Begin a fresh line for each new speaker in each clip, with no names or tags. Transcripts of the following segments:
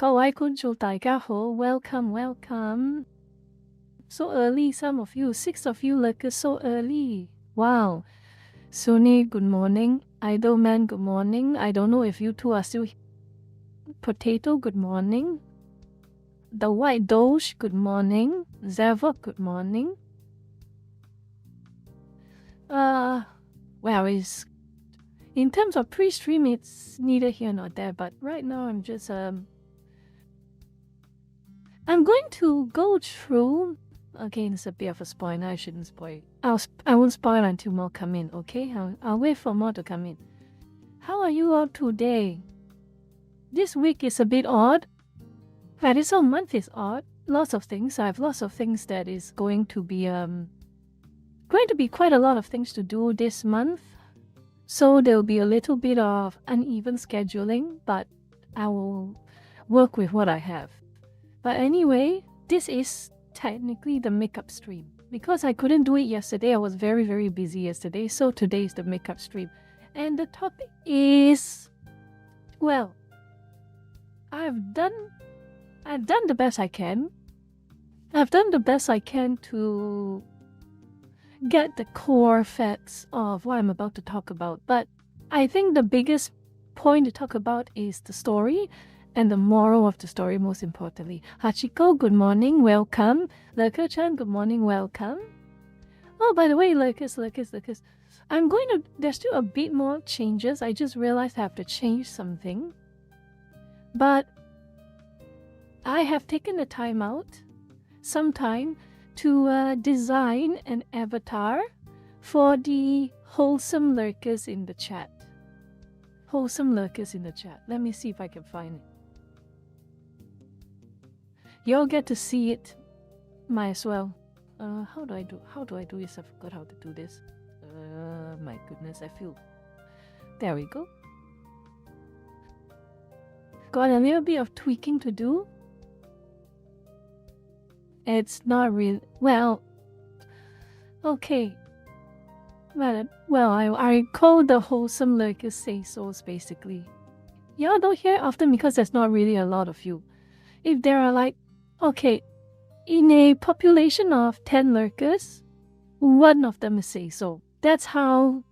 各位觀眾大家好 welcome. So early, some of you, 6 of you look so early. Wow. Sunny, good morning. Idleman, good morning. I don't know if you two are still Potato, good morning. The White Doge, good morning. Zeva, good morning. Well, in terms of pre-stream, it's neither here nor there, but right now I'm just I'm going to go through. Again, it's a bit of a spoiler. I shouldn't spoil. I won't spoil until more come in. Okay, I'll wait for more to come in. How are you all today? This week is a bit odd. But this whole month is odd. Lots of things. I have lots of things that is going to be quite a lot of things to do this month. So there will be a little bit of uneven scheduling, but I will work with what I have. But anyway, this is technically the makeup stream. Because I couldn't do it yesterday, I was very, very busy yesterday. So today is the makeup stream. And the topic is, well, I've done the best I can. I've done the best I can to get the core facts of what I'm about to talk about. But I think the biggest point to talk about is the story and the moral of the story, most importantly. Hachiko, good morning, welcome. Lurker-chan, good morning, welcome. Oh, by the way, Lurkers. There's still a bit more changes. I just realized I have to change something. But I have taken the time out, some time, to design an avatar for the wholesome lurkers in the chat. Wholesome lurkers in the chat. Let me see if I can find it. You'll get to see it. Might as well. How do I do this? I forgot how to do this. My goodness, I feel. There we go. Got a little bit of tweaking to do. It's not real. Well, okay. Well, I call the wholesome lurkers say-sos, basically. Y'all don't hear often because there's not really a lot of you. If there are like, okay, in a population of 10 lurkers, one of them is say-so. That's how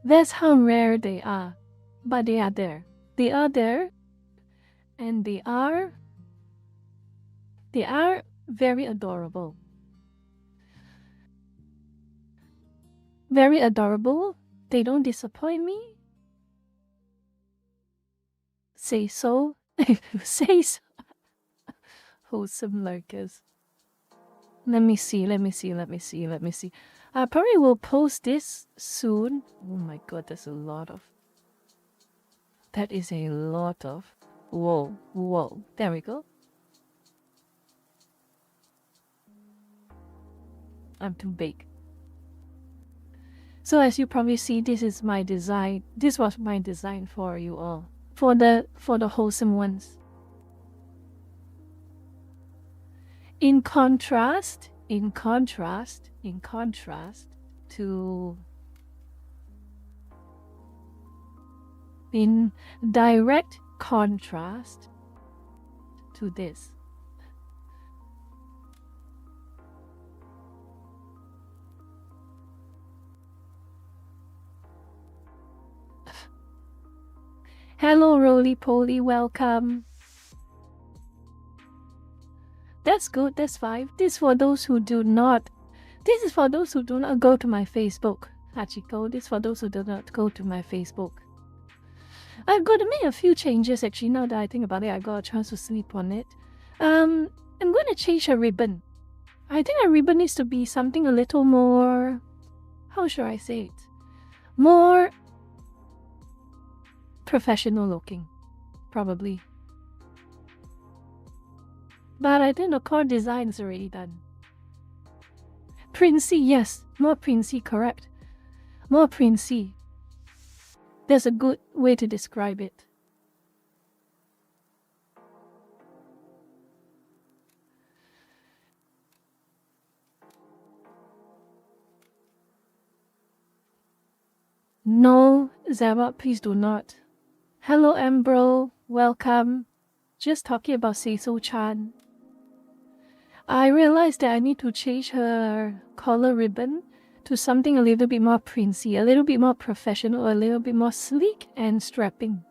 rare they are. But they are there. They are there. And they are very adorable. Very adorable. They don't disappoint me. Say so. Say so. Wholesome lurkers. Let me see. I probably will post this soon. Oh my god, that is a lot of. Whoa. There we go. I'm too big. So as you probably see, this is my design. This was my design for you all. For the wholesome ones. In contrast to in direct contrast to this. Hello, Roly-Poly, welcome. That's good, that's fine. This is for those who do not go to my Facebook. Hachiko, this is for those who do not go to my Facebook. I've got to make a few changes actually. Now that I think about it, I got a chance to sleep on it. I'm going to change a ribbon. I think a ribbon needs to be something a little more, how should I say it? More professional looking, probably. But I think the core design is already done. Princey, yes. More princey, correct. More princey. There's a good way to describe it. No, Zaba, please do not. Hello, Ambro. Welcome. just talking about Seiso-chan, I realized that I need to change her collar ribbon to something a little bit more princey, a little bit more professional, a little bit more sleek and strapping.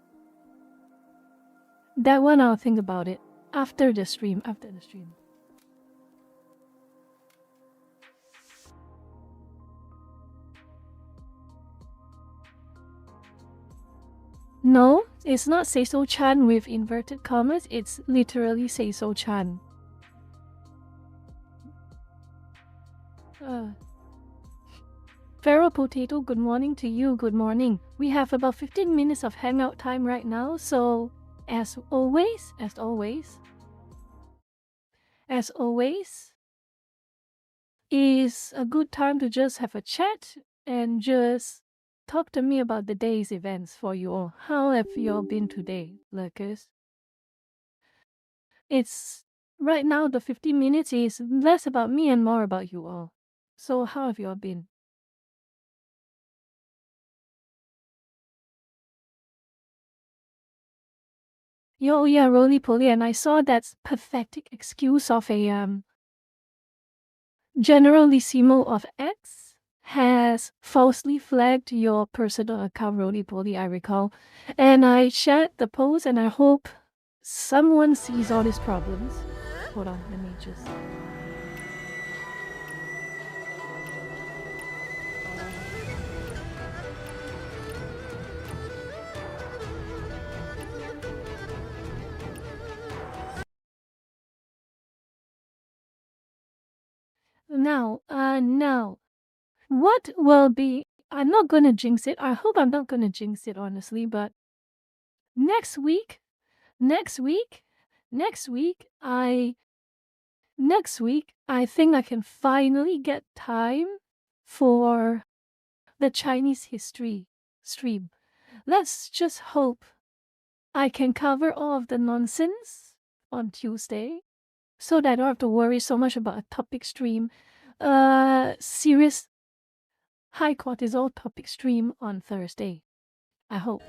That one I'll think about it after the stream. No, it's not Seiso-chan with inverted commas, it's literally Seiso-chan. Pharaoh Potato, good morning to you, good morning. We have about 15 minutes of hangout time right now, so as always, is a good time to just have a chat and just talk to me about the day's events for you all. How have you all been today, lurkers? It's right now the 15 minutes is less about me and more about you all. So how have you all been? Yo, yeah, roly-poly, and I saw that pathetic excuse of a Generalissimo of X has falsely flagged your personal account, roly-poly, I recall. And I shared the post and I hope someone sees all these problems. Hold on, let me just... Now, what will be... I'm not gonna jinx it. I hope I'm not gonna jinx it, honestly, but next week, I think I can finally get time for the Chinese history stream. Let's just hope I can cover all of the nonsense on Tuesday so that I don't have to worry so much about a topic stream. Serious high cortisol topic stream on Thursday. I hope.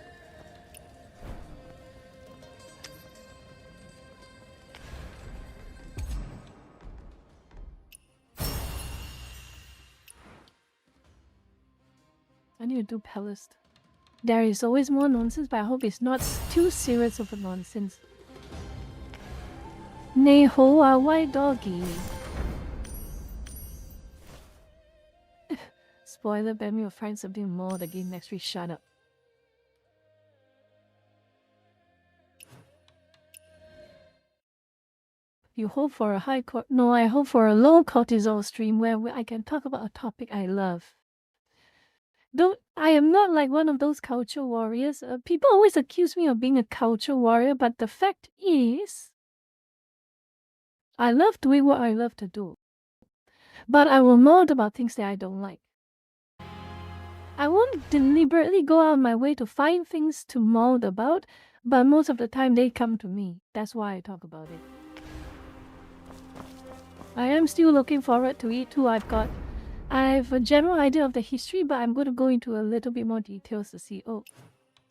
I need to do Palace. There is always more nonsense, but I hope it's not too serious of a nonsense. Nei ho a white doggy. Spoiler, Bammy will find something more the game next week. Shut up. You hope for a high court? No, I hope for a low cortisol stream where I can talk about a topic I love. Though I am not like one of those culture warriors. People always accuse me of being a culture warrior, but the fact is, I love doing what I love to do. But I will moan about things that I don't like. I won't deliberately go out of my way to find things to moan about, but most of the time they come to me. That's why I talk about it. I am still looking forward to it too. I have a general idea of the history, but I'm going to go into a little bit more details to see. Oh,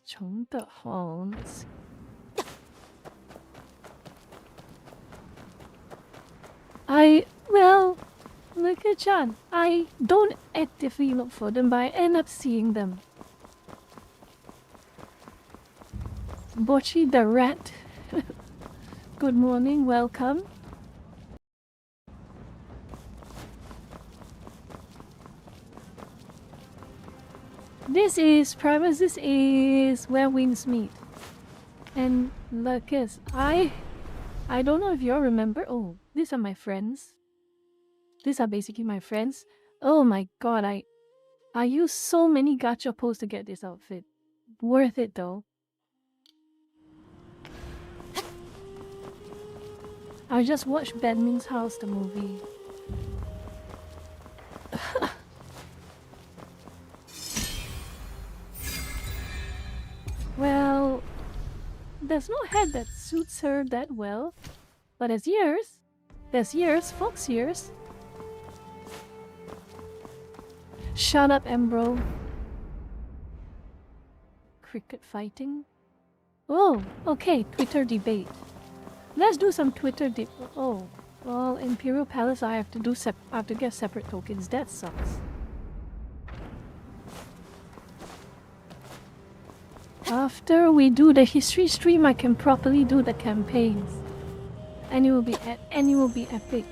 穷的红. Well, look at Chan. I don't actively look for them, but I end up seeing them. Bochi the rat. Good morning, welcome. This is where wings meet. And Lucas, I don't know if you all remember. Oh, these are my friends. These are basically my friends. Oh my god, I used so many gacha pulls to get this outfit. Worth it though. I just watched Badmin's House, the movie. Well, there's no head that suits her that well. But there's ears, fox ears. Shut up, Embro. Cricket fighting? Oh, okay, Twitter debate. Let's do some Twitter dip. Oh, well, Imperial Palace, I have to do I have to get separate tokens. That sucks. After we do the history stream, I can properly do the campaigns, and it will be epic.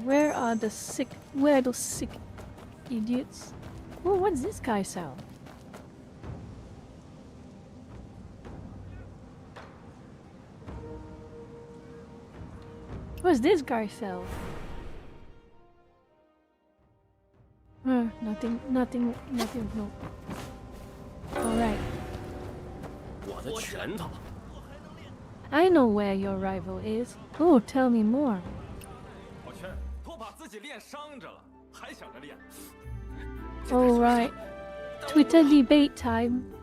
Where are those sick idiots? Oh, what's this guy sell? What's this guy sell? Nothing, no. Alright. I know where your rival is. Oh, tell me more. Alright. Twitter debate time.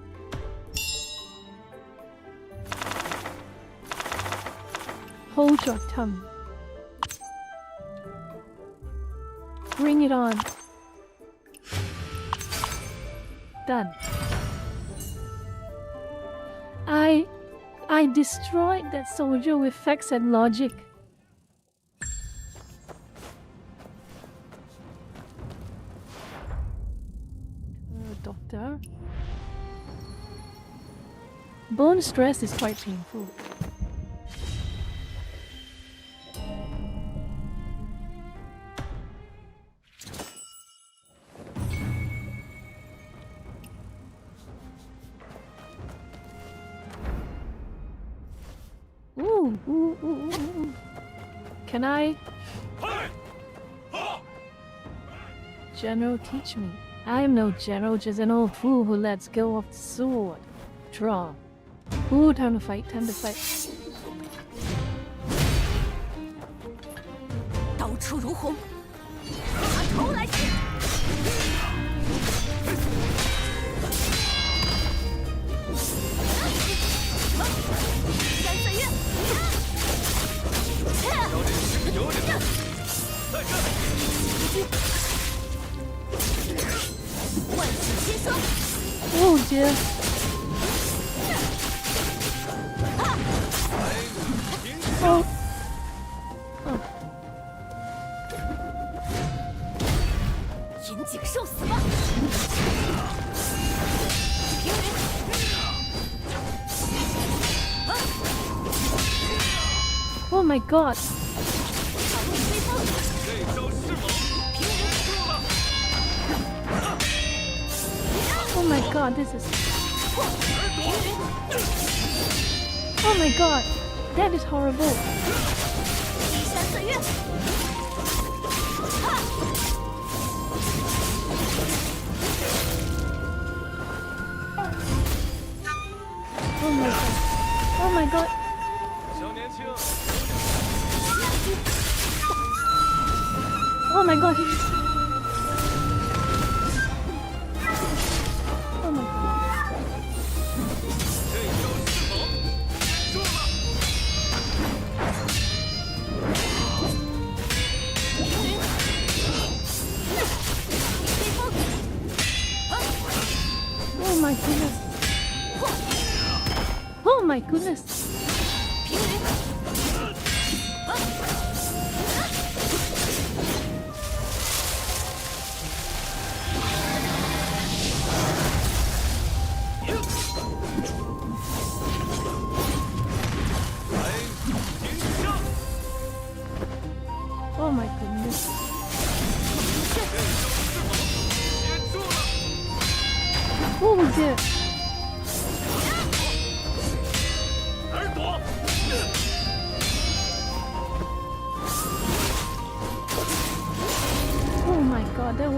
Hold your tongue. Bring it on. Done. I destroyed that soldier with facts and logic. Doctor. Bone stress is quite painful. Ooh. Can I? General, teach me. I am no general, just an old fool who lets go of the sword. Draw. Ooh, time to fight.
刀出如虹，拿头来洗。三岁月，有点在这里。万喜先生。
Oh dear. Oh. Oh my god. Oh my god, this is... Oh my god, that is horrible. Oh my god. Oh my god. Oh my god. Oh my god. Oh my goodness. Oh my goodness. Oh my goodness. Oh dear. Oh my god, that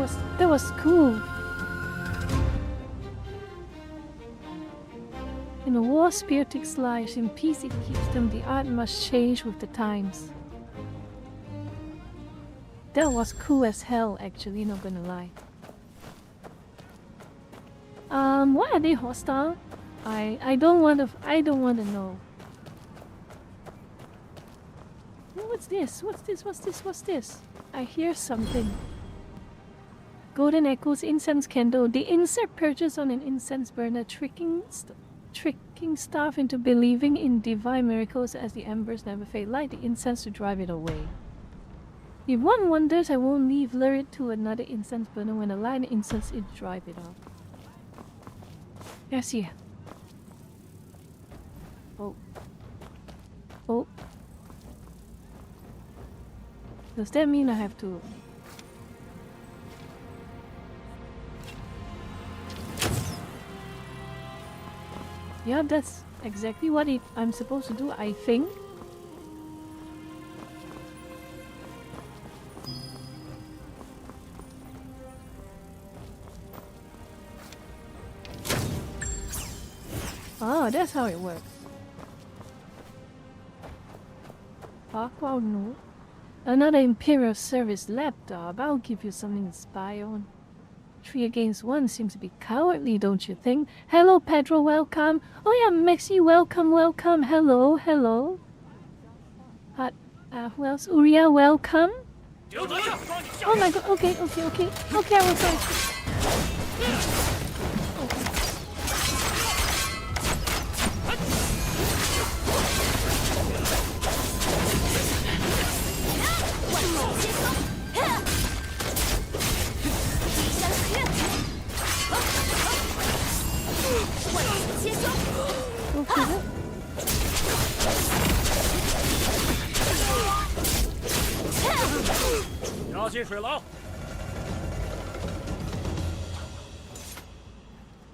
was cool. In a war, spear takes lives. In peace, it keeps them. The art must change with the times. That was cool as hell, actually, not gonna lie. Why are they hostile? I don't want to know. What's this? What's this? I hear something. Golden Echoes incense candle. The insect perches on an incense burner, tricking tricking staff into believing in divine miracles as the embers never fade. Light the incense to drive it away. If one wonders, I won't leave, lure it to another incense burner. When I light the incense, it drive it off. Yes, yeah. Oh. Oh. Does that mean I have to... Yeah, that's exactly what I'm supposed to do, I think. Oh, that's how it works. Wow, no. Another Imperial Service laptop. I'll give you something to spy on. 3 against 1 seems to be cowardly, don't you think? Hello, Pedro, welcome. Oh yeah, Maxi, welcome. Hello. Who else? Uriah, welcome. Oh my god, okay, I will try.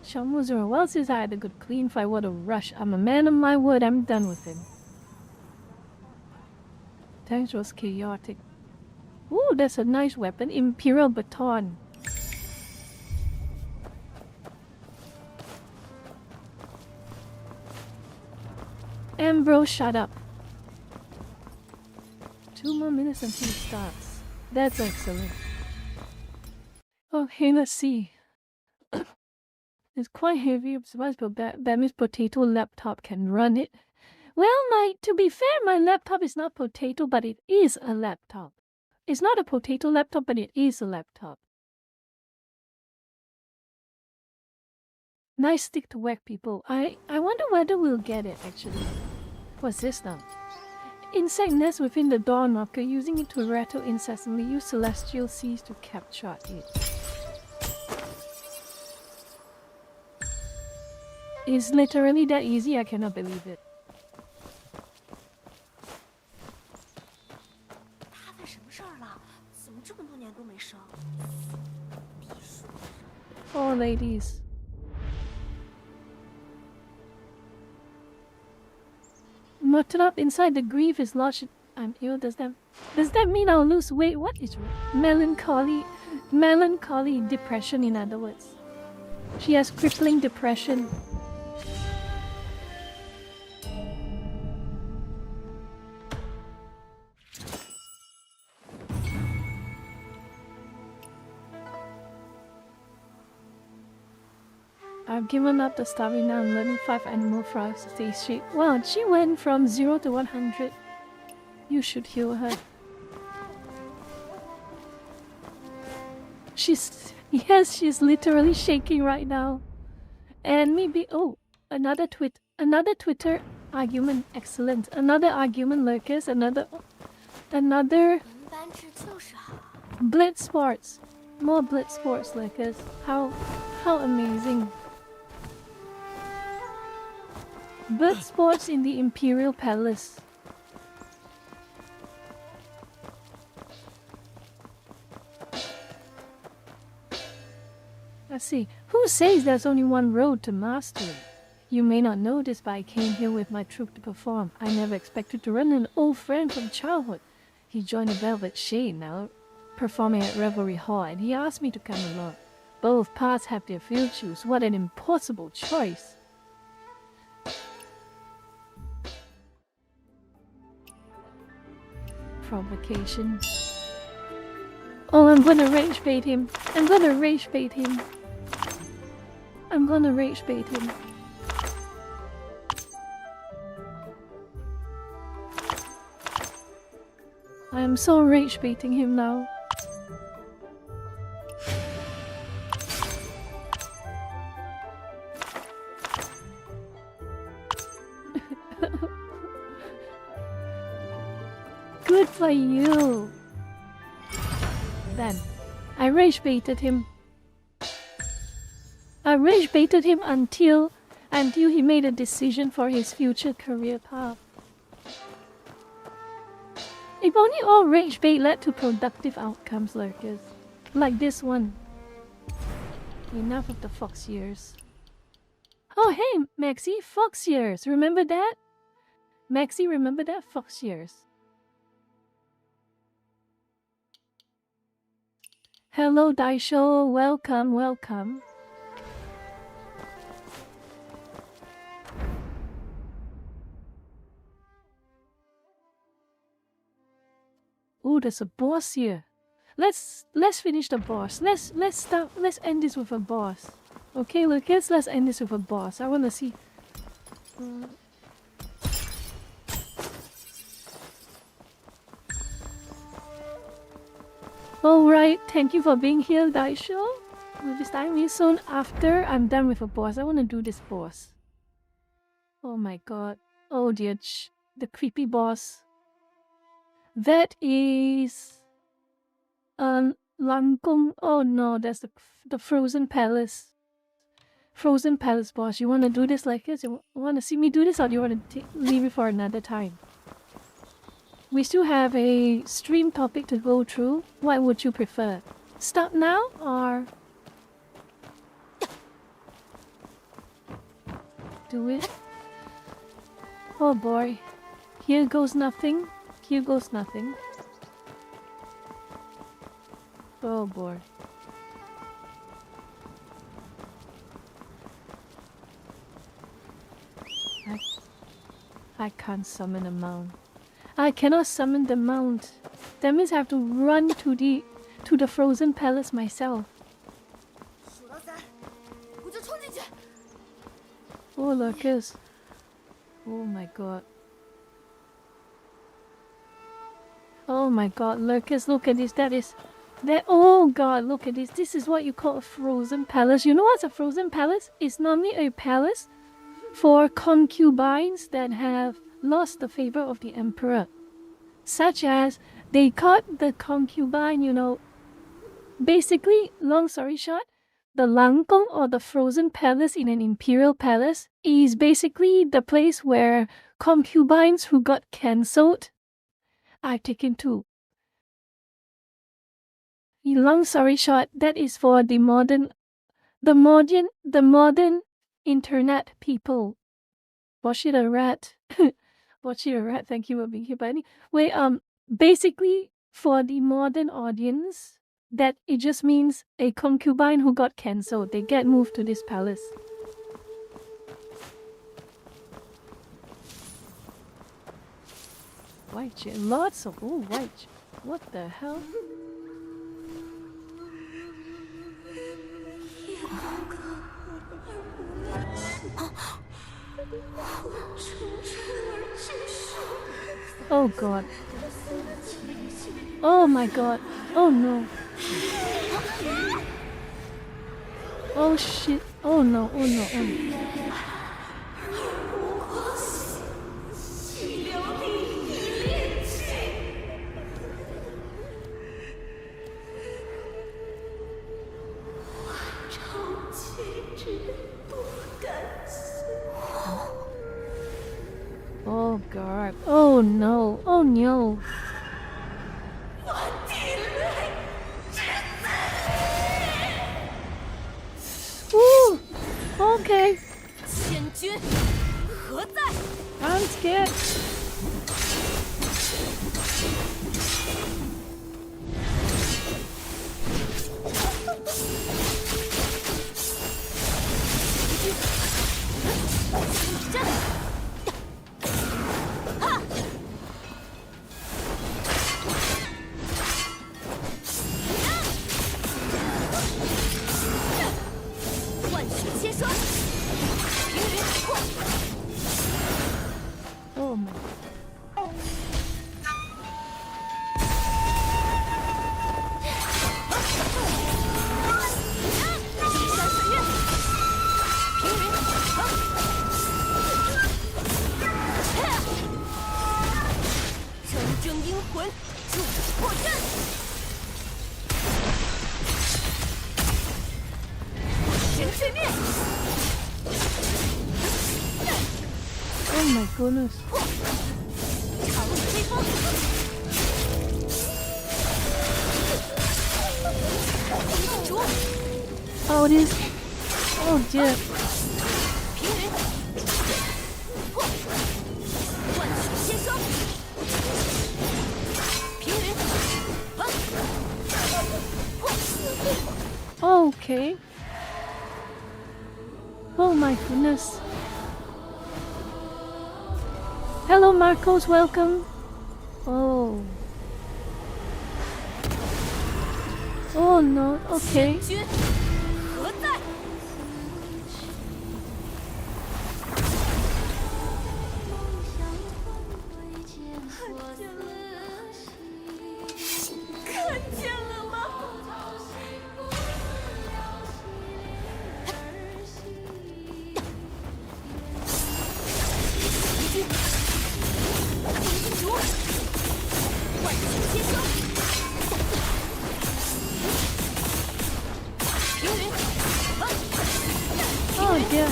Sean was well since I had a good clean fight. What a rush. I'm a man of my word. I'm done with him. Thanks was chaotic. Ooh, that's a nice weapon. Imperial baton. Ambrose, shut up. 2 more minutes until it starts. That's excellent. Okay, let's see. It's quite heavy. I'm surprised, but Bam's potato laptop can run it. Well, to be fair, my laptop is not potato, but it is a laptop. It's not a potato laptop, but it is a laptop. Nice stick to whack people. I wonder whether we'll get it, actually. What's this now? Insect nest within the door knocker. Using it to rattle incessantly. Use celestial seeds to capture it. It's literally that easy. I cannot believe it. Oh, ladies. Muted up inside, the grief is lodged. I'm ill. Does that mean I'll lose weight? What is melancholy, depression, in other words. She has crippling depression. I've given up the starving now. I'm learning 5 animal frogs to stay straight. Wow, she went from 0 to 100. You should heal her. She's literally shaking right now. And maybe another Twitter argument. Excellent. Another argument lurkers. Another Blitz Sports. More Blitz Sports lurkers. How amazing. Bird sports in the Imperial Palace. Let's see. Who says there's only one road to mastery? You may not know this, but I came here with my troupe to perform. I never expected to run an old friend from childhood. He joined the Velvet Shade now, performing at Revelry Hall, and he asked me to come along. Both paths have their virtues. What an impossible choice. Provocation. Oh, I'm gonna rage bait him. I'm gonna rage bait him. I am so rage baiting him now. for you. Then, I rage baited him. I rage baited him until he made a decision for his future career path. If only all rage bait led to productive outcomes, lurkers. Like this one. Enough of the fox years. Oh hey, Maxi, fox years. Remember that? Maxi, remember that? Fox years. Hello, Daisho. Welcome, welcome. Ooh, there's a boss here. Let's finish the boss. Let's end this with a boss. Okay, Lucas, let's end this with a boss. I wanna see. Alright, thank you for being here, Daisho. We'll be starting really soon after I'm done with a boss. I wanna do this boss. Oh my god. Oh dear, the creepy boss. That is Langkong. Oh no, that's the Frozen Palace. Frozen Palace boss. You wanna do this like this? You wanna see me do this, or do you wanna leave it for another time? We still have a stream topic to go through. What would you prefer? Stop now or do it? Oh boy. Here goes nothing. Here goes nothing. Oh boy. I can't summon a mount. I cannot summon the mount. That means I have to run to the Frozen Palace myself. Oh Lucas. Oh my god. Oh my god, Lucas, look at this. Oh god, look at this. This is what you call a Frozen Palace. You know what's a Frozen Palace? It's normally a palace for concubines that have lost the favor of the emperor. Such as they caught the concubine, you know. Basically, long story short, the Langkong or the Frozen Palace in an imperial palace is basically the place where concubines who got cancelled are taken to. Long story short, that is for the modern internet people. Was it a rat? Was it a rat? Thank you for being here. But anyway, basically for the modern audience, that it just means a concubine who got cancelled. They get moved to this palace. White shit. Lots of white shit. What the hell? Oh god. Oh my god. Oh no. Oh shit. Oh no. Oh no. Oh no. Oh god. Oh no. Oh no. Ooh. Okay. I'm scared. Oh my. Oh my goodness.
长吹风，地主
Oh, it is. Oh dear.
平云，万曲千霜，平云，Okay.
Oh my goodness. Hello, Marcos. Welcome. Oh. Oh no. Okay.
君何在？看见了吗？敌军，地主，万曲千霜，平云，
Oh dear.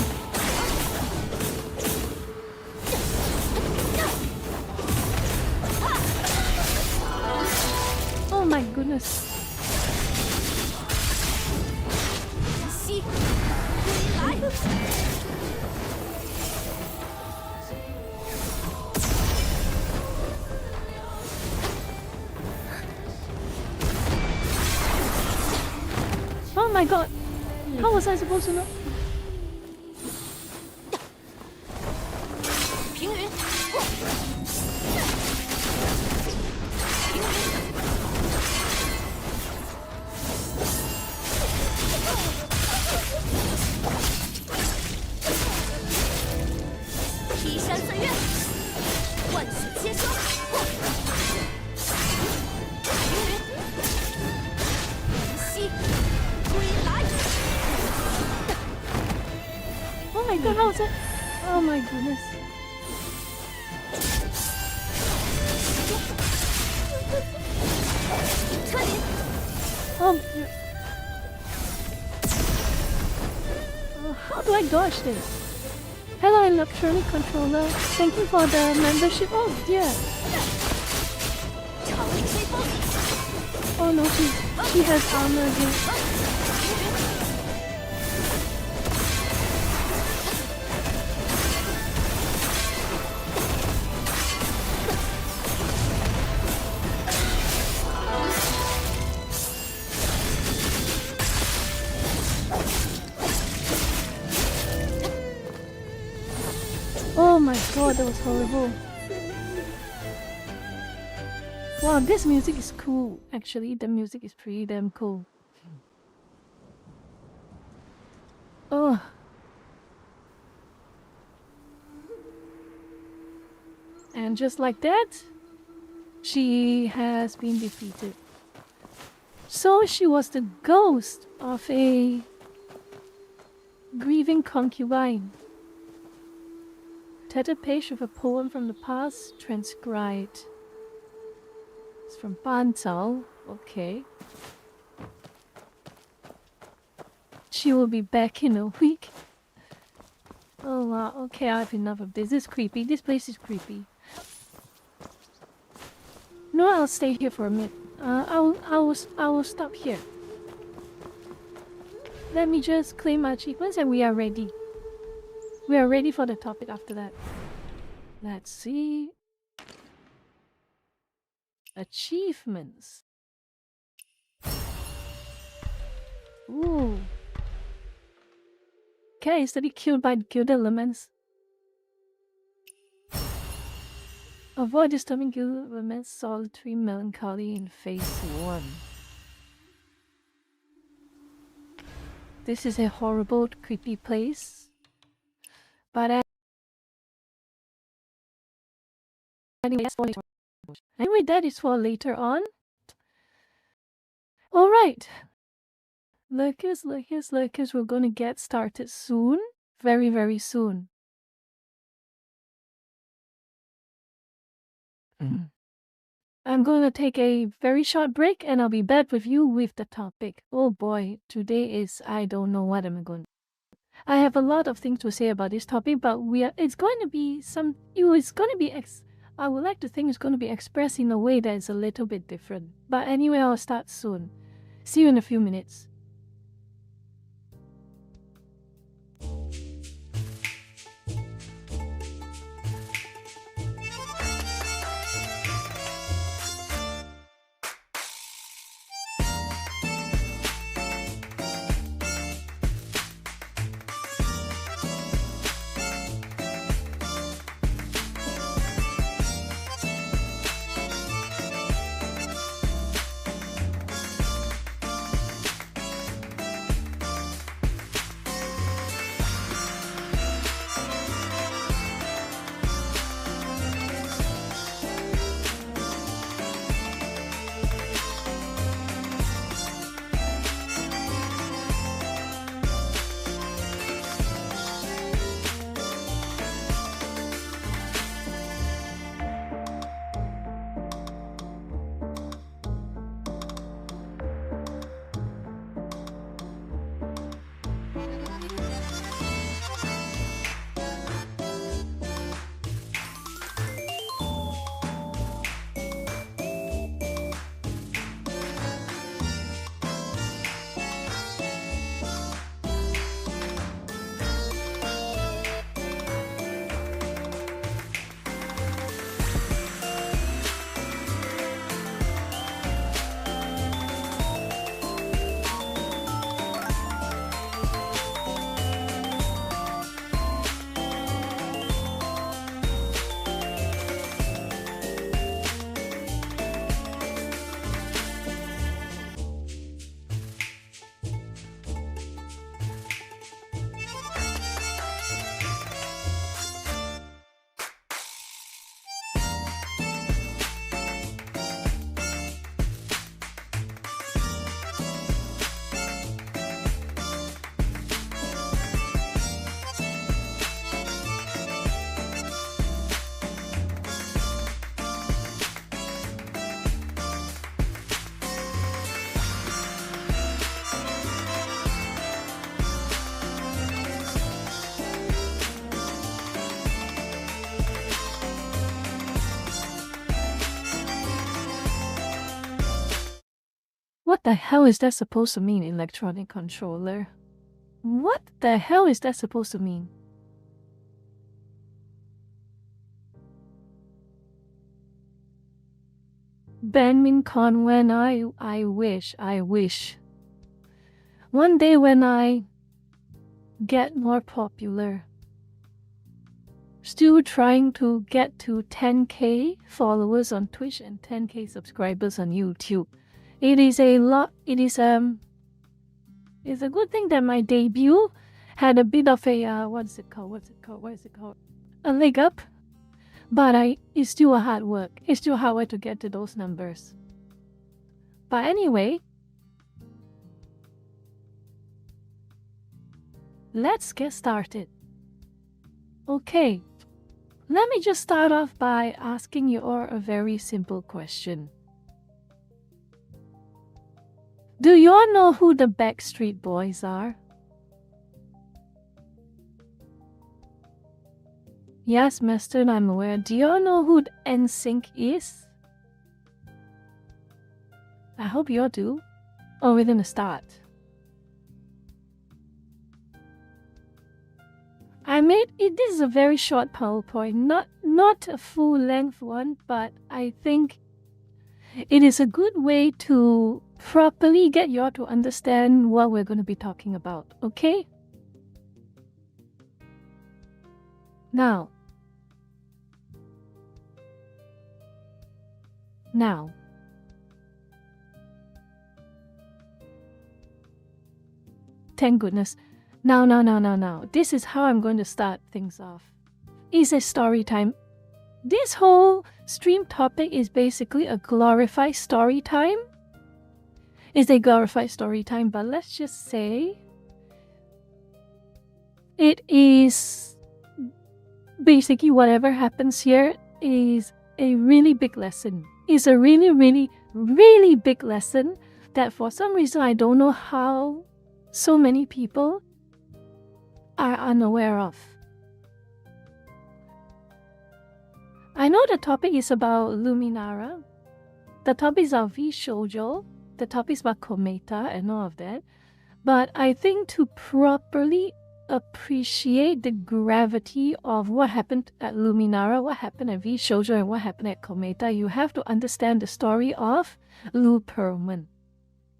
Oh my goodness.
晨曦归来。
Oh my god. How was I supposed to know?
平云，平云，劈山碎月，万曲千霜，平云，晨曦归来。
Oh my god, how was that? Oh my goodness.
车林，
Oh dear. How do I dodge this? Hello, electronic controller. Thank you for the membership. Oh dear.
长吹风，
Oh no, she has armor again. ，Oh my god, that was horrible. Wow, this music is cool. Actually, the music is pretty damn cool. Oh. And just like that, she has been defeated. So she was the ghost of a grieving concubine. Tattered page of a poem from the past transcribed. It's from Ban Cao. Okay. She will be back in a week. Oh wow, okay, I have enough of this. This is creepy. This place is creepy. No, I'll stay here for a minute. I will stop here. Let me just claim my achievements and we are ready. We are ready for the topic after that. Let's see. Achievements. Ooh. Okay, study killed by guild elements. Avoid disturbing guild elements, solitary melancholy in phase 1. This is a horrible, creepy place. But anyway, that is for later on. Alright. Lurkers, we're gonna get started soon. Very, very soon. I'm gonna take a very short break and I'll be back with you with the topic. Oh boy, today is I don't know what I'm going to I have a lot of things to say about this topic, but I would like to think it's going to be expressed in a way that is a little bit different. But anyway, I'll start soon. See you in a few minutes. What the hell is that supposed to mean, electronic controller? What the hell is that supposed to mean? Badminton when I wish. One day when I get more popular. Still trying to get to 10k followers on Twitch and 10k subscribers on YouTube. It's a good thing that my debut had a bit of a a leg up, but it's still a hard work. It's still hard work to get to those numbers. But anyway, let's get started. Okay, let me just start off by asking you all a very simple question. Do you all know who the Backstreet Boys are? Yes, Master, I'm aware. Do you all know who the NSYNC is? I hope you all do. Or we're gonna start. This is a very short PowerPoint, not a full-length one, but I think it is a good way to properly get you all to understand what we're going to be talking about, okay? Now, thank goodness. Now. This is how I'm going to start things off. It's a story time. This whole stream topic is basically a glorified story time. It's a glorified story time, but let's just say it is basically whatever happens here is a really big lesson. It's a really, really, really big lesson that for some reason I don't know how so many people are unaware of. I know the topic is about Luminara, the topics are V-shoujo, the topics about Kometa and all of that, but I think to properly appreciate the gravity of what happened at Luminara, what happened at V-shoujo, and what happened at Kometa, you have to understand the story of Lou Pearlman,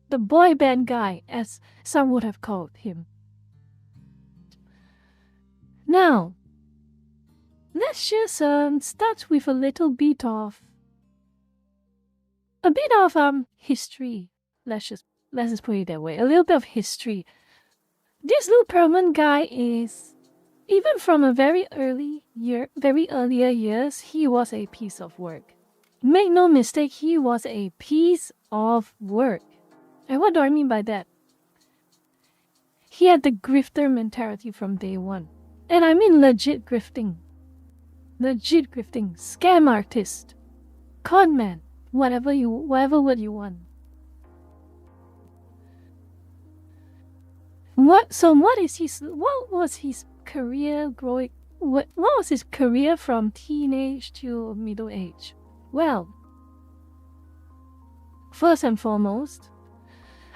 the boy band guy, as some would have called him. Now, let's just start with a little bit of history. Let's just put it that way. A little bit of history. This Lou Pearlman guy is, even from a very earlier years, he was a piece of work. Make no mistake, he was a piece of work. And what do I mean by that? He had the grifter mentality from day one. And I mean legit grifting. Legit grifting. Scam artist. Con man. Whatever word you want. What was his career growing? What was his career from teenage to middle age? Well, first and foremost,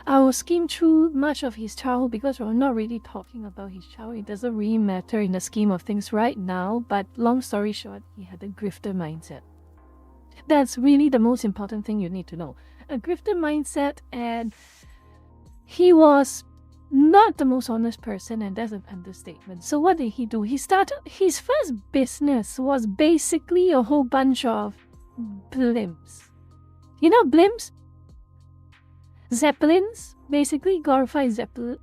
I will skim through much of his childhood because we're not really talking about his childhood. It doesn't really matter in the scheme of things right now, but long story short, he had a grifter mindset. That's really the most important thing you need to know. A grifter mindset, and he was not the most honest person, and that's an understatement. So what did he do? He started, his first business was basically a whole bunch of blimps. You know blimps? Zeppelins? Basically glorified Zeppelins.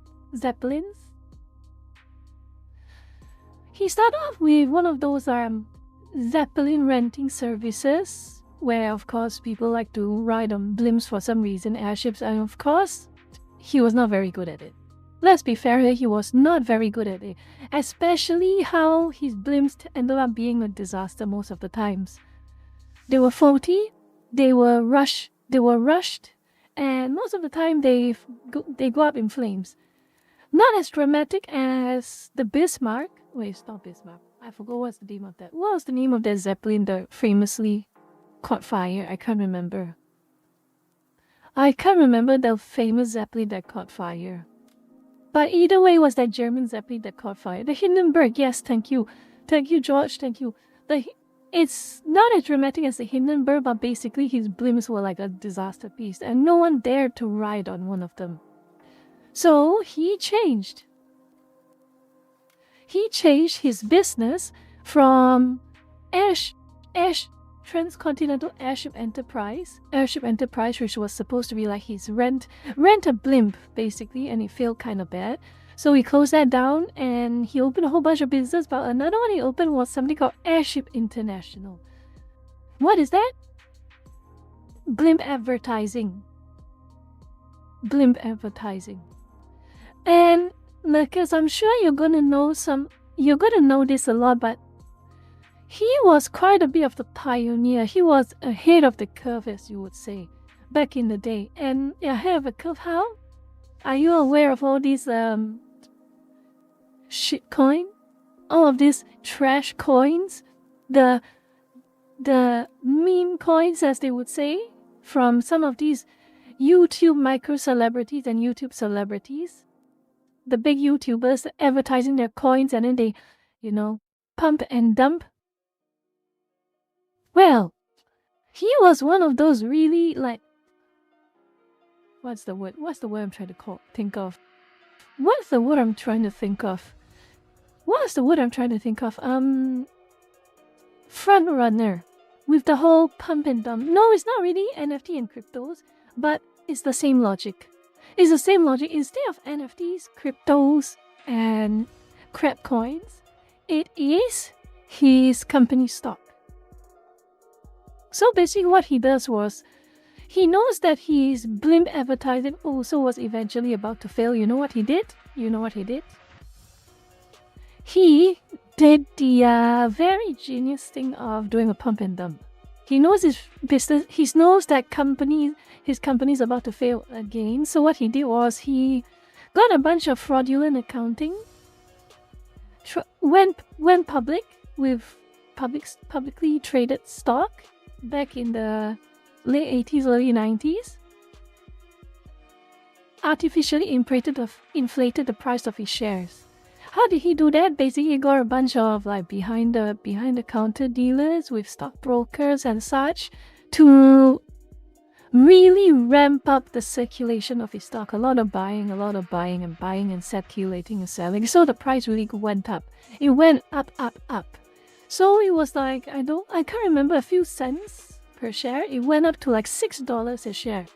He started off with one of those Zeppelin renting services, where of course people like to ride on blimps for some reason, airships, and of course he was not very good at it. Let's be fair here, he was not very good at it, especially how his blimps ended up being a disaster most of the times. They were faulty, they were rushed, and most of the time they go up in flames. Not as dramatic as the Bismarck. Wait, it's not Bismarck. I forgot what's the name of that. What was the name of that Zeppelin that famously caught fire? I can't remember. I can't remember the famous Zeppelin that caught fire. But either way, it was that German Zeppelin that caught fire. The Hindenburg, yes, thank you. Thank you, George, thank you. It's not as dramatic as the Hindenburg, but basically his blimps were like a disaster piece, and no one dared to ride on one of them. So he changed. He changed his business from Transcontinental Airship Enterprise, which was supposed to be like his rent a blimp basically, and it failed kind of bad. So he closed that down and he opened a whole bunch of business, but another one he opened was something called Airship International. What is that? Blimp advertising. Blimp advertising. And because I'm sure you're gonna know this a lot, but he was quite a bit of the pioneer. He was ahead of the curve, as you would say, back in the day. And ahead of the curve, how? Are you aware of all these shitcoin? All of these trash coins? The meme coins, as they would say, from some of these YouTube micro-celebrities and YouTube celebrities. The big YouTubers advertising their coins and then they, pump and dump. Well, he was one of those really what's the word I'm trying to think of? Front runner with the whole pump and dump. No, it's not really NFT and cryptos, but it's the same logic. Instead of NFTs, cryptos, and crap coins, it is his company stock. So basically what he does was, he knows that his blimp advertising also was eventually about to fail. You know what he did? He did the very genius thing of doing a pump and dump. He knows his business, he knows that his company is about to fail again. So what he did was he got a bunch of fraudulent accounting went public with publicly traded stock back in the late 80s, early 90s. Artificially inflated the price of his shares. How did he do that? Basically, he got a bunch of like behind the counter dealers with stockbrokers and such to really ramp up the circulation of his stock. A lot of buying and circulating and selling. So the price really went up. It went up. So it was like I can't remember, a few cents per share. It went up to like $6 a share.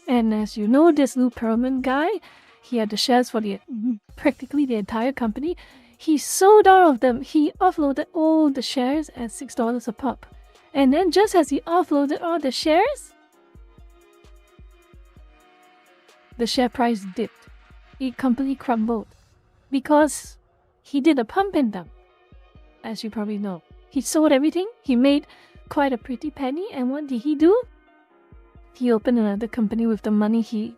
And as you know, this Lou Pearlman guy, he had the shares for practically the entire company. He sold all of them. He offloaded all the shares at $6 a pop. And then just as he offloaded all the shares, the share price dipped. It completely crumbled because he did a pump and dump, as you probably know. He sold everything. He made quite a pretty penny. And what did he do? He opened another company with the money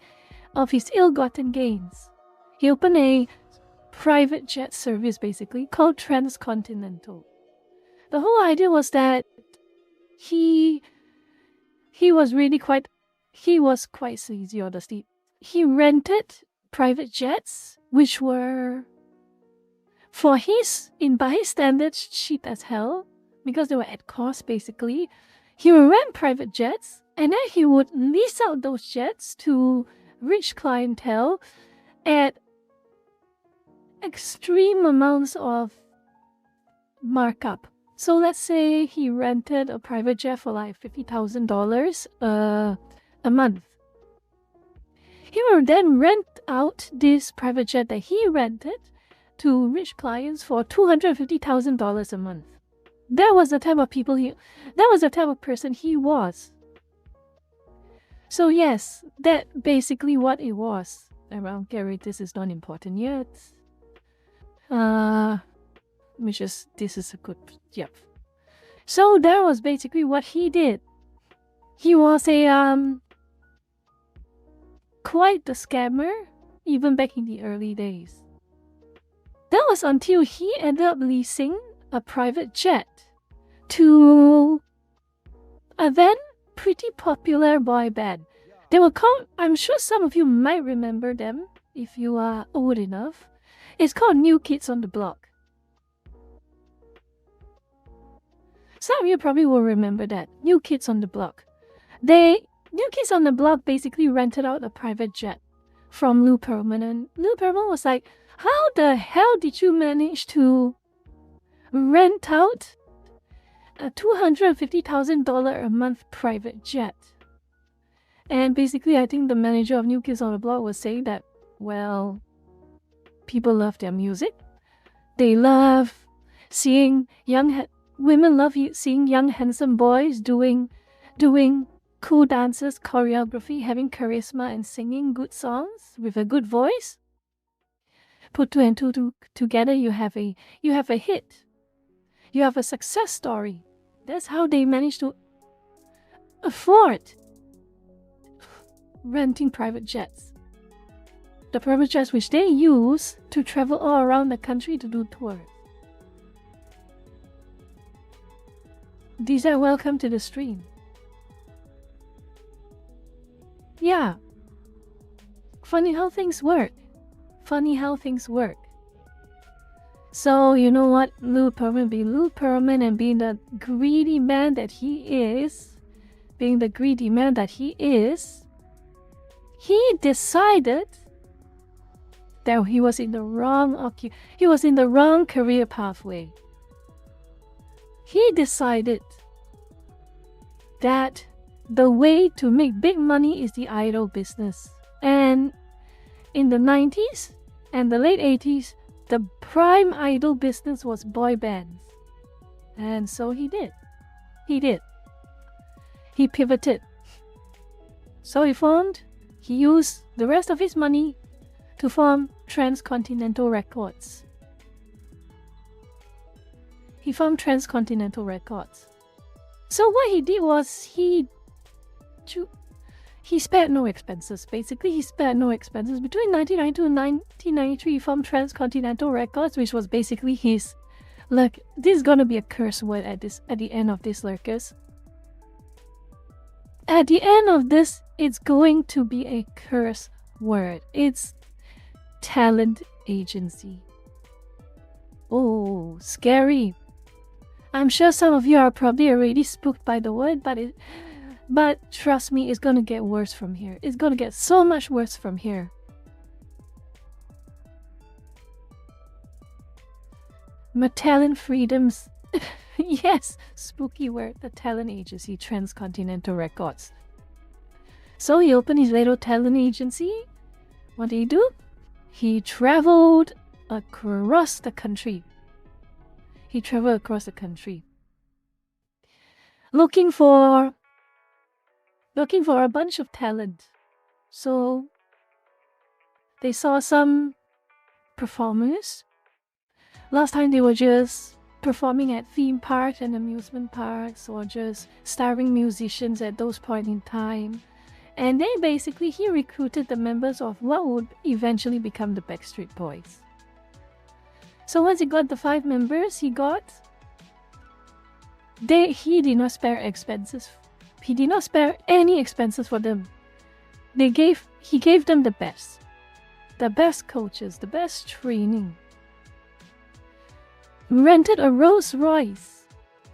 of his ill-gotten gains. He opened a private jet service, basically, called Transcontinental. The whole idea was that he was quite sleazy, honestly. He rented private jets, which were, by his standards, cheap as hell, because they were at cost, basically. He would rent private jets, and then he would lease out those jets to rich clientele at extreme amounts of markup. So let's say he rented a private jet for like $50,000 a month. He would then rent out this private jet that he rented to rich clients for $250,000 a month. That was the type of person he was. So yes, that basically what it was. Around Gary, this is not important yet. This is a good, yep. So that was basically what he did. He was quite the scammer, even back in the early days. That was until he ended up leasing a private jet to a then pretty popular boy band. They were called, I'm sure some of you might remember them if you are old enough. It's called New Kids on the Block. Some of you probably will remember that. New Kids on the Block. New Kids on the Block basically rented out a private jet from Lou Pearlman, and Lou Pearlman was like, how the hell did you manage to rent out a $250,000 a month private jet? And basically, I think the manager of New Kids on the Block was saying that, well, people love their music. They love seeing women love seeing young handsome boys doing cool dances, choreography, having charisma, and singing good songs with a good voice. Put two and two together, you have a hit. You have a success story. That's how they managed to afford renting private jets. The private jets which they use to travel all around the country to do tours. These are welcome to the stream. Yeah. Funny how things work. So, you know what? Lou Pearlman being Lou Pearlman and being the greedy man that he is, he decided that he was in the wrong career pathway. He decided that the way to make big money is the idol business. And in the 90s and the late 80s, the prime idol business was boy bands. And so he did. He pivoted. So he used the rest of his money to form Transcontinental Records. So what he did was he He spared no expenses. Basically, he spared no expenses. Between 1992 and 1993, he formed Transcontinental Records, which was basically his. Look, this is gonna be a curse word at the end of this, lurkers. At the end of this, it's going to be a curse word. It's talent agency. Oh, scary. I'm sure some of you are probably already spooked by the word, but trust me, it's gonna get worse from here. It's gonna get so much worse from here. Talent freedoms. Yes, spooky word. The talent agency, Transcontinental Records. So he opened his little talent agency. What did he do? He traveled across the country. Looking for a bunch of talent. So they saw some performers. Last time they were just performing at theme parks and amusement parks, or just starring musicians at those points in time. And he recruited the members of what would eventually become the Backstreet Boys. So once he got the 5 members, he did not spare expenses. He did not spare any expenses for them. He gave them the best coaches, the best training. Rented a Rolls Royce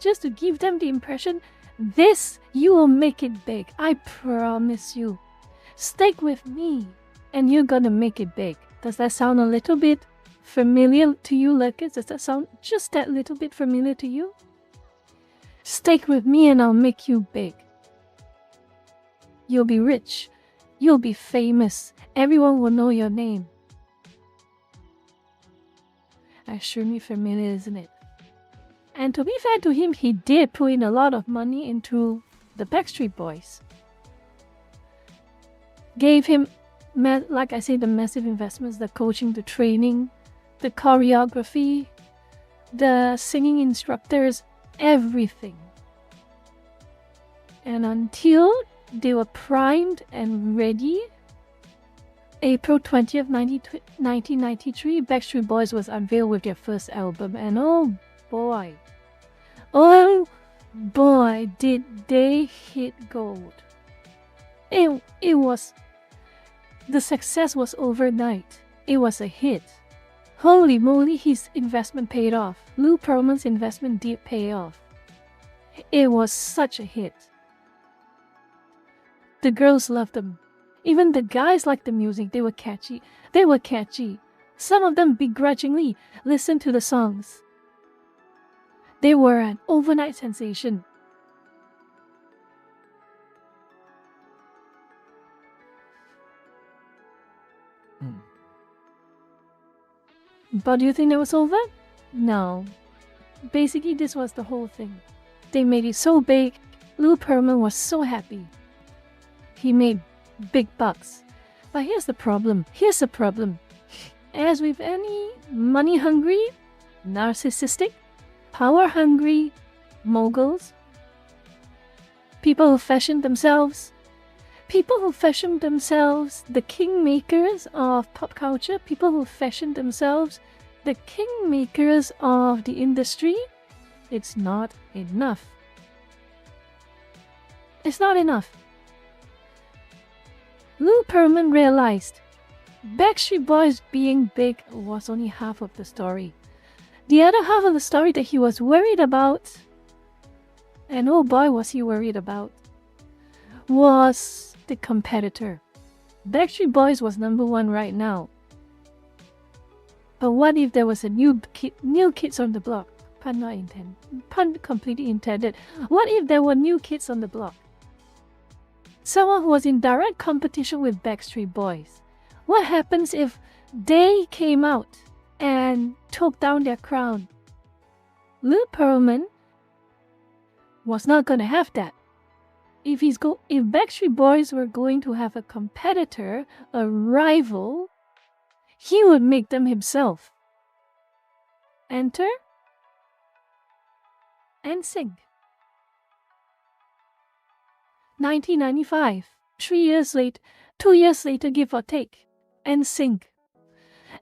just to give them the impression, this, you will make it big. I promise you. Stick with me and you're gonna make it big. Does that sound a little bit familiar to you, lurkers? Does that sound just that little bit familiar to you? Stick with me and I'll make you big. You'll be rich. You'll be famous. Everyone will know your name. Extremely familiar, isn't it? And to be fair to him, he did put in a lot of money into the Backstreet Boys. Gave him, like I say, the massive investments, the coaching, the training, the choreography, the singing instructors, everything. And until they were primed and ready, April 20th, 1993, Backstreet Boys was unveiled with their first album, and oh boy, did they hit gold. The success was overnight. It was a hit. Holy moly, his investment paid off. Lou Pearlman's investment did pay off. It was such a hit. The girls loved them. Even the guys liked the music. They were catchy. Some of them begrudgingly listened to the songs. They were an overnight sensation. But do you think that was over? No. Basically, this was the whole thing. They made it so big. Lou Pearlman was so happy. He made big bucks. But here's the problem. As with any money-hungry, narcissistic, power-hungry moguls, people who fashion themselves the kingmakers of pop culture, people who fashion themselves the kingmakers of the industry, it's not enough. It's not enough. Lou Pearlman realized Backstreet Boys being big was only half of the story. The other half of the story that he was worried about, and oh boy was he worried about, was the competitor. Backstreet Boys was #1 right now. But what if there was a new kids on the block? Pun not intended. Pun completely intended. What if there were new kids on the block? Someone who was in direct competition with Backstreet Boys. What happens if they came out and took down their crown? Lou Pearlman was not going to have that. If Backstreet Boys were going to have a competitor, a rival, he would make them himself. Enter NSYNC. 1995. 2 years later, give or take, NSYNC.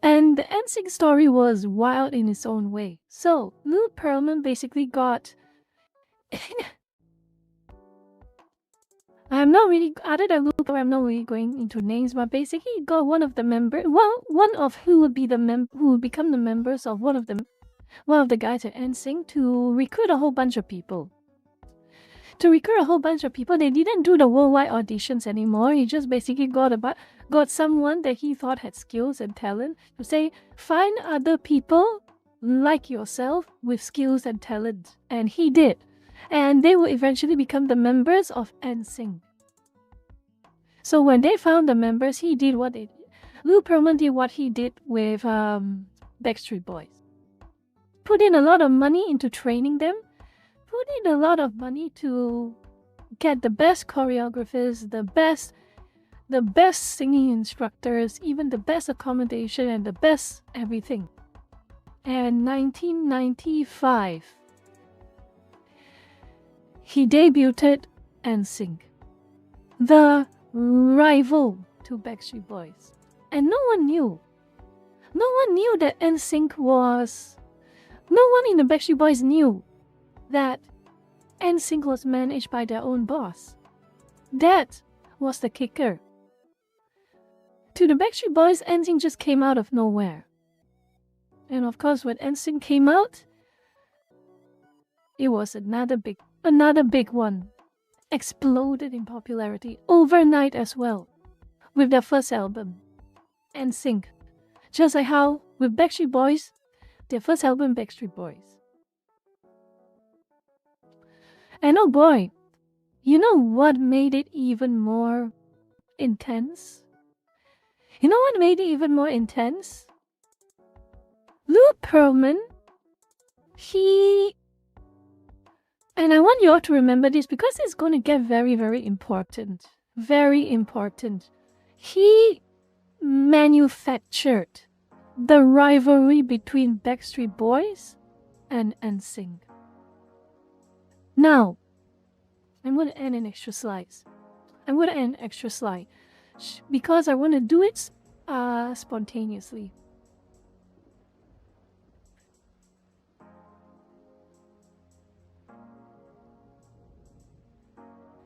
And the NSYNC story was wild in its own way. So Lou Pearlman basically got I'm not really, other than Lou Pearlman, I'm not really going into names, but basically he got one of the members, one of who would become the members of one of the guys at NSYNC to recruit a whole bunch of people. They didn't do the worldwide auditions anymore. He just basically got someone that he thought had skills and talent to say, find other people like yourself with skills and talent. And he did. And they will eventually become the members of NSYNC. So when they found the members, he did what they did. Lou Pearlman did what he did with Backstreet Boys. Put in a lot of money into training them. Put in a lot of money to get the best choreographers, the best singing instructors, even the best accommodation and the best everything. And 1995, he debuted NSYNC, the rival to Backstreet Boys. And no one knew that NSYNC was... No one in the Backstreet Boys knew that NSYNC was managed by their own boss. That was the kicker. To the Backstreet Boys, NSYNC just came out of nowhere. And of course, when NSYNC came out, it was another big one. Exploded in popularity overnight as well. With their first album, NSYNC. Just like how with Backstreet Boys, their first album, Backstreet Boys. And oh boy, you know what made it even more intense? Lou Pearlman, and I want you all to remember this because it's going to get very, very important. Very important. He manufactured the rivalry between Backstreet Boys and NSYNC. Now, I'm going to end an extra slide. Because I want to do it spontaneously.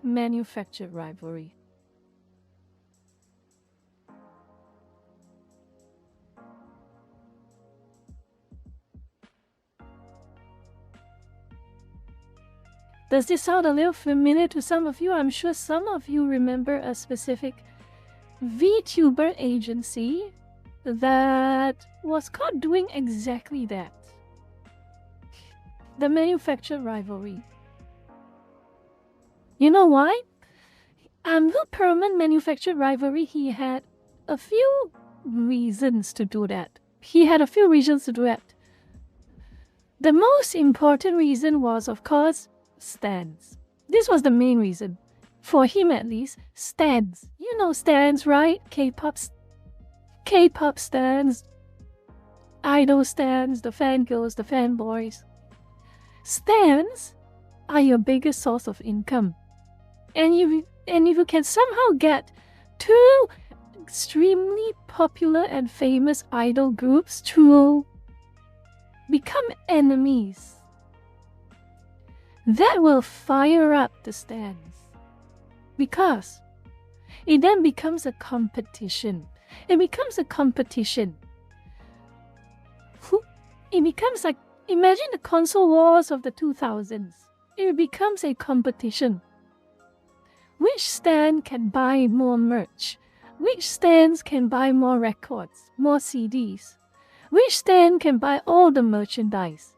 Manufactured rivalry. Does this sound a little familiar to some of you? I'm sure some of you remember a specific Vtuber agency that was caught doing exactly that. The manufactured rivalry. You know why? Lou Pearlman manufactured rivalry, he had a few reasons to do that. The most important reason was, of course, stans. This was the main reason. For him at least, stans. You know stans, right? K-pop stans, idol stans, the fangirls, the fanboys. Stans are your biggest source of income. And if you can somehow get two extremely popular and famous idol groups to become enemies, that will fire up the stans. Because it then becomes a competition. It becomes like, imagine the console wars of the 2000s. It becomes a competition. Which stan can buy more merch? Which stands can buy more records, more CDs? Which stan can buy all the merchandise?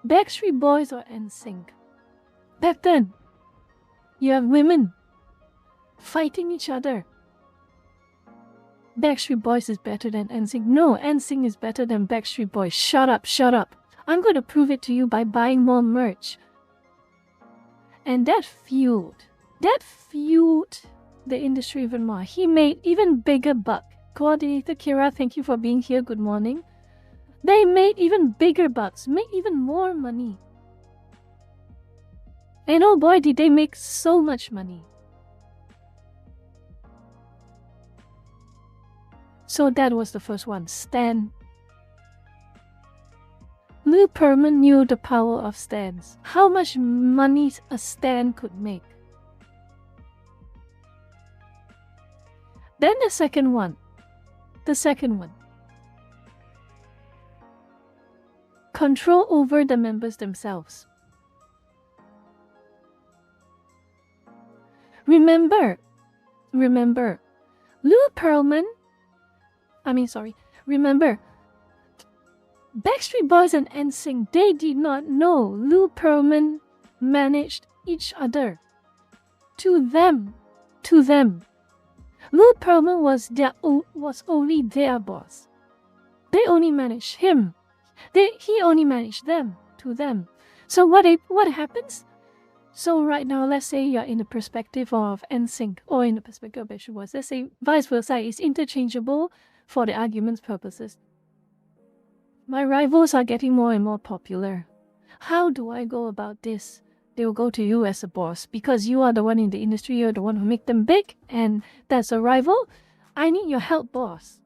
Backstreet Boys or NSYNC? Back then, you have women fighting each other. Backstreet Boys is better than NSYNC. No, NSYNC is better than Backstreet Boys. Shut up. I'm going to prove it to you by buying more merch. And that fueled the industry even more. He made even bigger buck. Coordinator Kira, thank you for being here. Good morning. They made even bigger bucks, made even more money. And oh boy, did they make so much money. So that was the first one, stan. Lou Pearlman knew the power of stans, how much money a stan could make. Then the second one. Control over the members themselves. Remember, Lou Pearlman, remember, Backstreet Boys and NSYNC, they did not know Lou Pearlman managed each other. To them, Lou Pearlman was only their boss. They only managed him. He only managed them, to them. So what happens? So right now, let's say you're in the perspective of NSYNC or in the perspective of Backstreet Boys. Let's say vice versa is interchangeable for the argument's purposes. My rivals are getting more and more popular. How do I go about this? They will go to you as a boss because you are the one in the industry, you're the one who make them big, and that's a rival. I need your help, boss.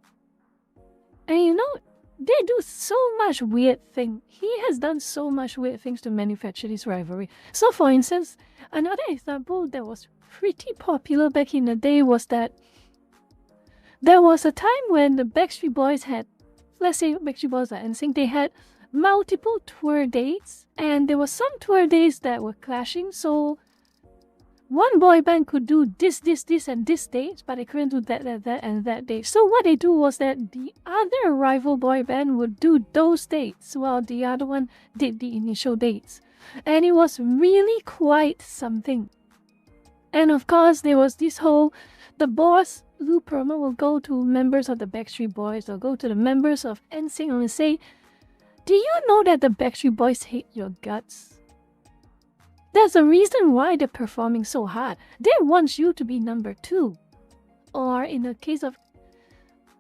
And you know, they do so much weird thing. He has done so much weird things to manufacture this rivalry. So for instance, another example that was pretty popular back in the day was that there was a time when the Backstreet Boys had, let's say Backstreet Boys and NSYNC, they had multiple tour dates, and there were some tour dates that were clashing, so one boy band could do this and this date, but they couldn't do that and that date. So what they do was that the other rival boy band would do those dates while the other one did the initial dates. And it was really quite something. And of course, there was this whole, the boss, Lou Pearlman, will go to members of the Backstreet Boys or go to the members of NSYNC and say, do you know that the Backstreet Boys hate your guts? There's a reason why they're performing so hard. They want you to be number 2. Or in the case of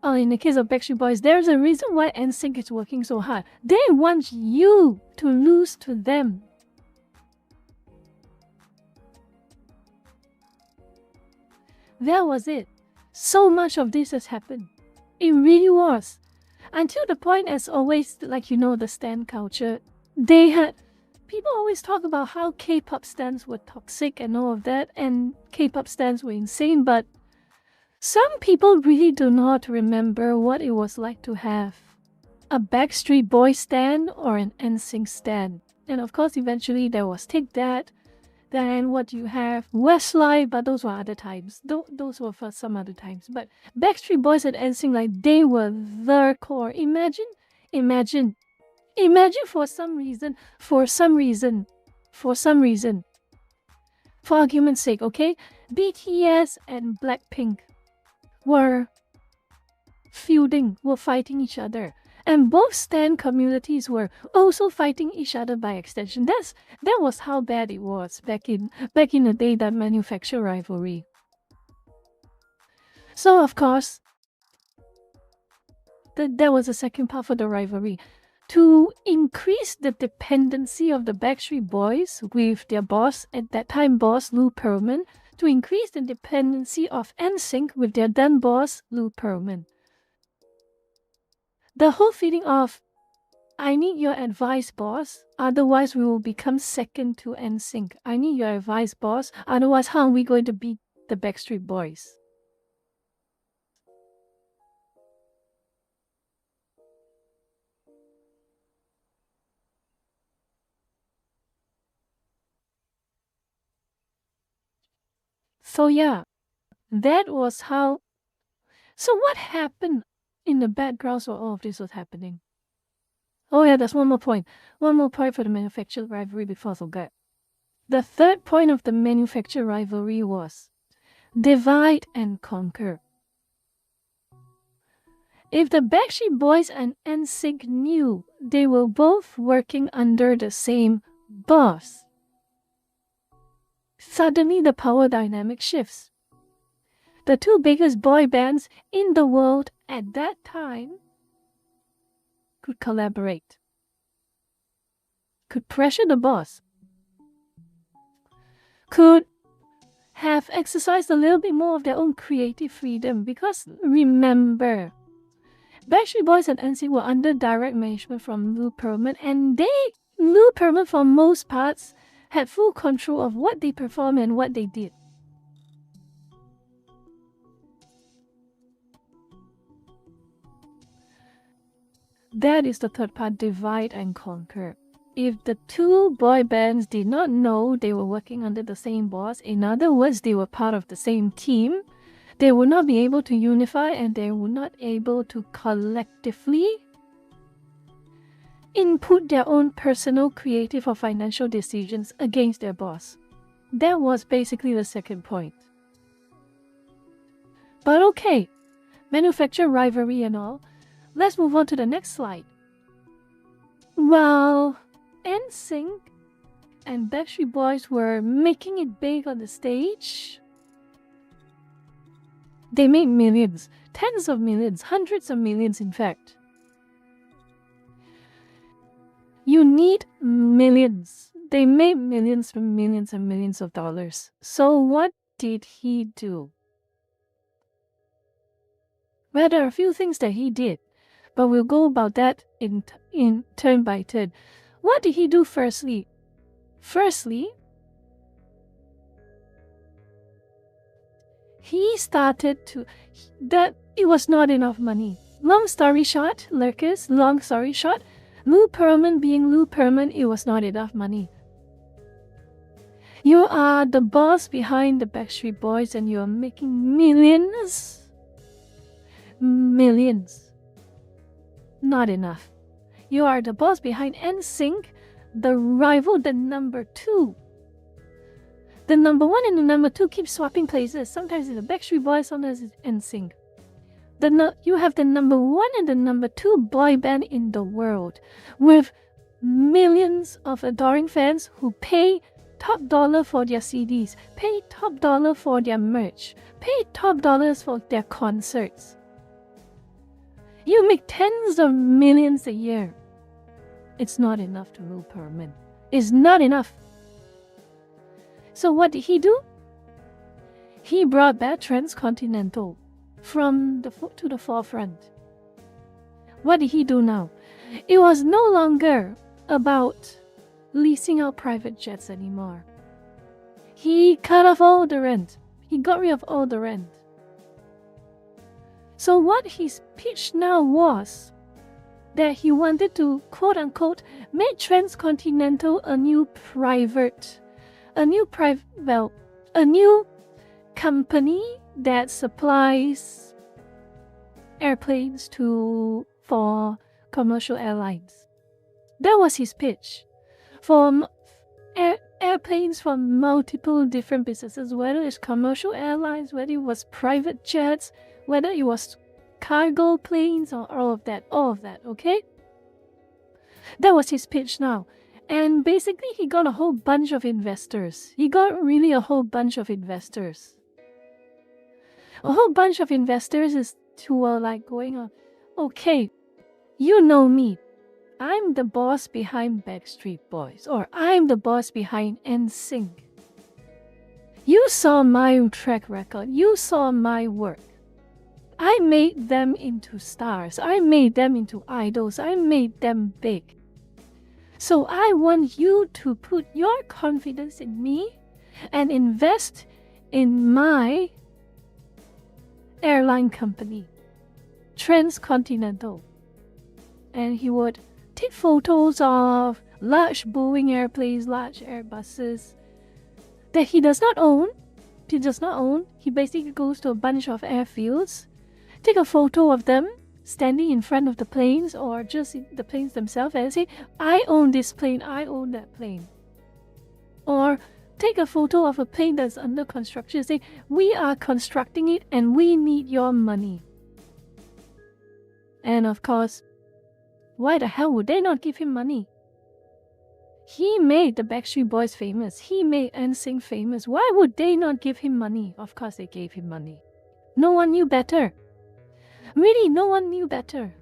Backstreet Boys, there's a reason why NSYNC is working so hard. They want you to lose to them. That was it. So much of this has happened. It really was. Until the point, as always, like you know, the stan culture, people always talk about how K-pop stans were toxic and all of that, and K-pop stans were insane, but some people really do not remember what it was like to have a Backstreet Boys stan or an NSYNC stan. And of course, eventually there was Take That, then what you have, Westlife, but those were other times. Those were for some other times. But Backstreet Boys and NSYNC, like, they were the core. Imagine for some reason, for argument's sake, okay, BTS and Blackpink were feuding, were fighting each other. And both stan communities were also fighting each other by extension. That was how bad it was back in the day, that manufactured rivalry. So of course, that was the second part for the rivalry. To increase the dependency of the Backstreet Boys with their boss, at that time boss Lou Pearlman, to increase the dependency of NSYNC with their then boss Lou Pearlman. The whole feeling of, I need your advice, boss, otherwise we will become second to NSYNC. I need your advice, boss, otherwise how are we going to beat the Backstreet Boys? So yeah, that was how. So what happened in the backgrounds while all of this was happening? Oh yeah, there's one more point. One more point for the manufactured rivalry before I forget. The third point of the manufactured rivalry was divide and conquer. If the Backstreet Boys and NSYNC knew they were both working under the same boss, suddenly the power dynamic shifts. The two biggest boy bands in the world at that time could collaborate, could pressure the boss, could have exercised a little bit more of their own creative freedom. Because remember, Backstreet Boys and NSYNC were under direct management from Lou Pearlman, and Lou Pearlman, for most parts, had full control of what they performed and what they did. That is the third part, divide and conquer. If the two boy bands did not know they were working under the same boss, in other words, they were part of the same team, they would not be able to unify and they would not able to collectively input their own personal, creative, or financial decisions against their boss. That was basically the second point. But okay, manufacturer rivalry and all, let's move on to the next slide. While NSYNC and Backstreet Boys were making it big on the stage, they made millions, tens of millions, hundreds of millions in fact. You need millions. They made millions and millions and millions of dollars. So what did he do? Well, there are a few things that he did, but we'll go about that in turn by turn. What did he do firstly? He started that it was not enough money. Long story short, lurkers, long story short, Lou Pearlman being Lou Pearlman, it was not enough money. You are the boss behind the Backstreet Boys and you are making millions. Millions. Not enough. You are the boss behind NSYNC, the rival, the number 2. The number 1 and the number 2 keep swapping places. Sometimes it's the Backstreet Boys, sometimes it's NSYNC. You have the number 1 and the number 2 boy band in the world with millions of adoring fans who pay top dollar for their CDs, pay top dollar for their merch, pay top dollars for their concerts. You make tens of millions a year. It's not enough to Lou Pearlman. It's not enough. So what did he do? He brought back Transcontinental to the forefront. What did he do now? It was no longer about leasing out private jets anymore. He cut off all the rent. He got rid of all the rent. So what his pitch now was that he wanted to, quote-unquote, make Transcontinental a new company that supplies airplanes for commercial airlines. That was his pitch. For airplanes from multiple different businesses, whether it's commercial airlines, whether it was private jets, whether it was cargo planes, or all of that, okay? That was his pitch now. And basically, he got a whole bunch of investors. He got really a whole bunch of investors. A whole bunch of investors who were like going on, okay, you know me. I'm the boss behind Backstreet Boys, or I'm the boss behind NSYNC. You saw my track record. You saw my work. I made them into stars. I made them into idols. I made them big. So I want you to put your confidence in me and invest in my airline company, Transcontinental. And he would take photos of large Boeing airplanes, large Airbuses that he does not own. He basically goes to a bunch of airfields, take a photo of them standing in front of the planes or just the planes themselves and say, I own this plane, I own that plane. Or take a photo of a plane that's under construction and say, we are constructing it and we need your money. And of course, why the hell would they not give him money? He made the Backstreet Boys famous. He made NSYNC famous. Why would they not give him money? Of course they gave him money. No one knew better. Really, no one knew better.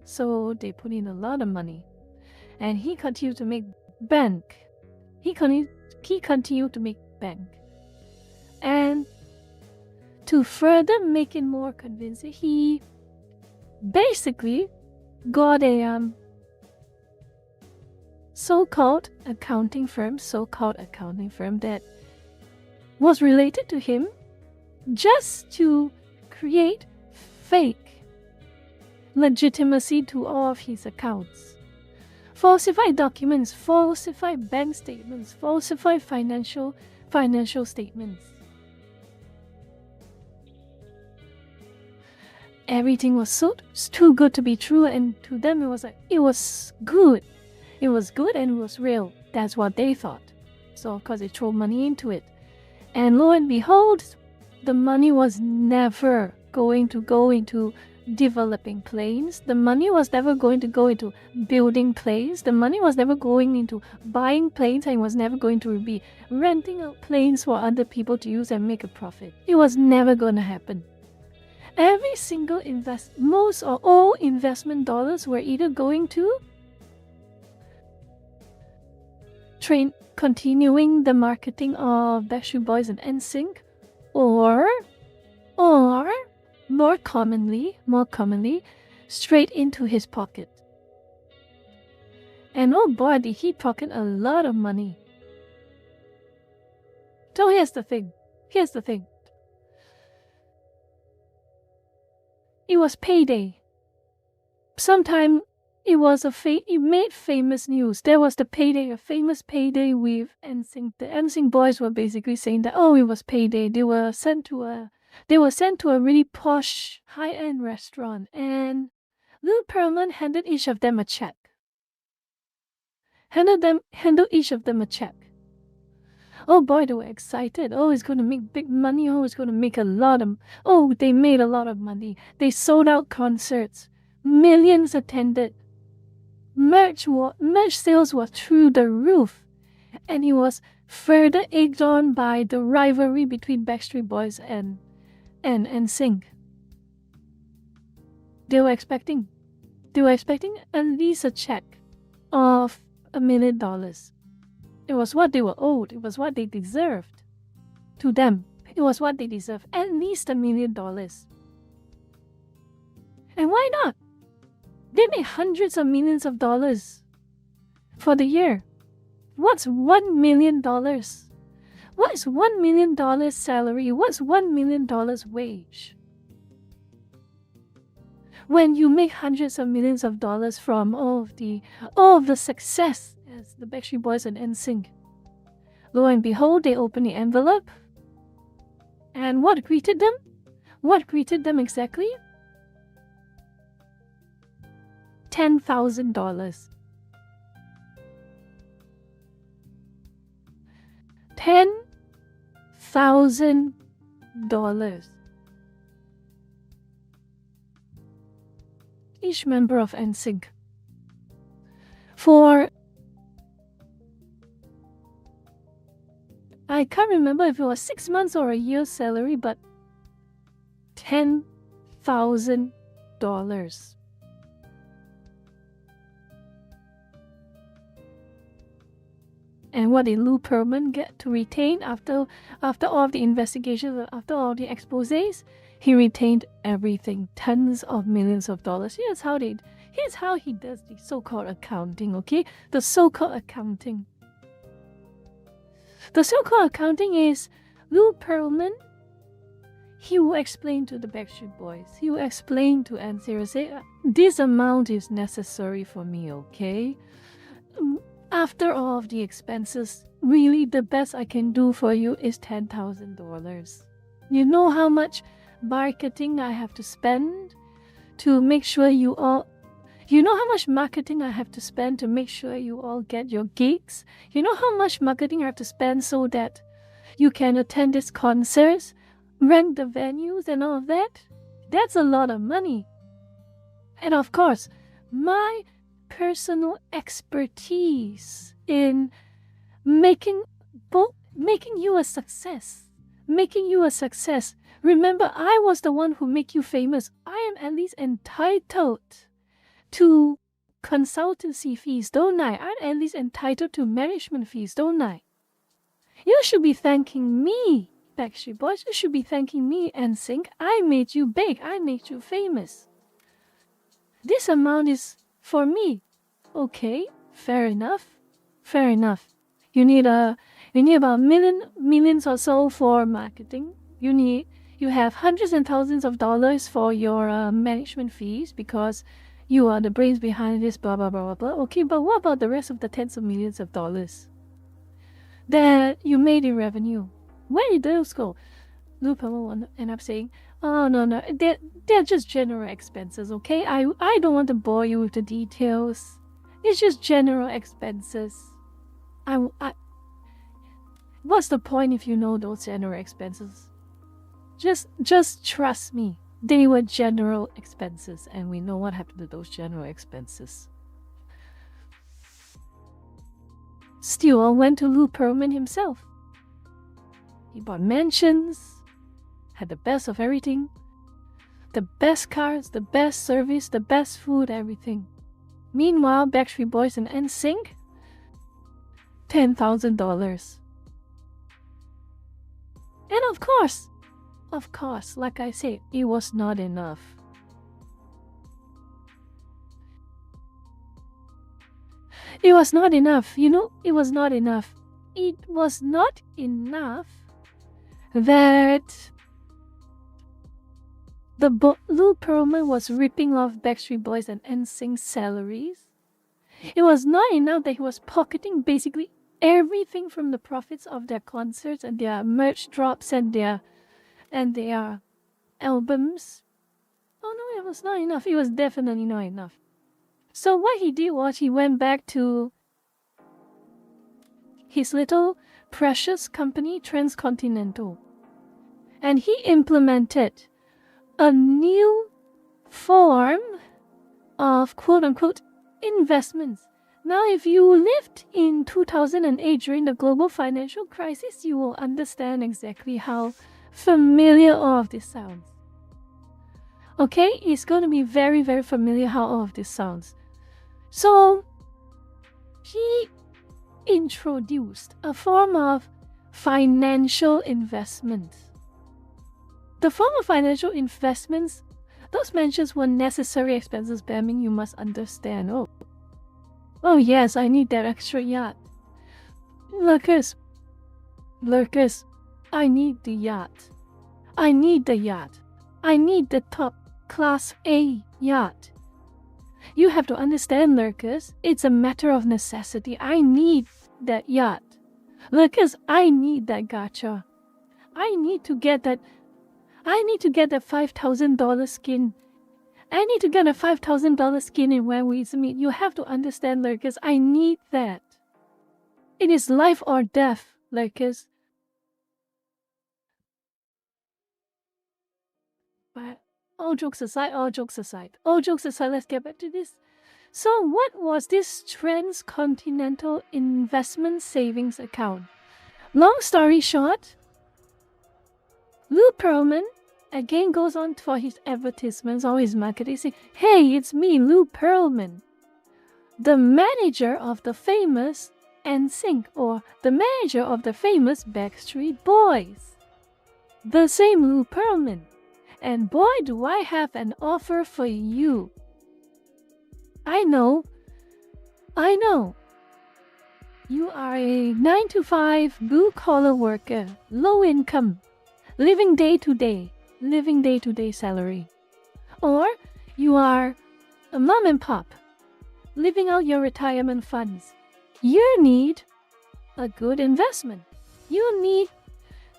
So they put in a lot of money. And he continued to make bank. He continued to make bank. And to further make it more convincing, he basically got a so-called accounting firm that was related to him just to create fake legitimacy to all of his accounts. Falsified documents, falsified bank statements, falsified financial statements. Everything was too good to be true, and to them it was good. It was good and it was real. That's what they thought. So of course they threw money into it. And lo and behold, the money was never going to go into developing planes. The money was never going to go into building planes. The money was never going into buying planes, and it was never going to be renting out planes for other people to use and make a profit. It was never going to happen. Every single most or all investment dollars were either going to continuing the marketing of Backstreet Boys and NSYNC, or more commonly, straight into his pocket. And oh boy, did he pocket a lot of money. So here's the thing. It was payday. Sometime it made famous news. There was a famous payday with NSYNC. The NSYNC boys were basically saying that, oh, it was payday. They were sent to a really posh, high-end restaurant, and Lil Pearlman handed each of them a check. Handed each of them a check. Oh boy, they were excited. Oh, it's going to make big money. Oh, it's going to make they made a lot of money. They sold out concerts. Millions attended. Merch sales were through the roof. And it was further egged on by the rivalry between Backstreet Boys and NSYNC. They were expecting at least a check of $1 million. It was what they were owed. It was what they deserved. To them, it was what they deserved. At least $1 million. And why not? They made hundreds of millions of dollars for the year. What's $1 million? What's $1 million salary? What's $1 million wage? When you make hundreds of millions of dollars from all of the success as the Backstreet Boys and NSYNC. Lo and behold, they opened the envelope. And what greeted them? What greeted them exactly? $10,000. $10,000. Each member of NSYNC. I can't remember if it was 6 months or a year's salary, but $10,000. And what did Lou Pearlman get to retain after all of the investigations, after all the exposés? He retained everything, tons of millions of dollars. Here's how he does the so-called accounting, okay? The so-called accounting. The so-called accounting is Lou Pearlman. He will explain to the Backstreet Boys. He will explain to NSYNC, say, this amount is necessary for me, okay? After all of the expenses, really the best I can do for you is $10,000. You know how much marketing I have to spend to make sure you know how much marketing I have to spend to make sure you all get your gigs? You know how much marketing I have to spend so that you can attend these concerts, rent the venues and all of that? That's a lot of money. And of course, my personal expertise in making you a success. Remember, I was the one who made you famous. I am at least entitled to consultancy fees, don't I? I'm at least entitled to management fees, don't I? You should be thanking me, Backstreet Boys. You should be thanking me, NSYNC. I made you big. I made you famous. This amount is for me. Okay, fair enough. Fair enough. You need about millions or so for marketing. You have hundreds and thousands of dollars for your management fees because you are the brains behind this, blah blah blah blah blah. Okay, but what about the rest of the tens of millions of dollars that you made in revenue? Where did those go? Looper will end up saying, "Oh no, they're just general expenses. Okay, I don't want to bore you with the details. It's just general expenses. What's the point if you know those general expenses? Just trust me. They were general expenses, and we know what happened to those general expenses." Stewart went to Lou Pearlman himself. He bought mansions, had the best of everything, the best cars, the best service, the best food, everything. Meanwhile, Backstreet Boys and NSYNC, $10,000. And of course, like I said, it was not enough. It was not enough. It was not enough. It was not enough that Lou Pearlman was ripping off Backstreet Boys and NSYNC's salaries. It was not enough that he was pocketing basically everything from the profits of their concerts and their merch drops and their albums. Oh no, it was not enough. It was definitely not enough. So what he did was he went back to his little precious company, Transcontinental, and he implemented a new form of quote-unquote investments. Now, if you lived in 2008 during the global financial crisis, you will understand exactly how familiar all of this sounds. Okay, it's going to be very, very familiar how all of this sounds. So, he introduced a form of financial investment. The form of financial investments, those mentions were necessary expenses, Bamming, you must understand. Oh yes, I need that extra yacht. Lurkers, I need the yacht. I need the yacht. I need the top class A yacht. You have to understand, Lurkers, it's a matter of necessity. I need that yacht. Lurkers, I need that gacha. I need to get that $5,000 skin. I need to get a $5,000 skin in When We Meet. You have to understand, Lurkers, I need that. It is life or death, Lurkers. But all jokes aside, let's get back to this. So what was this Transcontinental Investment Savings Account? Long story short, Lou Pearlman again goes on for his advertisements or his marketing saying, "Hey, it's me, Lou Pearlman, the manager of the famous NSYNC, or the manager of the famous Backstreet Boys. The same Lou Pearlman. And boy, do I have an offer for you. I know. You are a 9-to-5 blue-collar worker, low income, living day-to-day salary. Or you are a mom and pop, living out your retirement funds. You need a good investment. You need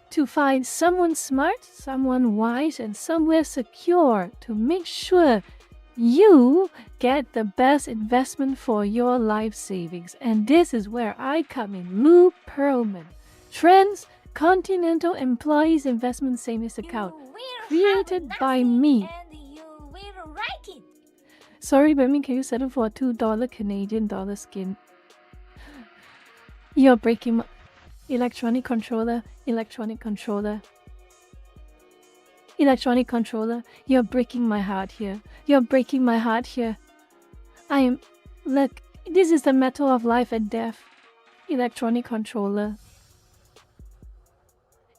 to find someone smart, someone wise, and somewhere secure to make sure you get the best investment for your life savings. And this is where I come in, Lou Pearlman. Transcontinental Employees Investment Savings Account, created by me. Sorry, Bermin, can you settle for a $2 Canadian dollar skin? You're breaking my... Electronic controller, you're breaking my heart here. Look, this is the matter of life and death. Electronic controller.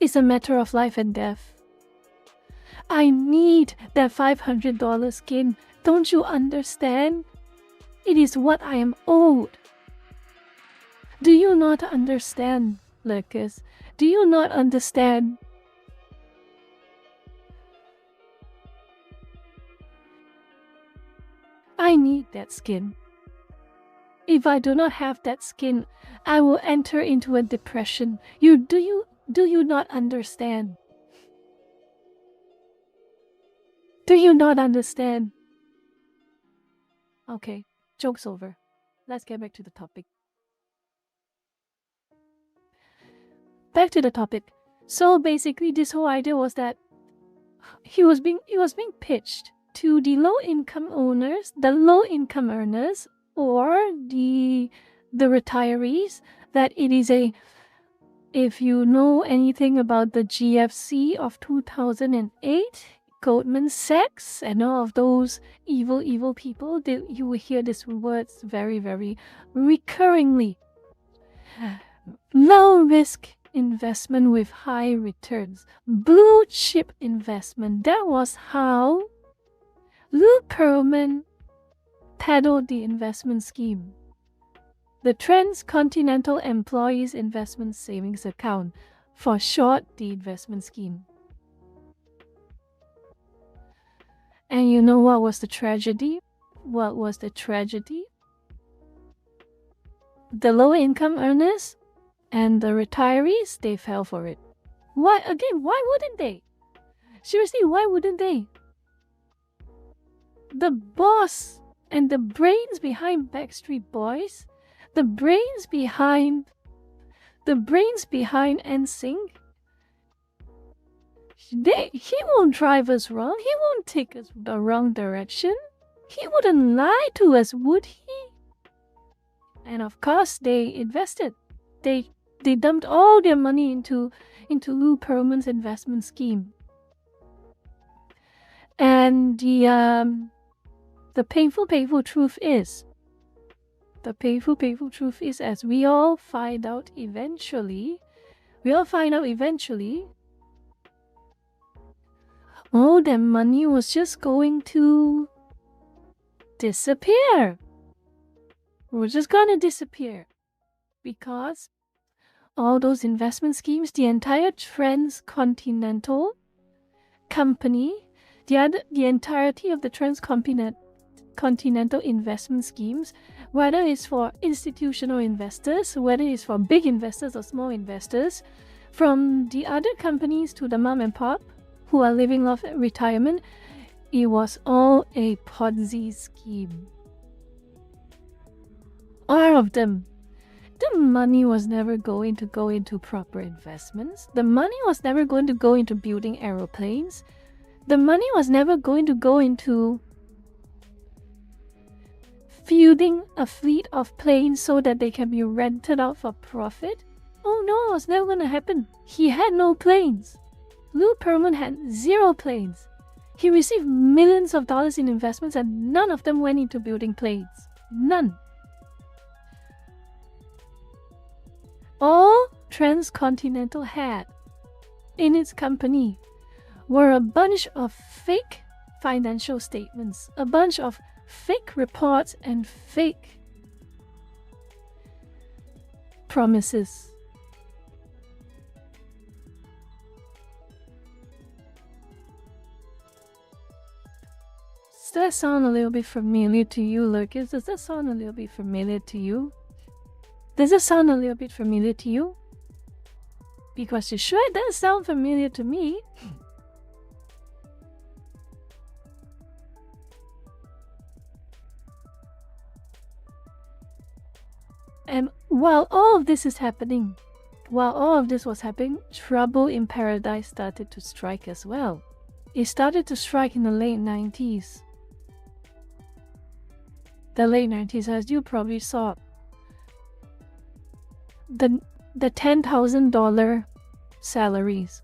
It's a matter of life and death. I need that $500 skin Don't you understand? It is what I am owed. Do you not understand, Lurkers? Do you not understand? I need that skin. If I do not have that skin, I will enter into a depression. Do you not understand? Do you not understand? Okay, joke's over. Let's get back to the topic. So basically, this whole idea was that it was being pitched to the low income earners, or the retirees, that it is if you know anything about the GFC of 2008, Goldman Sachs and all of those evil people, you will hear these words very, very recurringly. Low risk investment with high returns. Blue chip investment. That was how Lou Pearlman peddled the investment scheme. The Transcontinental Employees Investment Savings Account, for short, the investment scheme. And you know what was the tragedy? What was the tragedy? The low-income earners and the retirees, they fell for it. Why? Again, why wouldn't they? Seriously, why wouldn't they? The boss and the brains behind Backstreet Boys, the brains behind NSYNC, he won't drive us wrong. He won't take us the wrong direction. He wouldn't lie to us, would he? And of course, they invested. They dumped all their money into Lou Pearlman's investment scheme. And the painful truth is, as we all find out eventually, all that money was just going to disappear. We're just gonna disappear. Because all those investment schemes, the entire transcontinental company, the entirety of the transcontinental investment schemes, whether it's for institutional investors, whether it's for big investors or small investors, from the other companies to the mom and pop who are living off retirement, it was all a Ponzi scheme. All of them. The money was never going to go into proper investments. The money was never going to go into building aeroplanes. The money was never going to go into fielding a fleet of planes so that they can be rented out for profit. Oh no, it was never going to happen. He had no planes. Lou Pearlman had 0 planes. He received millions of dollars in investments and none of them went into building planes. None. All Transcontinental had in its company were a bunch of fake financial statements, a bunch of fake reports and fake promises. Does that sound a little bit familiar to you, Lurkers? Does that sound a little bit familiar to you? Because it sure does sound familiar to me. And while all of this was happening, trouble in paradise started to strike as well. It started to strike in the late 90s. The late 90s, as you probably saw. The $10,000 salaries.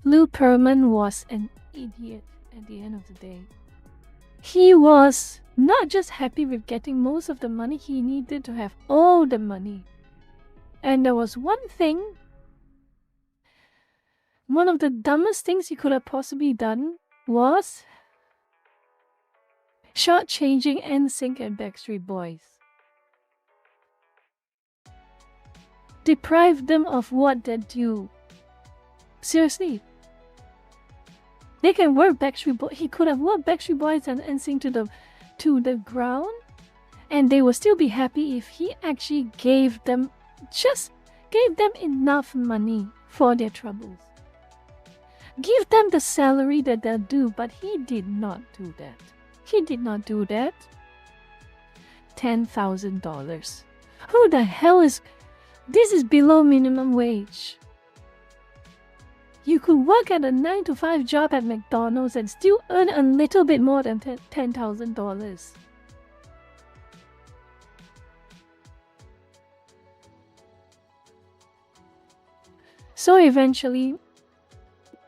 Lou Pearlman was an idiot at the end of the day. He was not just happy with getting most of the money, he needed to have all the money. And there was one thing one of the dumbest things he could have possibly done was shortchanging NSYNC and Backstreet Boys. Deprive them of what they're due. Seriously. They can work Backstreet Boys. He could have worked Backstreet Boys and NSYNC to the ground, and they would still be happy if he actually gave them enough money for their troubles. Give them the salary that they're due, but he did not do that. He did not do that. $10,000. Who the hell is... This is below minimum wage. You could work at a 9-to-5 job at McDonald's and still earn a little bit more than $10,000. So eventually,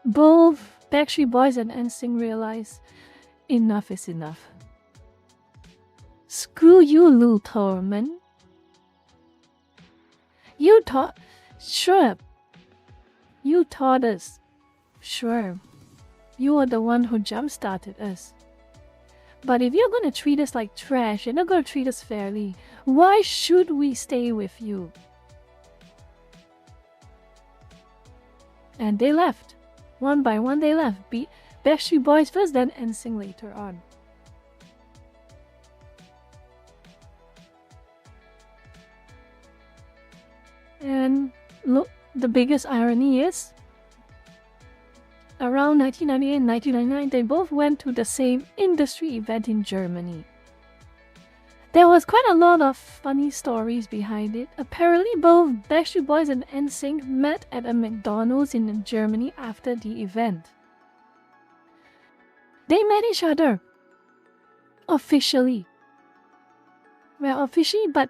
both Backstreet Boys and NSYNC realize enough is enough. Screw you, Lou Thorman. You taught us. Sure. You are the one who jump-started us. But if you're going to treat us like trash and not going to treat us fairly, why should we stay with you? And they left. One by one they left. Backstreet Boys first, then NSYNC later on. And look, the biggest irony is, around 1998 and 1999, they both went to the same industry event in Germany. There was quite a lot of funny stories behind it. Apparently, both Backstreet Boys and NSYNC met at a McDonald's in Germany after the event. They met each other. Officially. Well, officially, but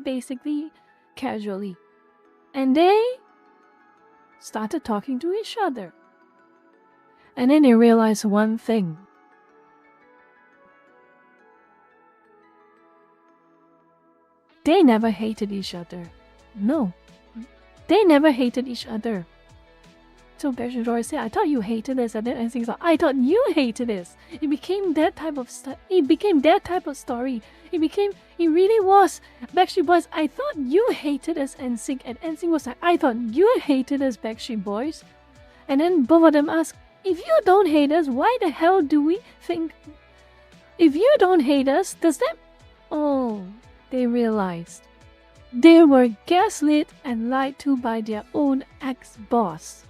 basically casually. And they started talking to each other. And then they realized one thing. They never hated each other. No. They never hated each other. So Backstreet Boys said, I thought you hated us. And then NSYNC said, I thought you hated us. It became that type of story. It really was. Backstreet Boys, I thought you hated us, NSYNC. And NSYNC was like, I thought you hated us, Backstreet Boys. And then both of them asked, if you don't hate us, why the hell do we think... If you don't hate us, does that... Oh... They realized they were gaslit and lied to by their own ex-boss.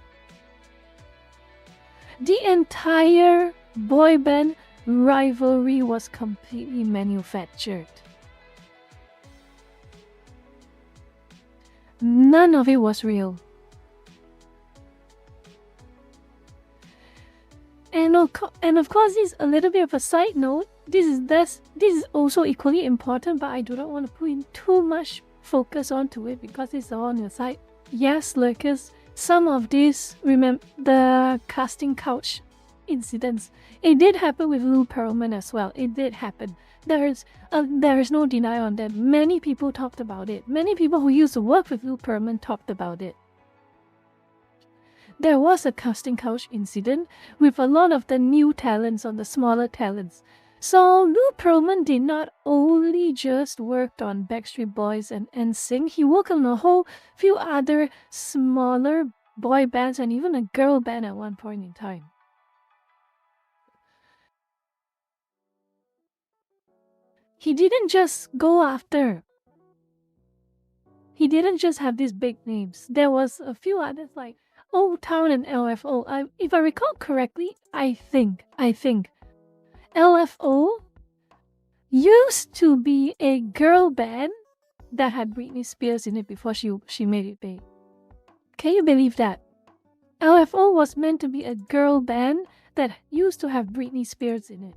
The entire boy band rivalry was completely manufactured. None of it was real. And of course, this is a little bit of a side note. This is also equally important, but I do not want to put in too much focus onto it because it's all on your side. Yes, lurkers, some of this, remember the casting couch incidents. It did happen with Lou Pearlman as well. It did happen. There is no denial on that. Many people talked about it. Many people who used to work with Lou Pearlman talked about it. There was a casting couch incident with a lot of the new talents on the smaller talents. So Lou Pearlman did not only just work on Backstreet Boys and NSYNC, he worked on a whole few other smaller boy bands and even a girl band at one point in time. He didn't just have these big names. There was a few others like Old Town and LFO. If I recall correctly, I think LFO used to be a girl band that had Britney Spears in it before she made it big. Can you believe that? LFO was meant to be a girl band that used to have Britney Spears in it.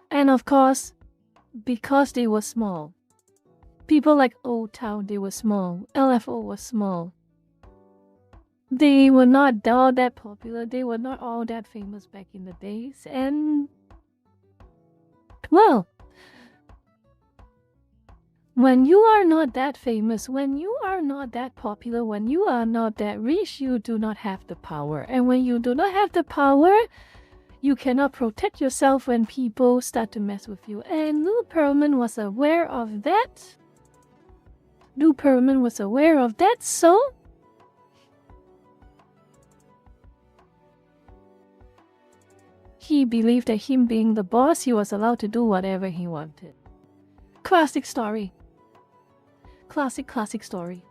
And of course, because they were small. People like Old Town, they were small. LFO was small. They were not all that popular. They were not all that famous back in the days. And, well, When you are not that famous, when you are not that popular, when you are not that rich, you do not have the power. And when you do not have the power, you cannot protect yourself when people start to mess with you. And Lou Pearlman was aware of that. So he believed that him being the boss, he was allowed to do whatever he wanted. Classic story. Classic story.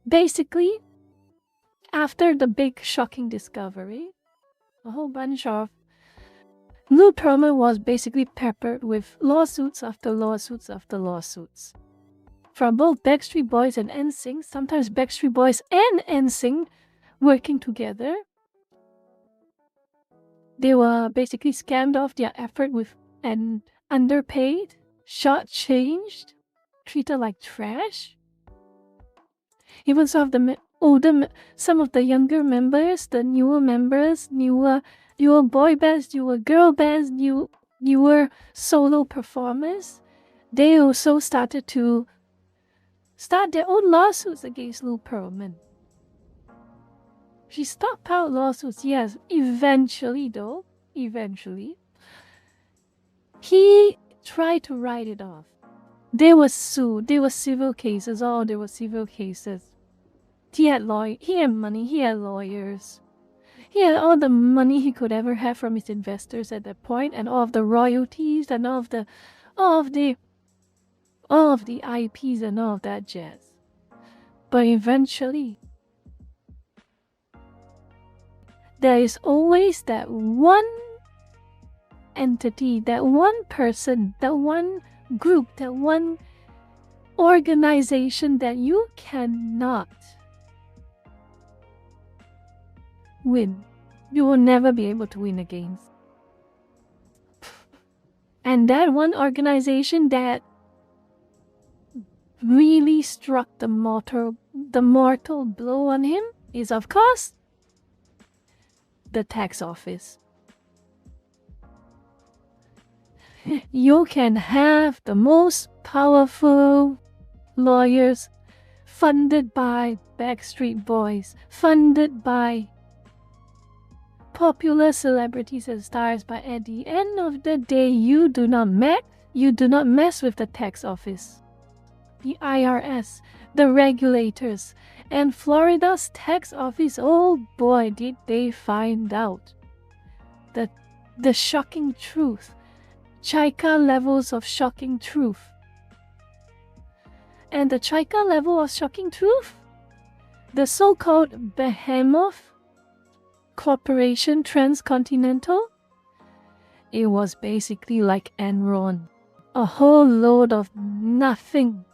Basically, after the big shocking discovery, a whole bunch of Lou Pearlman was basically peppered with lawsuits after lawsuits after lawsuits. From both Backstreet Boys and NSYNC, sometimes Backstreet Boys and NSYNC working together. They were basically scammed off their effort with and underpaid, shortchanged, treated like trash. Even some of the younger members, the newer members, newer boy bands, newer girl bands, newer solo performers, they also started to start their own lawsuits against Lou Pearlman. She stockpiled lawsuits, yes, eventually. He tried to write it off. They were sued. There were civil cases. He had money, he had lawyers. He had all the money he could ever have from his investors at that point, and all of the royalties and all of the IPs and all of that jazz. But eventually, there is always that one entity, that one person, that one group, that one organization that you cannot win. You will never be able to win against. And that one organization that really struck the mortal blow on him is, of course, the tax office. You can have the most powerful lawyers funded by Backstreet Boys, funded by popular celebrities and stars, but at the end of the day, you do not mess with the tax office, the IRS, the regulators, and Florida's tax office. Oh boy, did they find out the shocking truth, Chaika levels of shocking truth. And the Chaika level of shocking truth, the so-called behemoth corporation Transcontinental, it was basically like Enron, a whole load of nothing,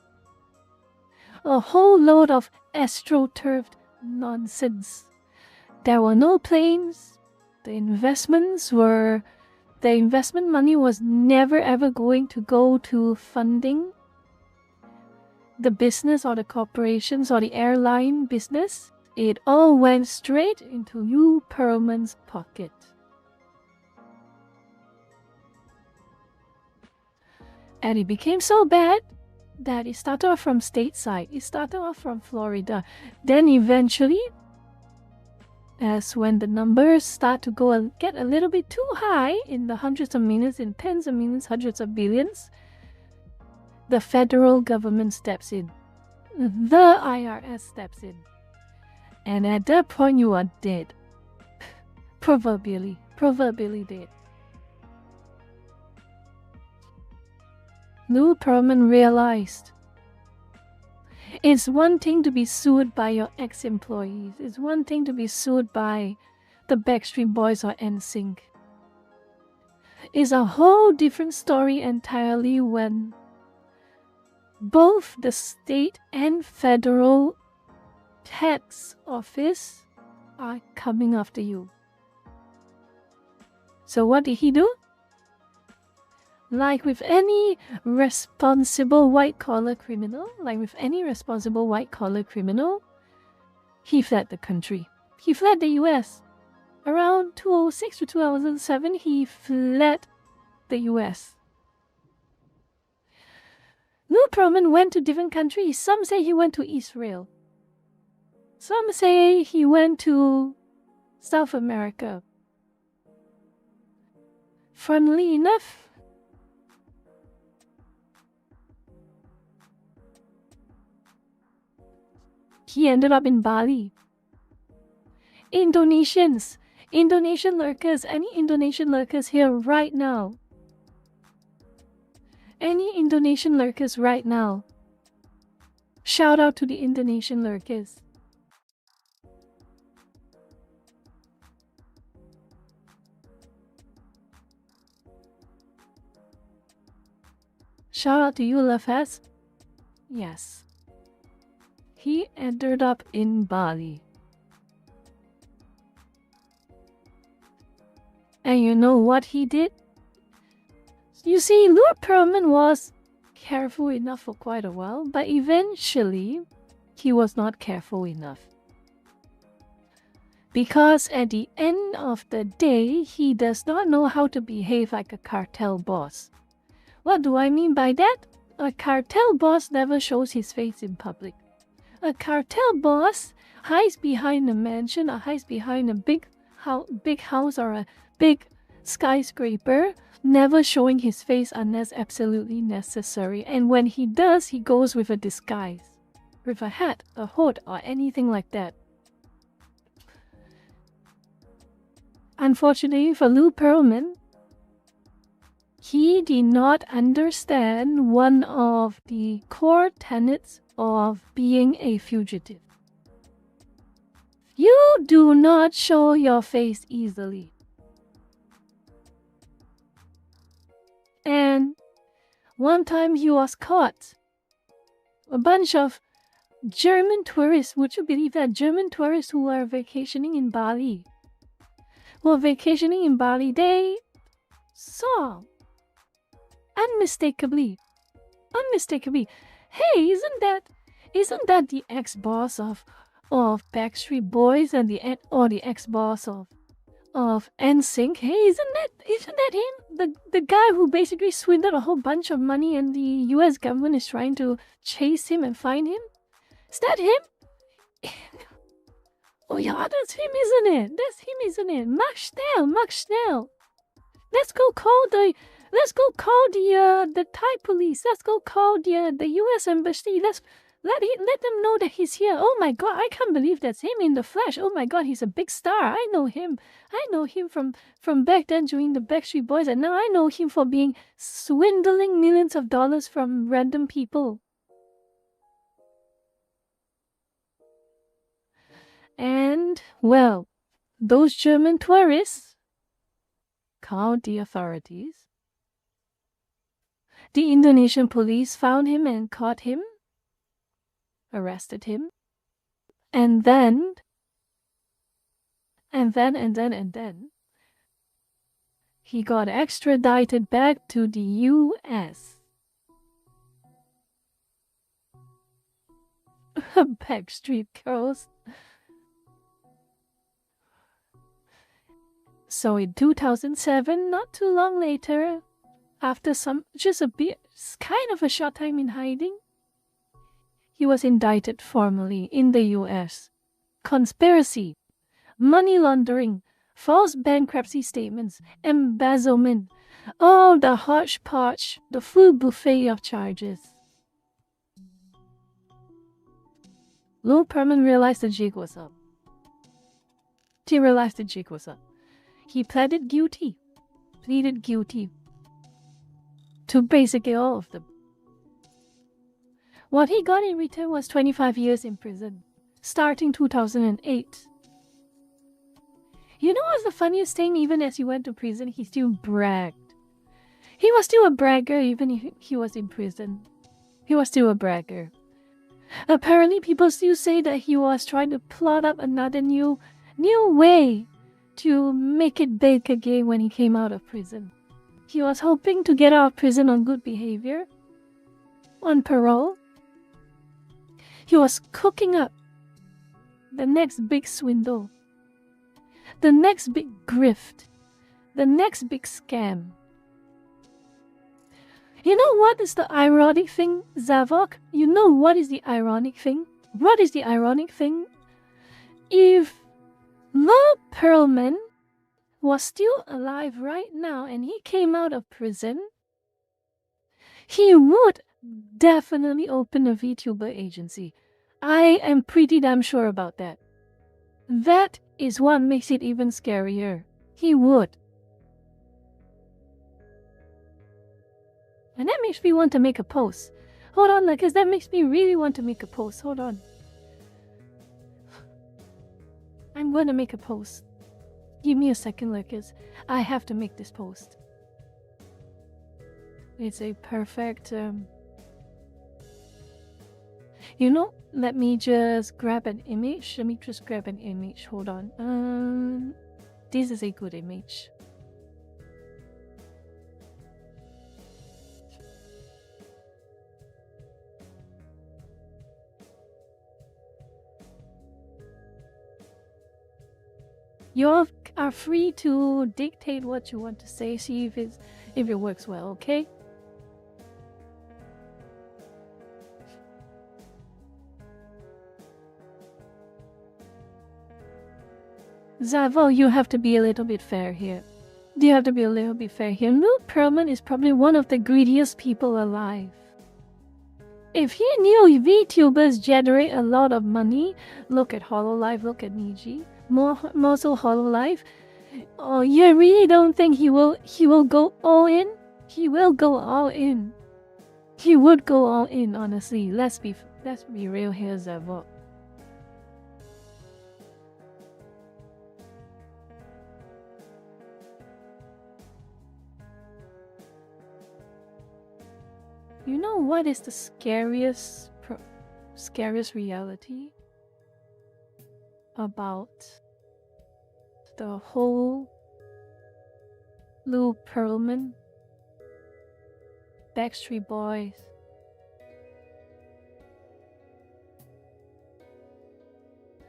a whole load of astroturfed nonsense. There were no planes. The investment money was never ever going to go to funding the business or the corporations or the airline business. It all went straight into Lou Pearlman's pocket. And it became so bad that it started off from stateside. It started off from Florida. Then eventually, as when the numbers start to get a little bit too high in the hundreds of millions, in tens of millions, hundreds of billions, the federal government steps in. The IRS steps in. And at that point, you are dead. Proverbially dead. Lou Pearlman realized it's one thing to be sued by your ex-employees. It's one thing to be sued by the Backstreet Boys or NSYNC. It's a whole different story entirely when both the state and federal tax office are coming after you. So what did he do? Like with any responsible white-collar criminal, he fled the country. He fled the US. Around 2006 to 2007, he fled the US. Lou Pearlman went to different countries. Some say he went to Israel. Some say he went to South America. Funnily enough, he ended up in Bali. Indonesian lurkers, any Indonesian lurkers here right now? Any Indonesian lurkers right now? Shout out to the Indonesian lurkers. Shout out to you, Lafaz. Yes. He ended up in Bali. And you know what he did? You see, Lou Pearlman was careful enough for quite a while, but eventually he was not careful enough. Because at the end of the day, he does not know how to behave like a cartel boss. What do I mean by that? A cartel boss never shows his face in public. A cartel boss hides behind a mansion or hides behind a big house or a big skyscraper, never showing his face unless absolutely necessary. And when he does, he goes with a disguise, with a hat, a hood, or anything like that. Unfortunately for Lou Pearlman, he did not understand one of the core tenets of being a fugitive. You do not show your face easily. And one time he was caught. A bunch of German tourists, would you believe that? German tourists who were vacationing in Bali. They saw unmistakably, hey, isn't that the ex-boss of Backstreet Boys and the ex-boss of NSYNC? Hey, isn't that him? The guy who basically swindled a whole bunch of money and the US government is trying to chase him and find him? Is that him? Oh yeah, that's him, isn't it? Mark Schnell. Let's go call the Thai police. Let's go call the US embassy. Let them know that he's here. Oh my god, I can't believe that's him in the flesh. Oh my god, he's a big star. I know him from back then during the Backstreet Boys, and now I know him for being swindling millions of dollars from random people. And, well, those German tourists called the authorities. The Indonesian police found him and caught him, arrested him, and then he got extradited back to the US. Backstreet Girls. So in 2007, not too long later, after kind of a short time in hiding, he was indicted formally in the US. Conspiracy, money laundering, false bankruptcy statements, embezzlement, all the hodgepodge, the full buffet of charges. Lou Pearlman realized the jig was up. He pleaded guilty to basically all of them. What he got in return was 25 years in prison, starting 2008. You know what's the funniest thing? Even as he went to prison, he still bragged. He was still a bragger even if he was in prison. He was still a bragger. Apparently, people still say that he was trying to plot up another new way to make it big again when he came out of prison. He was hoping to get out of prison on good behavior, on parole. He was cooking up the next big swindle. The next big grift. The next big scam. You know what is the ironic thing, Zavok? You know what is the ironic thing? What is the ironic thing? If Lord Perlman was still alive right now and he came out of prison, he would definitely open a VTuber agency. I am pretty damn sure about that. That is what makes it even scarier. He would. And that makes me want to make a post. Hold on, because that makes me really want to make a post. Hold on. I'm going to make a post. Give me a second, because I have to make this post. It's a perfect... You know, let me just grab an image. Hold on. This is a good image. You are free to dictate what you want to say. See if it works well, okay? Zavo, you have to be a little bit fair here. You have to be a little bit fair here. Lou Pearlman is probably one of the greediest people alive. If he knew VTubers generate a lot of money, look at Hololive, look at Niji, more so Hololive. Oh, you really don't think he will go all in? He will go all in. He would go all in, honestly. Let's be real here, Zavo. You know what is the scariest reality about the whole Lou Pearlman, Backstreet Boys,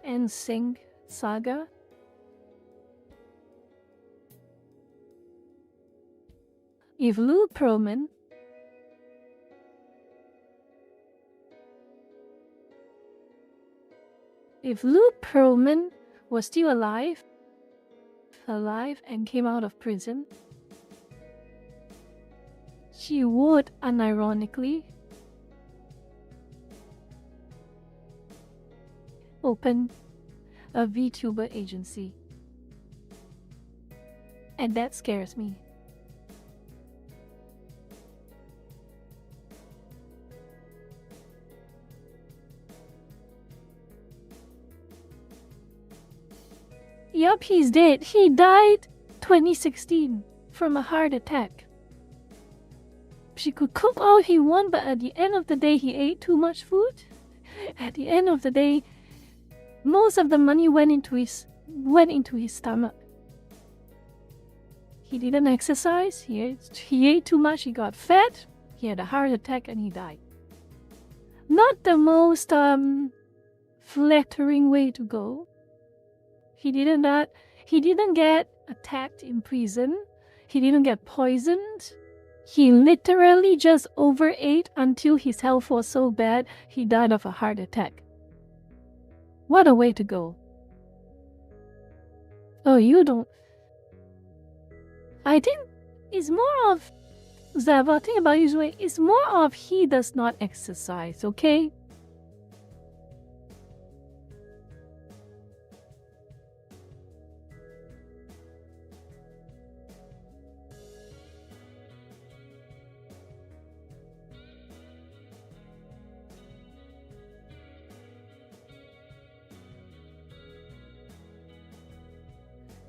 and Sync saga? If Lou Pearlman was still alive and came out of prison, she would unironically open a VTuber agency. And that scares me. Yup, he's dead. He died 2016 from a heart attack. She could cook all he wanted, but at the end of the day, he ate too much food. At the end of the day, most of the money went into his stomach. He didn't exercise. He ate too much. He got fat. He had a heart attack and he died. Not the most flattering way to go. He didn't get attacked in prison. He didn't get poisoned. He literally just overate until his health was so bad he died of a heart attack. What a way to go. Oh, you don't... I think it's more of... Zava, think about it this way. It's more of he does not exercise, okay?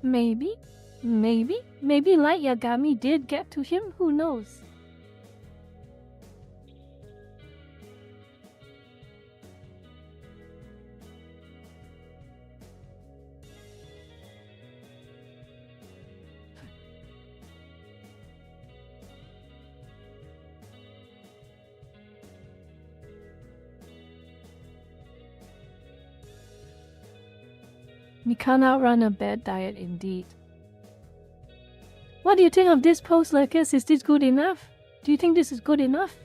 Maybe Light Yagami did get to him, who knows? We can't outrun a bad diet indeed. What do you think of this post, Lucas? Is this good enough? Do you think this is good enough?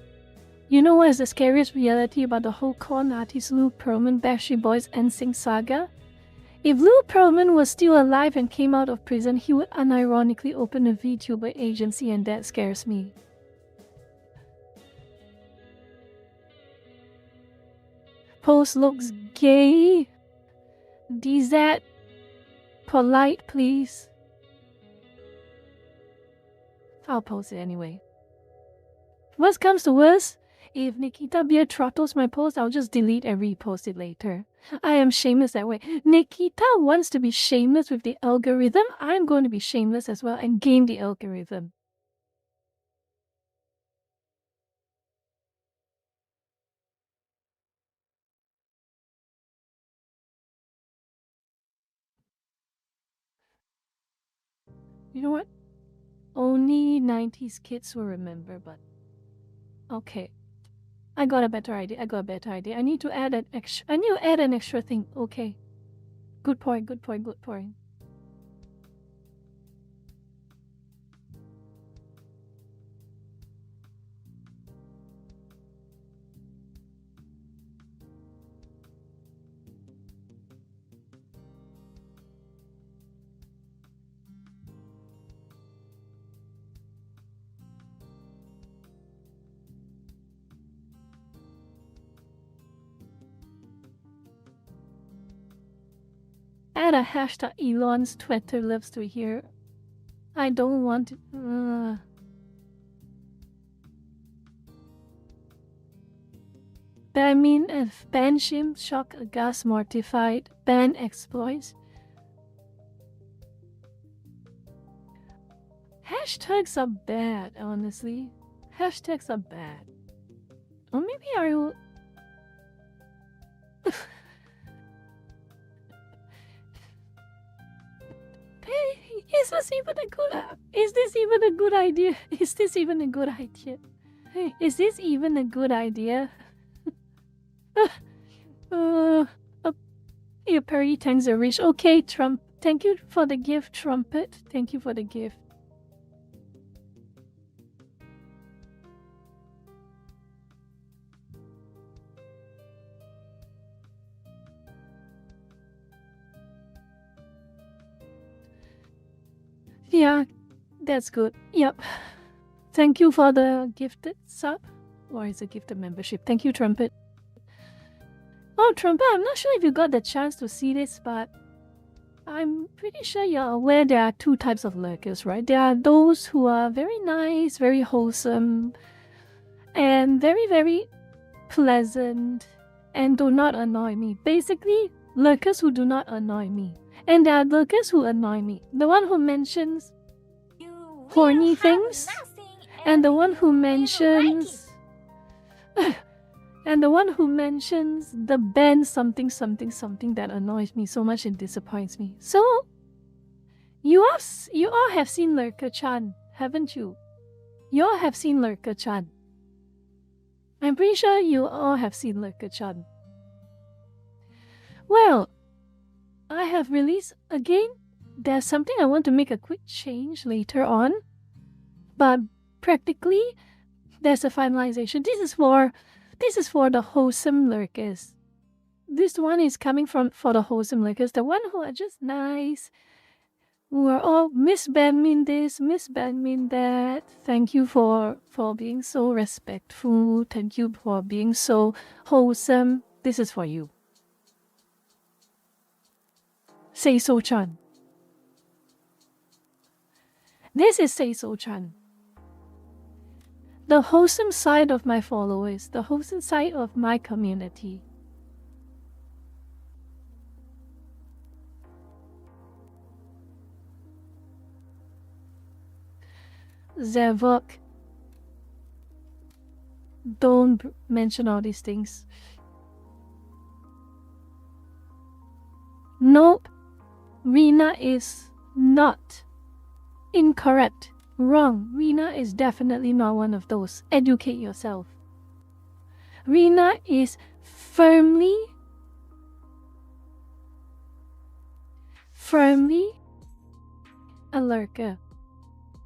You know what is the scariest reality about the whole con artist Lou Pearlman Backstreet Boys NSYNC saga? If Lou Pearlman was still alive and came out of prison, he would unironically open a VTuber agency, and that scares me. Post looks gay. DZ. Polite, please. I'll post it anyway. Worst comes to worst, if Nikita Beer throttles my post, I'll just delete and repost it later. I am shameless that way. Nikita wants to be shameless with the algorithm. I'm going to be shameless as well and game the algorithm. You know what? Only 90s kids will remember, but... Okay. I got a better idea. I need to add an extra thing. Okay. Good point. Add a hashtag Elon's Twitter lives to here. I don't want it. Ban and ban shim, shock, aghast, mortified, ban exploits. Hashtags are bad, honestly. Hashtags are bad. Or maybe I will... Is this even a good idea? Is this even a good idea? Your Perry thanks are rich. Okay, Trump. Thank you for the gift, Trumpet. Thank you for the gift. Yeah, that's good. Yep. Thank you for the gifted sub. Or is it gifted membership? Thank you, Trumpet. Oh, Trumpet, I'm not sure if you got the chance to see this, but I'm pretty sure you're aware there are two types of lurkers, right? There are those who are very nice, very wholesome, and very, very pleasant, and do not annoy me. Basically, lurkers who do not annoy me. And there are lurkers who annoy me. The one who mentions horny things, and the one who mentions... and the one who mentions the band something that annoys me so much and disappoints me. So, you all have seen Lurker-chan, haven't you? You all have seen Lurker-chan. I'm pretty sure you all have seen Lurker-chan. Well, I have released again. There's something I want to make a quick change later on, but practically there's a finalization. This is for the wholesome lurkers. This one is coming for the wholesome lurkers, the one who are just nice, who are all Miss Banmin this, Miss Banmin that. Thank you for being so respectful. Thank you for being so wholesome. This is for you. Seiso-chan. This is Seiso-chan. The wholesome side of my followers, the wholesome side of my community. Zevok. Don't mention all these things. Nope. Rina is not. Incorrect. Wrong. Rina is definitely not one of those. Educate yourself. Rina is firmly Firmly a lurker.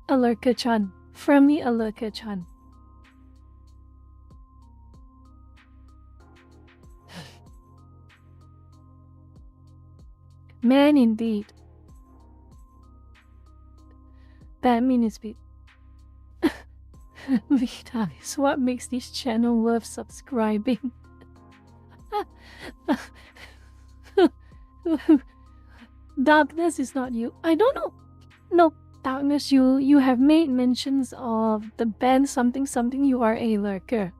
A lurker-chan. Firmly a lurker-chan. Man indeed. Batman is bit. Vita is what makes this channel worth subscribing. Darkness is not you. I don't know. No, Darkness, you have made mentions of the band something something. You are a lurker.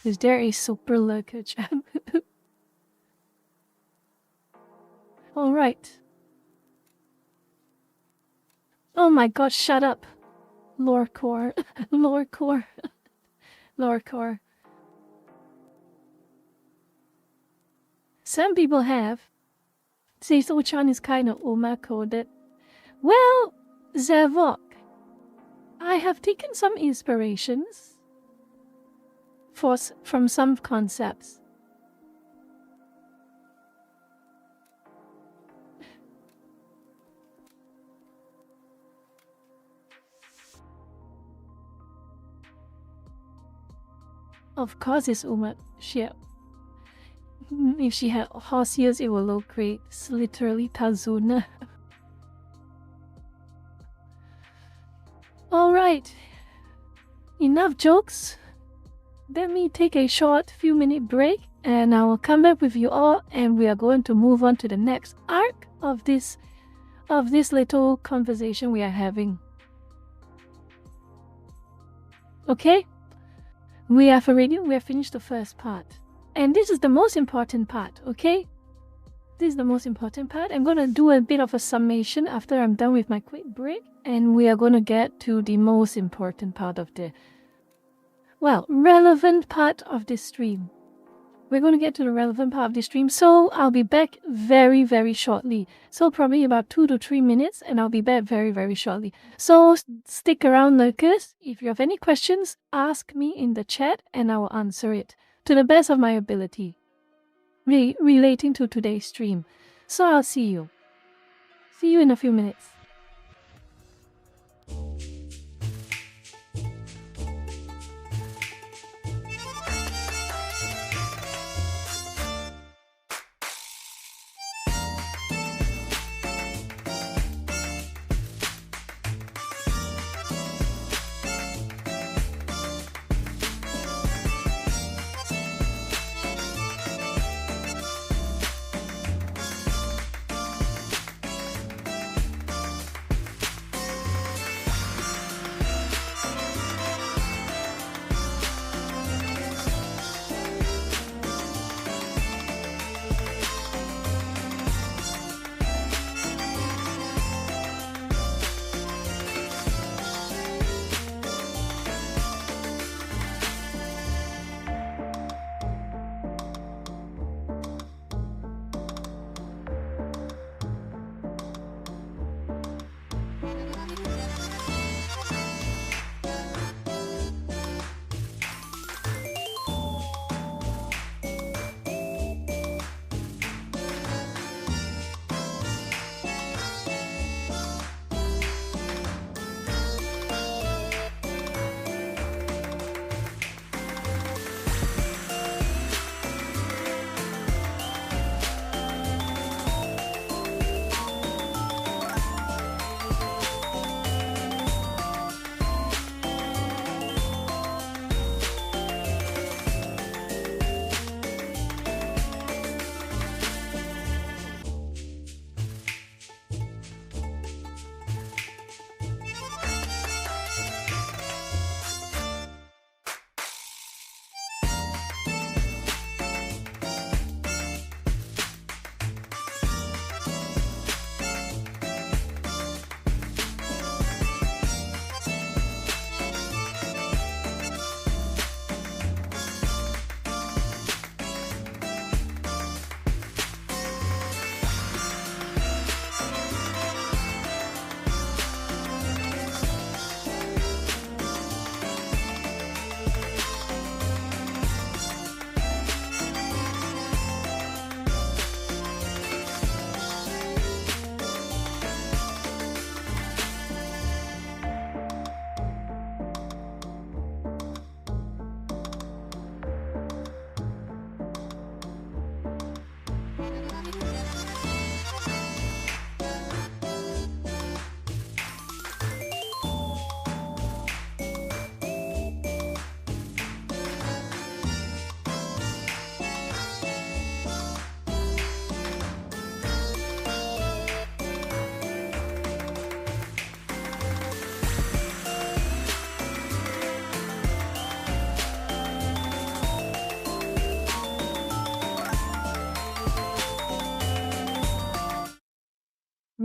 Is there a super lurker chat? Alright. Oh my god, shut up. Lorecore. Lorecore. Lorecore. Some people have. Seiso-chan is kind of Oma-coded. Well, Zavok, I have taken some inspirations from some concepts. Of course it's Uma. If she had horse ears, it will look great. It's literally Tazuna. Alright. Enough jokes. Let me take a short few-minute break and I will come back with you all and we are going to move on to the next arc of this little conversation we are having. Okay? We have finished the first part. And this is the most important part, okay? This is the most important part. I'm going to do a bit of a summation after I'm done with my quick break. And we are going to get to the most important part of the, well, relevant part of this stream. We're going to get to the relevant part of this stream. So I'll be back very, very shortly. So probably about 2 to 3 minutes. And I'll be back very, very shortly. So stick around, lurkers. If you have any questions, ask me in the chat and I will answer it to the best of my ability relating to today's stream. So I'll see you. See you in a few minutes.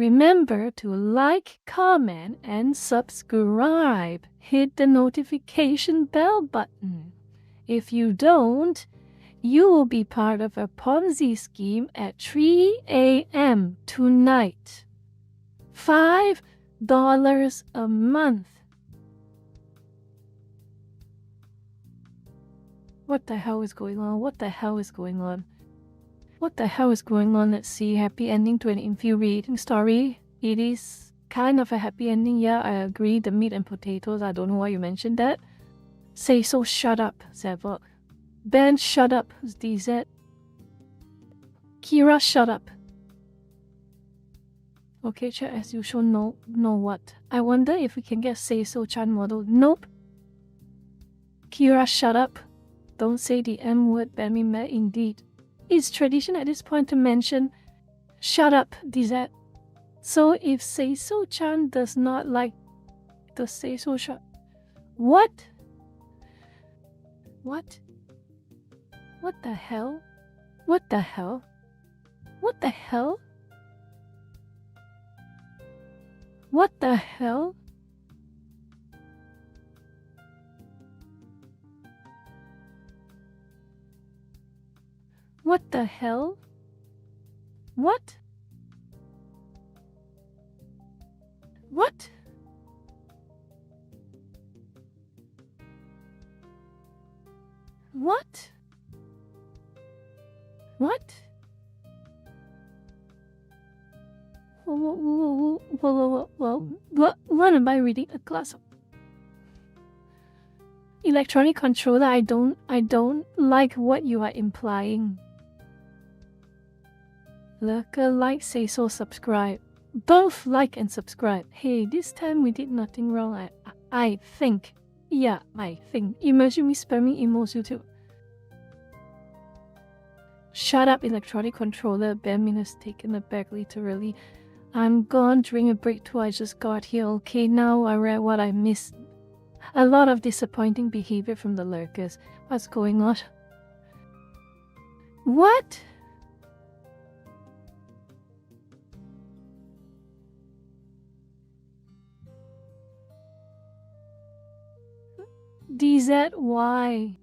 Remember to like, comment, and subscribe. Hit the notification bell button. If you don't, you will be part of a Ponzi scheme at 3 a.m. tonight. $5 a month. What the hell is going on? What the hell is going on? What the hell is going on? Let's see. Happy ending to an infuriating story. It is kind of a happy ending. Yeah, I agree. The meat and potatoes. I don't know why you mentioned that. Say so. Shut up, Zavok. Ben, shut up. Who's DZ? Kira, shut up. Okay, chat as usual. No what? I wonder if we can get Say So Chan model. Nope. Kira, shut up. Don't say the M word. Ben me mad indeed. It's tradition at this point to mention shut up, DZ. So if Say So Chan does not like the Say So shut. What? What? What the hell? What the hell? What the hell? What the hell? What the hell? What? What? What? What? What am I reading? A class of electronic controller. I don't like what you are implying. Lurker, like, say so, subscribe. Both like and subscribe. Hey, this time we did nothing wrong. I think. Yeah, I think. Imagine me spamming emos YouTube. Shut up, electronic controller. Benmin has taken it back literally. I'm gone during a break too. I just got here. Okay, now I read what I missed. A lot of disappointing behavior from the lurkers. What's going on? What? DZY.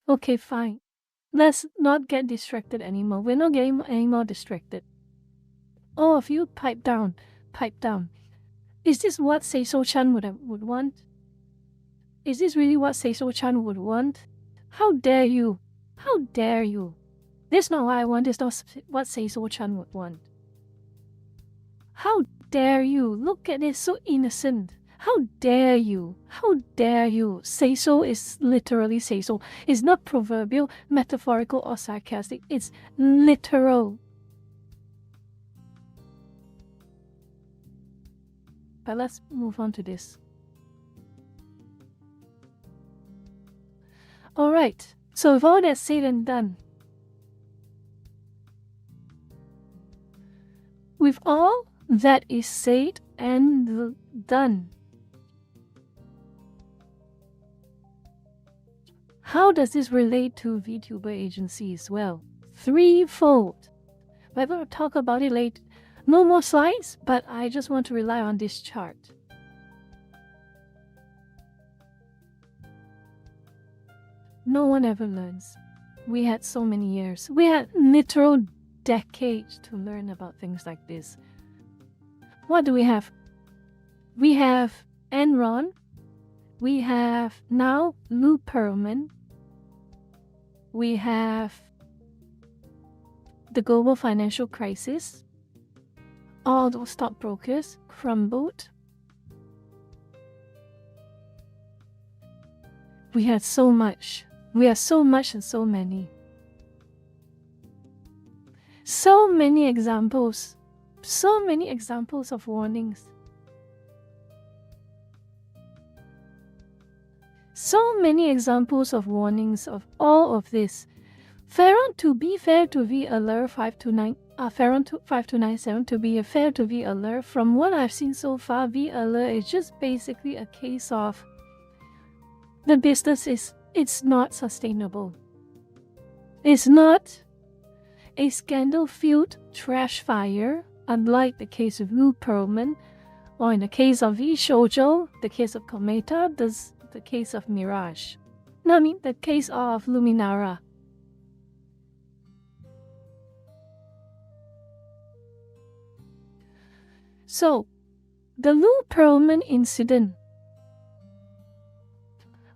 Okay, fine. Let's not get distracted anymore. We're not getting any more distracted. All of you, pipe down. Pipe down. Is this what Seiso Chan would want? Is this really what Seiso Chan would want? How dare you? How dare you? This is not what I want. This is not what Seiso Chan would want. How dare you? Look at this, so innocent. How dare you? How dare you? Say so is literally say so. It's not proverbial, metaphorical, or sarcastic. It's literal. But let's move on to this. Alright, so with all that said and done, with all that is said and done, how does this relate to VTuber agencies? Well, threefold. We're going to talk about it later. No more slides, but I just want to rely on this chart. No one ever learns. We had so many years. We had literal decades to learn about things like this. What do we have? We have Enron. We have now Lou Pearlman. We have the global financial crisis. All those stockbrokers crumbled. We had so much. We had so much and so many. So many examples of warnings. So many examples of warnings of all of this. Pharaon, to be fair to V Alert 529, Pharaon 5297, to be fair to V Alert, from what I've seen so far, V Alert is just basically a case of the business it's not sustainable. It's not a scandal-filled trash fire, unlike the case of Lou Pearlman, or in the case of V Shoujo, the case of Kometa, the case of Mirage. No, I mean the case of Luminara. So, the Lou Pearlman incident.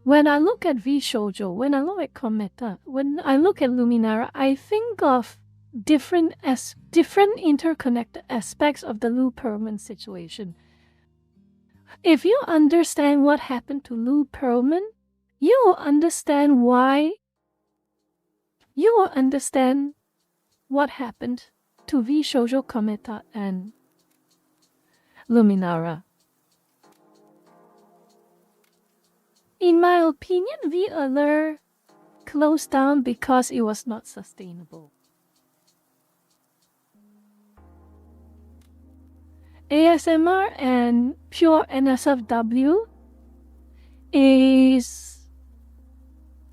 When I look at V Shoujo, when I look at Kometa, when I look at Luminara, I think of different interconnected aspects of the Lou Pearlman situation. If you understand what happened to Lou Pearlman, you will understand why. You will understand what happened to V Shoujo, Kometa, and Luminara. In my opinion, V Alert closed down because it was not sustainable. ASMR and pure NSFW is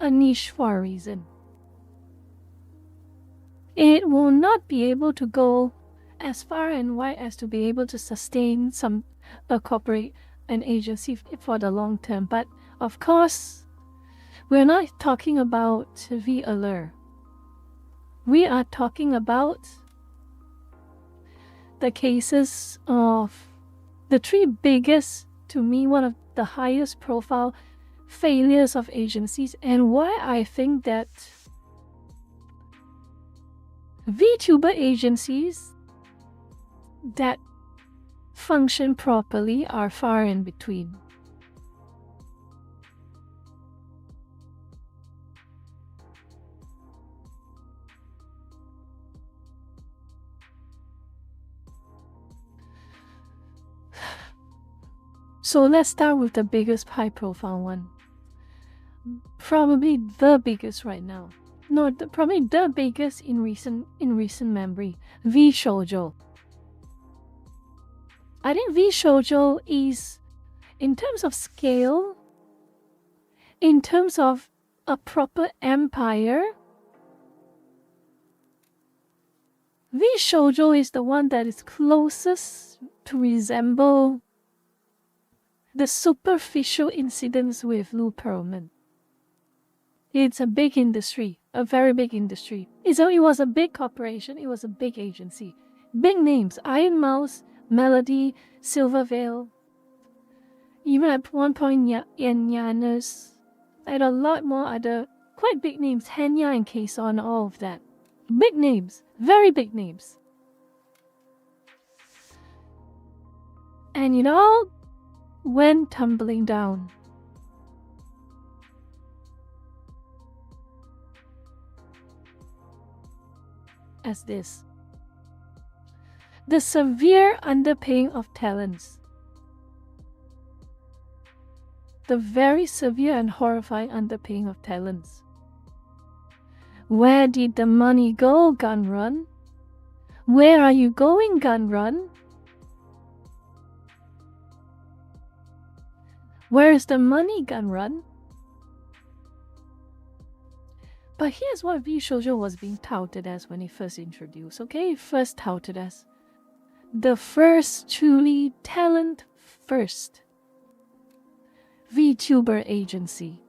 a niche for a reason. It will not be able to go as far and wide as to be able to sustain a corporate an agency for the long term. But of course, we're not talking about V Alert. We are talking about the cases of the three biggest, to me, one of the highest profile failures of agencies, and why I think that Vtuber agencies that function properly are far in between. So let's start with the biggest high-profile one. Probably the biggest right now. No, probably the biggest in recent memory. V Shoujo. I think V Shoujo is, in terms of scale, in terms of a proper empire, V Shoujo is the one that is closest to resemble the superficial incidents with Lou Pearlman. It's a big industry, a very big industry. It was a big corporation, it was a big agency. Big names, Iron Mouse, Melody, Silver Veil. Even at one point, Yanyanas. I had a lot more other quite big names, Henya and Kason, all of that. Big names, very big names. And it all went tumbling down. As this. The severe underpaying of talents. The very severe and horrifying underpaying of talents. Where did the money go, Gun Run? Where are you going, Gun Run? Where is the money, Gun Run? But here's what V Shoujo was being touted as when it first introduced, okay? First touted as the first truly talent first VTuber agency.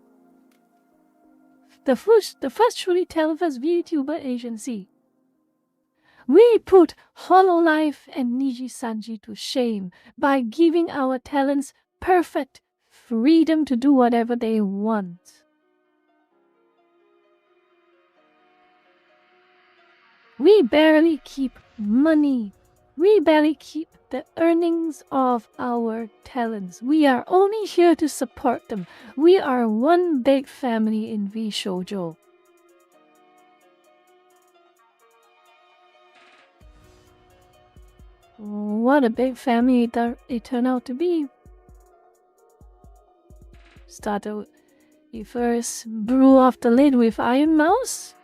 The first truly talent first VTuber agency. We put Hololive and Niji Sanji to shame by giving our talents perfect freedom to do whatever they want. We barely keep money. We barely keep the earnings of our talents. We are only here to support them. We are one big family in V Shoujo. What a big family it turned out to be. Started the first brew off the lid with Iron Mouse.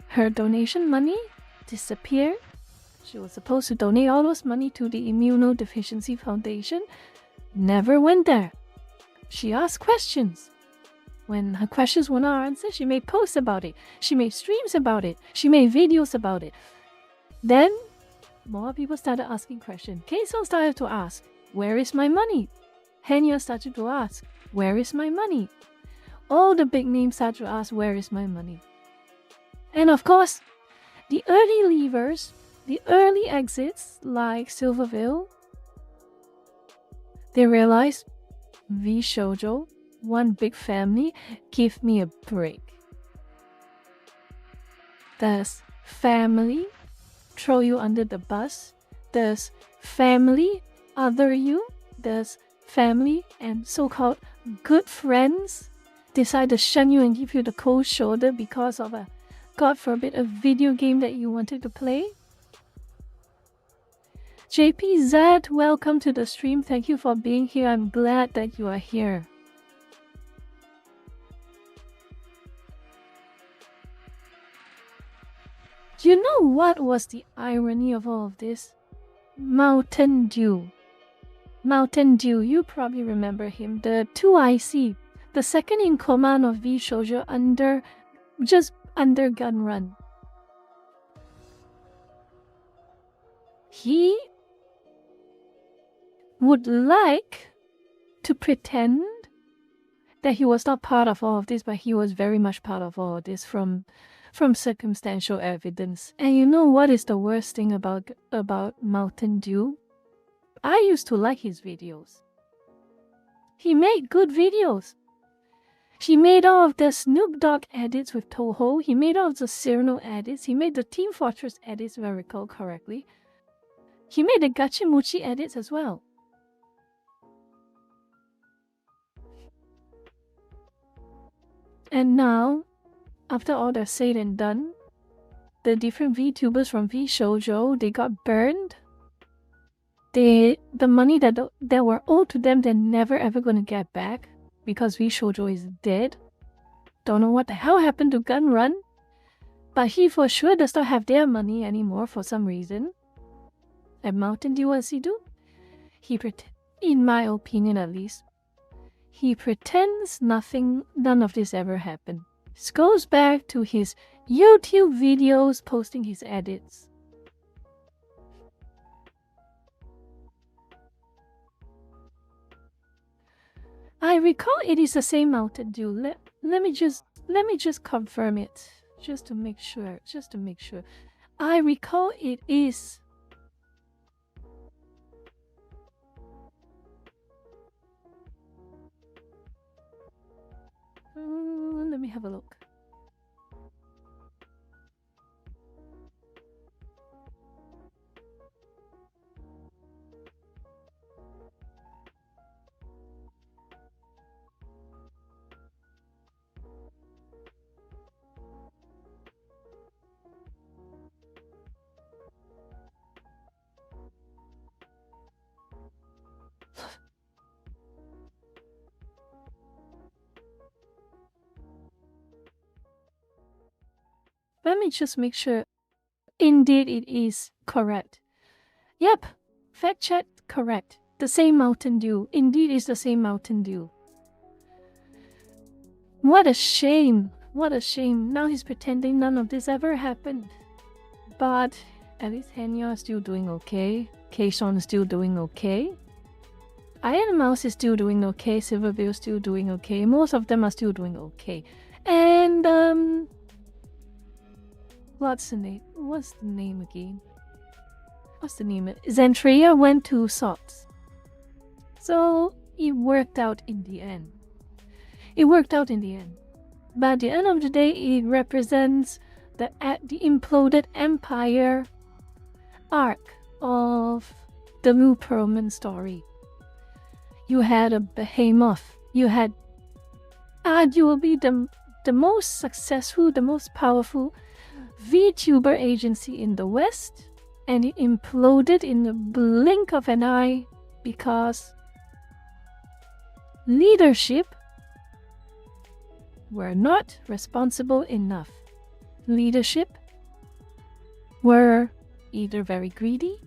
Her donation money disappeared. She was supposed to donate all those money to the Immunodeficiency Foundation. Never went there. She asked questions. When her questions were not answered, she made posts about it. She made streams about it. She made videos about it. Then, more people started asking questions. Kason started to ask, where is my money? Henya started to ask, where is my money? All the big names started to ask, where is my money? And of course, the early leavers, the early exits like Silverville, they realized, V-Shoujo, one big family, give me a break. Does family throw you under the bus? Does family other you? Does family and so-called good friends decide to shun you and give you the cold shoulder because of a, God forbid, a video game that you wanted to play? JPZ, welcome to the stream. Thank you for being here. I'm glad that you are here. You know what was the irony of all of this? Mountain Dew. Mountain Dew, you probably remember him, the 2IC, the second in command of V-Shoujo under Gun Run. He would like to pretend that he was not part of all of this, but he was very much part of all of this from circumstantial evidence. And you know what is the worst thing about Mountain Dew? I used to like his videos. He made good videos. He made all of the Snoop Dogg edits with Toho. He made all of the Cyrano edits. He made the Team Fortress edits, if I recall correctly. He made the Gachimuchi edits as well. And now, after all that's said and done, the different VTubers from V-Shoujo, they got burned. The money that were owed to them, they're never ever going to get back because V-Shoujo is dead. Don't know what the hell happened to Gun Run, but he for sure does not have their money anymore for some reason. And Mountain Dew, what does he do? In my opinion at least, he pretends none of this ever happened. This goes back to his YouTube videos posting his edits. I recall it is the same Mountain Dew. Let me just confirm it, just to make sure. I recall it is. Let me have a look. Let me just make sure. Indeed, it is correct. Yep, fact check correct. The same Mountain Dew. Indeed, it's the same Mountain Dew. What a shame. What a shame. Now he's pretending none of this ever happened. But at least Henya is still doing okay. Kason is still doing okay. Iron Mouse is still doing okay. Silverville is still doing okay. Most of them are still doing okay. And what's the name? What's the name again? What's the name? Zentria went to Sots. So it worked out in the end. But at the end of the day, it represents the imploded empire arc of the Mu Perlman story. You had a behemoth. You had arguably the most successful, the most powerful VTuber agency in the West, and it imploded in the blink of an eye because leadership were not responsible enough. Leadership were either very greedy,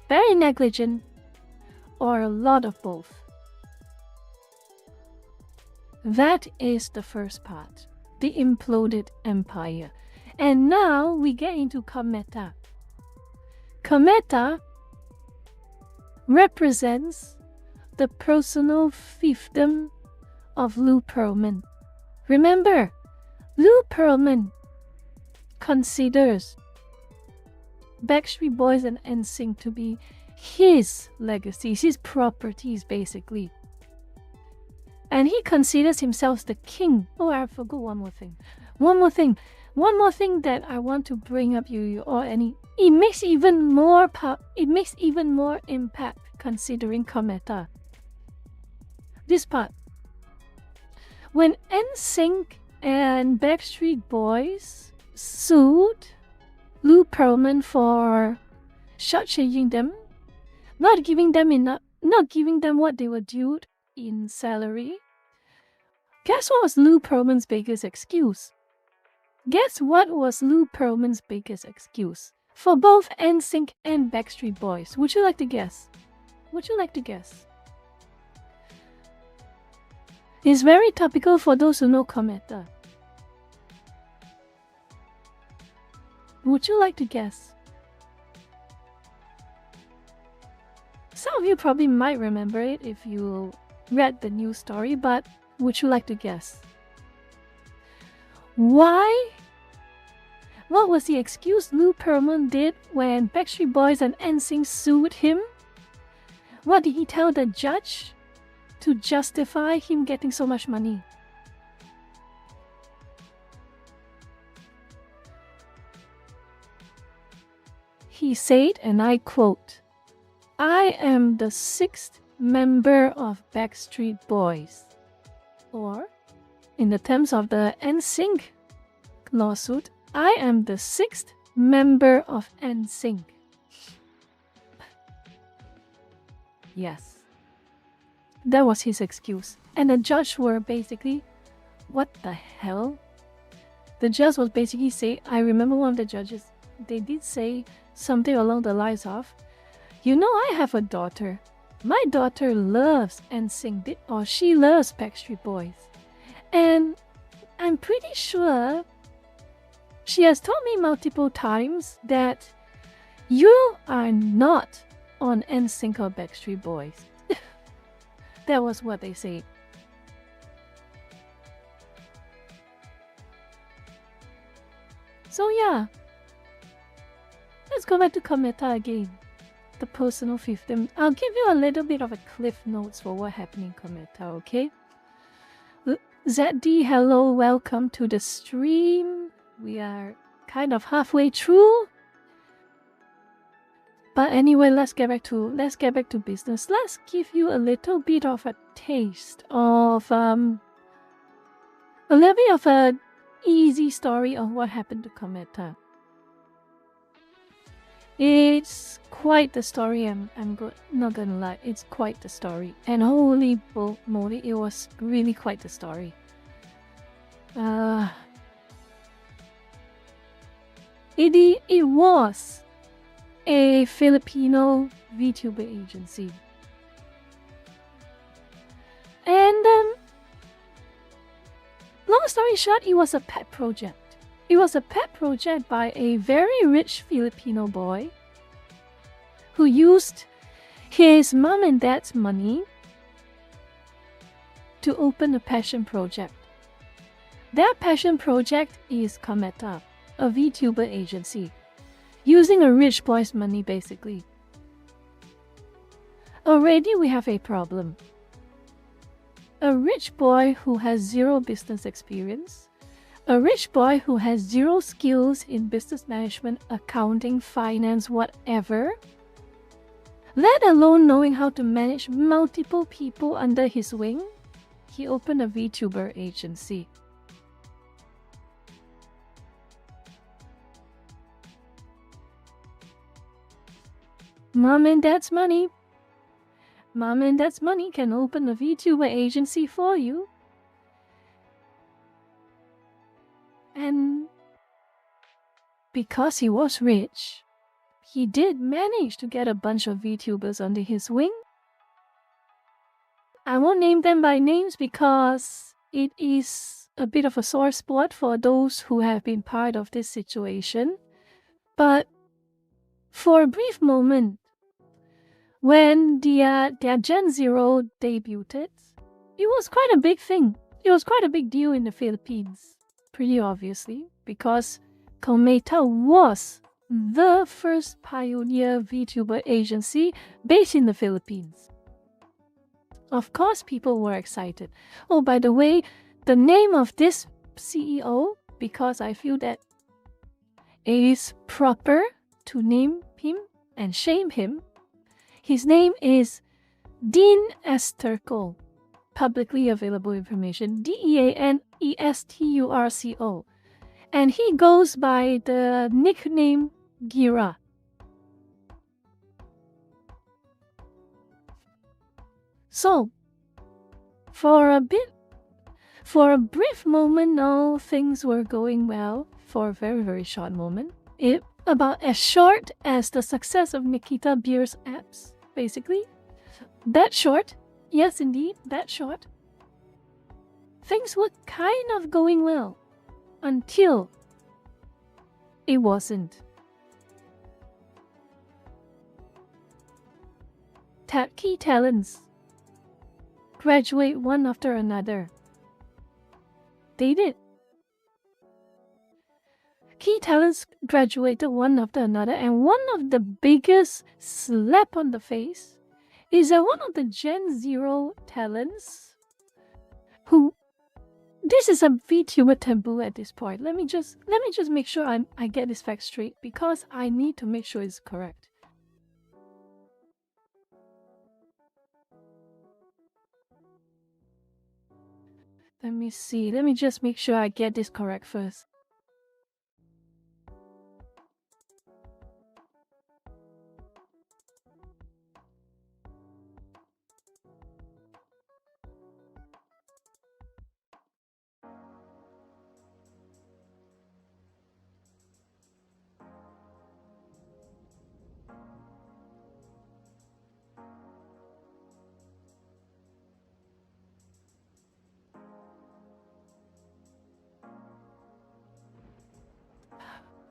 very negligent, or a lot of both. That is the first part, the imploded empire. And now we get into Cometa. Cometa represents the personal fiefdom of Lou Pearlman. Remember, Lou Pearlman considers Backstreet Boys and NSYNC to be his legacies, his properties basically. And he considers himself the king. Oh, I forgot one more thing. One more thing that I want to bring up it makes even more impact considering Cometa. This part. When NSYNC and Backstreet Boys sued Lou Pearlman for shortchanging them, not giving them what they were due in salary. Guess what was Lou Pearlman's biggest excuse? For both NSYNC and Backstreet Boys? Would you like to guess? It's very topical for those who know Cometa. Would you like to guess? Some of you probably might remember it if you read the news story, but would you like to guess? Why? What was the excuse Lou Pearlman did when Backstreet Boys and NSYNC sued him? What did he tell the judge to justify him getting so much money? He said, and I quote, "I am the 6th member of Backstreet Boys." Or, in the terms of the NSYNC lawsuit, "I am the 6th member of NSYNC." Yes. That was his excuse. And the judge were basically, what the hell? The judge was basically saying, I remember one of the judges, they did say something along the lines of, I have a daughter. My daughter loves NSYNC, or she loves Backstreet Boys. And I'm pretty sure she has told me multiple times that you are not on NSYNC or Backstreet Boys. That was what they said. So yeah, let's go back to Cometa again. The personal fiefdom. I'll give you a little bit of a cliff notes for what happened in Cometa, okay? ZD, hello, welcome to the stream. We are kind of halfway through. But anyway, let's get back to business. Let's give you a little bit of a taste of an easy story of what happened to Cometa. It's quite the story. I'm not gonna lie. It's quite the story, and holy moly, it was really quite the story. It was a Filipino Vtuber agency. And long story short, it was a pet project. It was a pet project by a very rich Filipino boy who used his mom and dad's money to open a passion project. That passion project is Cometa, a Vtuber agency, using a rich boy's money basically. Already we have a problem. A rich boy who has zero business experience, a rich boy who has zero skills in business management, accounting, finance, whatever, let alone knowing how to manage multiple people under his wing, he opened a Vtuber agency. Mom and Dad's money. Mom and Dad's money can open a VTuber agency for you. And because he was rich, he did manage to get a bunch of VTubers under his wing. I won't name them by names because it is a bit of a sore spot for those who have been part of this situation. But for a brief moment, when their Gen Zero debuted, it was quite a big thing. It was quite a big deal in the Philippines, pretty obviously, because Cometa was the first pioneer VTuber agency based in the Philippines. Of course, people were excited. Oh, by the way, the name of this CEO, because I feel that it is proper to name him and shame him. His name is Dean Esterco. Publicly available information. Deanesturco. And he goes by the nickname Gira. So, for a brief moment, all things were going well. For a very, very short moment. About as short as the success of Nikita Beer's apps, basically. That short. Yes, indeed, that short. Things were kind of going well. Until it wasn't. Key talents graduate one after another. They did. Key talents graduated one after another, and one of the biggest slap on the face is that one of the Gen Zero talents who... This is a VTuber taboo at this point. Let me just make sure I get this fact straight, because I need to make sure it's correct. Let me see. Let me just make sure I get this correct first.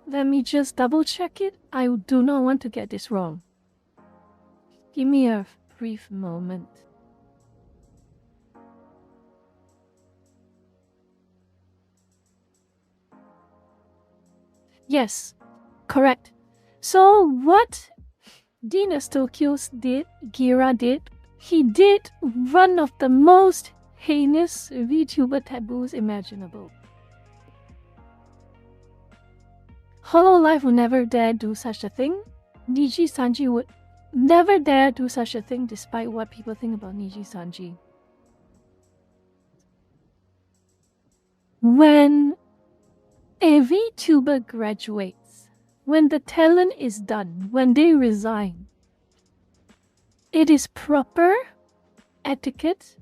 Let me just double check it. I do not want to get this wrong. Give me a brief moment. Yes, correct. So what Dean Estokios did, Gira did, he did one of the most heinous VTuber taboos imaginable. Hololive would never dare do such a thing. Niji Sanji would never dare do such a thing despite what people think about Niji Sanji. When a VTuber graduates, when the talent is done, when they resign, it is proper etiquette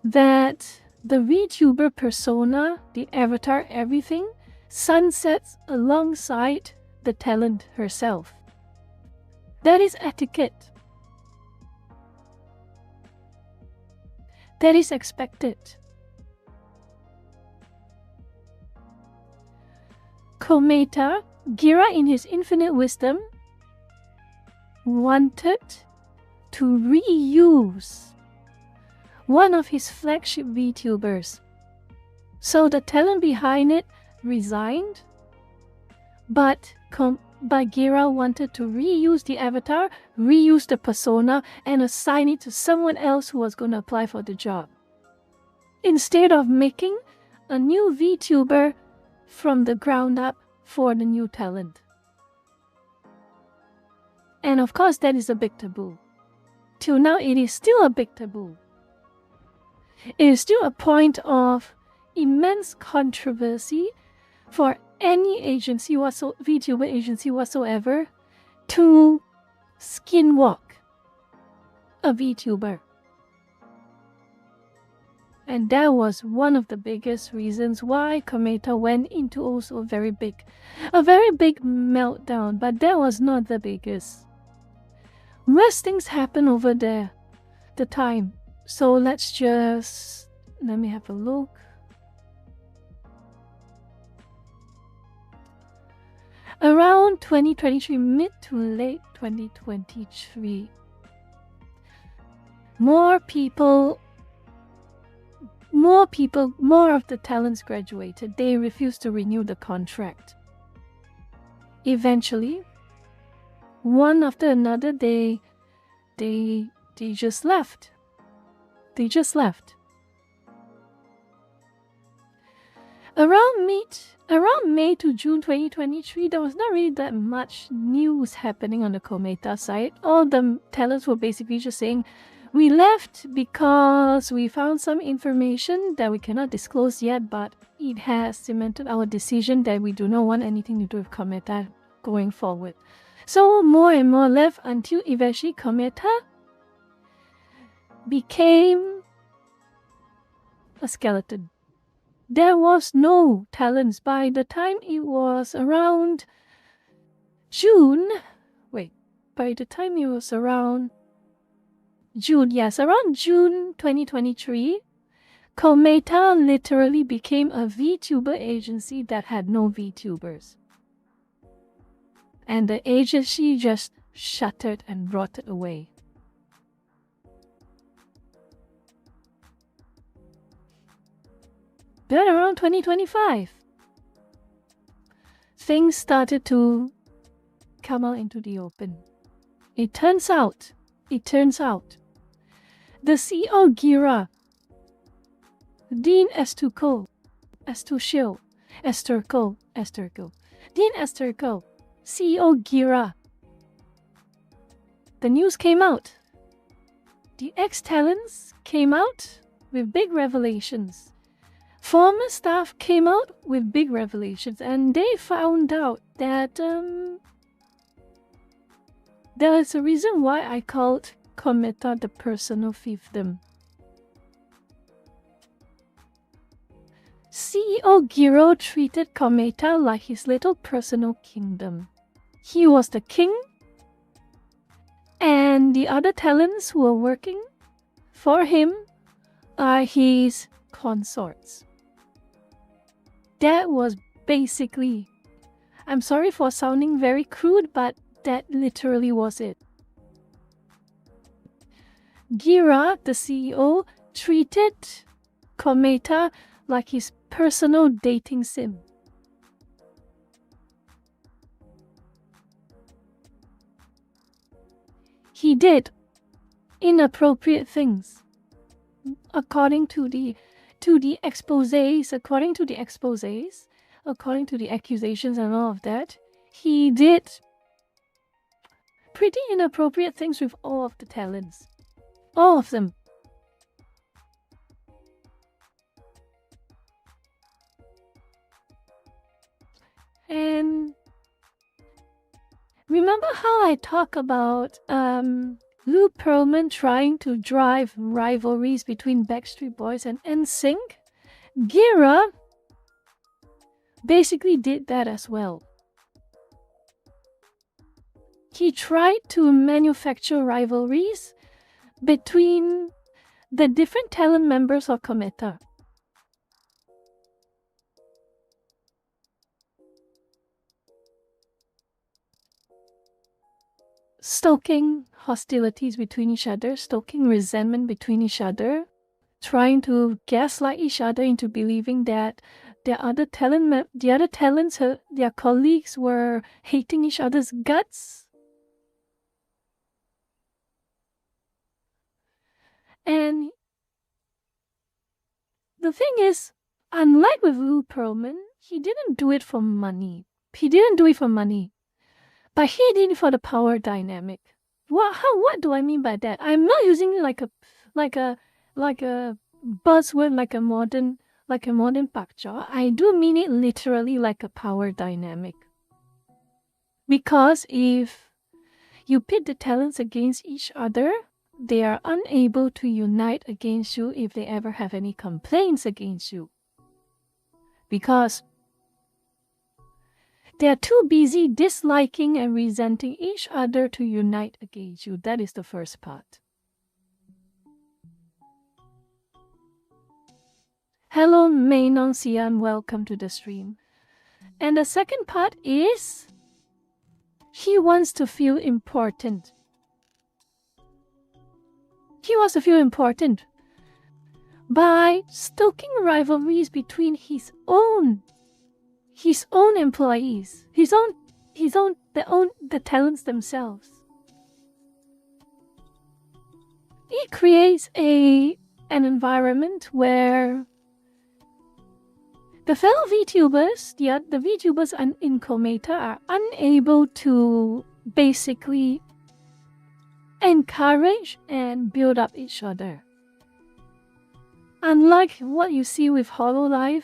that the VTuber persona, the avatar, everything, sunsets alongside the talent herself. That is etiquette. That is expected. Cometa, Gira in his infinite wisdom, wanted to reuse one of his flagship VTubers. So the talent behind it resigned, but Gira wanted to reuse the avatar, reuse the persona, and assign it to someone else who was going to apply for the job. Instead of making a new VTuber from the ground up for the new talent. And of course, that is a big taboo. Till now, it is still a big taboo. It is still a point of immense controversy for any agency, VTuber agency whatsoever, to Skinwalk, a VTuber. And that was one of the biggest reasons why Kometa went into also a very big meltdown. But that was not the biggest. Worst things happen over there, the time. So let me have a look. Around 2023, mid to late 2023, more of the talents graduated. They refused to renew the contract. Eventually, one after another, they just left. They just left. Around May to June 2023, there was not really that much news happening on the Kometa side. All the talents were basically just saying, we left because we found some information that we cannot disclose yet, but it has cemented our decision that we do not want anything to do with Kometa going forward. So more and more left until eventually Kometa became a skeleton. There was no talents by the time it was around June. By the time it was around June 2023, Kometa literally became a VTuber agency that had no VTubers. And the agency just shuttered and rotted away. Then around 2025, things started to come out into the open. It turns out, the CEO Gira, Dean Esterco, CEO Gira. The news came out. The ex-talents came out with big revelations. Former staff came out with big revelations, and they found out that there is a reason why I called Kometa the personal fiefdom. CEO Giro treated Kometa like his little personal kingdom. He was the king, and the other talents who were working for him are his consorts. That was basically, I'm sorry for sounding very crude, but that literally was it. Gira, the CEO, treated Kometa like his personal dating sim. He did inappropriate things according to the exposés, according to the accusations and all of that. He did pretty inappropriate things with all of the talents. All of them. And remember how I talk about Lou Pearlman trying to drive rivalries between Backstreet Boys and NSYNC? Gira basically did that as well. He tried to manufacture rivalries between the different talent members of Kometa. Stoking hostilities between each other, stoking resentment between each other, trying to gaslight each other into believing that their colleagues were hating each other's guts. And the thing is, unlike with Lou Pearlman, he didn't do it for money. But he did it for the power dynamic. What do I mean by that? I'm not using it like a buzzword, like a modern pakcha. I do mean it literally like a power dynamic. Because if You pit the talents against each other. They are unable to unite against you if they ever have any complaints against you. Because they are too busy disliking and resenting each other to unite against you. That is the first part. Hello, Mainong Sian. Welcome to the stream. And the second part is he wants to feel important. He wants to feel important by stoking rivalries between his own employees, the talents themselves. It creates an environment where the fellow VTubers, the VTubers in Cometa are unable to basically encourage and build up each other. Unlike what you see with HoloLive,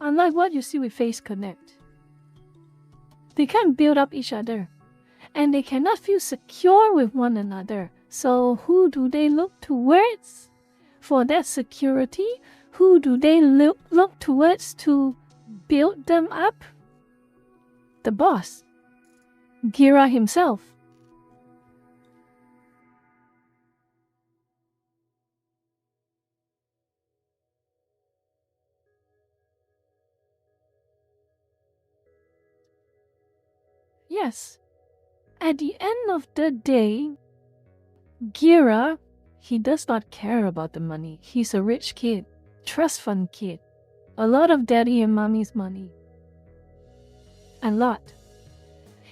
unlike what you see with Face Connect, they can't build up each other and they cannot feel secure with one another. So who do they look towards for that security? Who do they look towards to build them up? The boss, Gira himself. Yes, at the end of the day, Gira, he does not care about the money. He's a rich kid. Trust fund kid. A lot of daddy and mommy's money. A lot.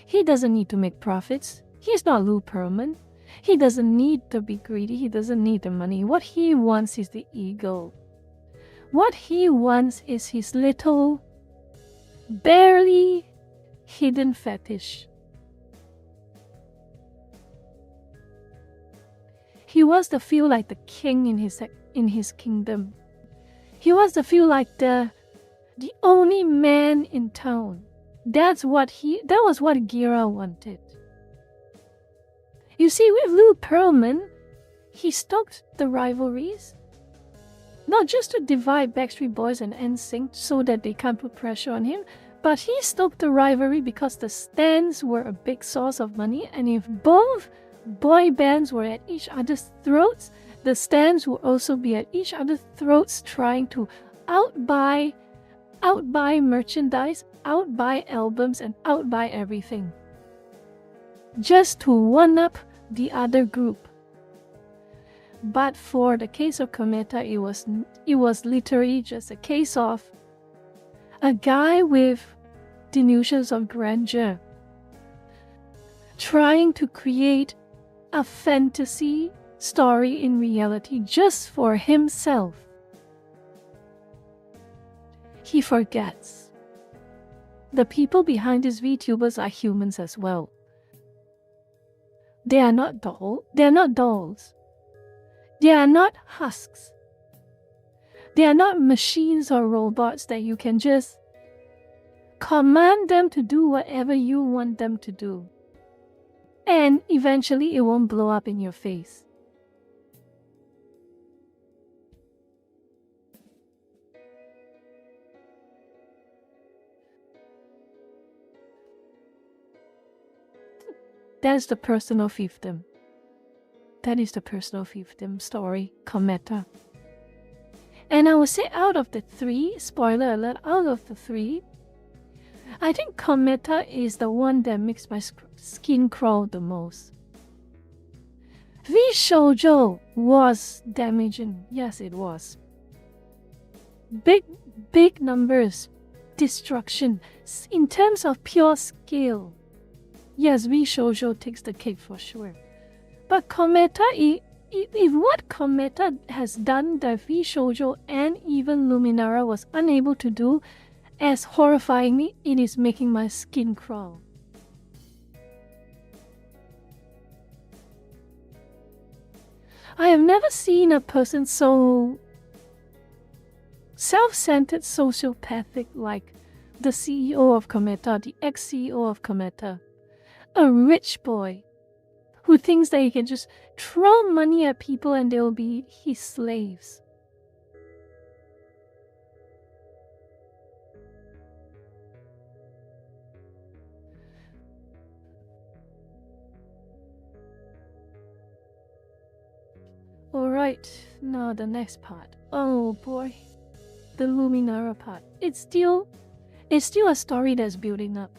He doesn't need to make profits. He's not Lou Pearlman. He doesn't need to be greedy. He doesn't need the money. What he wants is the ego. What he wants is his little, barely hidden fetish. He wants to feel like the king in his kingdom. He wants to feel like the only man in town. That was what Gira wanted. You see, with Lou Pearlman, he stoked the rivalries, not just to divide Backstreet Boys and NSYNC so that they can't put pressure on him, but he stoked the rivalry because the stands were a big source of money, and if both boy bands were at each other's throats, the stands will also be at each other's throats trying to outbuy merchandise, outbuy albums, and outbuy everything. Just to one-up the other group. But for the case of Cometa, it was literally just a case of a guy with delusions of grandeur trying to create a fantasy story in reality just for himself. He forgets the people behind his VTubers are humans as well. They are not dolls. They are not husks. They are not machines or robots that you can just command them to do whatever you want them to do. And eventually it won't blow up in your face. That's the personal fiefdom. That is the personal fiefdom story, Cometa. And I would say out of the three, spoiler alert, out of the three, I think Cometa is the one that makes my skin crawl the most. V-Shoujo was damaging. Yes, it was. Big numbers, destruction. In terms of pure skill, yes, V-Shoujo takes the cake for sure. But Cometa, if what Cometa has done that V-Shoujo and even Luminara was unable to do, as horrifying me, it is making my skin crawl. I have never seen a person so self-centered, sociopathic like the CEO of Cometa, the ex-CEO of Cometa. A rich boy, who thinks that he can just throw money at people and they'll be his slaves. Alright, now the next part. Oh boy. The Luminara part. It's still a story that's building up.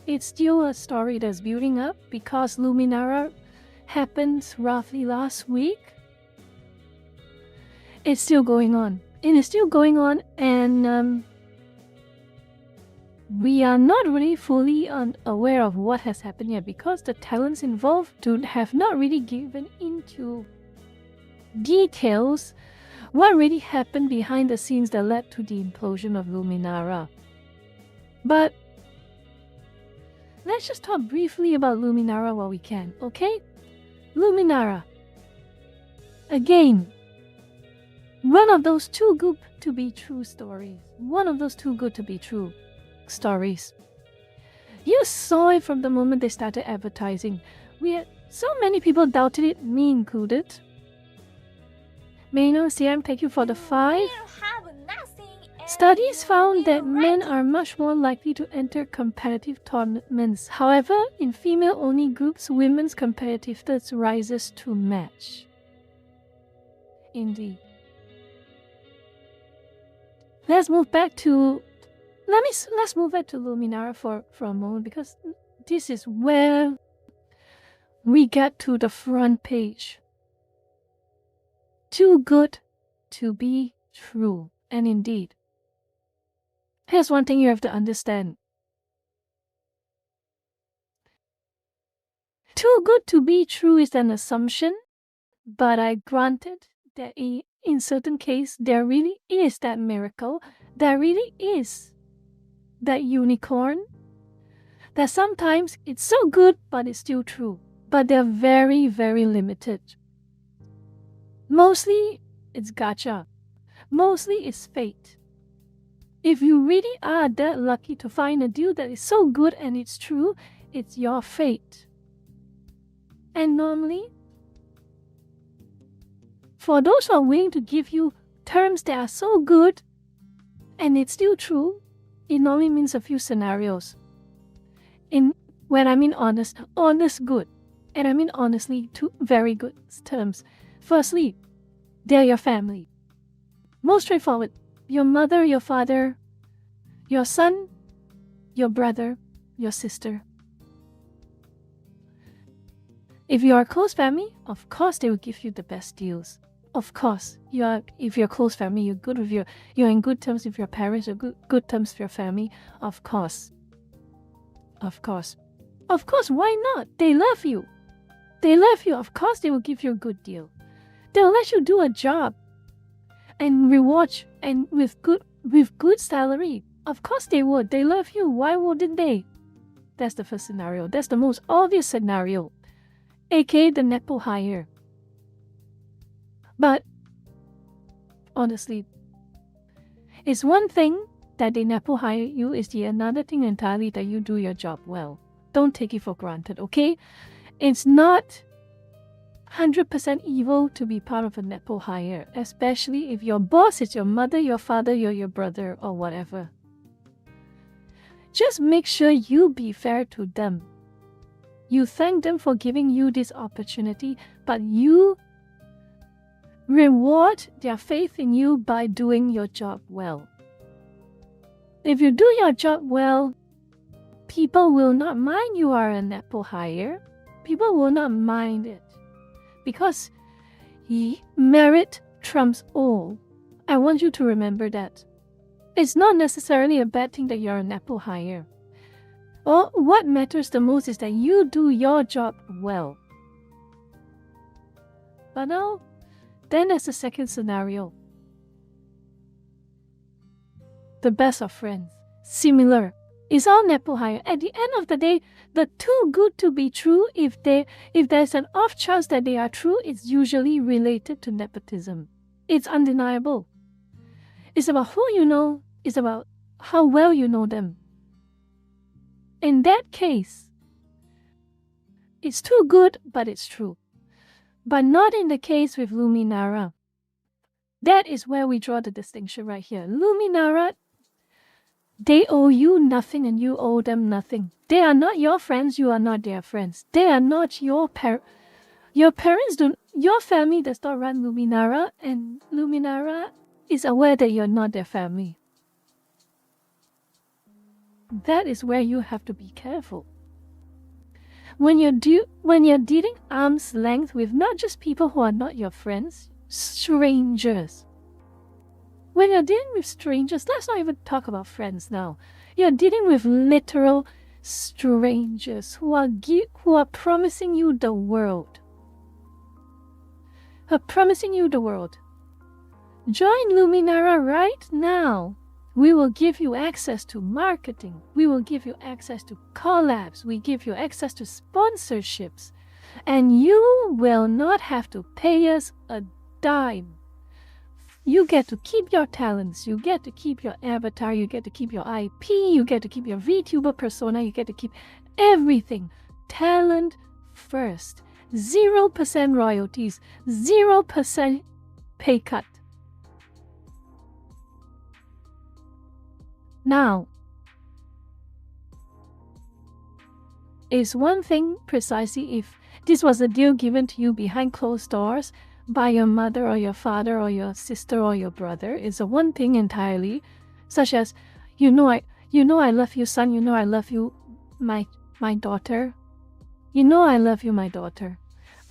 It's still a story that's building up because Luminara happened roughly last week. It's still going on. It is still going on, and we are not really fully aware of what has happened yet because the talents involved have not really given into details what really happened behind the scenes that led to the implosion of Luminara. But let's just talk briefly about Luminara while we can, okay? Luminara. Again, one of those too good to be true stories. One of those too good to be true stories. You saw it from the moment they started advertising. So many people doubted it, me included. Maino, CM, thank you for the 5. Studies found that men are much more likely to enter competitive tournaments. However, in female-only groups, women's competitiveness rises to match. Indeed. Let's move back to Luminara for a moment because this is where we get to the front page. Too good to be true. And indeed, here's one thing you have to understand. Too good to be true is an assumption, but I granted that in certain cases, there really is that miracle, there really is that unicorn, that sometimes it's so good, but it's still true. But they're very, very limited. Mostly, it's gacha. Mostly, it's fate. If you really are that lucky to find a deal that is so good and it's true, it's your fate. And normally, for those who are willing to give you terms that are so good and it's still true, it normally means a few scenarios. When I mean honest good. And I mean honestly, two very good terms. Firstly, they're your family. Most straightforward. Your mother, your father, your son, your brother, your sister. If you are a close family, of course they will give you the best deals. Of course, if you're a close family, you're in good terms with your parents, you're good terms with your family. Of course. Of course. Of course, why not? They love you. They love you. Of course they will give you a good deal. They'll let you do a job and reward you, and with good salary. Of course they would. They love you. Why wouldn't they? That's the first scenario. That's the most obvious scenario, aka the nepo hire. But honestly, it's one thing that they nepo hire you, is the another thing entirely that you do your job well. Don't take it for granted, okay? It's not 100% evil to be part of a nepo hire, especially if your boss is your mother, your father, your brother, or whatever. Just make sure you be fair to them. You thank them for giving you this opportunity, but you reward their faith in you by doing your job well. If you do your job well, people will not mind you are a nepo hire. People will not mind it. Because merit trumps all. I want you to remember that. It's not necessarily a bad thing that you're a nepo hire. Or what matters the most is that you do your job well. But now, then there's the second scenario. The best of friends. Similar. It's all nepo hire. At the end of the day, the too good to be true, if there's an off chance that they are true, it's usually related to nepotism. It's undeniable. It's about who you know. It's about how well you know them. In that case, it's too good, but it's true. But not in the case with Luminara. That is where we draw the distinction right here. Luminara, they owe you nothing and you owe them nothing. They are not your friends, you are not their friends. They are not your parents. Your family does not run Luminara, and Luminara is aware that you're not their family. That is where you have to be careful. When you're dealing arm's length with not just people who are not your friends, strangers. When you're dealing with strangers, let's not even talk about friends now. You're dealing with literal strangers who are promising you the world. Join Luminara right now. We will give you access to marketing. We will give you access to collabs. We give you access to sponsorships. And you will not have to pay us a dime. You get to keep your talents. You get to keep your avatar. You get to keep your IP. You get to keep your VTuber persona. You get to keep everything. Talent first. 0% royalties. 0% pay cut. Now, is one thing precisely if this was a deal given to you behind closed doors by your mother or your father or your sister or your brother, is a one thing entirely, such as, I love you, son, I love you, my daughter. I love you, my daughter.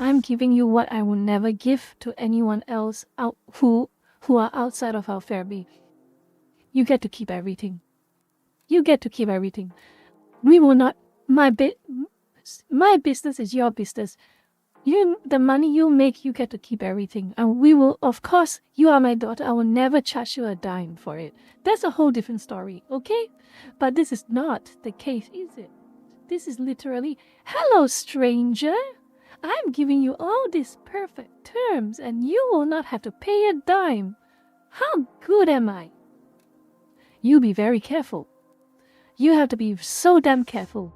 I'm giving you what I will never give to anyone else who are outside of our family. You get to keep everything. You get to keep everything. We will not. My business is your business. The money you make, you get to keep everything. And we will, of course, you are my daughter. I will never charge you a dime for it. That's a whole different story, okay? But this is not the case, is it? This is literally, hello, stranger. I'm giving you all these perfect terms, and you will not have to pay a dime. How good am I? You be very careful. You have to be so damn careful.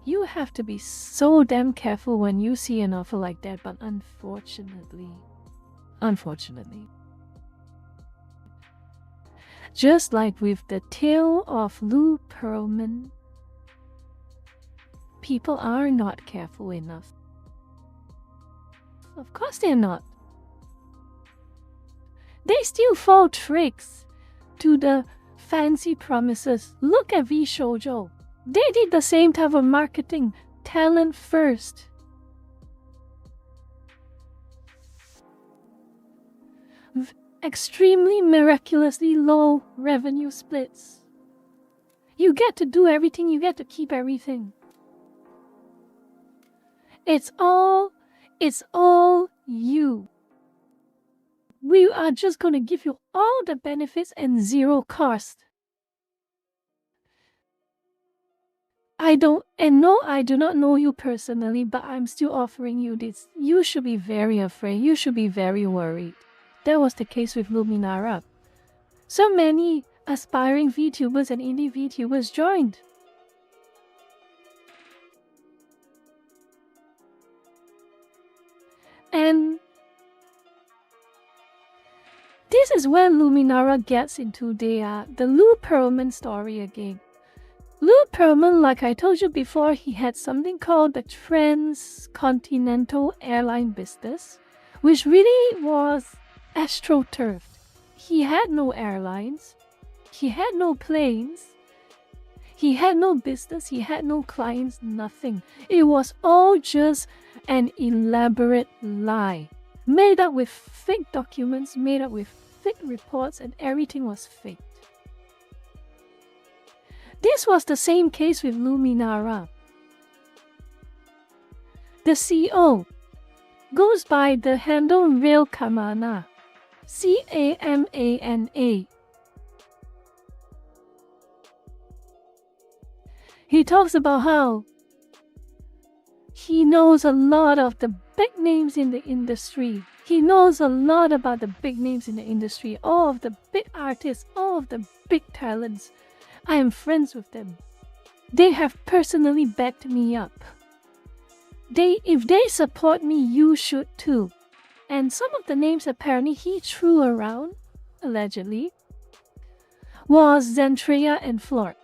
You have to be so damn careful when you see an offer like that, but unfortunately, just like with the tale of Lou Pearlman, people are not careful enough. Of course they're not. They still fall tricks to the fancy promises. Look at V Shoujo. They did the same type of marketing. Talent first. Extremely miraculously low revenue splits. You get to do everything. You get to keep everything. It's all you. We are just going to give you all the benefits and zero cost. I do not know you personally, but I'm still offering you this. You should be very afraid. You should be very worried. That was the case with Luminara. So many aspiring VTubers and indie VTubers joined. And this is where Luminara gets into the Lou Pearlman story again. Lou Pearlman, like I told you before, he had something called the Transcontinental Airline business, which really was astroturfed. He had no airlines, he had no planes, he had no business, he had no clients, nothing. It was all just an elaborate lie, made up with fake documents, made up with fake reports, and everything was fake. This was the same case with Luminara. The CEO goes by the handle Real Kamana, Camana. He talks about how he knows a lot of the big names in the industry. He knows a lot about the big names in the industry, all of the big artists, all of the big talents. I am friends with them. They have personally backed me up. If they support me, you should too. And some of the names apparently he threw around, allegedly, was Zentrea and Flork.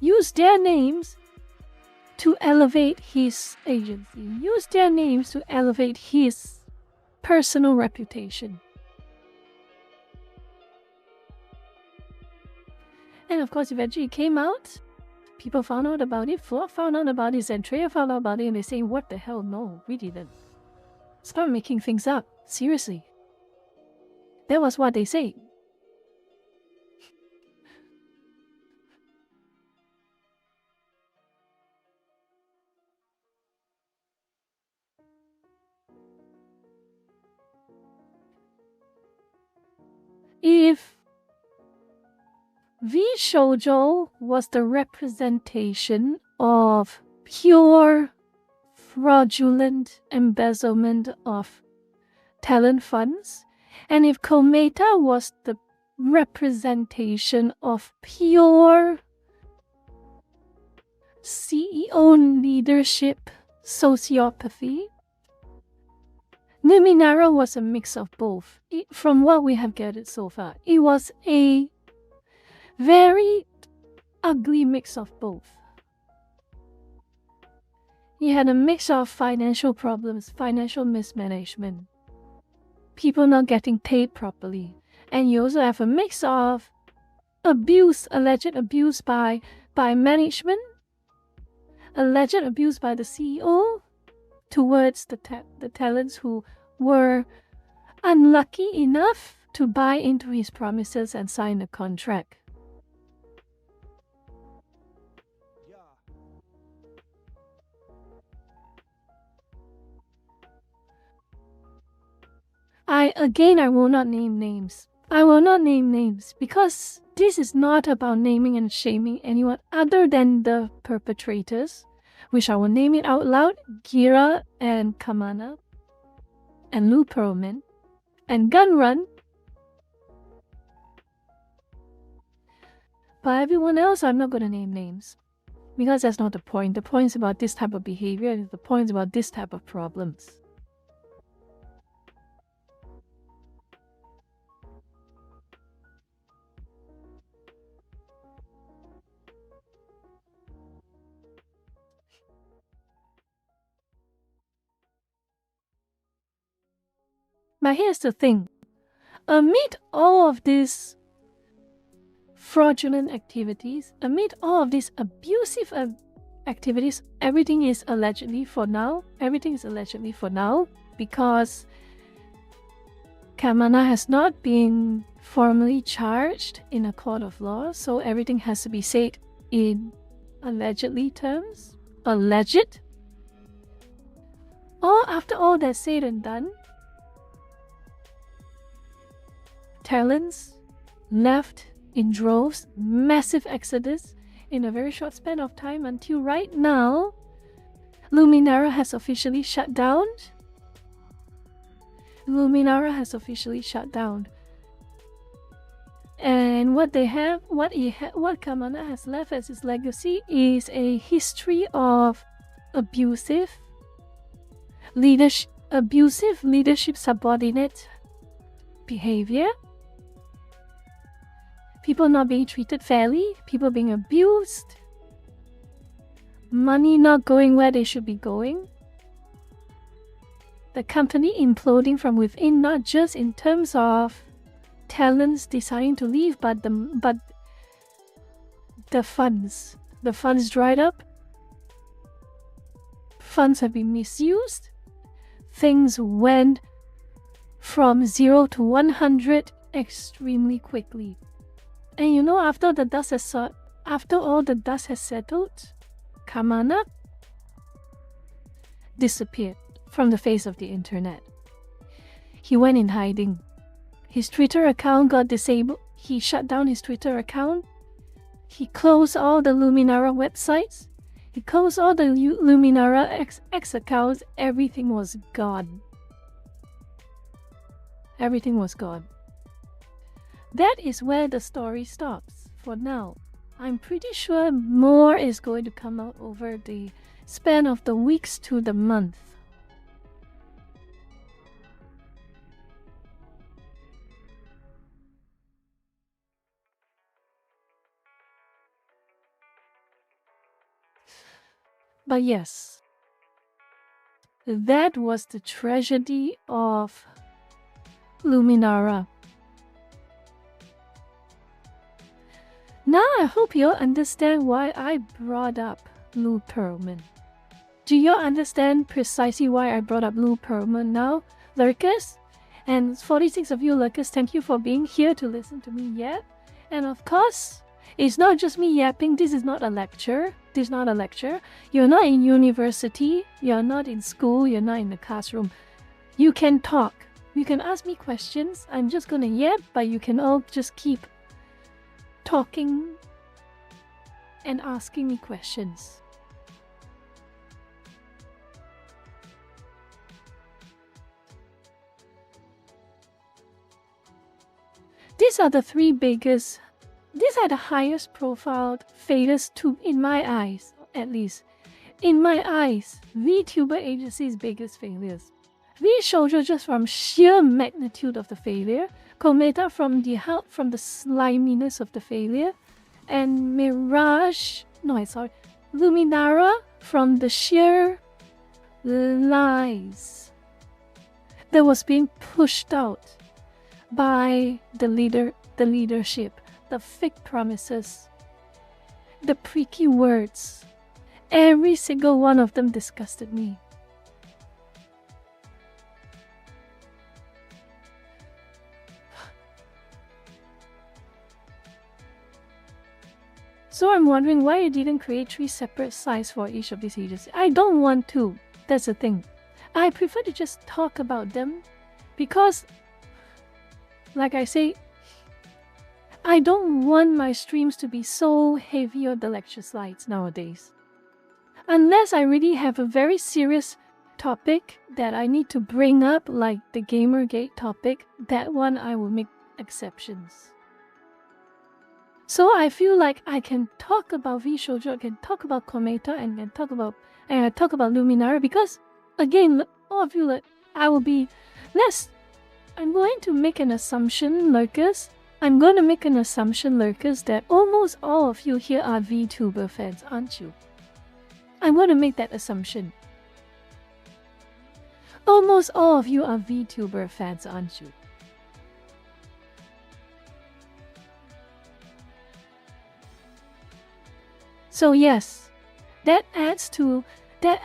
Use their names to elevate his agency. Use their names to elevate his personal reputation. And of course, eventually it came out. People found out about it. Flork found out about it. Zentrea found out about it. And they say, what the hell? No, we didn't. Start making things up. Seriously. That was what they say. If V Shoujo was the representation of pure fraudulent embezzlement of talent funds, and if Kometa was the representation of pure CEO leadership sociopathy, Numenera was a mix of both. From what we have gathered so far, it was a very ugly mix of both. He had a mix of financial problems, financial mismanagement, people not getting paid properly, and you also have a mix of abuse, alleged abuse by management, alleged abuse by the CEO towards the talents who were unlucky enough to buy into his promises and sign a contract. I will not name names. I will not name names because this is not about naming and shaming anyone other than the perpetrators, which I will name it out loud: Gira and Kamana, and Lou Pearlman, and Gunrun. But everyone else, I'm not going to name names because that's not the point. The point is about this type of behavior, and the point is about this type of problems. But here's the thing. Amid all of these fraudulent activities, amid all of these abusive activities, everything is allegedly for now. Everything is allegedly for now because Kamana has not been formally charged in a court of law, so everything has to be said in allegedly terms. Alleged. After all that's said and done, talents left in droves, massive exodus in a very short span of time until right now, Numenera has officially shut down. Numenera has officially shut down. And what Kamana has left as his legacy is a history of abusive leadership subordinate behavior. People not being treated fairly, people being abused, money not going where they should be going, the company imploding from within, not just in terms of talents deciding to leave, but the funds. The funds dried up, funds have been misused, things went from 0 to 100 extremely quickly. And you know, after all the dust has settled, Kamana disappeared from the face of the internet. He went in hiding. His Twitter account got disabled. He shut down his Twitter account. He closed all the Luminara websites. He closed all the Luminara X accounts. Everything was gone. Everything was gone. That is where the story stops for now. I'm pretty sure more is going to come out over the span of the weeks to the month. But yes, that was the tragedy of Luminara. Now I hope you'll understand why I brought up Lou Pearlman. Do you understand precisely why I brought up Lou Pearlman now, lurkers? And 46 of you lurkers, thank you for being here to listen to me yap. And of course, it's not just me yapping. This is not a lecture. This is not a lecture. You're not in university. You're not in school. You're not in the classroom. You can talk. You can ask me questions. I'm just gonna yap, but you can all just keep talking and asking me questions. These are the three biggest, these are the highest profile failures in my eyes, at least. In my eyes, Vtuber agency's biggest failures. V-Shoujo just from sheer magnitude of the failure, Kometa from the sliminess of the failure, and Luminara from the sheer lies that was being pushed out by the leadership, the fake promises, the preaky words. Every single one of them disgusted me. So I'm wondering why you didn't create 3 separate sites for each of these agencies. I don't want to. That's the thing. I prefer to just talk about them because, like I say, I don't want my streams to be so heavy on the lecture slides nowadays. Unless I really have a very serious topic that I need to bring up, like the Gamergate topic, that one I will make exceptions. So I feel like I can talk about V-Shoujo, I can talk about Kometa, and talk about Luminara because, again, all of you, I'm going to make an assumption, lurkers. I'm going to make an assumption, lurkers, that almost all of you here are VTuber fans, aren't you? I'm going to make that assumption. Almost all of you are VTuber fans, aren't you? So yes, that adds to the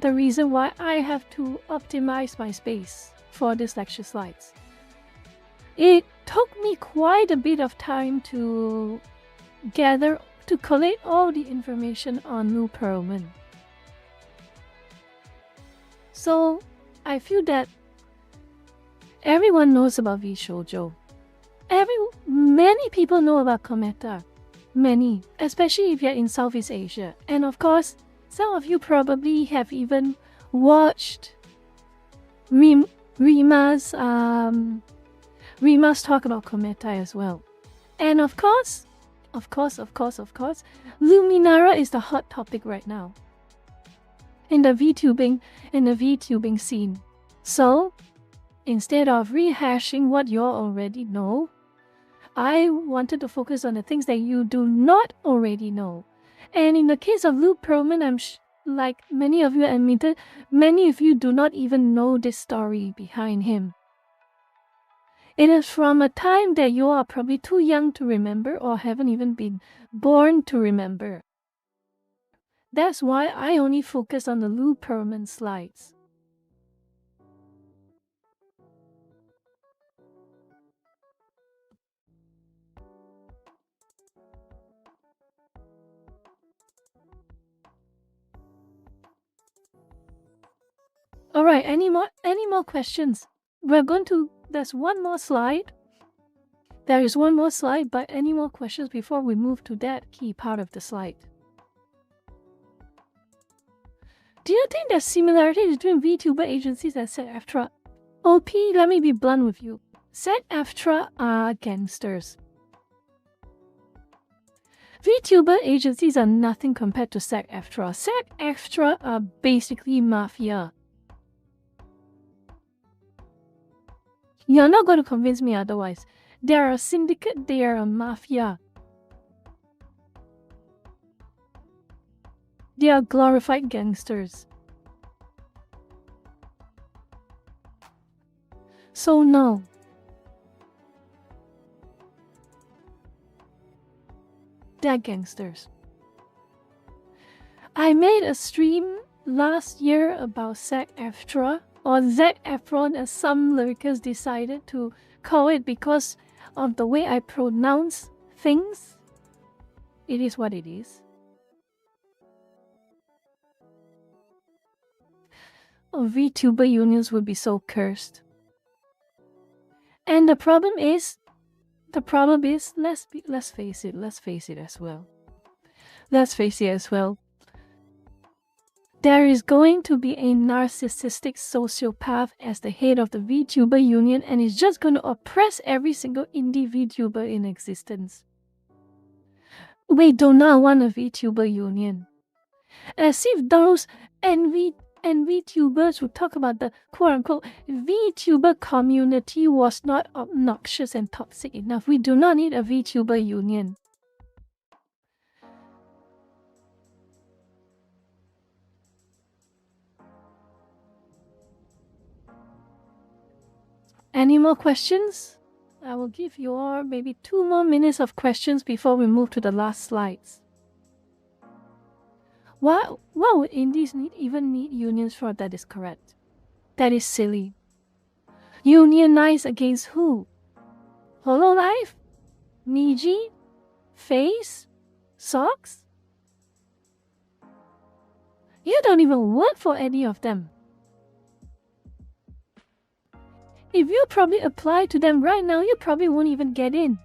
reason why I have to optimize my space for these lecture slides. It took me quite a bit of time to collate all the information on Lou Pearlman. So I feel that everyone knows about V-Shoujo. Many people know about Kometa. Many, especially if you're in Southeast Asia. And of course, some of you probably have even watched Rima's talk about Kometa as well. And of course, Luminara is the hot topic right now in the VTubing scene. So, instead of rehashing what you already know, I wanted to focus on the things that you do not already know. And in the case of Lou Pearlman, like many of you admitted, many of you do not even know this story behind him. It is from a time that you are probably too young to remember or haven't even been born to remember. That's why I only focus on the Lou Pearlman slides. Alright, any more questions? There's one more slide There is one more slide, but any more questions before we move to that key part of the slide? Do you think there's similarities between VTuber agencies and SAG-AFTRA? OP, let me be blunt with you. SAG-AFTRA are gangsters. VTuber agencies are nothing compared to SAG-AFTRA. SAG-AFTRA are basically mafia. You're not going to convince me otherwise. They are a syndicate, they are a mafia. They are glorified gangsters. So no. They're gangsters. I made a stream last year about SAG-AFTRA, or Zac Efron as some lurkers decided to call it because of the way I pronounce things. It is what it is. VTuber unions would be so cursed. And the problem is, let's face it as well. There is going to be a narcissistic sociopath as the head of the VTuber union, and is just going to oppress every single indie VTuber in existence. We do not want a VTuber union. As if those VTubers who talk about the quote-unquote VTuber community was not obnoxious and toxic enough. We do not need a VTuber union. Any more questions? I will give you all maybe 2 more minutes of questions before we move to the last slides. Why would indies even need unions for? That is correct. That is silly. Unionize against who? Hololive? Niji? Face? Socks? You don't even work for any of them. If you probably apply to them right now, you probably won't even get in.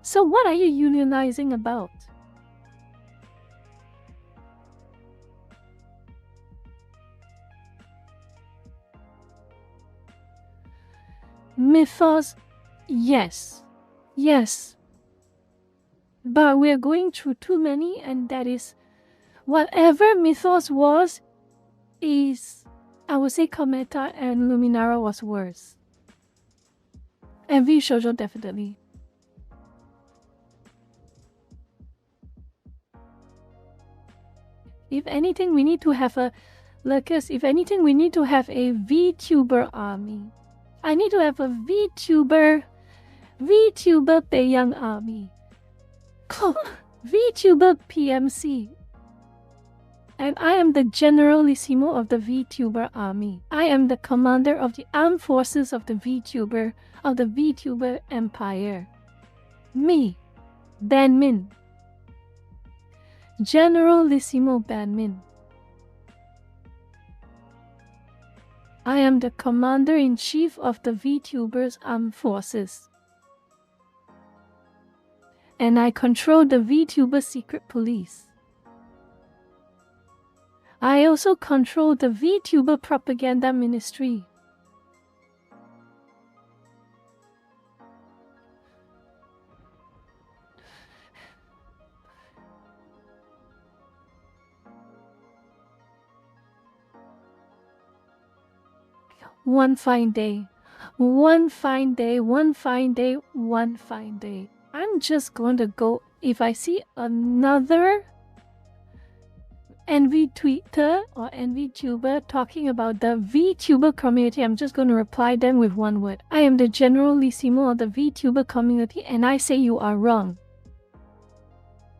So what are you unionizing about? Mythos, yes. But we're going through too many, and that is whatever Mythos was, is, I would say Cometa and Luminara was worse. And V-Shoujo definitely. If anything, we need to have a VTuber army. I need to have a VTuber Peiyang army. VTuber PMC. And I am the Generalissimo of the VTuber army. I am the commander of the armed forces of the VTuber empire. Me, Banmin. Generalissimo Banmin. I am the commander-in-chief of the VTubers armed forces. And I control the VTuber secret police. I also control the VTuber propaganda ministry. One fine day, I'm just going to go, if I see another NV Twitter or NV Tuber talking about the VTuber community, I'm just going to reply them with one word. I am the Generalissimo of the VTuber community, and I say you are wrong.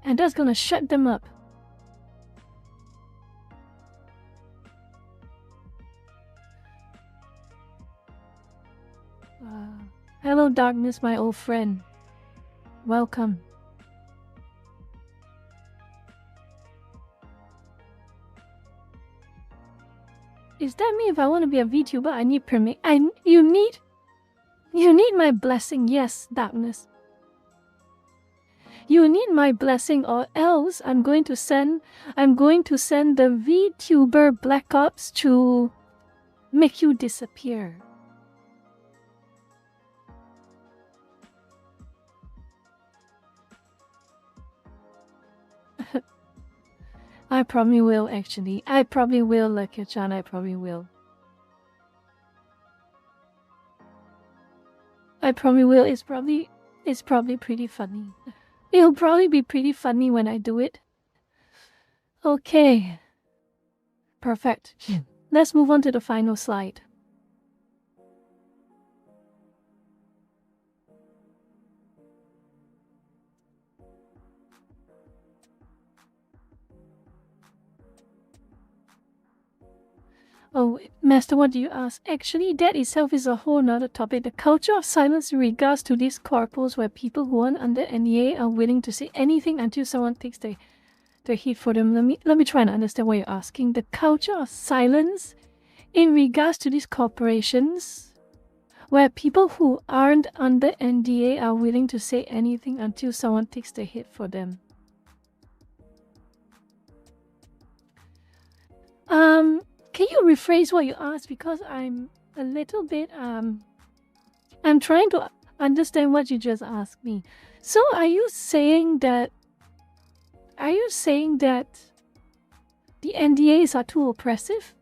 And that's going to shut them up. Hello darkness, my old friend. Welcome. Is that me? If I want to be a VTuber, I need permit. You You need my blessing, yes, darkness. You need my blessing, or else I'm going to send the Vtuber Black Ops to make you disappear. I probably will, actually. I probably will, Lucky-chan, I probably will. I probably will. It's probably pretty funny. It'll probably be pretty funny when I do it. Okay. Perfect. Let's move on to the final slide. Oh, Master, what do you ask? Actually, that itself is a whole nother topic. The culture of silence in regards to these corpos where people who aren't under NDA are willing to say anything until someone takes the heat for them. Let me try and understand what you're asking. The culture of silence in regards to these corporations where people who aren't under NDA are willing to say anything until someone takes the hit for them. Can you rephrase what you asked, because I'm a little bit I'm trying to understand what you just asked me. So are you saying that the NDAs are too oppressive?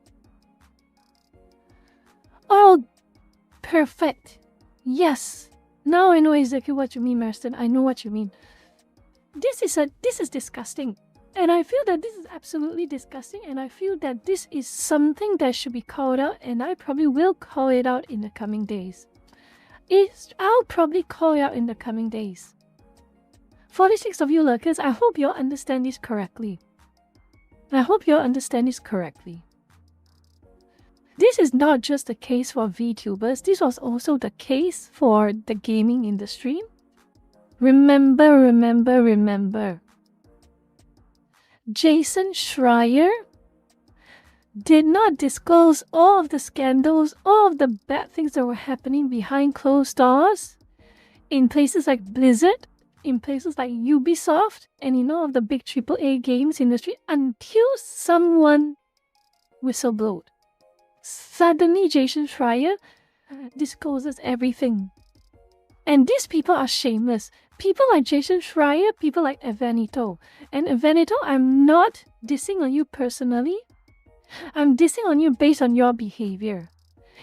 Oh, perfect. Yes. Now I know exactly what you mean, Marston. I know what you mean. This is disgusting. And I feel that this is absolutely disgusting, and I feel that this is something that should be called out, and I probably will call it out in the coming days. I'll probably call it out in the coming days. 46 of you lurkers, I hope you all understand this correctly. This is not just the case for VTubers, this was also the case for the gaming industry. Remember. Jason Schreier did not disclose all of the scandals, all of the bad things that were happening behind closed doors in places like Blizzard, in places like Ubisoft, and in all of the big AAA games industry until someone whistleblowed. Suddenly, Jason Schreier discloses everything. And these people are shameless. People like Jason Schreier, people like Evanito. And Evanito, I'm not dissing on you personally. I'm dissing on you based on your behavior.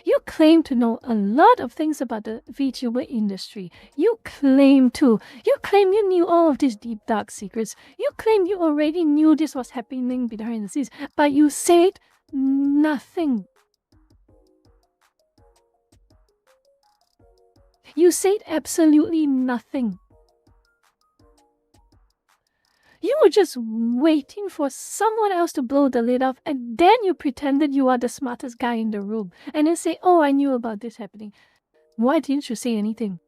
You claim to know a lot of things about the VTuber industry. You claim you knew all of these deep dark secrets. You claim you already knew this was happening behind the scenes, but you said nothing. You said absolutely nothing. You were just waiting for someone else to blow the lid off, and then you pretended you are the smartest guy in the room and then say, oh, I knew about this happening. Why didn't you say anything?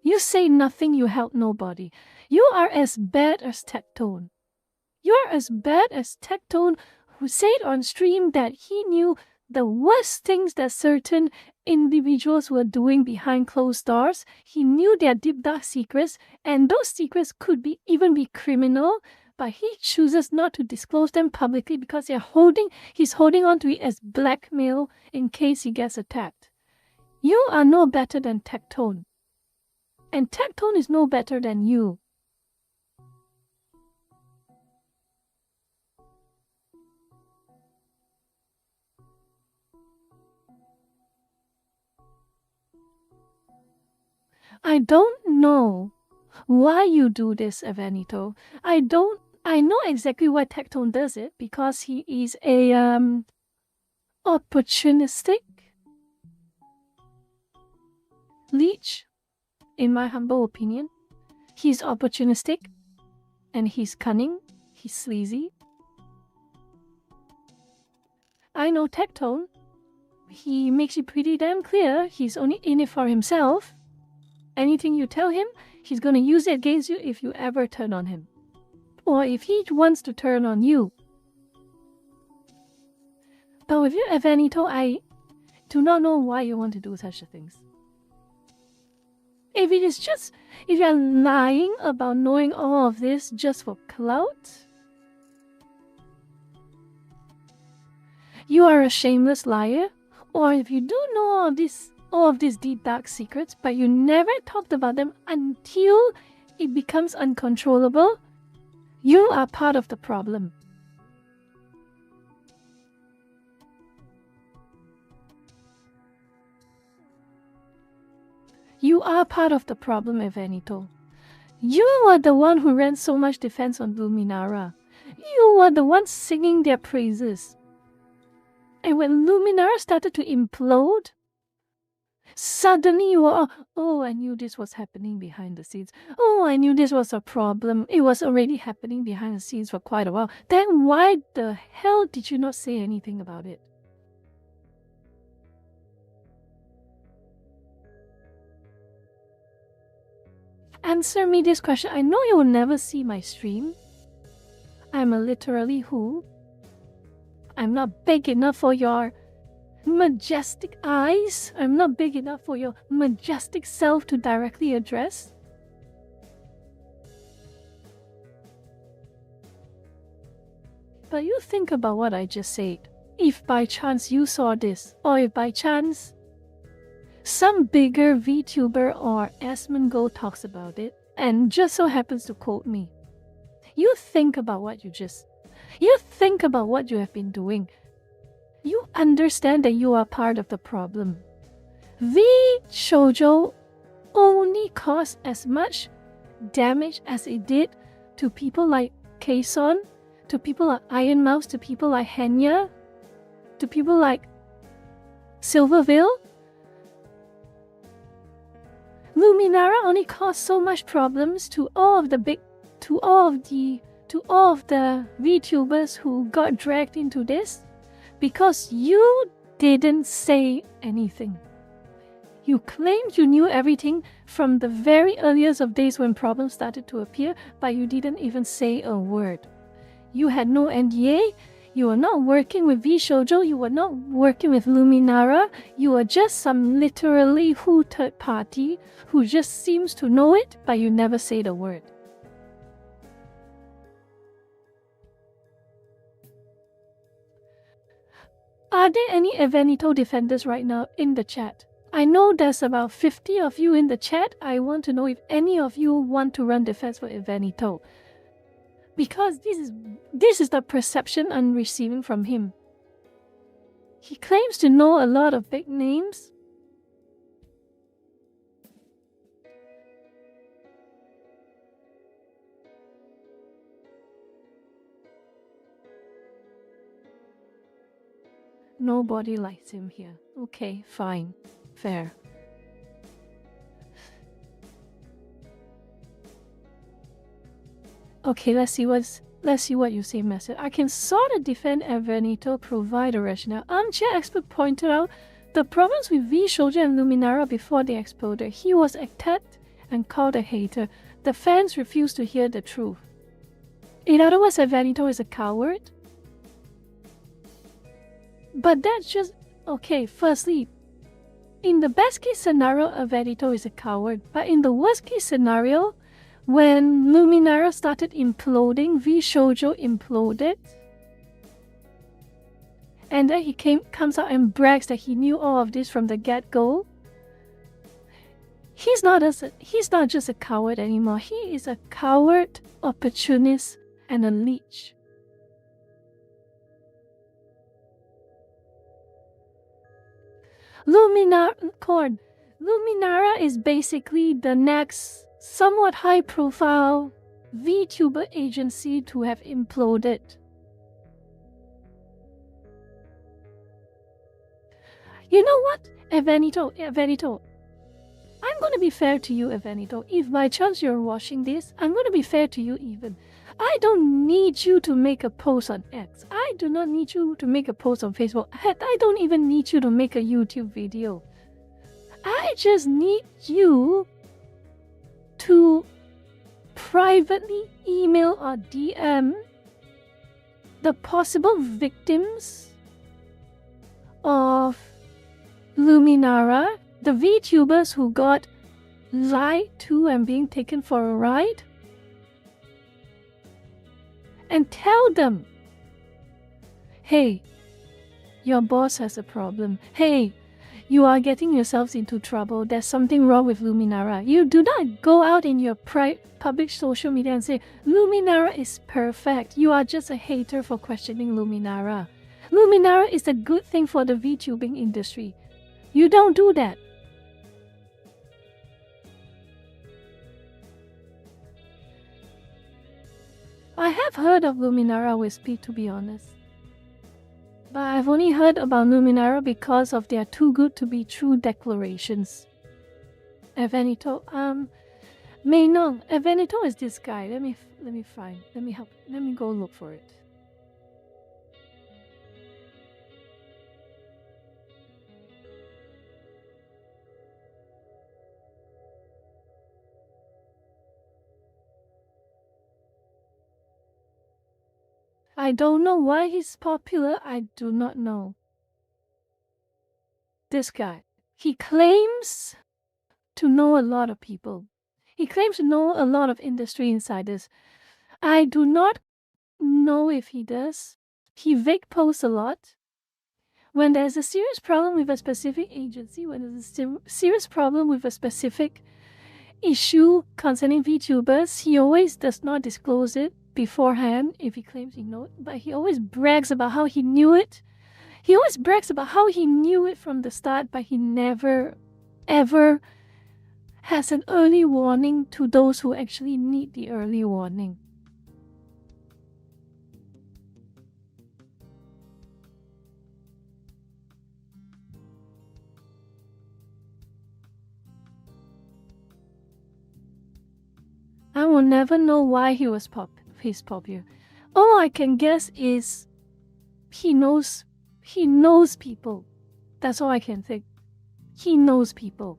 You say nothing, you help nobody. You are as bad as Tectone. You are as bad as Tectone, who said on stream that he knew the worst things that certain individuals were doing behind closed doors. He knew their deep dark secrets, and those secrets could even be criminal, but he chooses not to disclose them publicly because he's holding on to it as blackmail in case he gets attacked. You are no better than Tectone. And Tectone is no better than you. I don't know why you do this, Evanito. I know exactly why Tectone does it, because he is a opportunistic leech, in my humble opinion. He's opportunistic, and he's cunning, he's sleazy. I know Tectone. He makes it pretty damn clear he's only in it for himself. Anything you tell him, he's going to use it against you if you ever turn on him. Or if he wants to turn on you. But with you, Evanito, I do not know why you want to do such things. If you're lying about knowing all of this just for clout, you are a shameless liar. Or if you do know all of these deep dark secrets, but you never talked about them until it becomes uncontrollable, you are part of the problem. You are part of the problem, Evanito. You were the one who ran so much defense on Luminara. You were the one singing their praises. And when Luminara started to implode, suddenly you were, oh, I knew this was happening behind the scenes. Oh, I knew this was a problem. It was already happening behind the scenes for quite a while. Then why the hell did you not say anything about it? Answer me this question. I know you will never see my stream. I'm a literally who? I'm not big enough for your majestic eyes. I'm not big enough for your majestic self to directly address. But you think about what I just said. If by chance you saw this, or if by chance some bigger Vtuber or Asmongo talks about it, and just so happens to quote me, you think about what you think about what you have been doing. You understand that you are part of the problem. Shoujo only caused as much damage as it did to people like Kason, to people like Iron Mouse, to people like Henya, to people like Silverville. Luminara only caused so much problems to all of the VTubers who got dragged into this because you didn't say anything. You claimed you knew everything from the very earliest of days when problems started to appear, but you didn't even say a word. You had no NDA. You were not working with V-Shoujo. You were not working with Luminara. You were just some literally who third party who just seems to know it, but you never say the word. Are there any Evanito defenders right now in the chat? I know there's about 50 of you in the chat. I want to know if any of you want to run defense for Evanito. Because this is the perception I'm receiving from him. He claims to know a lot of big names. Nobody likes him here. Okay, fine. Fair. Okay, let's see what you say, Master. I can sort of defend Evanito, provide a rationale. Armchair expert pointed out the problems with V-Shoujo and Luminara before they exploded. He was attacked and called a hater. The fans refused to hear the truth. In other words, Evanito is a coward. But that's just... Okay, firstly, in the best case scenario, Evanito is a coward. But in the worst case scenario, when Luminara started imploding, V-Shoujo imploded. And then he comes out and brags that he knew all of this from the get-go. He's not just a coward anymore. He is a coward, opportunist, and a leech. Luminara is basically the next somewhat high-profile VTuber agency to have imploded. You know what, Evanito, I'm going to be fair to you, Evanito. If by chance you're watching this, I'm going to be fair to you even. I don't need you to make a post on X. I do not need you to make a post on Facebook. Heck, I don't even need you to make a YouTube video. I just need you to privately email or DM the possible victims of Luminara, the VTubers who got lied to and being taken for a ride, and tell them, hey, your boss has a problem. Hey, you are getting yourselves into trouble. There's something wrong with Luminara. You do not go out in your public social media and say, Luminara is perfect. You are just a hater for questioning Luminara. Luminara is a good thing for the VTubing industry. You don't do that. I have heard of Luminara Wispy, to be honest. But I've only heard about Luminara because of their too good to be true declarations. Evanito, Meinong, Evanito is this guy. Let me find. Let me go look for it. I don't know why he's popular. I do not know. This guy. He claims to know a lot of people. He claims to know a lot of industry insiders. I do not know if he does. He vague posts a lot. When there's a serious problem with a specific agency, when there's a serious problem with a specific issue concerning VTubers, he always does not disclose it beforehand if he claims he knows, but he always brags about how he knew it. He always brags about how he knew it from the start, but he never, ever has an early warning to those who actually need the early warning. I will never know why he's popular. All I can guess is he knows people. That's all I can think. He knows people.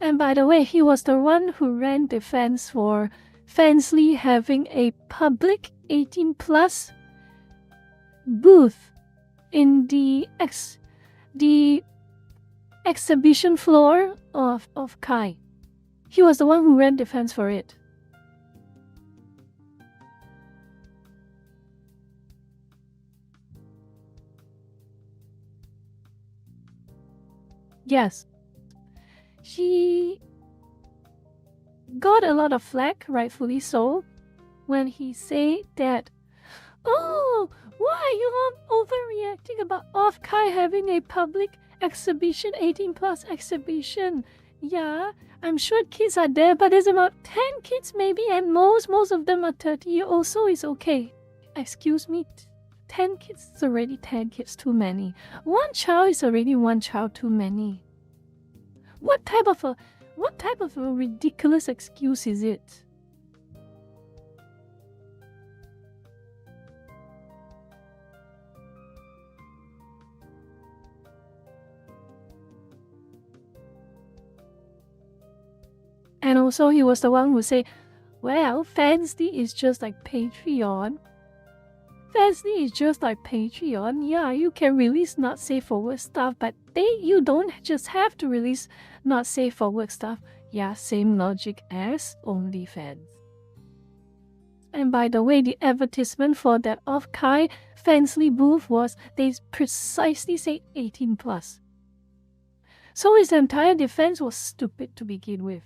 And by the way, he was the one who ran defense for Fansly having a public 18+ booth in the exhibition floor of Kai. He was the one who ran defense for it. Yes. She got a lot of flack, rightfully so, when he said that, oh, why are you overreacting about Off-Kai having a public exhibition, 18+ exhibition? Yeah, I'm sure kids are there, but there's about 10 kids maybe, and most of them are 30-year-olds, so it's okay. Excuse me, 10 kids is already 10 kids too many. One child is already one child too many. What type of a ridiculous excuse is it? And also he was the one who said, well, Fansly is just like Patreon. Fansly is just like Patreon. Yeah, you can release not safe for work stuff, but you don't just have to release not safe for work stuff. Yeah, same logic as OnlyFans. And by the way, the advertisement for that Off-Kai Fansly booth was, they precisely say 18+. So his entire defense was stupid to begin with.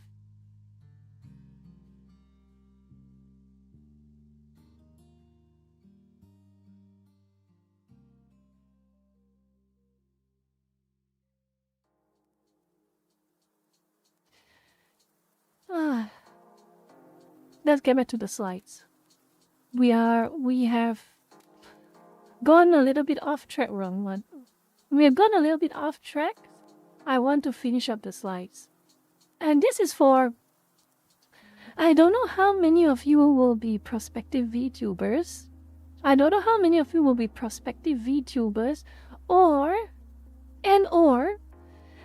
Let's get back to the slides. We have gone a little bit off track, wrong one. We have gone a little bit off track. I want to finish up the slides. And this is for, I don't know how many of you will be prospective VTubers. I don't know how many of you will be prospective VTubers, or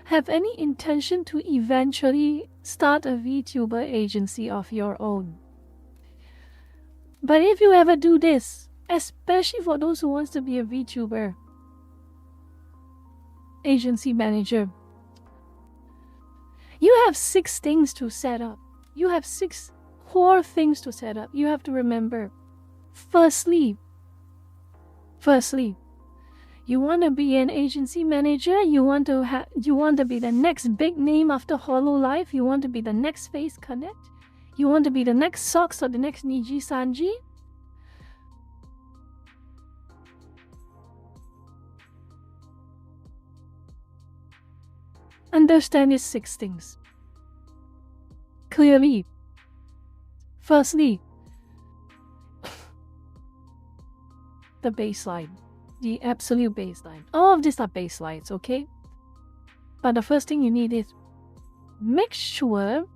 have any intention to eventually start a VTuber agency of your own. But if you ever do this, especially for those who wants to be a VTuber agency manager, you have 6 things to set up. You have 6 core things to set up. You have to remember. Firstly, you want to be an agency manager. You want to be the next big name after Hololive. You want to be the next Face Connect. You want to be the next Socks or the next Niji Sanji. Understand these 6 things clearly. Firstly, the baseline. The absolute baseline. All of these are baselines, okay? But the first thing you need is make sure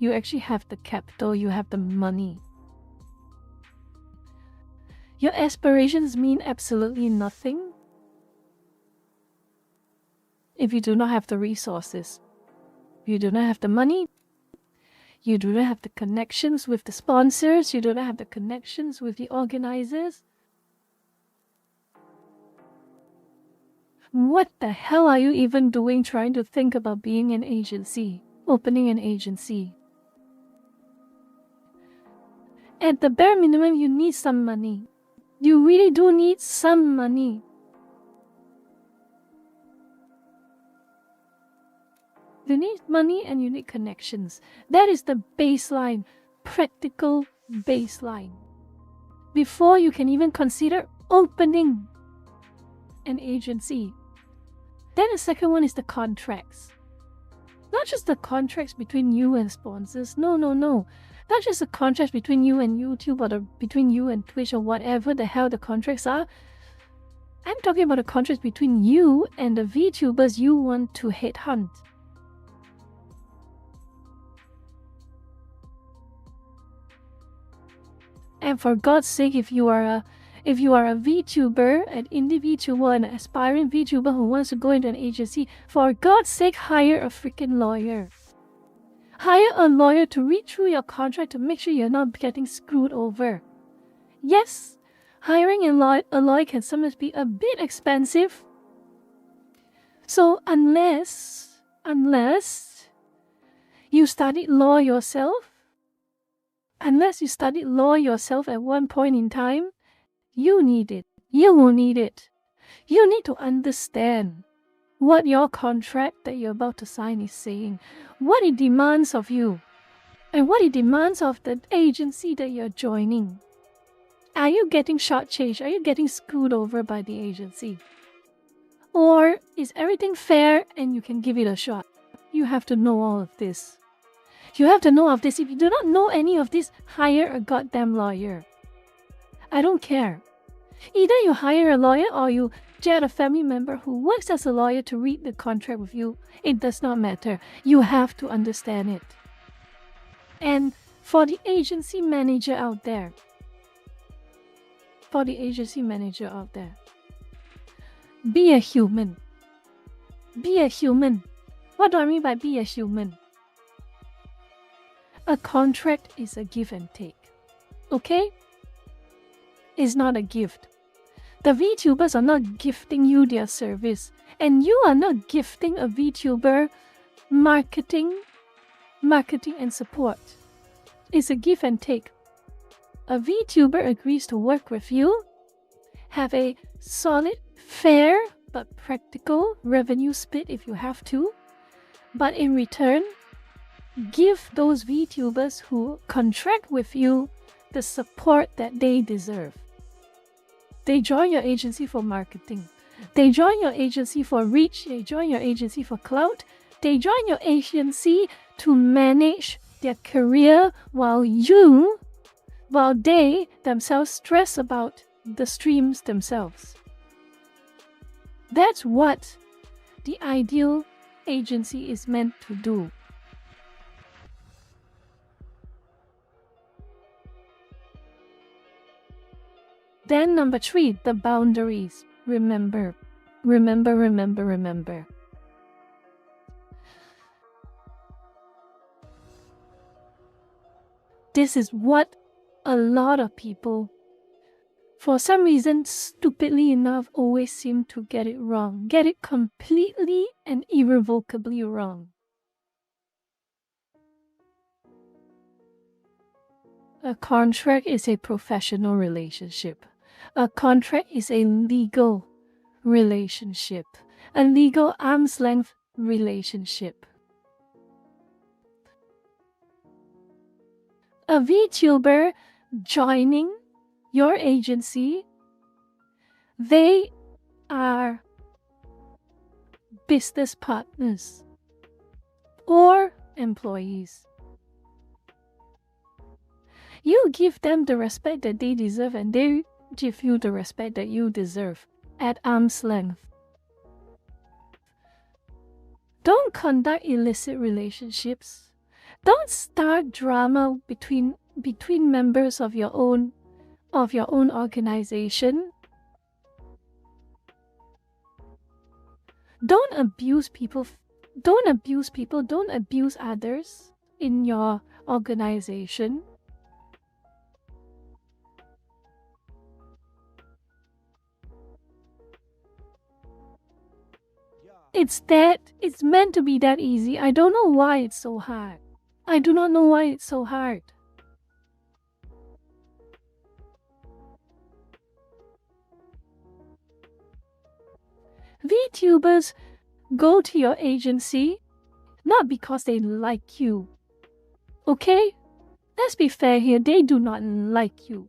you actually have the capital, you have the money. Your aspirations mean absolutely nothing if you do not have the resources. If you do not have the money, you do not have the connections with the sponsors, you do not have the connections with the organizers. What the hell are you even doing trying to think about being an agency, opening an agency? At the bare minimum, you need some money. You really do need some money. You need money and you need connections. That is the baseline, practical baseline. Before you can even consider opening an agency. Then the second one is the contracts. Not just the contracts between you and sponsors. No. Not just the contracts between you and YouTube or between you and Twitch or whatever the hell the contracts are. I'm talking about the contracts between you and the VTubers you want to headhunt. And for God's sake, if you are a VTuber, an indie VTuber, an aspiring VTuber who wants to go into an agency, for God's sake, hire a freaking lawyer. Hire a lawyer to read through your contract to make sure you're not getting screwed over. Yes, hiring a lawyer can sometimes be a bit expensive. So unless you studied law yourself, at one point in time, you need it. You will need it. You need to understand what your contract that you're about to sign is saying, what it demands of you, and what it demands of the agency that you're joining. Are you getting shortchanged? Are you getting screwed over by the agency? Or is everything fair and you can give it a shot? You have to know all of this. You have to know of this. If you do not know any of this, hire a goddamn lawyer. I don't care. Either you hire a lawyer or you get a family member who works as a lawyer to read the contract with you. It does not matter. You have to understand it. And for the agency manager out there, be a human. Be a human. What do I mean by be a human? A contract is a give and take. Okay? It's not a gift. The VTubers are not gifting you their service, and you are not gifting a VTuber marketing and support. It's a give and take. A VTuber agrees to work with you, have a solid, fair, but practical revenue split if you have to, but in return, give those VTubers who contract with you the support that they deserve. They join your agency for marketing. They join your agency for reach. They join your agency for clout. They join your agency to manage their career while they themselves stress about the streams themselves. That's what the ideal agency is meant to do. Then number 3, the boundaries. Remember. this is what a lot of people, for some reason, stupidly enough, always seem to get it wrong. Get it completely and irrevocably wrong. A contract is a professional relationship. A contract is a legal relationship. A legal arm's length relationship. A VTuber joining your agency, they are business partners or employees. You give them the respect that they deserve, and they give you the respect that you deserve at arm's length. Don't conduct illicit relationships. Don't start drama between members of your own organization. Don't abuse people. Don't abuse others in your organization. It's meant to be that easy. I don't know why it's so hard. I do not know why it's so hard. VTubers go to your agency not because they like you. Okay? Let's be fair here, they do not like you.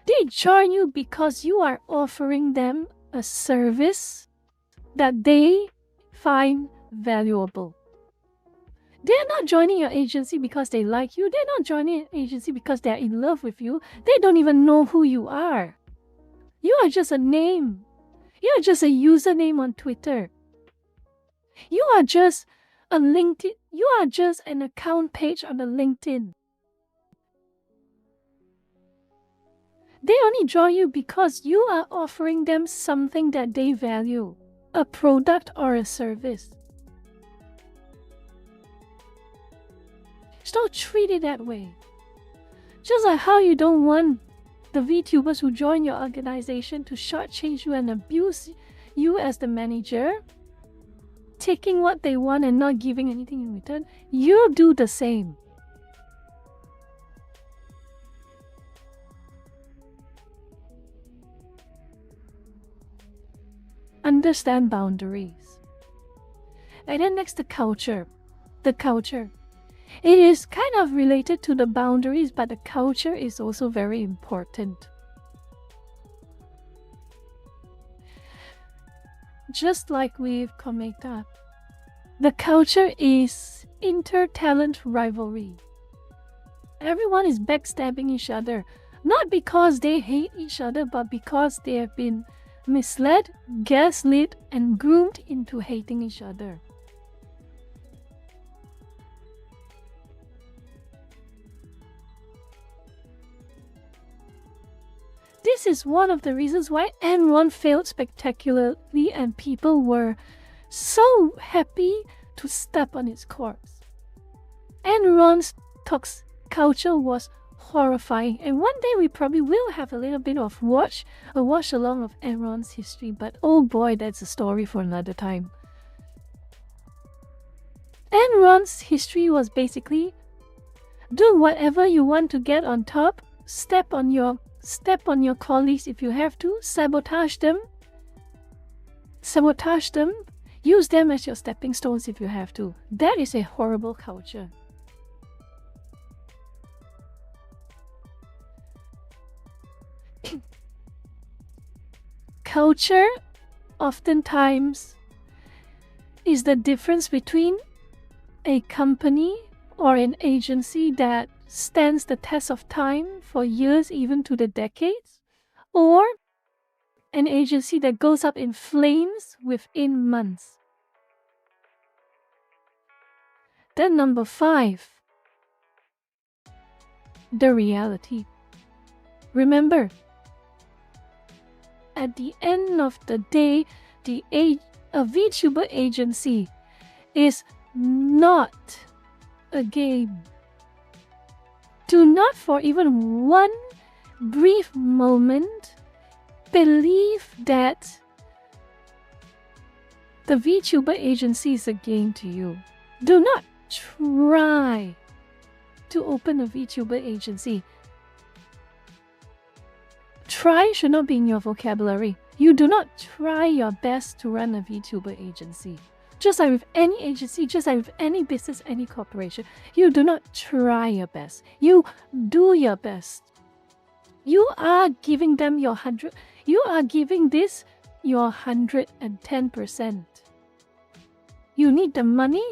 They join you because you are offering them a service that they find valuable. They're not joining your agency because they like you. They're not joining your agency because they're in love with you. They don't even know who you are. You are just a name. You are just a username on Twitter. You are just a LinkedIn. You are just an account page on the LinkedIn. They only join you because you are offering them something that they value. A product or a service. Just don't treat it that way. Just like how you don't want the VTubers who join your organization to shortchange you and abuse you as the manager, taking what they want and not giving anything in return, you do the same. Understand boundaries. And then next, the culture. The culture. It is kind of related to the boundaries, but the culture is also very important. Just like with Cometa, the culture is inter-talent rivalry. Everyone is backstabbing each other, not because they hate each other, but because they have been misled, gaslit, and groomed into hating each other. This is one of the reasons why Enron failed spectacularly and people were so happy to step on its corpse. Enron's toxic culture was horrifying, and one day we probably will have a little bit of watch along of Enron's history, but oh boy, that's a story for another time. Enron's history was basically do whatever you want to get on top, step on your colleagues if you have to, sabotage them, use them as your stepping stones if you have to. That is a horrible culture. Culture oftentimes is the difference between a company or an agency that stands the test of time for years, even to the decades, or an agency that goes up in flames within months. Then number 5, the reality. Remember, at the end of the day, a VTuber agency is not a game. Do not for even one brief moment believe that the VTuber agency is a game to you. Do not try to open a VTuber agency. Try should not be in your vocabulary. You do not try your best to run a VTuber agency. Just like with any agency, just like with any business, any corporation, you do not try your best. You do your best. You are giving them your 100. You are giving this your 110%. You need the money,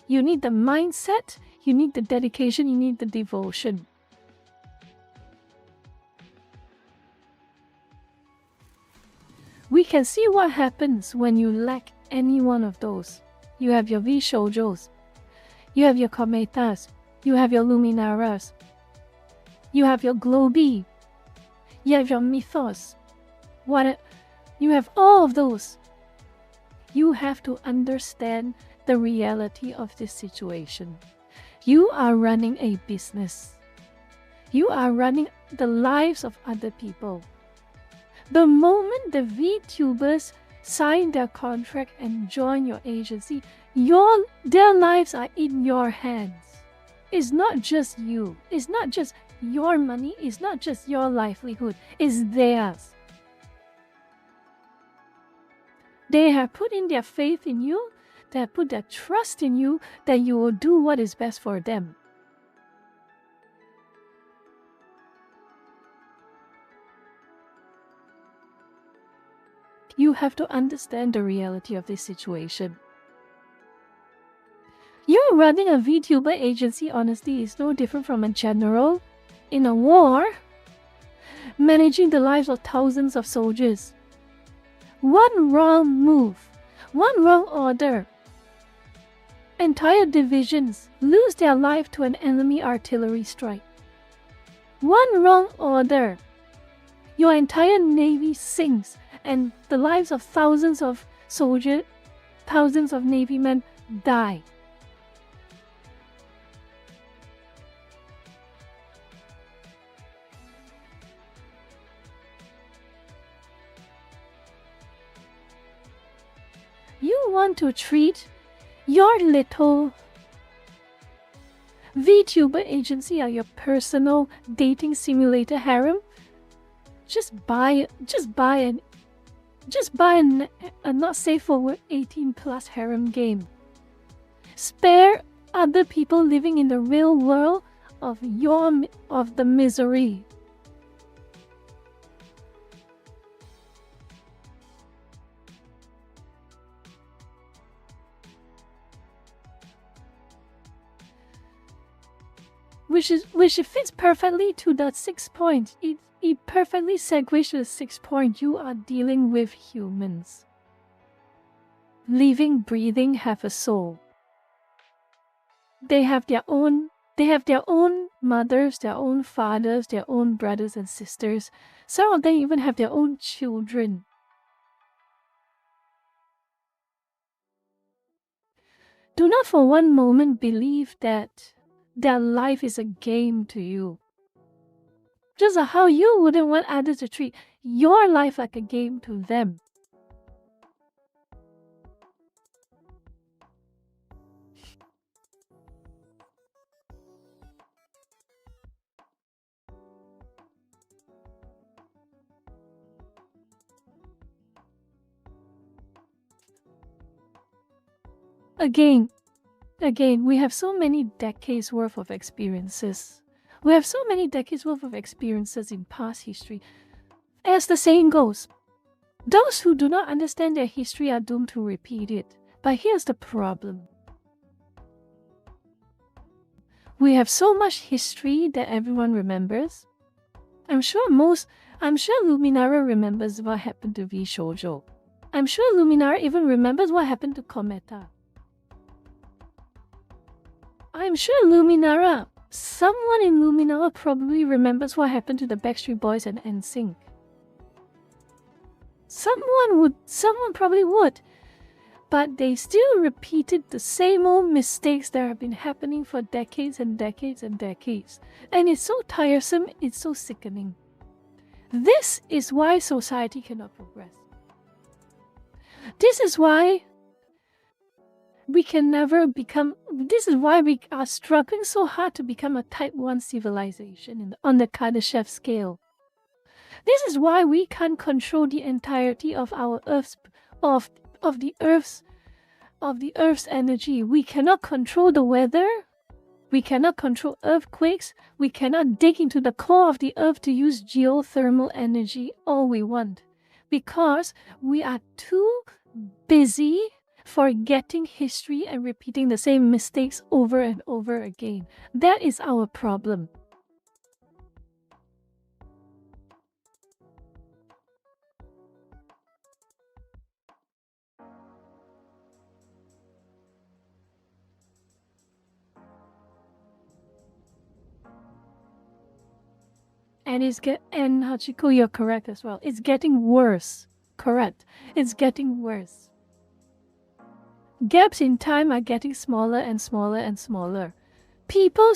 you need the mindset, you need the dedication, you need the devotion. We can see what happens when you lack any one of those. You have your V-shoujos, you have your kometas, you have your luminaras, you have your globi, you have your mythos. You have all of those. You have to understand the reality of this situation. You are running a business. You are running the lives of other people. The moment the VTubers sign their contract and join your agency, their lives are in your hands. It's not just you. It's not just your money. It's not just your livelihood. It's theirs. They have put in their faith in you. They have put their trust in you that you will do what is best for them. You have to understand the reality of this situation. You running a VTuber agency, honestly, is no different from a general in a war managing the lives of thousands of soldiers. One wrong move, one wrong order, entire divisions lose their life to an enemy artillery strike. One wrong order, your entire navy sinks and the lives of thousands of soldiers, thousands of navy men die. You want to treat your little VTuber agency or your personal dating simulator harem? Just buy a not safe for work 18+ harem game. Spare other people living in the real world of the misery. Which fits perfectly to the 6th point. It perfectly segues to the 6th point. You are dealing with humans. Living, breathing, have a soul. They have their own mothers, their own fathers, their own brothers and sisters. Some of them even have their own children. Do not for one moment believe that their life is a game to you. Just like how you wouldn't want others to treat your life like a game to them. Again, we have so many decades worth of experiences. We have so many decades worth of experiences in past history. As the saying goes, those who do not understand their history are doomed to repeat it. But here's the problem. We have so much history that everyone remembers. I'm sure Luminara remembers what happened to V-Shoujo. I'm sure Luminara even remembers what happened to Kometa. I'm sure someone in Luminara probably remembers what happened to the Backstreet Boys and NSYNC. Someone probably would. but they still repeated the same old mistakes that have been happening for decades and decades and decades. And it's so tiresome, it's so sickening. This is why society cannot progress. This is why we can never become, this is why we are struggling so hard to become a type 1 civilization on the Kardashev scale. This is why we can't control the entirety of our Earth's, of the Earth's energy. We cannot control the weather. We cannot control earthquakes. We cannot dig into the core of the Earth to use geothermal energy all we want, because we are too busy forgetting history and repeating the same mistakes over and over again. That is our problem. And and Hachiko, you're correct as well. It's getting worse. Correct. It's getting worse. Gaps in time are getting smaller and smaller and smaller. People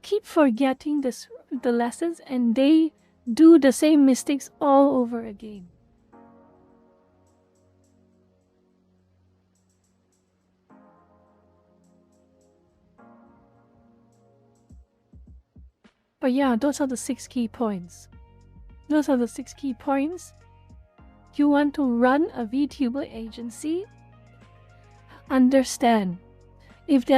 keep forgetting the lessons, and they do the same mistakes all over again. But yeah, those are the 6 key points. Those are the 6 key points. You want to run a VTuber agency? Understand. If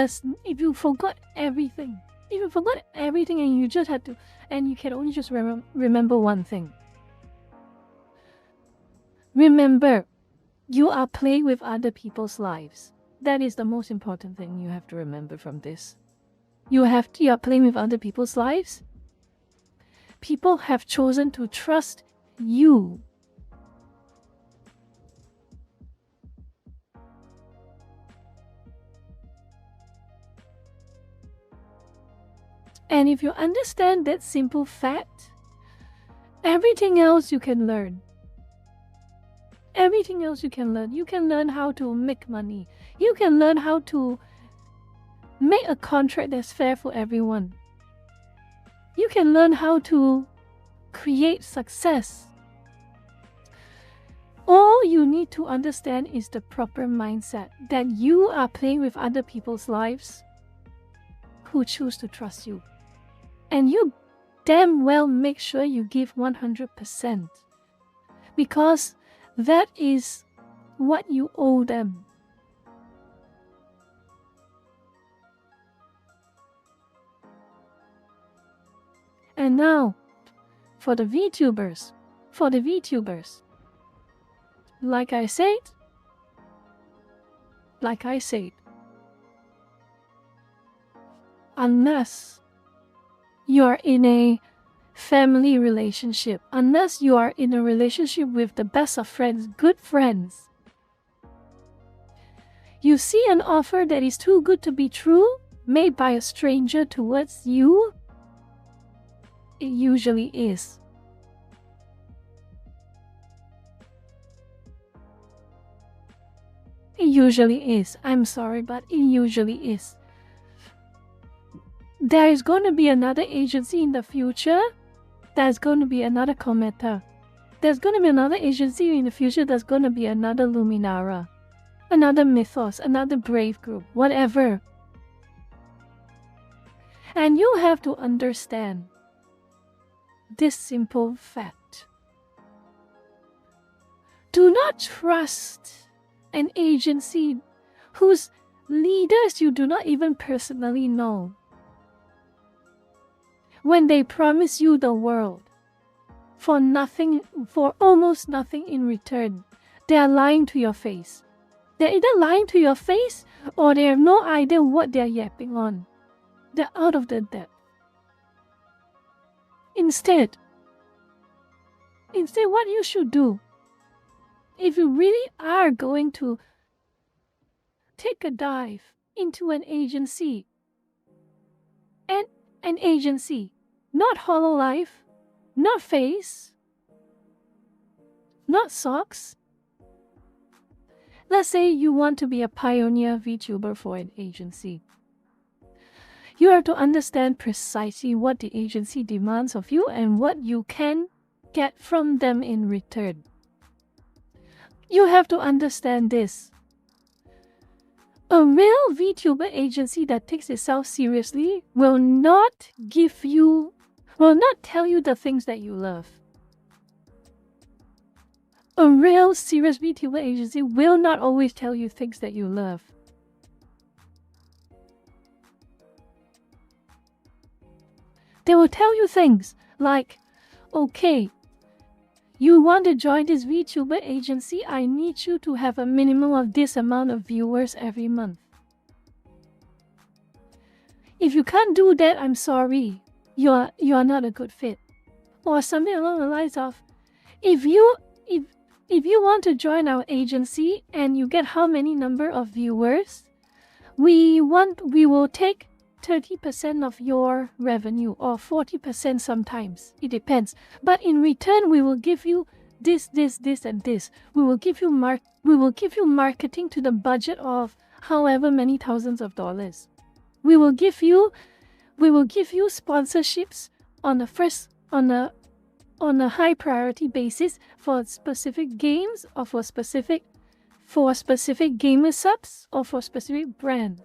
you forgot everything, and you just had to, and you can only just remember one thing. Remember, you are playing with other people's lives. That is the most important thing you have to remember from this. You are playing with other people's lives. People have chosen to trust you. And if you understand that simple fact, everything else you can learn. Everything else you can learn. You can learn how to make money. You can learn how to make a contract that's fair for everyone. You can learn how to create success. All you need to understand is the proper mindset that you are playing with other people's lives who choose to trust you. And you damn well make sure you give 100%, because that is what you owe them. And now, for the VTubers, like I said, unless you are in a family relationship, unless you are in a relationship with the best of friends, good friends, you see an offer that is too good to be true, made by a stranger towards you, it usually is. It usually is. I'm sorry, but it usually is. There is going to be another agency in the future. There's going to be another Cometa. There's going to be another agency in the future. There's going to be another Luminara, another Mythos, another Brave Group, whatever. And you have to understand this simple fact. Do not trust an agency whose leaders you do not even personally know. When they promise you the world for nothing, for almost nothing in return, they are lying to your face. They're either lying to your face or they have no idea what they're yapping on. They're out of their depth. Instead, what you should do, if you really are going to take a dive into an agency, and an agency, not Hololive, not Face, not Socks, Let's say you want to be a pioneer VTuber for an agency. You have to understand precisely what the agency demands of you and what you can get from them in return. You have to understand this. A real VTuber agency that takes itself seriously will not tell you the things that you love. A real serious VTuber agency will not always tell you things that you love. They will tell you things like, okay, you want to join this VTuber agency, I need you to have a minimum of this amount of viewers every month. If you can't do that, I'm sorry, you are not a good fit. Or something along the lines of, if you want to join our agency and you get how many number of viewers, we will take 30% of your revenue, or 40% sometimes. It depends. But in return, we will give you this, and this. We will give you marketing to the budget of however many thousands of dollars. We will give you sponsorships on a high priority basis for specific games, or for specific gamer subs, or for specific brands.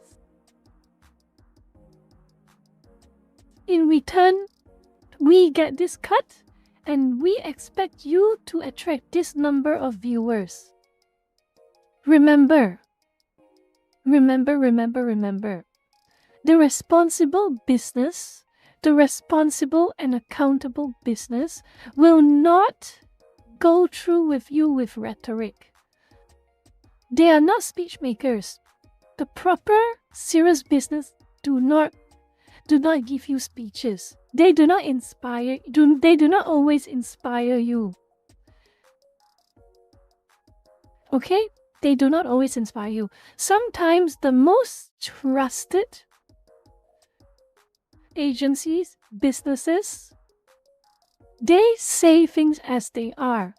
In return, we get this cut, and we expect you to attract this number of viewers. Remember. The responsible business, the responsible and accountable business will not go through with you with rhetoric. They are not speech makers. The proper, serious business do not give you speeches. They do not always inspire you. Okay? They do not always inspire you. Sometimes the most trusted agencies, businesses, they say things as they are.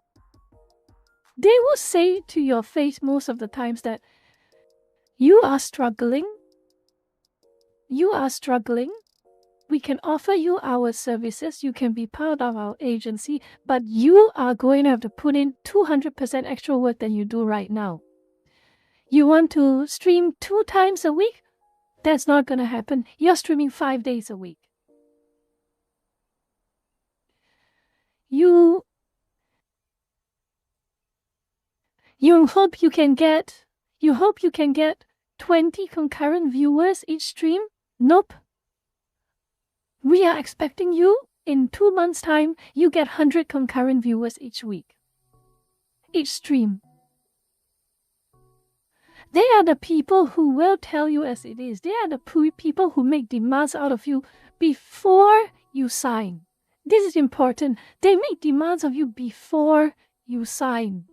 They will say to your face most of the times that you are struggling. We can offer you our services. You can be part of our agency, but you are going to have to put in 200% extra work than you do right now. You want to stream 2 times a week? That's not going to happen. You're streaming 5 days a week. You hope you can get 20 concurrent viewers each stream? Nope. We are expecting you in 2 months' time, you get 100 concurrent viewers each week. Each stream. They are the people who will tell you as it is. They are the people who make demands out of you before you sign. This is important. They make demands of you before you sign.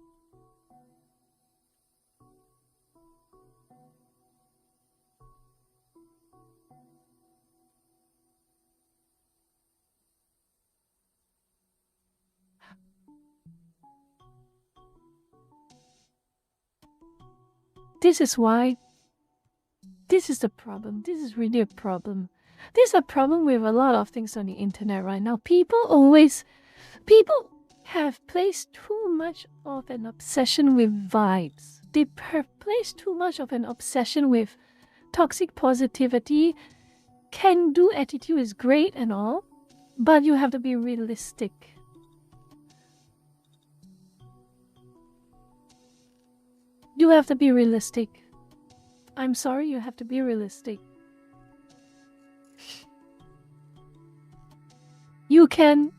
This is why. This is the problem. This is really a problem. This is a problem with a lot of things on the internet right now. People have placed too much of an obsession with vibes. They have placed too much of an obsession with toxic positivity. Can-do attitude is great and all, but you have to be realistic. You have to be realistic. I'm sorry, you have to be realistic. You can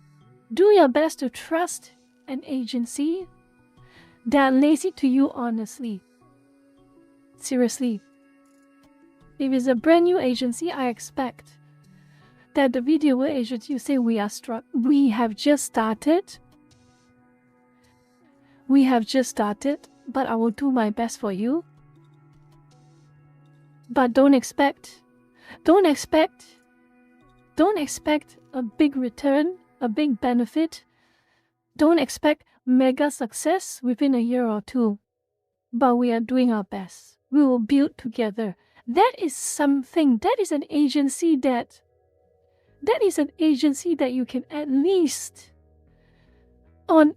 do your best to trust an agency that lays it to you honestly. Seriously. If it's a brand new agency, I expect that the video agency will say we have just started, but I will do my best for you. But don't expect a big return, a big benefit. Don't expect mega success within a year or 2. but we are doing our best. We will build together. That is something, that is an agency that you can at least on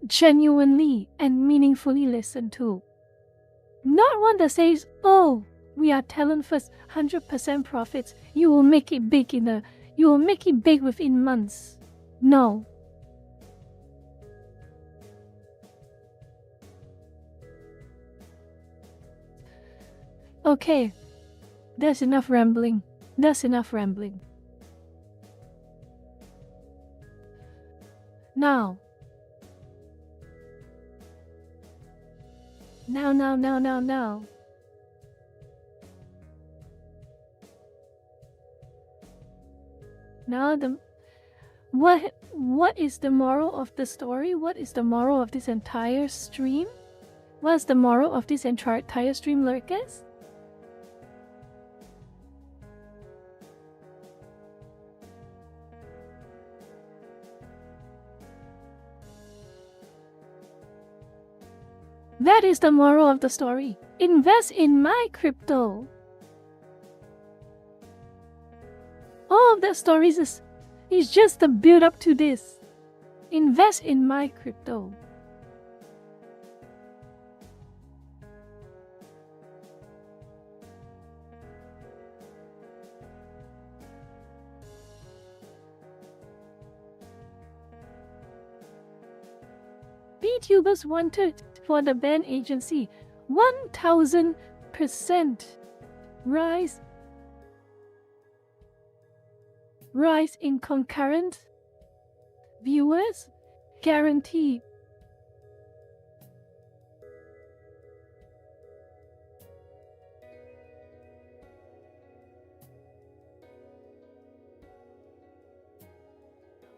genuinely and meaningfully listen to. Not one that says, oh, we are talent first, 100% profits. You will make it big within months. No. Okay. That's enough rambling. Now. Now what is the moral of the story? What is the moral of this entire stream? What's the moral of this entire stream, lurkers? That is the moral of the story. Invest in my crypto. All of that stories is just the build up to this. Invest in my crypto. Vtubers wanted for the band agency 1000% rise in concurrent viewers guaranteed.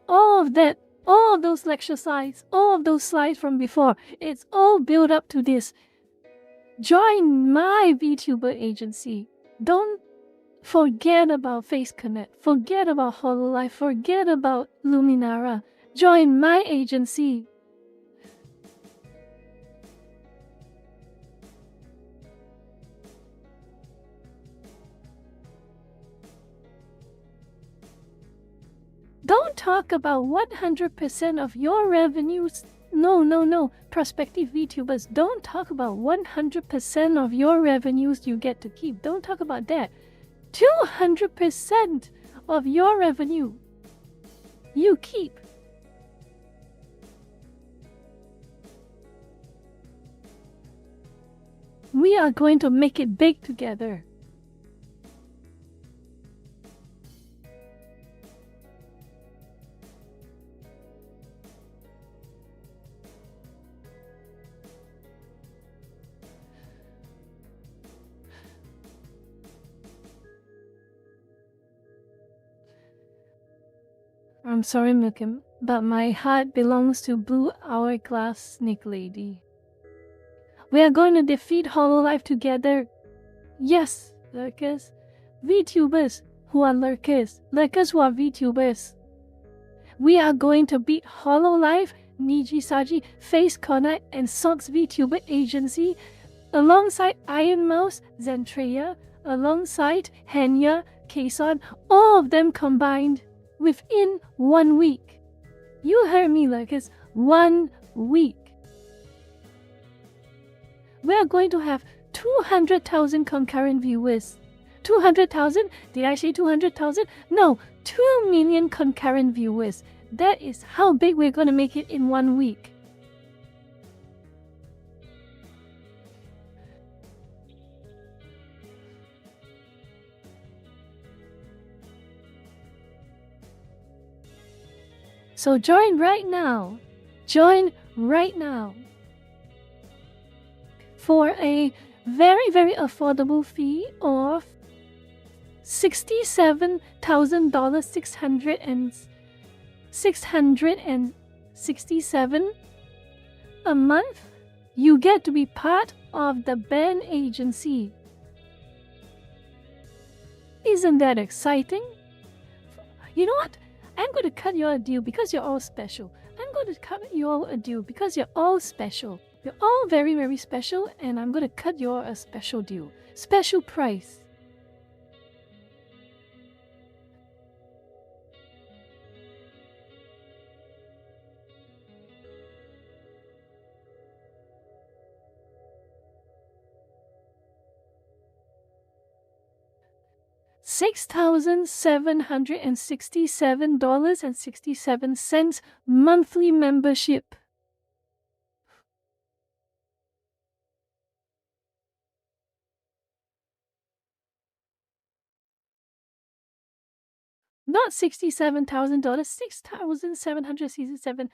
All of that, all of those lecture slides, all of those slides from before, it's all built up to this. Join my VTuber agency. Don't forget about Face Connect. Forget about HoloLive. Forget about Luminara. Join my agency. Don't talk about 100% of your revenues. No. Prospective VTubers, don't talk about 100% of your revenues you get to keep. Don't talk about that. 200% of your revenue you keep. We are going to make it big together. I'm sorry, Milkim, but my heart belongs to Blue Hourglass Snake Lady. We are going to defeat HoloLive together. Yes, lurkers. VTubers who are lurkers. Lurkers who are VTubers. We are going to beat HoloLive, Nijisaji, Face Connect, and Socks VTuber agency alongside Iron Mouse, Zentreya, alongside Henya, Kason, all of them combined within 1 week. You heard me, lurkers. 1 week. We are going to have 200,000 concurrent viewers. 200,000? Did I say 200,000? No, 2 million concurrent viewers. That is how big we're going to make it in 1 week. So join right now. Join right now. For a very, very affordable fee of $67,667 a month, you get to be part of the band agency. Isn't that exciting? You know what? I'm going to cut you all a deal because you're all special. I'm going to cut you all a deal because you're all special. You're all very, very special, and I'm gonna cut your a special deal. Special price. $6,767.67 monthly membership. Not $67,000, $6,767.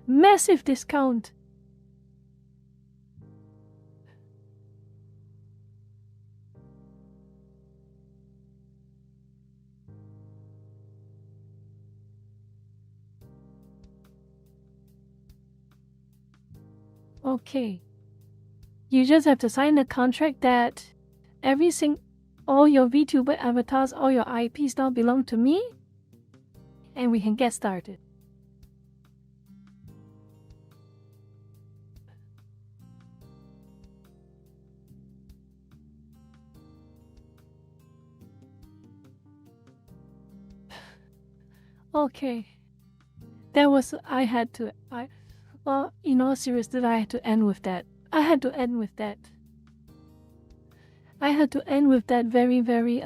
Massive discount. Okay. You just have to sign a contract that all your VTuber avatars, all your IPs now belong to me, and we can get started. Okay. Well, in all seriousness, I had to end with that. I had to end with that very, very,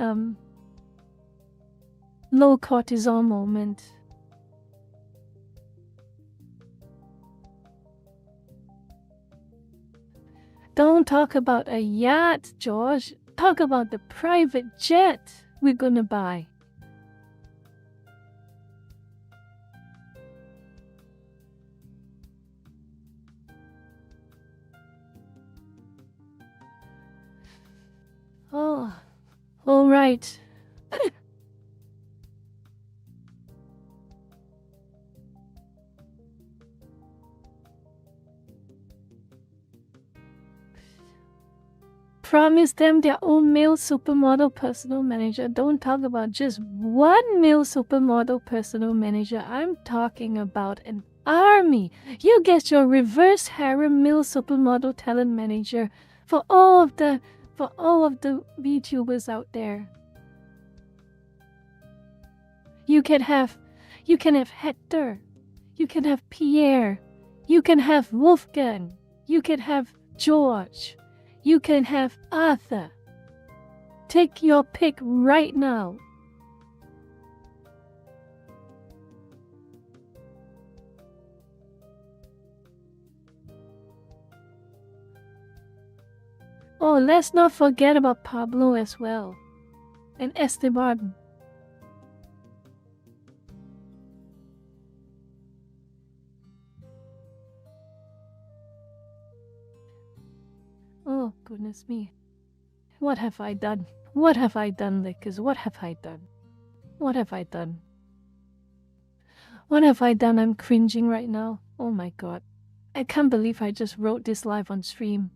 low cortisol moment. Don't talk about a yacht, George. Talk about the private jet we're gonna buy. Oh, all right. Promise them their own male supermodel personal manager. Don't talk about just one male supermodel personal manager. I'm talking about an army. You get your reverse harem male supermodel talent manager for all of the VTubers out there. You can have Hector, you can have Pierre, you can have Wolfgang, you can have George, you can have Arthur. Take your pick right now. Oh, let's not forget about Pablo as well. And Esteban. Oh, goodness me. What have I done? What have I done, Lickers? What have I done? What have I done? What have I done? I'm cringing right now. Oh my god. I can't believe I just wrote this live on stream.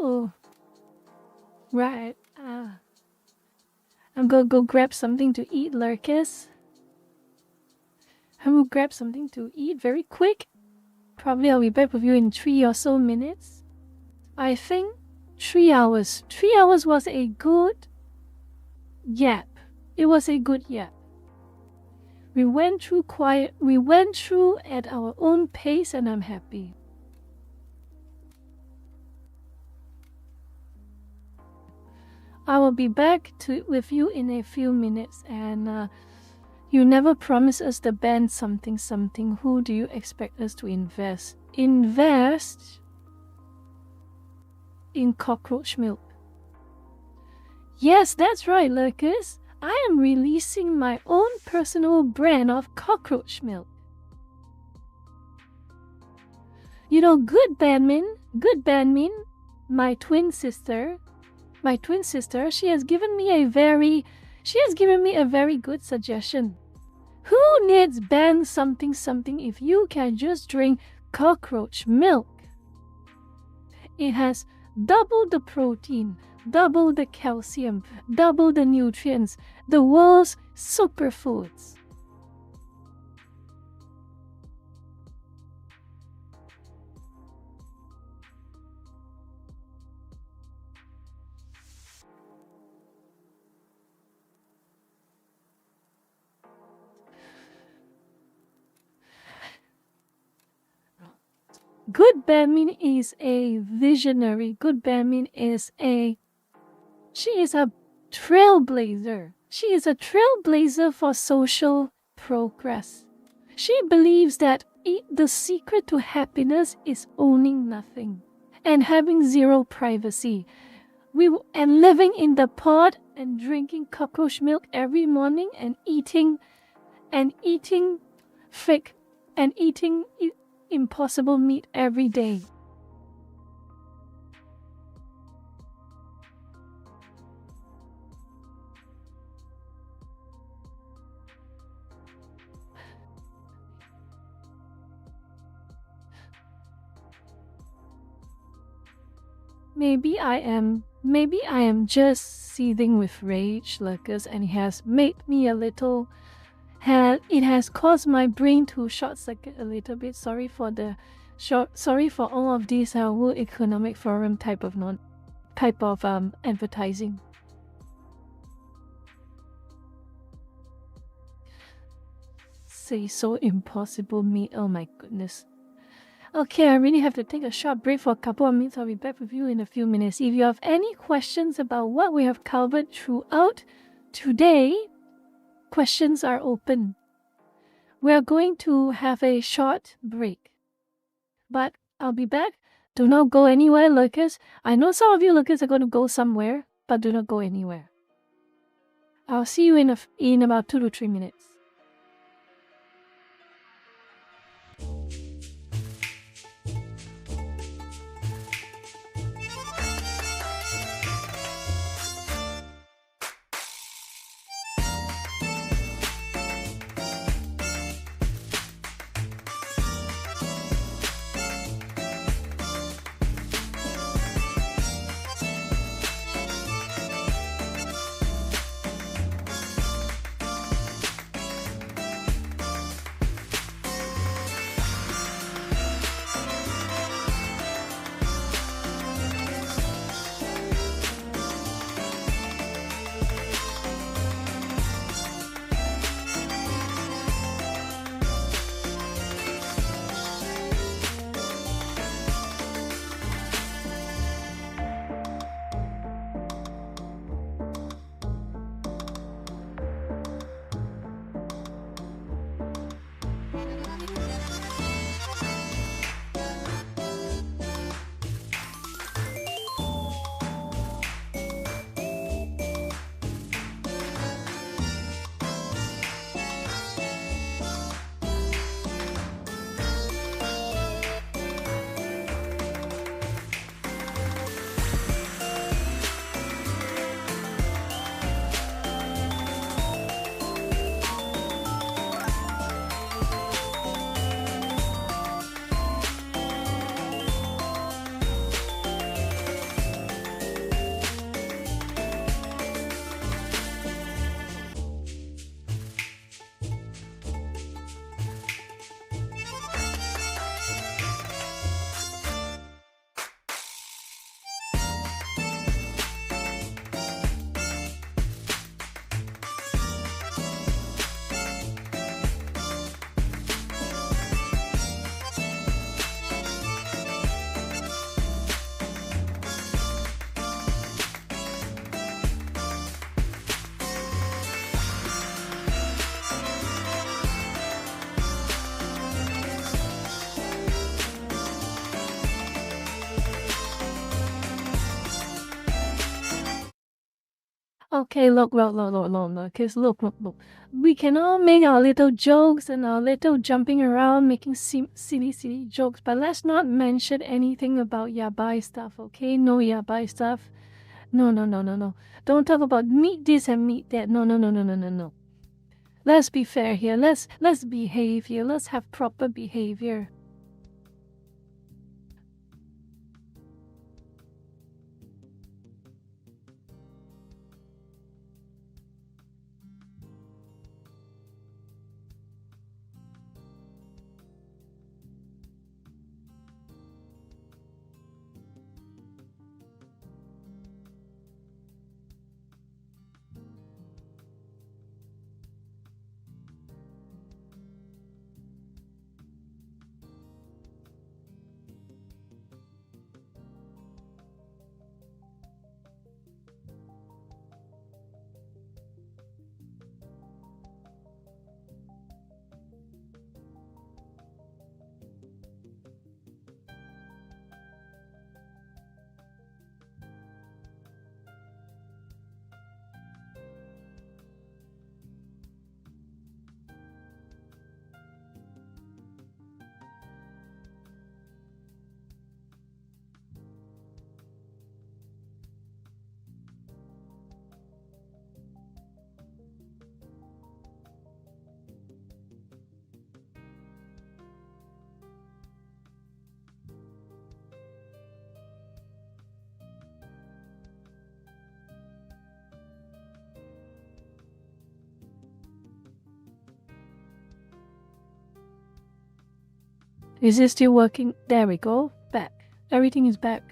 Oh, right. I'm gonna go grab something to eat, Lurkus. I'm gonna grab something to eat very quick. Probably I'll be back with you in 3 or so minutes. I think 3 hours. 3 hours was a good yap. It was a good yap. We went through at our own pace, and I'm happy. I will be back with you in a few minutes, and you never promised us the band something. Who do you expect us to invest? Invest in cockroach milk. Yes, that's right, Lurkus. I am releasing my own personal brand of cockroach milk. You know, Good Banmin, my twin sister, she has given me a very good suggestion. Who needs ban something if you can just drink cockroach milk. It has double the protein, double the calcium, double the nutrients, the world's superfoods. Good Bamin is a visionary. Good Bamin is she is a trailblazer. She is a trailblazer for social progress. She believes that the secret to happiness is owning nothing and having zero privacy. And living in the pod and drinking cockroach milk every morning and eating fake and eating impossible meat every day. Maybe I am just seething with rage, Lucas, and it has made me a little. It has caused my brain to short circuit a little bit. Sorry for all of these World Economic Forum type of advertising. Say so impossible meat. Oh my goodness. Okay, I really have to take a short break for a couple of minutes. I'll be back with you in a few minutes. If you have any questions about what we have covered throughout today, questions are open. We are going to have a short break, but I'll be back. Do not go anywhere, Lucas. I know some of you, Lucas, are going to go somewhere, but do not go anywhere. I'll see you in about 2 to 3 minutes. Okay, look, because look. We can all make our little jokes and our little jumping around, making silly jokes, but let's not mention anything about yabai stuff, okay? No yabai stuff. No. Don't talk about meat this and meat that. No. Let's be fair here. Let's behave here. Let's have proper behavior. Is it still working? There we go. Back. Everything is back.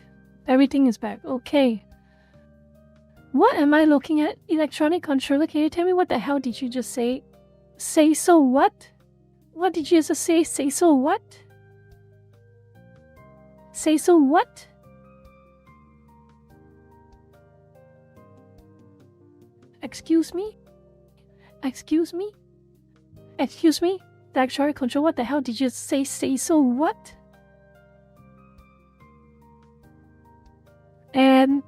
Everything is back. Okay. What am I looking at? Electronic controller. Can you tell me what the hell did you just say? Say so what? What did you just say? Say so what? Say so what? Excuse me? Excuse me? Excuse me? The electronic control, what the hell did you say? Say so what? And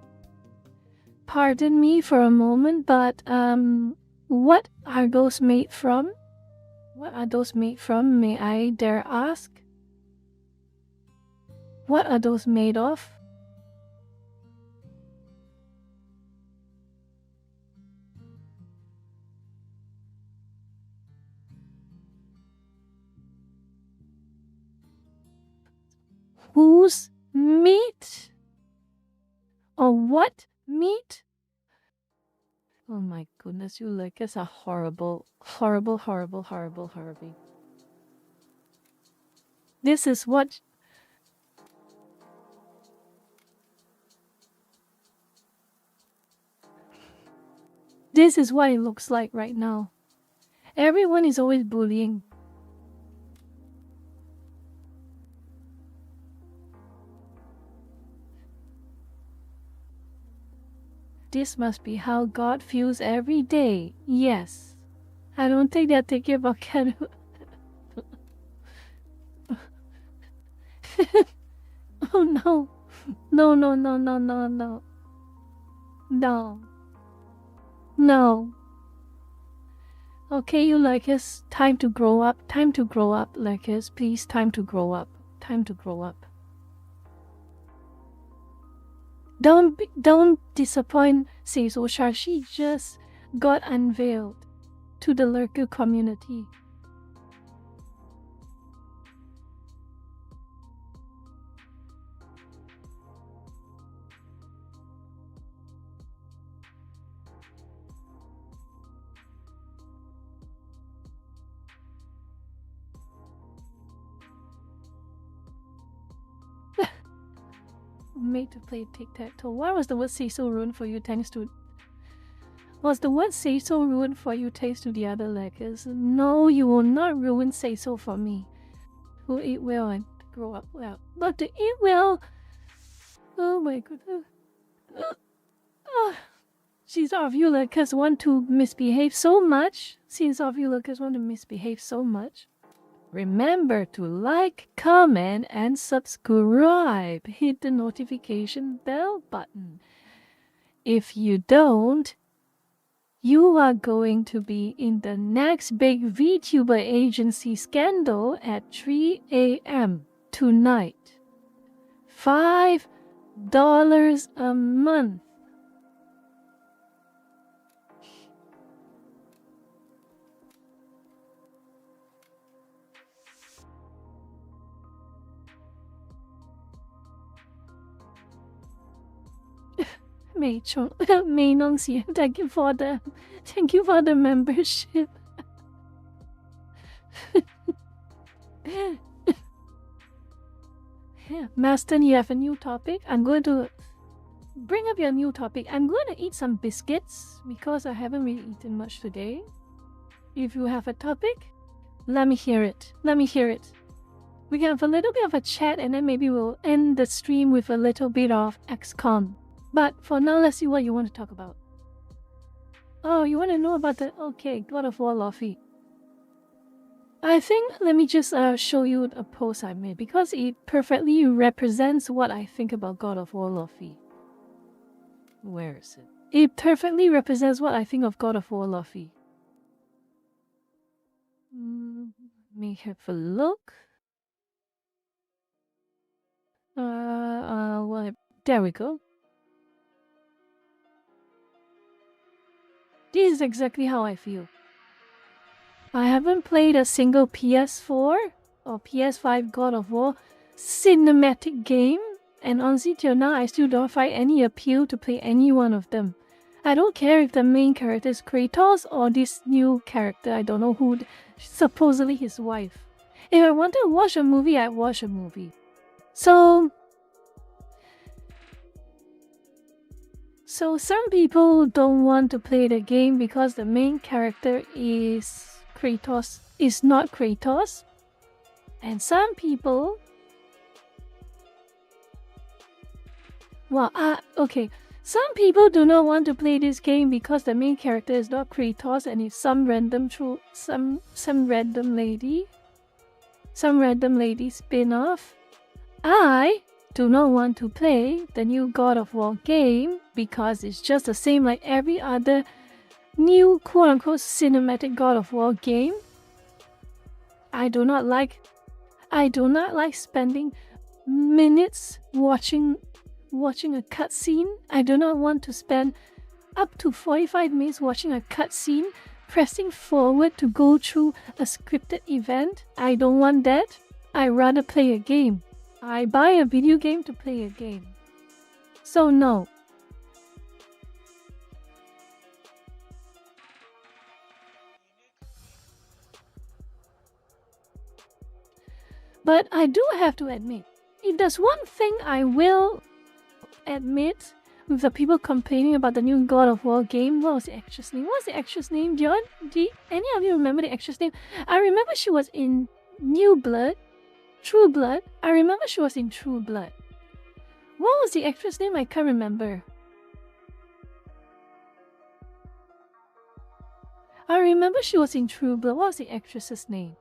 pardon me for a moment, but what are those made from? What are those made from? May I dare ask? What are those made of? Whose meat? Or what meat? Oh my goodness, you Lucas are horrible. Horrible, horrible, horrible, horrible. This is what... This is what it looks like right now. Everyone is always bullying. This must be how God feels every day. Yes. I don't think they're thinking about Ken. Oh no. No, no, no, no, no, no. No. No. Okay, you Lucas. Time to grow up. Time to grow up, Lucas. Please, time to grow up. Time to grow up. Don't disappoint Seiso Shar. She just got unveiled to the lurker community. Made to play tic-tac-toe. Why was the word say so ruined for you thanks to... Was the word say so ruined for you thanks to the other letters? No, you will not ruin say so for me. Who eat well and grow up well. But to eat well... Oh my goodness. Since all of you letters want to misbehave so much, remember to like, comment, and subscribe. Hit the notification bell button. If you don't, you are going to be in the next big VTuber agency scandal at 3 a.m. tonight. $5 a month. May Nong Si, thank you for the membership. Maston, you have a new topic. I'm going to bring up your new topic. I'm going to eat some biscuits because I haven't really eaten much today. If you have a topic, let me hear it. We can have a little bit of a chat and then maybe we'll end the stream with a little bit of XCOM. But for now, let's see what you want to talk about. Oh, you want to know about the... Okay, God of War Luffy. I think, let me just show you a post I made because it perfectly represents what I think about God of War Luffy. Where is it? It perfectly represents what I think of God of War Luffy. Let me have a look. Well, there we go. This is exactly how I feel. I haven't played a single PS4 or PS5 God of War cinematic game, and honestly till now I still don't find any appeal to play any one of them. I don't care if the main character is Kratos or this new character, I don't know who, supposedly his wife. If I wanted to watch a movie, I'd watch a movie. So some people don't want to play the game because the main character is not Kratos. And some people some people do not want to play this game because the main character is not Kratos and it's some random lady spin-off. I do not want to play the new God of War game because it's just the same like every other new quote-unquote cinematic God of War game. I do not like spending minutes watching a cutscene. I do not want to spend up to 45 minutes watching a cutscene, pressing forward to go through a scripted event. I don't want that. I rather play a game. I buy a video game to play a game. So no. But I do have to admit, if there's one thing I will admit with the people complaining about the new God of War game, what was the actress name? Do any of you remember the actress name? I remember she was in True Blood. I remember she was in True Blood. What was the actress name? I can't remember. I remember she was in True Blood. What was the actress's name?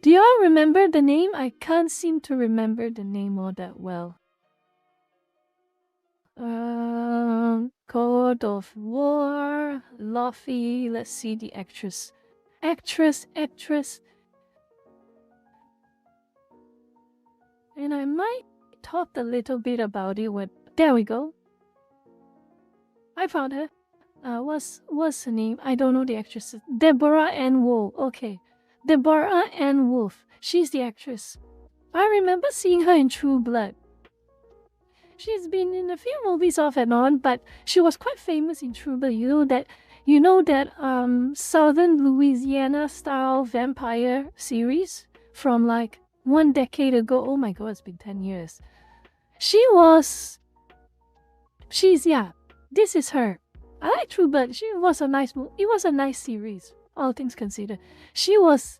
Do y'all remember the name? I can't seem to remember the name all that well. God of War, Luffy. Let's see the actress. Actress. And I might talk a little bit about it with... There we go. I found her. What's her name? I don't know the actress. Deborah Ann Woll. Okay. Deborah Ann Wolf. She's the actress. I remember seeing her in True Blood. She's been in a few movies off and on, but she was quite famous in True Blood. You know that Southern Louisiana style vampire series from like 1 decade ago. Oh my god, it's been 10 years. This is her. I like True Blood. It was a nice series, all things considered. She was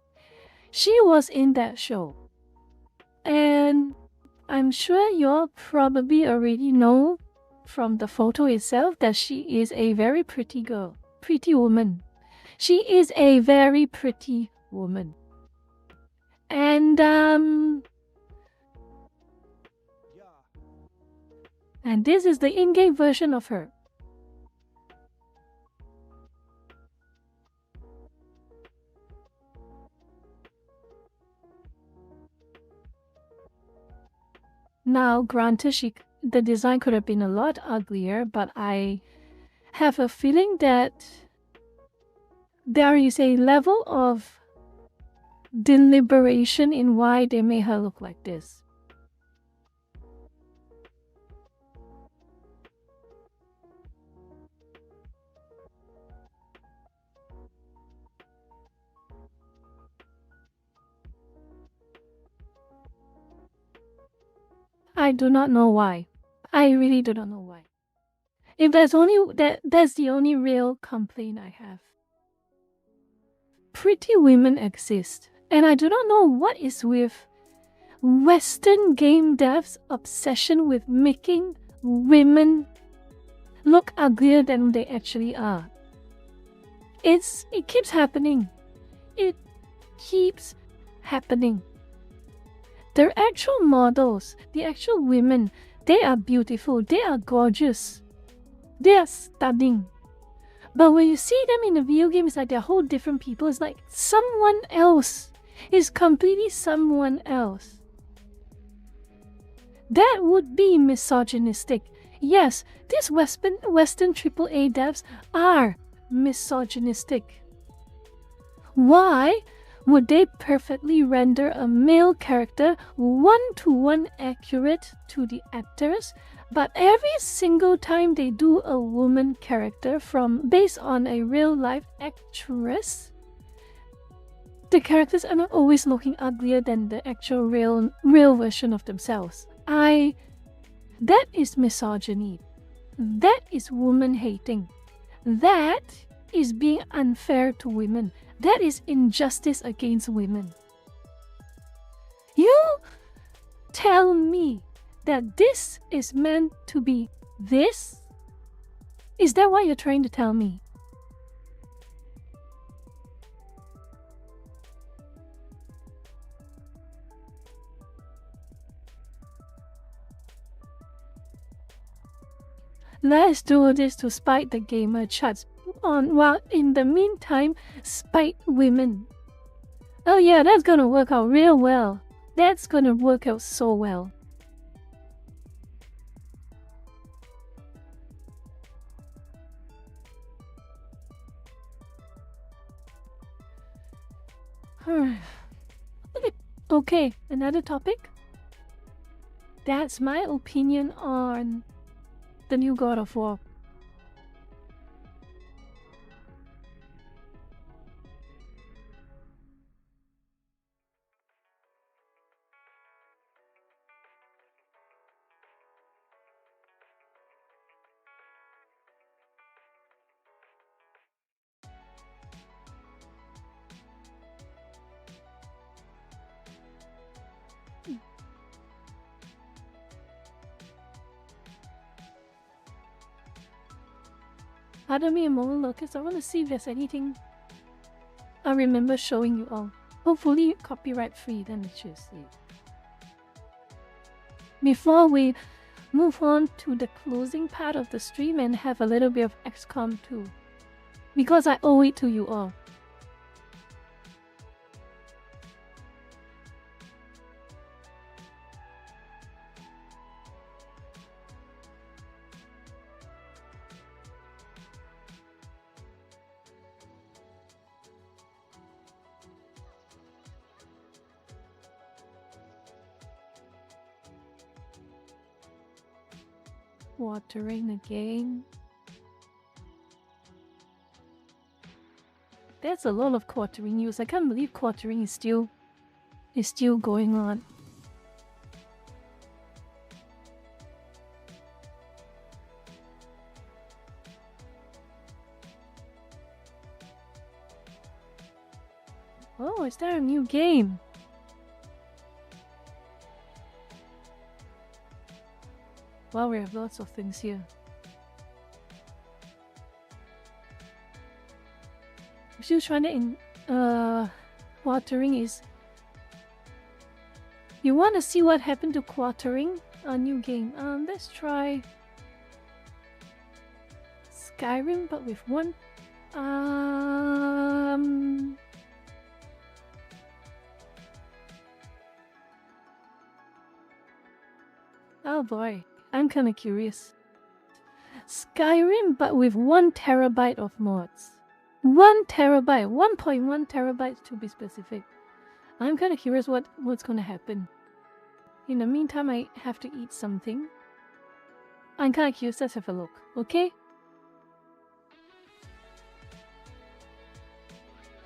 in that show. And I'm sure you all probably already know from the photo itself that she is a very pretty woman. She is a very pretty woman. And this is the in-game version of her. Now, granted, the design could have been a lot uglier, but I have a feeling that there is a level of deliberation in why they made her look like this. I do not know why. I really do not know why. If that's the only real complaint I have. Pretty women exist, and I do not know what is with Western game devs' obsession with making women look uglier than they actually are. It keeps happening. It keeps happening. The actual models, the actual women, they are beautiful, they are gorgeous, they are stunning. But when you see them in a video game, it's like they're whole different people. It's like someone else. It's completely someone else. That would be misogynistic. Yes, these Western AAA devs are misogynistic. Why would they perfectly render a male character one-to-one accurate to the actors? But every single time they do a woman character based on a real life actress, the characters are not always looking uglier than the actual real version of themselves. That is misogyny. That is woman hating. That is being unfair to women. That is injustice against women. You tell me that this is meant to be this? Is that what you're trying to tell me? Let's do this to spite the gamer charts on, while in the meantime, spite women. Oh yeah, that's gonna work out real well. That's gonna work out so well. Okay, another topic. That's my opinion on the new God of War. Pardon me a moment, Lucas. I want to see if there's anything I remember showing you all. Hopefully copyright free, then we should see. Before we move on to the closing part of the stream and have a little bit of XCOM 2. Because I owe it to you all. Watering again. There's a lot of quartering news. I can't believe quartering is still going on. Oh, is there a new game? Well, we have lots of things here. I'm still trying to quartering is... You want to see what happened to quartering? A new game. Let's try Skyrim, but with one... Oh boy. I'm kinda curious. Skyrim, but with 1 terabyte of mods. 1 terabyte, 1.1 terabytes to be specific. I'm kinda curious what's gonna happen. In the meantime, I have to eat something. I'm kinda curious, let's have a look, okay?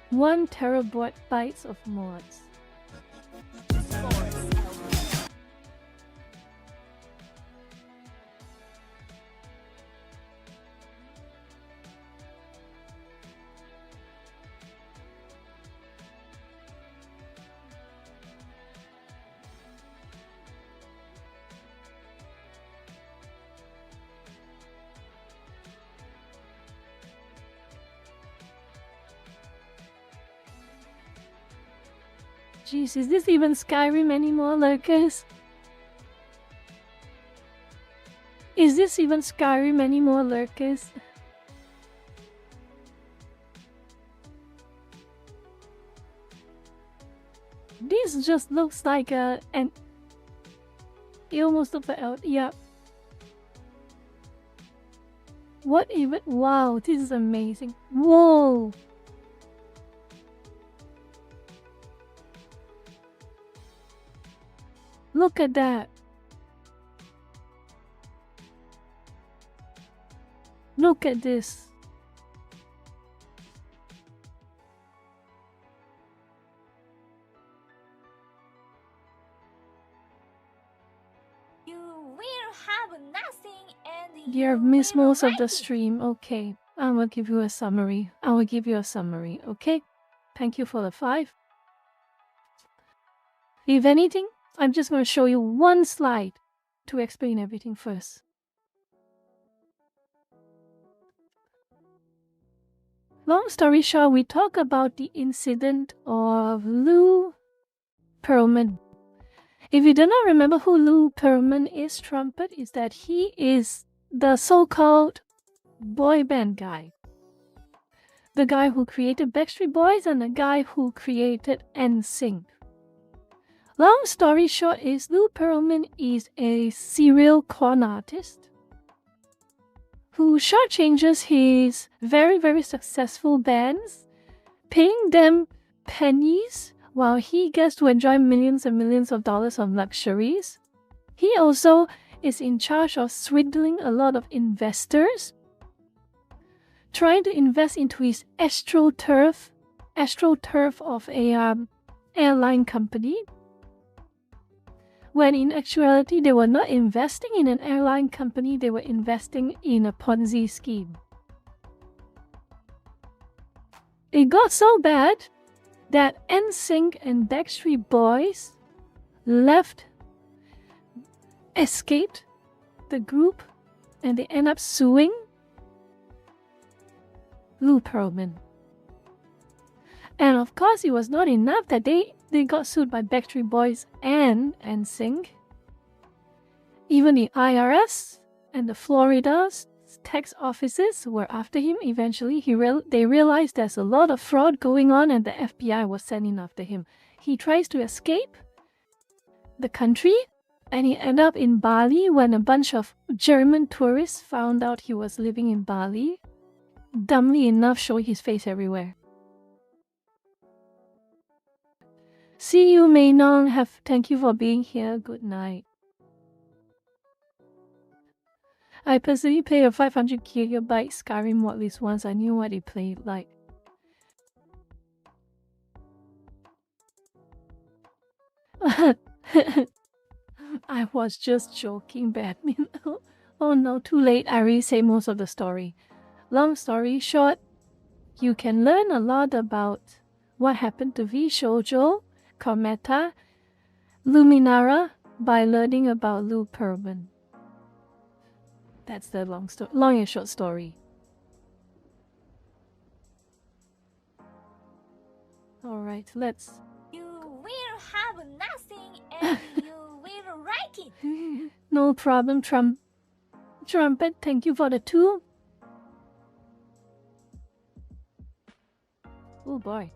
1 terabytes of mods. Jeez, is this even Skyrim anymore, lurkers? Is this even Skyrim anymore, lurkers? This just looks like it almost looks like yeah. What even? Wow, this is amazing. Whoa! Look at that. Look at this.
You will have nothing and
You have missed most of the stream. Okay. I will give you a summary. Okay? Thank you for the 5. If anything, I'm just going to show you one slide to explain everything first. Long story short, we talk about the incident of Lou Pearlman. If you do not remember who Lou Pearlman is, Trumpet, is that he is the so-called boy band guy. The guy who created Backstreet Boys and the guy who created NSYNC. Long story short is Lou Pearlman is a serial con artist who shortchanges his very, very successful bands, paying them pennies while he gets to enjoy millions and millions of dollars of luxuries. He also is in charge of swindling a lot of investors, trying to invest into his AstroTurf of a airline company, when in actuality they were not investing in an airline company, they were investing in a Ponzi scheme. It got so bad that NSYNC and Backstreet Boys escaped the group, and they end up suing Lou Pearlman. And of course, it was not enough that they got sued by Backstreet Boys and NSYNC. Even the IRS and the Florida's tax offices were after him. Eventually, they realized there's a lot of fraud going on, and the FBI was sending after him. He tries to escape the country, and he ended up in Bali when a bunch of German tourists found out he was living in Bali. Dumbly enough, showing his face everywhere. See you, Mainong. Thank you for being here. Good night. I personally played a 500 GB Skyrim mod list once. I knew what it played like. I was just joking, Batman. Oh no, too late. I already say most of the story. Long story short, you can learn a lot about what happened to V Shoujo, Cometa, Luminara by learning about Lou Pearlman. That's the long and short story. Alright, let's...
You will have nothing and you will like it.
No problem, Trumpet. Thank you for the 2. Oh boy.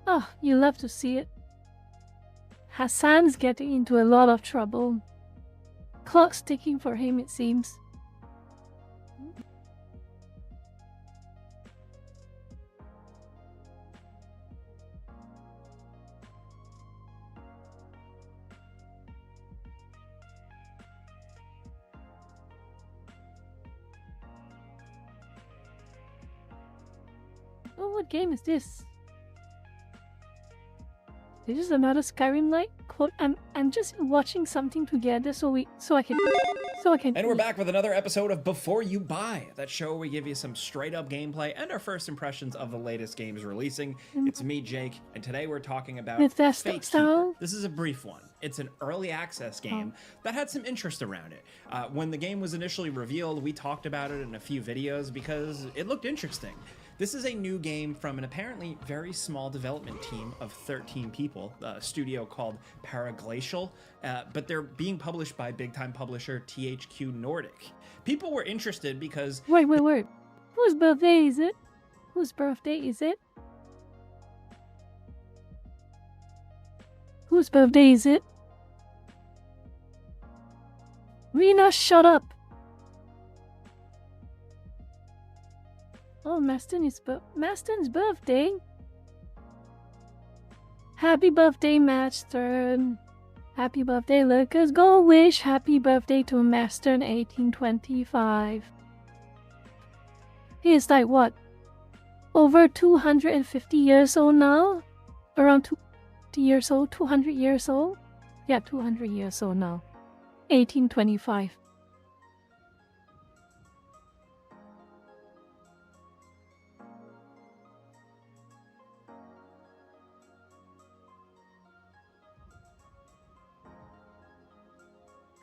Oh, you love to see it. Hassan's getting into a lot of trouble. Clock's ticking for him, it seems. Oh, what game is this? This is another Skyrim like quote. I'm just watching something together so I can.
And we're back with another episode of Before You Buy, that show where we give you some straight up gameplay and our first impressions of the latest games releasing. It's me, Jake, and today we're talking about Vtuber. This is a brief one. It's an early access game that had some interest around it. When the game was initially revealed, we talked about it in a few videos because it looked interesting. This is a new game from an apparently very small development team of 13 people, a studio called Paraglacial, but they're being published by big-time publisher THQ Nordic. People were interested because...
Wait. Whose birthday is it? Whose birthday is it? Whose birthday is it? Rena, shut up! Oh, Maston's birthday. Happy birthday, Maston. Happy birthday, Lucas. Go wish happy birthday to Maston 1825. He is like what? Over 250 years old now? Around 200 years old? 200 years old? Yeah, 200 years old now. 1825.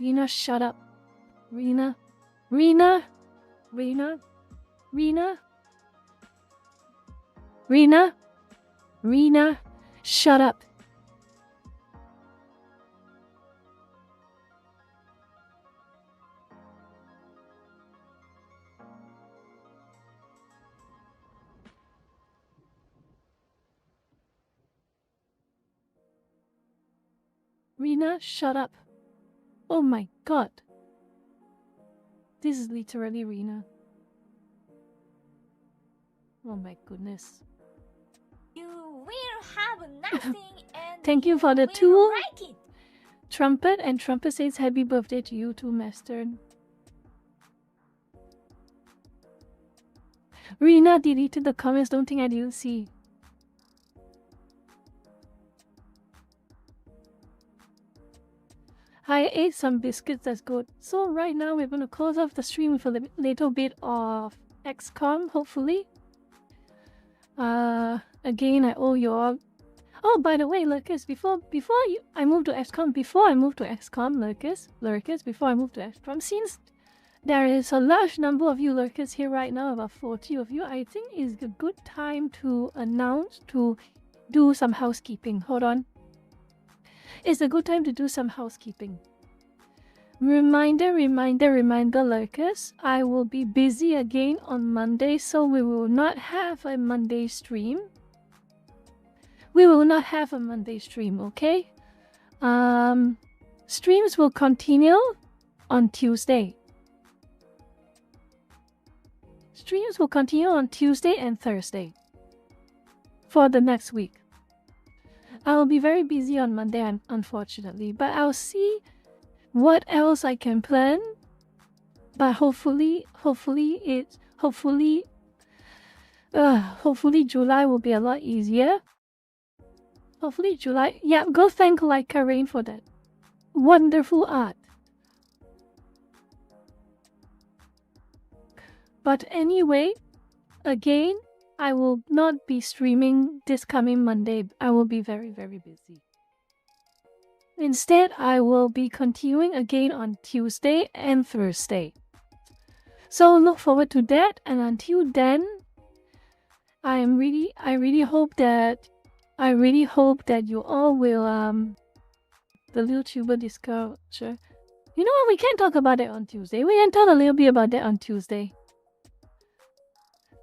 Rena, shut up. Rena, shut up. Rena, shut up. Oh my god. This is literally Rena. Oh my goodness.
You will have nothing and
Thank you for the
will
two.
like it.
Trumpet, and Trumpet says happy birthday to you too, Master. Rena deleted the comments, don't think I didn't see. I ate some biscuits, that's good. So right now we're going to close off the stream with a little bit of XCOM, hopefully. Again, I owe you all. Oh, by the way, Lurkers, before I move to XCOM, since there is a large number of you Lurkers here right now, about 40 of you, I think it's a good time to do some housekeeping. Hold on. It's a good time to do some housekeeping. Reminder, Lurkers. I will be busy again on Monday, so we will not have a Monday stream. Okay? Streams will continue on Tuesday. And Thursday for the next week. I will be very busy on Monday, unfortunately, but I'll see what else I can plan. But hopefully July will be a lot easier. Hopefully July. Yeah, go thank Leica Rain for that wonderful art. But anyway, again, I will not be streaming this coming Monday. I will be very, very busy. Instead, I will be continuing again on Tuesday and Thursday. So look forward to that. And until then, I really hope that you all will the Vtuber disclosure. You know what? We can talk about it on Tuesday. We can talk a little bit about that on Tuesday.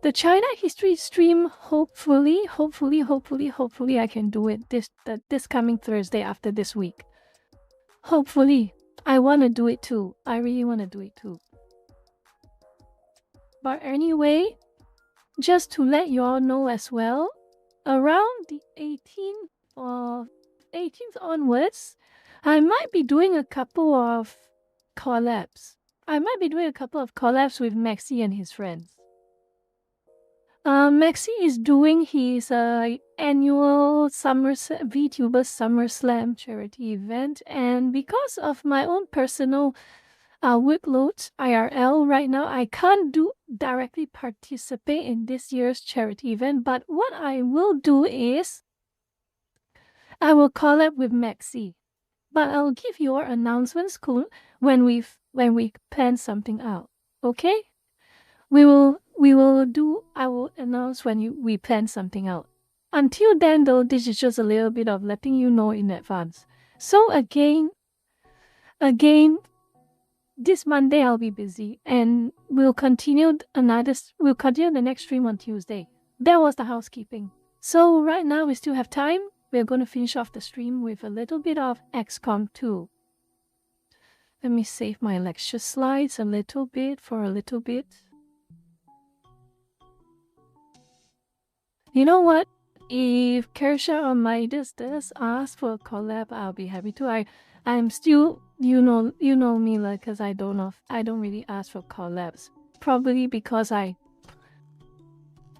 The China history stream, hopefully I can do it this coming Thursday after this week. Hopefully. I want to do it too. I really want to do it too. But anyway, just to let you all know as well, around the 18th onwards, I might be doing a couple of collabs. With Maxi and his friends. Maxi is doing his annual Vtuber SummerSlam charity event, and because of my own personal workloads IRL right now, I can't directly participate in this year's charity event. But what I will do is I will collab with Maxi, but I'll give your announcements when we plan something out. Okay? We will I will announce when we plan something out. Until then though, this is just a little bit of letting you know in advance. So again, this Monday I'll be busy and we'll continue the next stream on Tuesday. That was the housekeeping. So right now we still have time. We're going to finish off the stream with a little bit of XCOM 2. Let me save my lecture slides for a little bit. You know what? If Kersha or Midas does ask for a collab, I'll be happy to. I'm still, you know me, like, cause I don't really ask for collabs. Probably because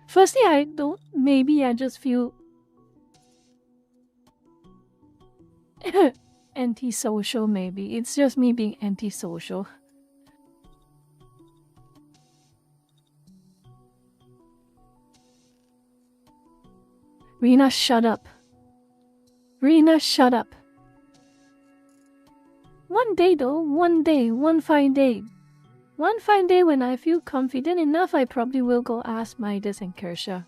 firstly, maybe I just feel antisocial, maybe. It's just me being antisocial. Rena, shut up. Rena, shut up. One day though, one fine day when I feel confident enough, I probably will go ask Midas and Kersha.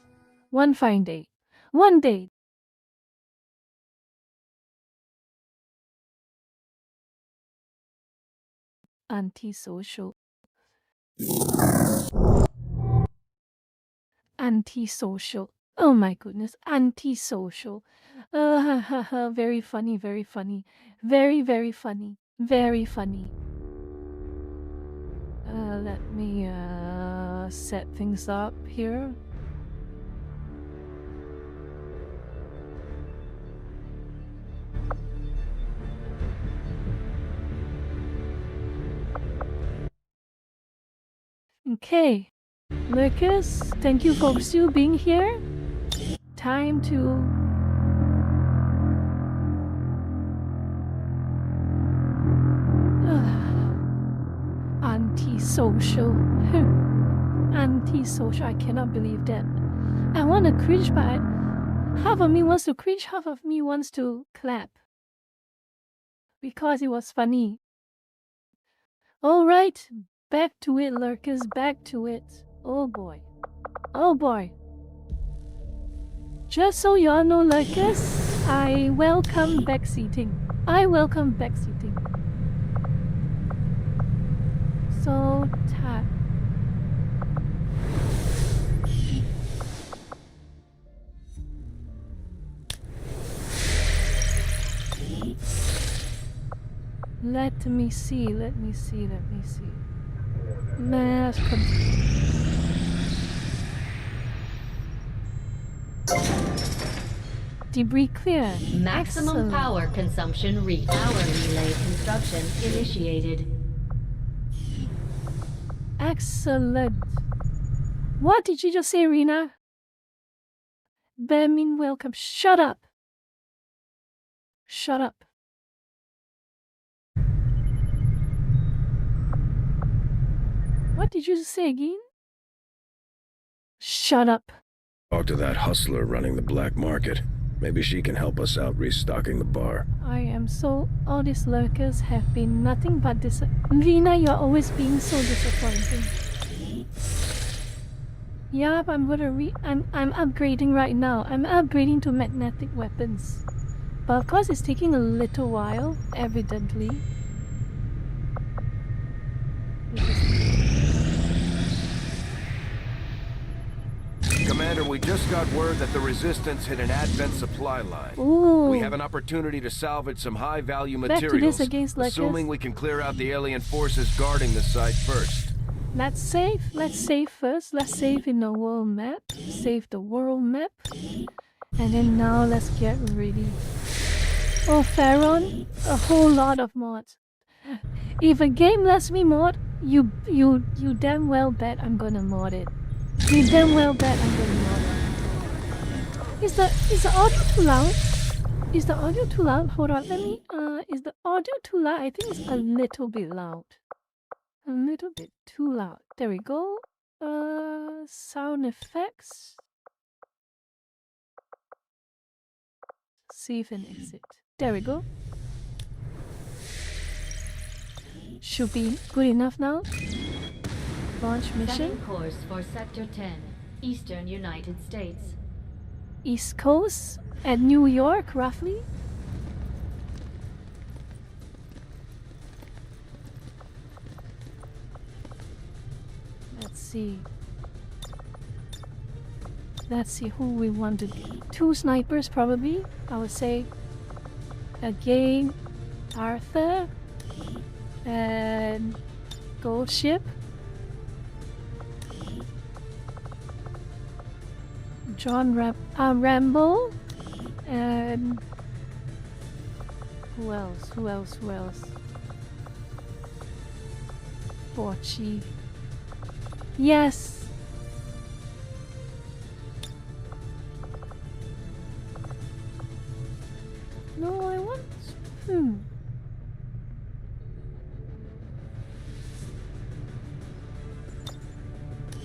One fine day. One day. Antisocial. Antisocial. Oh my goodness, antisocial. Very funny, very funny. Very, very funny. Very funny. Let me set things up here. Okay. Lucas, thank you for still being here. Time to antisocial. Antisocial. I cannot believe that. I want to cringe, but half of me wants to cringe, half of me wants to clap. Because it was funny. Alright, back to it, lurkers, back to it. Oh boy. Oh boy. Just so y'all know, lurkers, I welcome backseating. I welcome backseating. So tired. Let me see. Mass debris clear.
Maximum
Excellent.
power consumption reached. Power relay construction initiated.
Excellent. What did you just say, Rena? Bemin, welcome. Shut up. Shut up. What did you say again? Shut up.
Talk to that hustler running the black market. Maybe she can help us out restocking the bar.
All these lurkers have been nothing but Rena, you're always being so disappointing. Yup, I'm upgrading right now. I'm upgrading to magnetic weapons. But of course it's taking a little while, evidently.
Commander, we just got word that the Resistance hit an Advent supply line.
Ooh.
We have an opportunity to salvage some high-value
Back
materials,
to this against
assuming we can clear out the alien forces guarding the site first.
Let's save first. Let's save in the world map. Save the world map. And then now let's get ready. Oh, Pharaon, a whole lot of mods. If a game lets me mod, you damn well bet I'm gonna mod it. You damn well bet I'm gonna mod it. Is the audio too loud? Is the audio too loud? Hold on, let me is the audio too loud? I think it's a little bit loud. A little bit too loud. There we go. Sound effects. Save and exit. There we go. Should be good enough now. Launch mission.
Setting course for Sector 10, Eastern United States.
East Coast at New York, roughly. Let's see. Let's see who we want to be. 2 snipers, probably. I would say. Again, Arthur and Gold Ship. John Rambo and who else? Borchi. Yes. No, I want.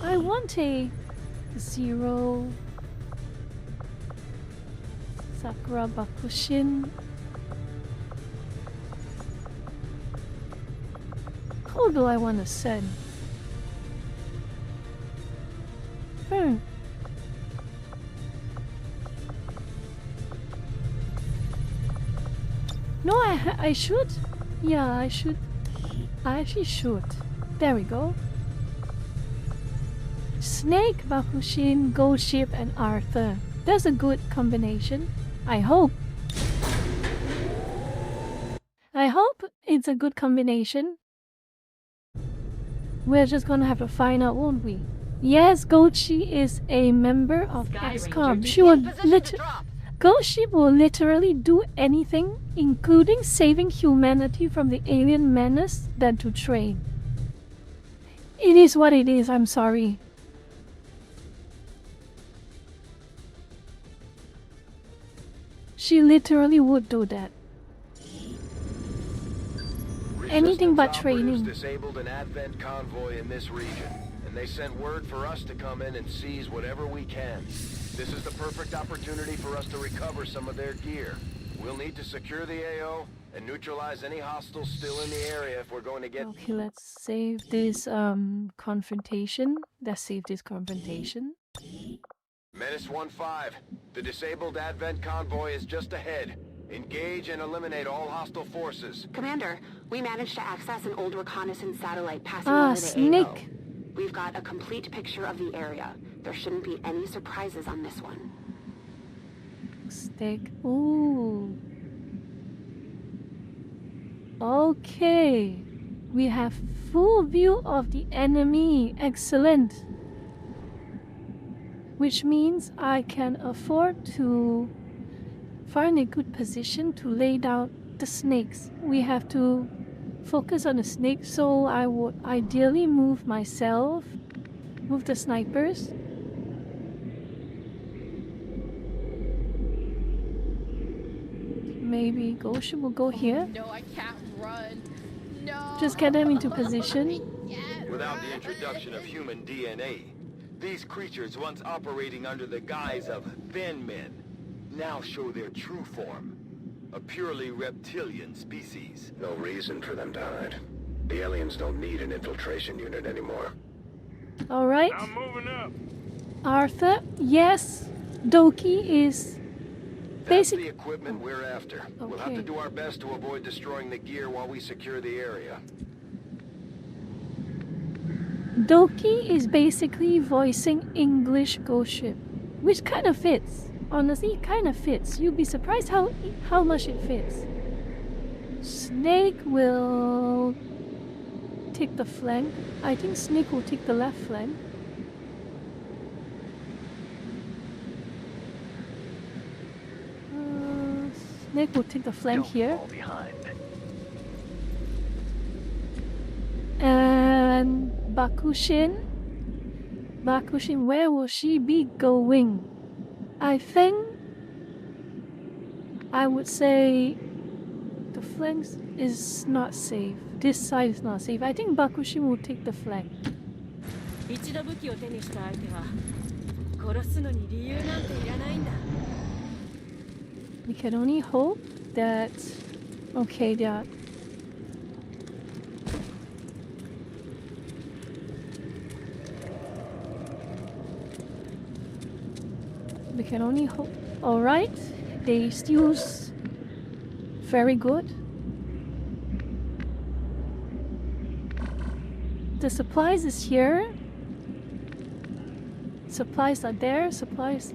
I want a 0. Sakura Bakushin. Who do I want to send? No, I should. Yeah, I should. I actually should. There we go. Snake, Bakushin, Gold Ship, and Arthur. That's a good combination. I hope. I hope it's a good combination. We're just gonna have to find out, won't we? Yes, Gochi is a member of XCOM. She will Gochi will literally do anything, including saving humanity from the alien menace, than to train. It is what it is, I'm sorry. She literally would do that. Anything but training.
Disabled an Advent convoy in this region, and they sent word for us to come in and seize whatever we can. This is the perfect opportunity for us to recover some of their gear. We'll need to secure the AO and neutralize any hostiles still in the area if we're going to get...
Okay, let's save this confrontation. Let's save this confrontation.
Menace 1-5. The disabled Advent convoy is just ahead. Engage and eliminate all hostile forces.
Commander, we managed to access an old reconnaissance satellite passing over the
Snake.
AO. We've got a complete picture of the area. There shouldn't be any surprises on this one.
Steak. Ooh. Okay. We have full view of the enemy. Excellent. Which means I can afford to find a good position to lay down the snakes. We have to focus on the snakes, so I would ideally move myself, move the snipers. Maybe Goshen will go here.
No, I can't run. No.
Just get them into position.
Without the introduction of human DNA, these creatures once operating under the guise of thin men now show their true form. A purely reptilian species.
No reason for them to hide. The aliens don't need an infiltration unit anymore.
Alright.
I'm moving up.
Arthur, yes. Doki is
That's the equipment we're after.
Okay.
We'll have to do our best to avoid destroying the gear while we secure the area.
Doki is basically voicing English Ghost Ship, which kind of fits. Honestly, it kind of fits. You'd be surprised how much it fits. Snake will take the flank. I think Snake will take the left flank. Snake will take the flank here. And Bakushin, where will she be going? I think I would say the flanks is not safe. This side is not safe. I think Bakushin will take the flank. We can only hope that... Okay, they are... We can only hope. Alright. They still very good. The supplies is here. Supplies are there. Supplies.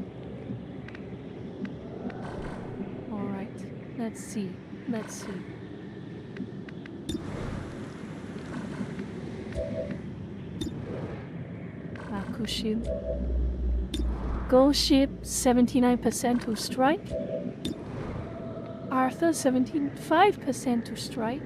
Alright. Let's see. Let's see. Bakuship. Gold ship 79% to strike. Arthur 75% to strike.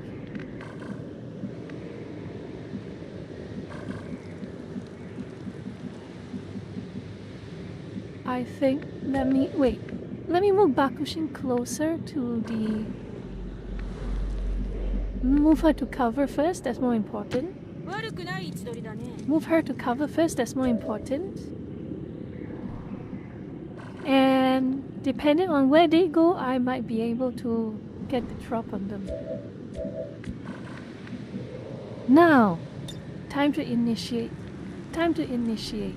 I think let me move Bakushin closer to the move her to cover first, that's more important. Move her to cover first, that's more important. And depending on where they go, I might be able to get the drop on them. Now, time to initiate. Time to initiate.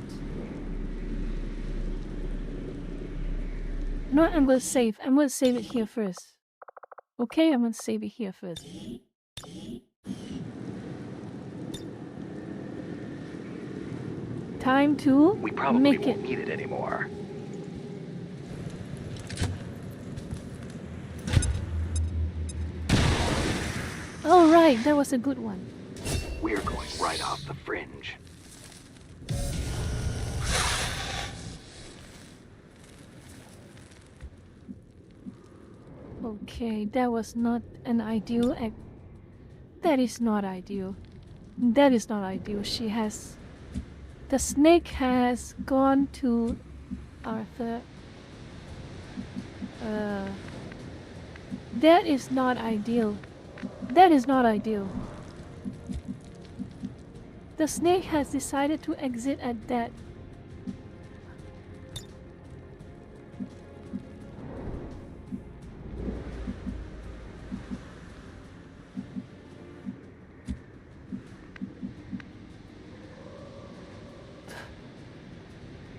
No, I'm gonna save. I'm gonna save it here first. Okay, I'm gonna save it here first. Time to
we probably
make
won't
it.
need it anymore.
Oh right, that was a good one.
We're going right off the fringe.
Okay, that was not an ideal act. That is not ideal. That is not ideal. She has... The snake has gone to Arthur. That is not ideal. That is not ideal. The snake has decided to exit at that.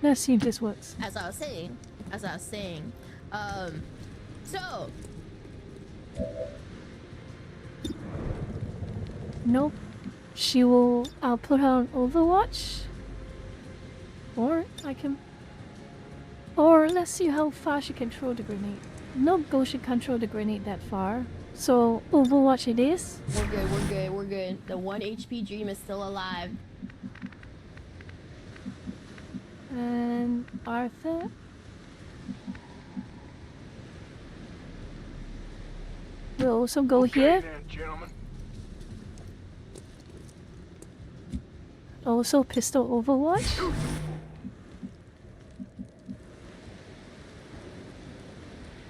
Let's see if this works.
As I was saying, so
Nope. She will... I'll put her on Overwatch. Or I can... Or let's see how far she can throw the grenade. No Go she can't throw the grenade that far. So Overwatch it is.
we're good, we're good, we're good. The 1 HP dream is still alive.
And Arthur. We'll also go here.
Then, gentlemen.
Also pistol Overwatch.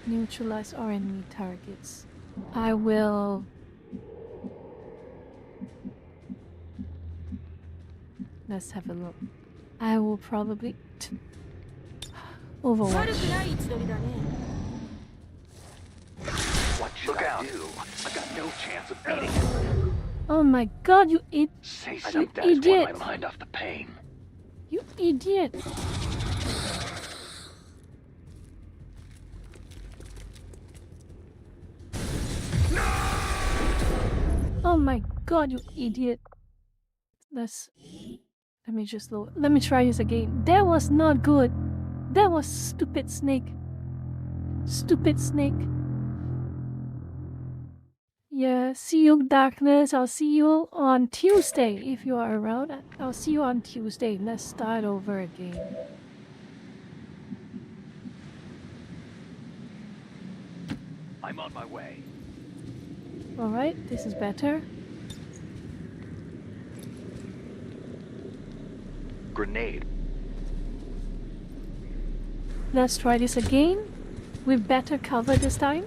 Neutralize our enemy targets. I will... Let's have a look. I will probably... Overwatch.
What should I do? I've got no chance of beating it.
Oh my god, you
Say
you
something that's blown
idiot!
my mind off the pain.
You idiot! Oh my god, you idiot! Let me just load. Let me try this again. That was not good. That was stupid snake. Stupid snake. Yeah, see you, darkness. I'll see you on Tuesday if you are around. I'll see you on Tuesday. Let's start over again.
I'm on my way.
Alright, this is better.
Grenade.
Let's try this again. With better cover this time.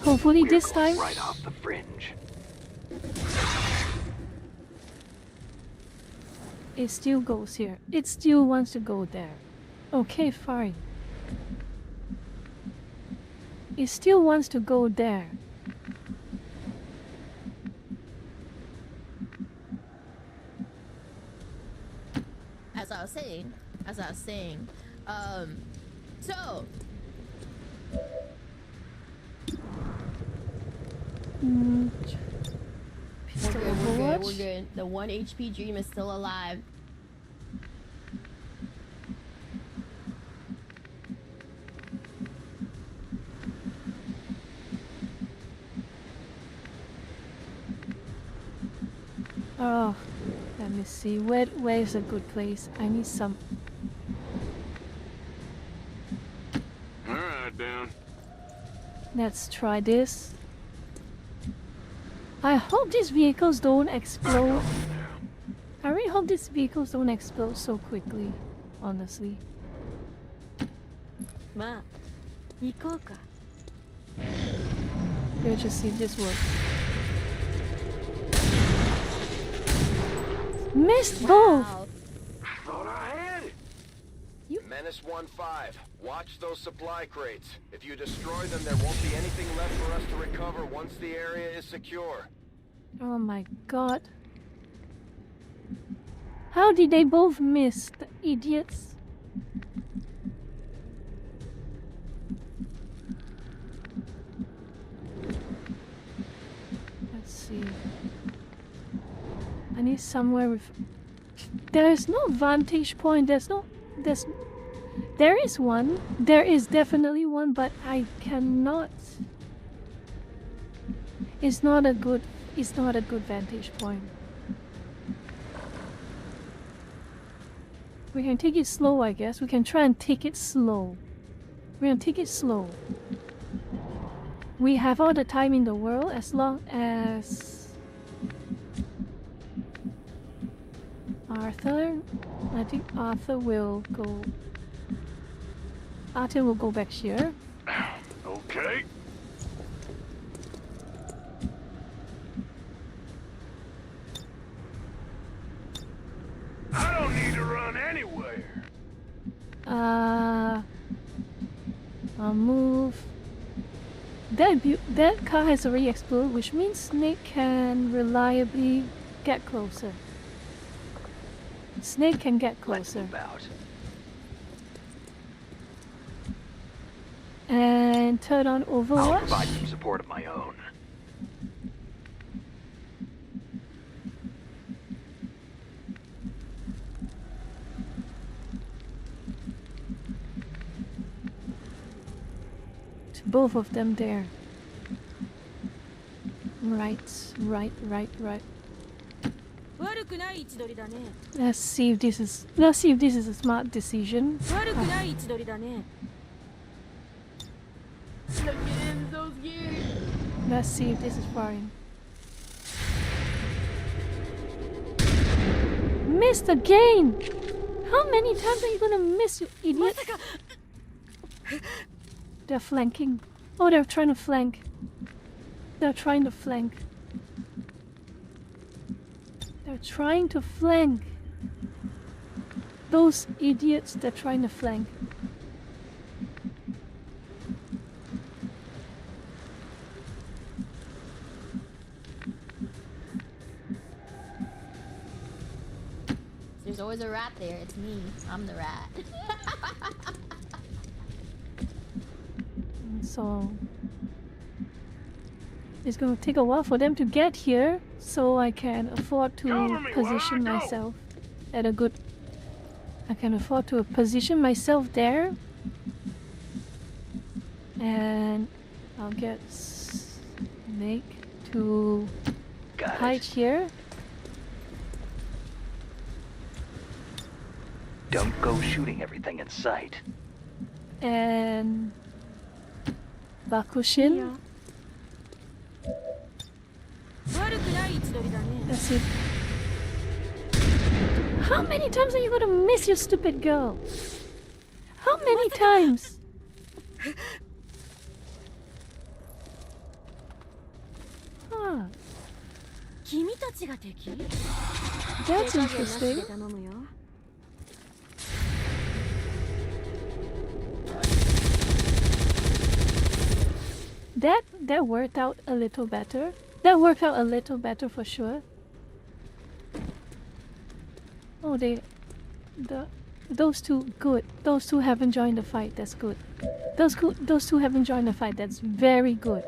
Hopefully
We're
this
going
time.
right off the fringe.
It still goes here. It still wants to go there. Okay, fine. It still wants to go there.
as I was saying, so we're good. The 1 HP dream is still alive.
Oh, let me see. Where's a good place? I need some.
Alright, down.
Let's try this. I hope these vehicles don't explode. I really hope these vehicles don't explode so quickly, honestly. Let's just see if this works. Missed both!
Thought I had it.
Menace 1-5. Watch those supply crates. If you destroy them, there won't be anything left for us to recover once the area is secure.
Oh my god. How did they both miss? The idiots. Let's see. I need somewhere with... There is no vantage point. There is one. There is definitely one, but I cannot... It's not a good vantage point. We can take it slow, I guess. We can try and take it slow. We're gonna take it slow. We have all the time in the world as long as... Arthur? I think Arthur will go... Arthur will go back here.
Okay. I don't need to run anywhere.
I'll move. That car has already exploded, which means Snake can reliably get closer. Snake can get closer. And turn on Overwatch.
I'll provide some support of my own.
Both of them there. Right. Let's see if this is a smart decision.
Look at him, so scared.
Let's see if this is foreign. Missed again! How many times are you gonna miss, you idiot? They're flanking. Oh, they're trying to flank. They're trying to flank. They're trying to flank. Those idiots, they're trying to flank.
There's always a rat there. It's me. I'm the rat.
So it's going to take a while for them to get here, so I can afford to position myself at a good... I can afford to position myself there, and I'll get Snake to hide here.
Don't go shooting everything in sight.
And Bakushin. That's it. How many times are you gonna miss, you stupid girl? How many times? Huh. That's interesting. That worked out a little better. That worked out a little better for sure. Oh, they those two, good. Those two haven't joined the fight. That's good. Those two haven't joined the fight. That's very good.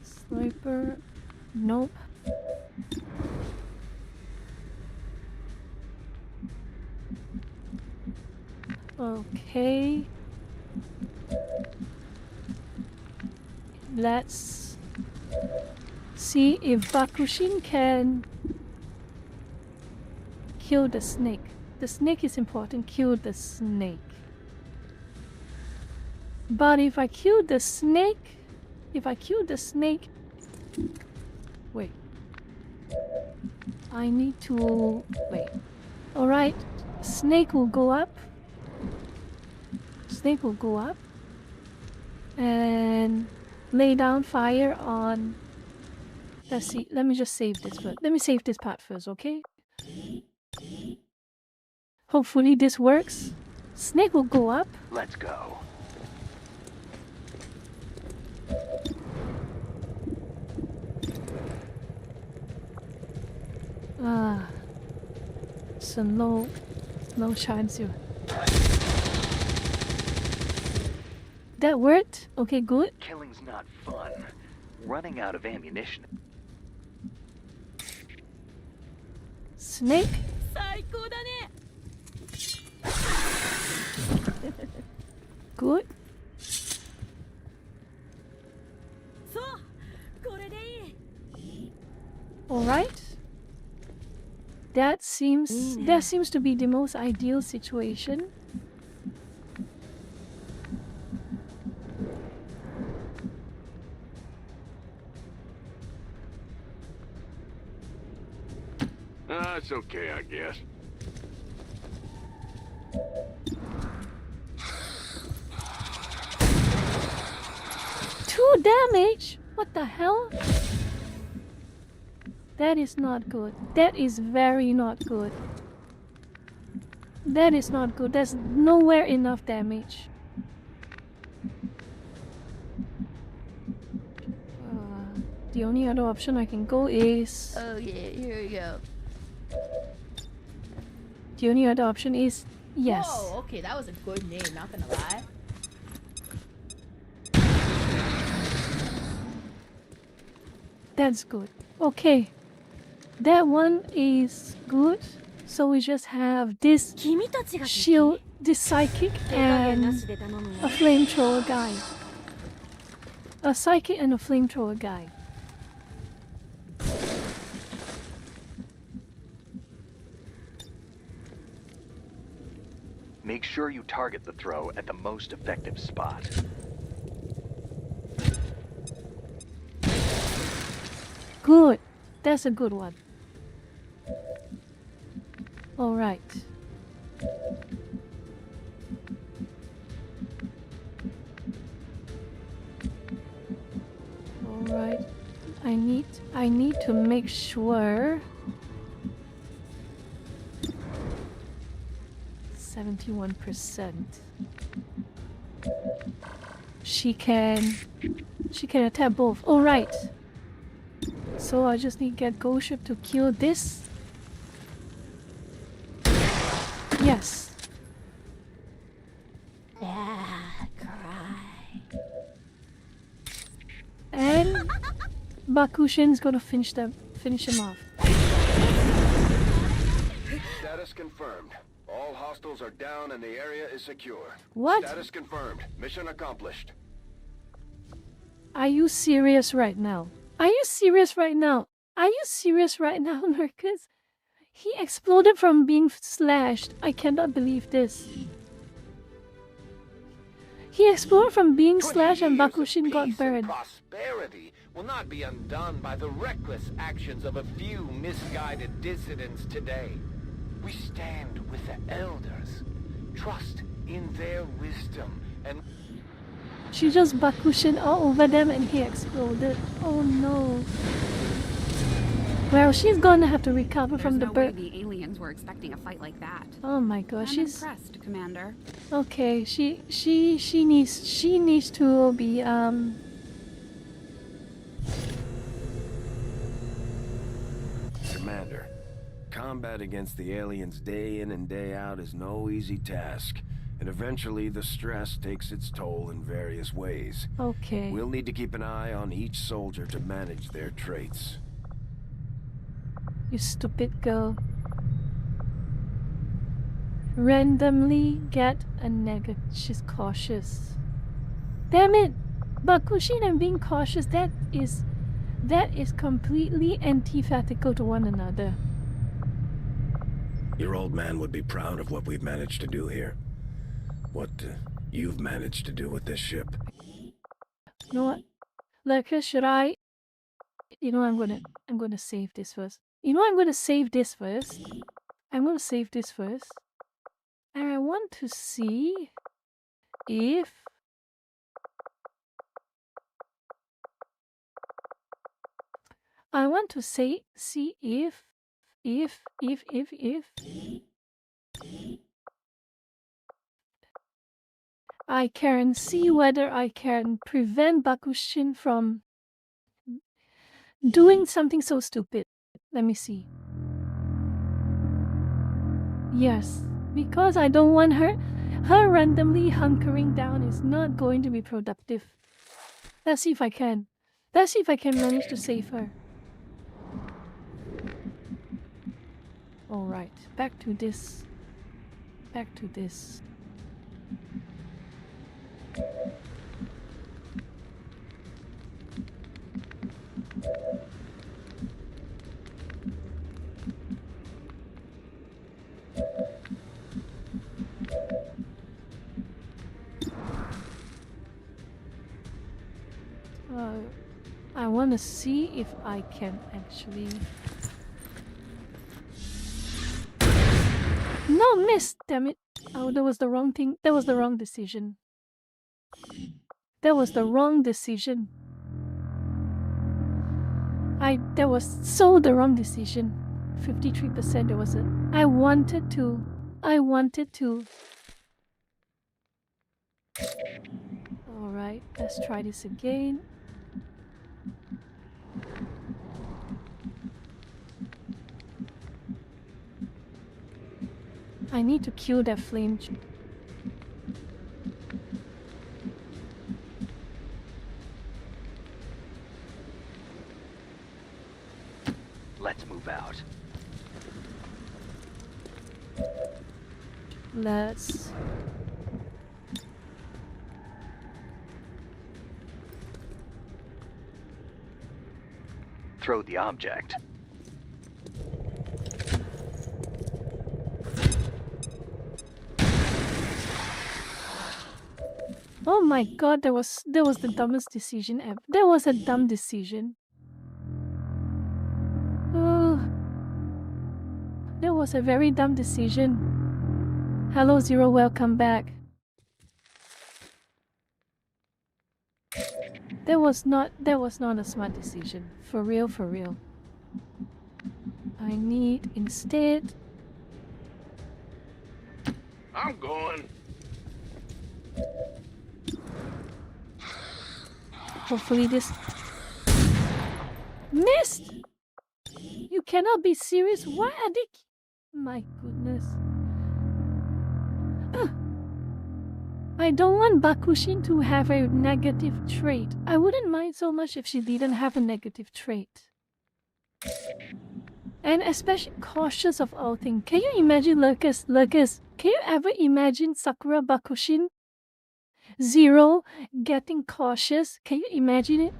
Sniper. Nope. Okay. Let's see if Bakushin can kill the snake. The snake is important. Kill the snake. But if I kill the snake, wait. I need to wait. Alright. Snake will go up. Snake will go up. And lay down fire on... Let's see. Let me just save this first. Let me save this part first, okay? Hopefully this works. Snake will go up.
Let's go.
So no chance you. That worked? Okay, good.
Killing's not fun. Running out of ammunition.
Snake? Good. Alright. That seems to be the most ideal situation.
It's okay, I guess.
2 damage? What the hell? That is not good. That is very not good. That is not good. There's nowhere enough damage. The only other option I can go is...
Oh yeah, here we go.
The only other option is... Yes.
Whoa, okay, that was a good name, not gonna lie.
That's good. Okay. That one is good. So we just have this shield, this psychic, and a flamethrower guy. A psychic and a flamethrower guy.
Make sure you target the throw at the most effective spot.
Good. That's a good one. All right. All right. I need to make sure 71%. She can attack both. All right. So I just need to get Ghost Ship to kill this. Yes.
Yeah, cry.
And Bakushin's gonna finish him off.
Status confirmed. All hostiles are down and the area is secure.
What?
Status confirmed. Mission accomplished.
Are you serious right now? Are you serious right now? Are you serious right now, Marcus? He exploded from being slashed. I cannot believe this. He exploded from being slashed and Bakushin got burned.
Prosperity will not be undone by the reckless actions of a few misguided dissidents today. We stand with the elders, trust in their wisdom, and...
She just Bakushin all over them and he exploded. Oh no. Well, she's gonna have to recover from the bird.
The aliens were expecting a fight like that.
Oh my gosh,
I'm impressed, Commander.
Okay, she needs to be
combat against the aliens day in and day out is no easy task, and eventually the stress takes its toll in various ways.
Okay.
We'll need to keep an eye on each soldier to manage their traits.
You stupid girl. Randomly get a negative. She's cautious. Damn it! Bakushin and being cautious, that is completely antithetical to one another.
Your old man would be proud of what we've managed to do here. What you've managed to do with this ship.
You know what? Lurker, should I? You know, I'm gonna save this first. You know, I'm gonna save this first. I'm gonna save this first. And I want to see if I want to see if I can see whether I can prevent Bakushin from doing something so stupid. Let me see. Yes, because I don't want her randomly hunkering down is not going to be productive. Let's see if I can. Let's see if I can manage to save her. Alright, back to this. Back to this. I want to see if I can actually... No, miss! Damn it! Oh, that was the wrong thing. That was the wrong decision. That was the wrong decision. That was so the wrong decision. 53% there was a... I wanted to. Alright, let's try this again. I need to kill that flame.
Let's move out.
Let's...
Throw the object.
Oh my god, that was the dumbest decision ever. That was a dumb decision. That was a very dumb decision. Hello Zero, welcome back. That was not a smart decision. For real, for real. I need instead...
I'm going.
Hopefully this... Missed! You cannot be serious. Why are they... My goodness. I don't want Bakushin to have a negative trait. I wouldn't mind so much if she didn't have a negative trait. And especially cautious of all things. Can you imagine, Lurkers? Can you ever imagine Sakura Bakushin Zero getting cautious? Can you imagine it?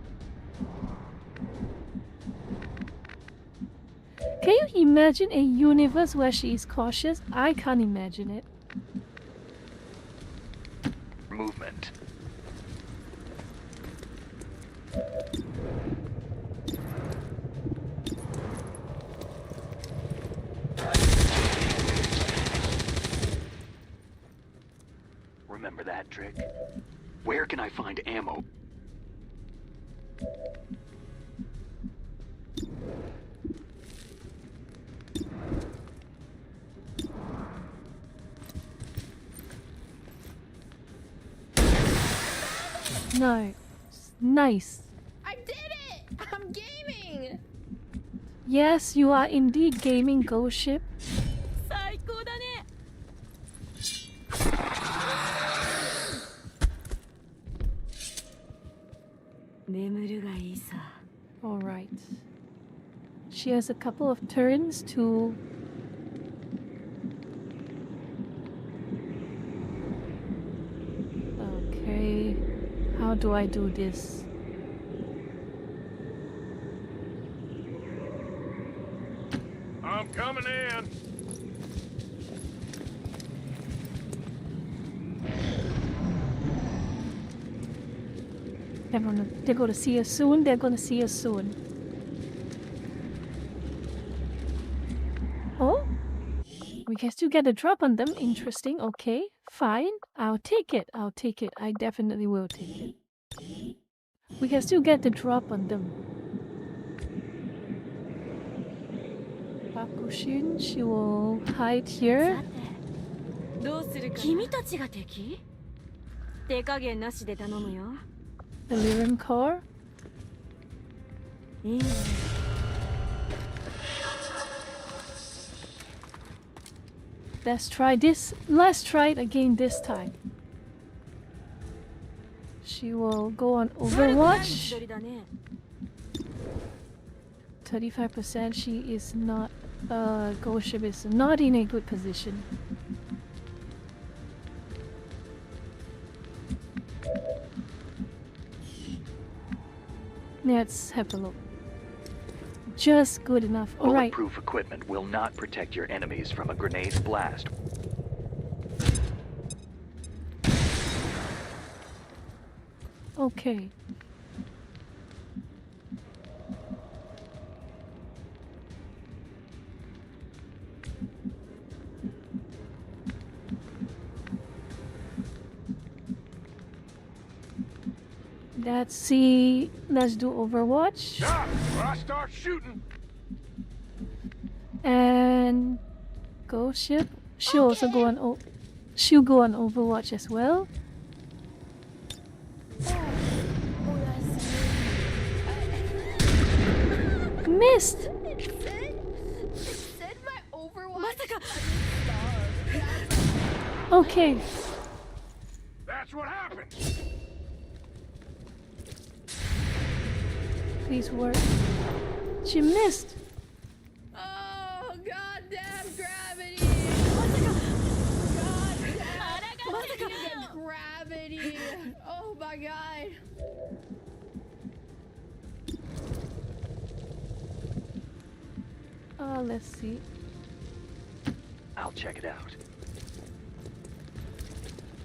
Can you imagine a universe where she is cautious? I can't imagine it.
Movement. Remember that trick? Where can I find ammo?
No. Nice.
I did it! I'm gaming!
Yes, you are indeed gaming Ghost Ship.
最高だね。眠るがいいさ。
Alright. She has a couple of turns to... Okay. How do I do this?
I'm coming in.
They're gonna see us soon. They're gonna see us soon. Oh? We can still get a drop on them. Interesting. Okay. Fine. I'll take it. I'll take it. I definitely will take it. We can still get the drop on them. Bakushin, she will hide here.
どうするかな。君たちが敵？手加減なしで頼むよ。
The Lyrium Core.
いいね。
Let's try this. Let's try it again this time. She will go on Overwatch. 35%. She is not. Ghost Ship is not in a good position. Let's have a look. Just good enough. All right.
Bulletproof equipment will not protect your enemies from a grenade's blast.
Okay. Let's see. Let's do Overwatch.
Stop, or I start shooting.
And Ghost Ship. She'll also go on. She'll go on Overwatch as well. Missed.
It said my Overwatch.
Okay.
That's what happened.
Please work. She missed.
Oh, goddamn gravity! Goddamn gravity! Oh my god!
Let's see.
I'll check it out.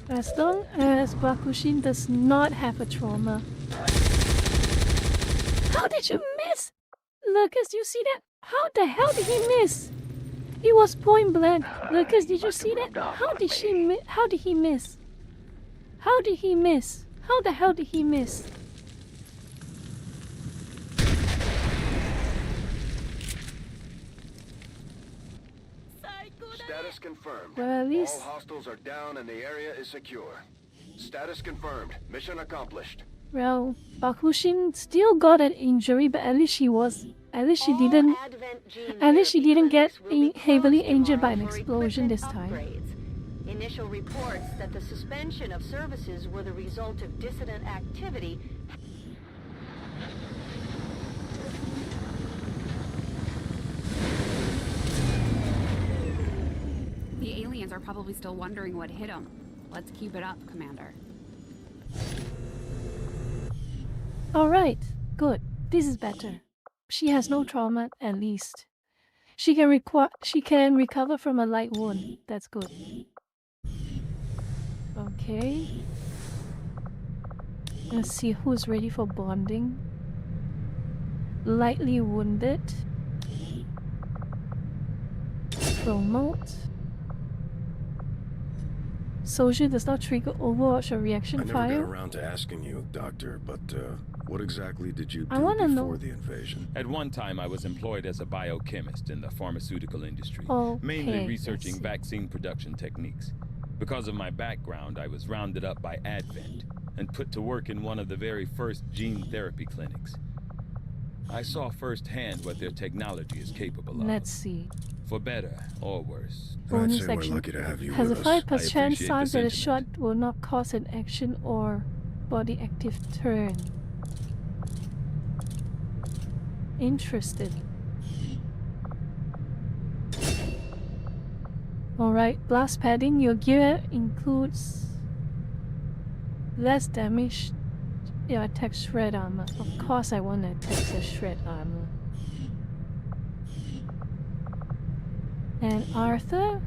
As long as Bakushin does not have a trauma. How did you miss? Lucas, you see that? How the hell did he miss? He was point blank. Lucas, did you see that? How did she miss? How did he miss? How did he miss? How the hell did he miss?
Status confirmed.
Well, at least...
All hostiles are down and the area is secure. Status confirmed. Mission accomplished.
Well, Bakushin still got an injury, but at least she didn't. At least she didn't get heavily injured by an explosion this time.
Initial reports that the suspension of services were the result of dissident activity.
The aliens are probably still wondering what hit them. Let's keep it up, Commander.
Alright, good. This is better. She has no trauma, at least. She can recover from a light wound. That's good. Okay. Let's see who's ready for bonding. Lightly wounded. Promote. Soldier does not trigger Overwatch or reaction fire.
I never got around to asking you, Doctor, but what exactly did you do before the invasion?
At one time, I was employed as a biochemist in the pharmaceutical industry, mainly researching vaccine production techniques. Because of my background, I was rounded up by Advent and put to work in one of the very first gene therapy clinics. I saw firsthand what their technology is capable of.
Let's see.
For better or worse.
Bonus
I'd say
action.
we're lucky to have you
Has a
with us.
5% chance that a shot
sentiment.
will not cause an action or body active turn. Interesting. Alright, blast padding. Your gear includes less damage. Yeah, attack shred armor. Of course I want to attack the shred armor. And Arthur?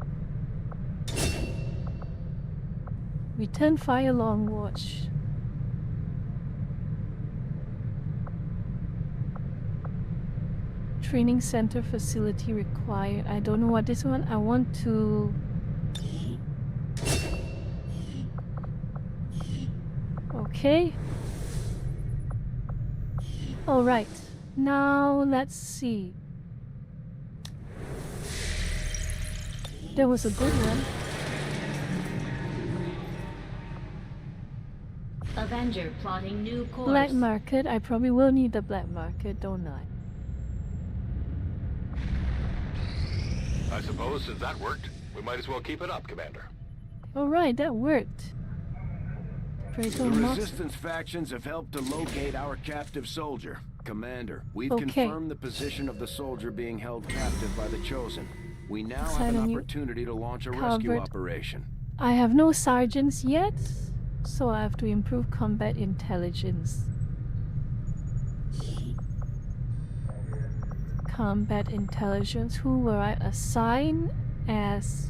Return fire long watch. Training center facility required. I don't know what this one. I want to... Okay. Alright. Now let's see. That was a good one.
Avenger plotting new course.
Black market. I probably will need the black market, don't I?
I suppose since that worked, we might as well keep it up, Commander.
Alright, that worked.
The resistance factions have helped to locate our captive soldier. Commander, we've
Okay.
confirmed the position of the soldier being held captive by the Chosen. We now
Assign
have
a
an
new
opportunity to launch a rescue
covered.
operation.
I have no sergeants yet, so I have to improve combat intelligence. Combat intelligence. Who will I assign as...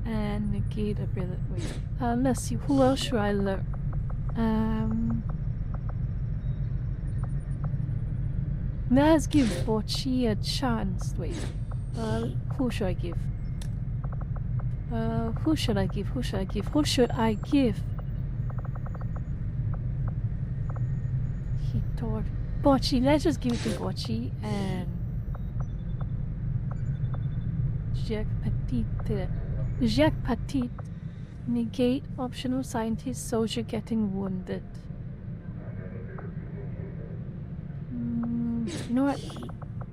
And negate ability. Wait. Let's see. Who else should I learn? Let's give Bochi a chance. Wait. Who should I give? Who should I give? Who should I give? Who should I give? Hitor. Bochi. Let's just give it to Bochi and Jacques Petit. Jacques Petit. Negate optional scientist soldier getting wounded. You know what?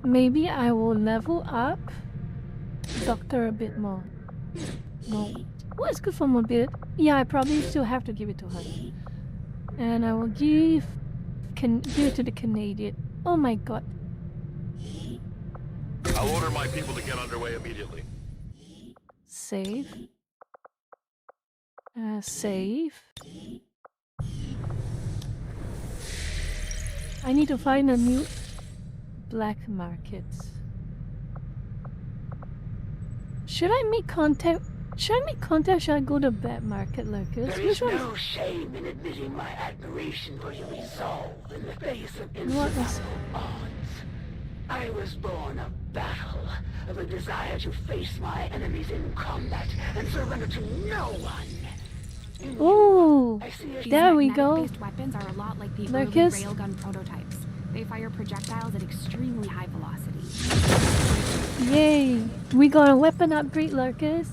Maybe I will level up Doctor a bit more. No. What is good for mobility? Yeah, I probably still have to give it to her. And I will give it to the Canadian. Oh my god.
I'll order my people to get underway immediately.
Save. Save. I need to find a new black market. Should I make contact? Should I go to black market, Lucas?
There is no shame in admitting my admiration for your resolve in the face of insurmountable odds. I was born of battle, of a desire to face my enemies in combat and surrender to no one.
Ooh, there we go.
Magnetic-based weapons are a lot like the early
Lucas.
railgun prototypes. They fire projectiles at extremely high velocity.
Yay! We got a weapon upgrade, Lucas.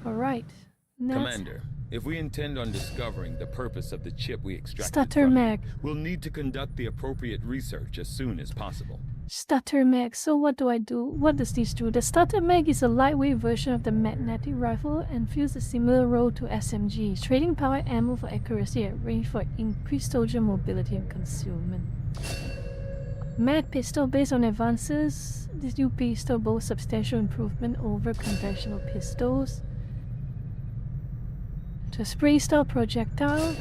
Alright.
Commander, if we intend on discovering the purpose of the chip we extracted
Stutter
from
Mag.
you, we'll need to conduct the appropriate research as soon as possible.
Stutter Mag. So what do I do? What does this do? The Stutter Mag is a lightweight version of the magnetic rifle and fills a similar role to SMG, trading power ammo for accuracy at range for increased soldier mobility and concealment. Mag pistol. Based on advances, this new pistol boasts substantial improvement over conventional pistols. To spray style projectile,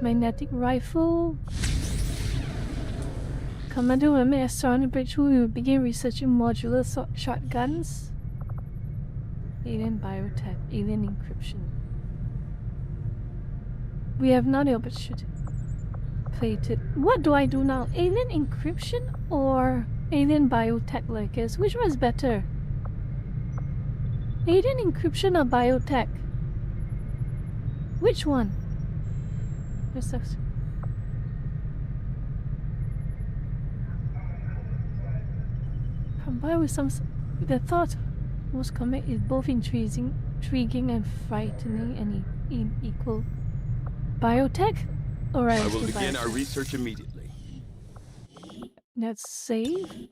magnetic rifle. Commander will make a strong breakthrough. We will begin researching modular shotguns. Alien biotech, alien encryption. We have not the opportunity. Plated. What do I do now? Alien encryption or alien biotech, Lucas? Which one is better? Alien encryption or biotech? Which one? This sucks. Combine with some... The thought... Most combat is both intriguing and frightening and in equal. Biotech? Alright,
I will begin our research immediately.
Let's save.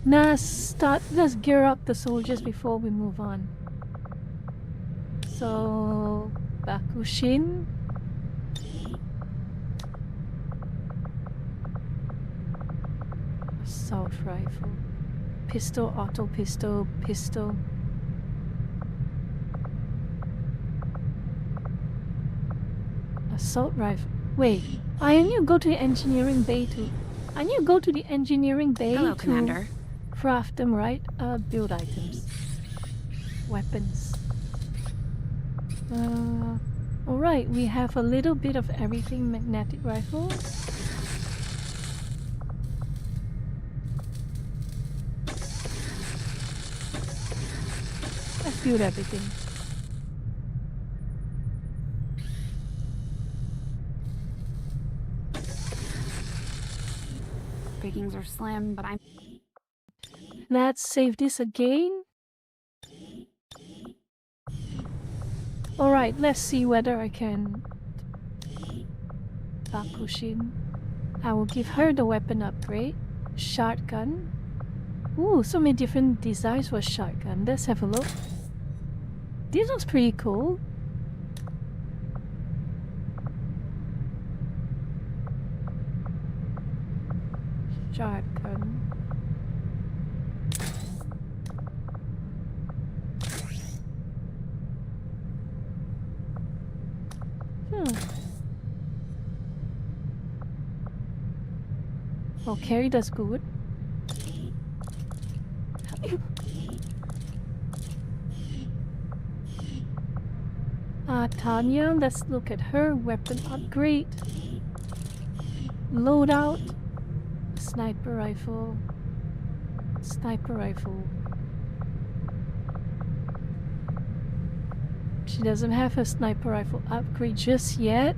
Let's gear up the soldiers before we move on. So, Bakushin. Assault rifle. Pistol, auto pistol, pistol. Assault rifle. Wait, I need to go to the engineering bay to... I need to go to the engineering bay
Hello,
to
Commander.
craft them, right? Build items. Weapons. Alright, we have a little bit of everything. Magnetic rifle. Let's build everything.
Pickings are slim, but I'm...
Let's save this again. Alright, let's see whether I can... Bakushin. I will give her the weapon upgrade. Shotgun. Ooh, so many different designs for shotgun. Let's have a look. This looks pretty cool. Shotgun. Oh, carry does good. Tanya, let's look at her weapon upgrade. Loadout. Sniper rifle. Sniper rifle. She doesn't have a sniper rifle upgrade just yet.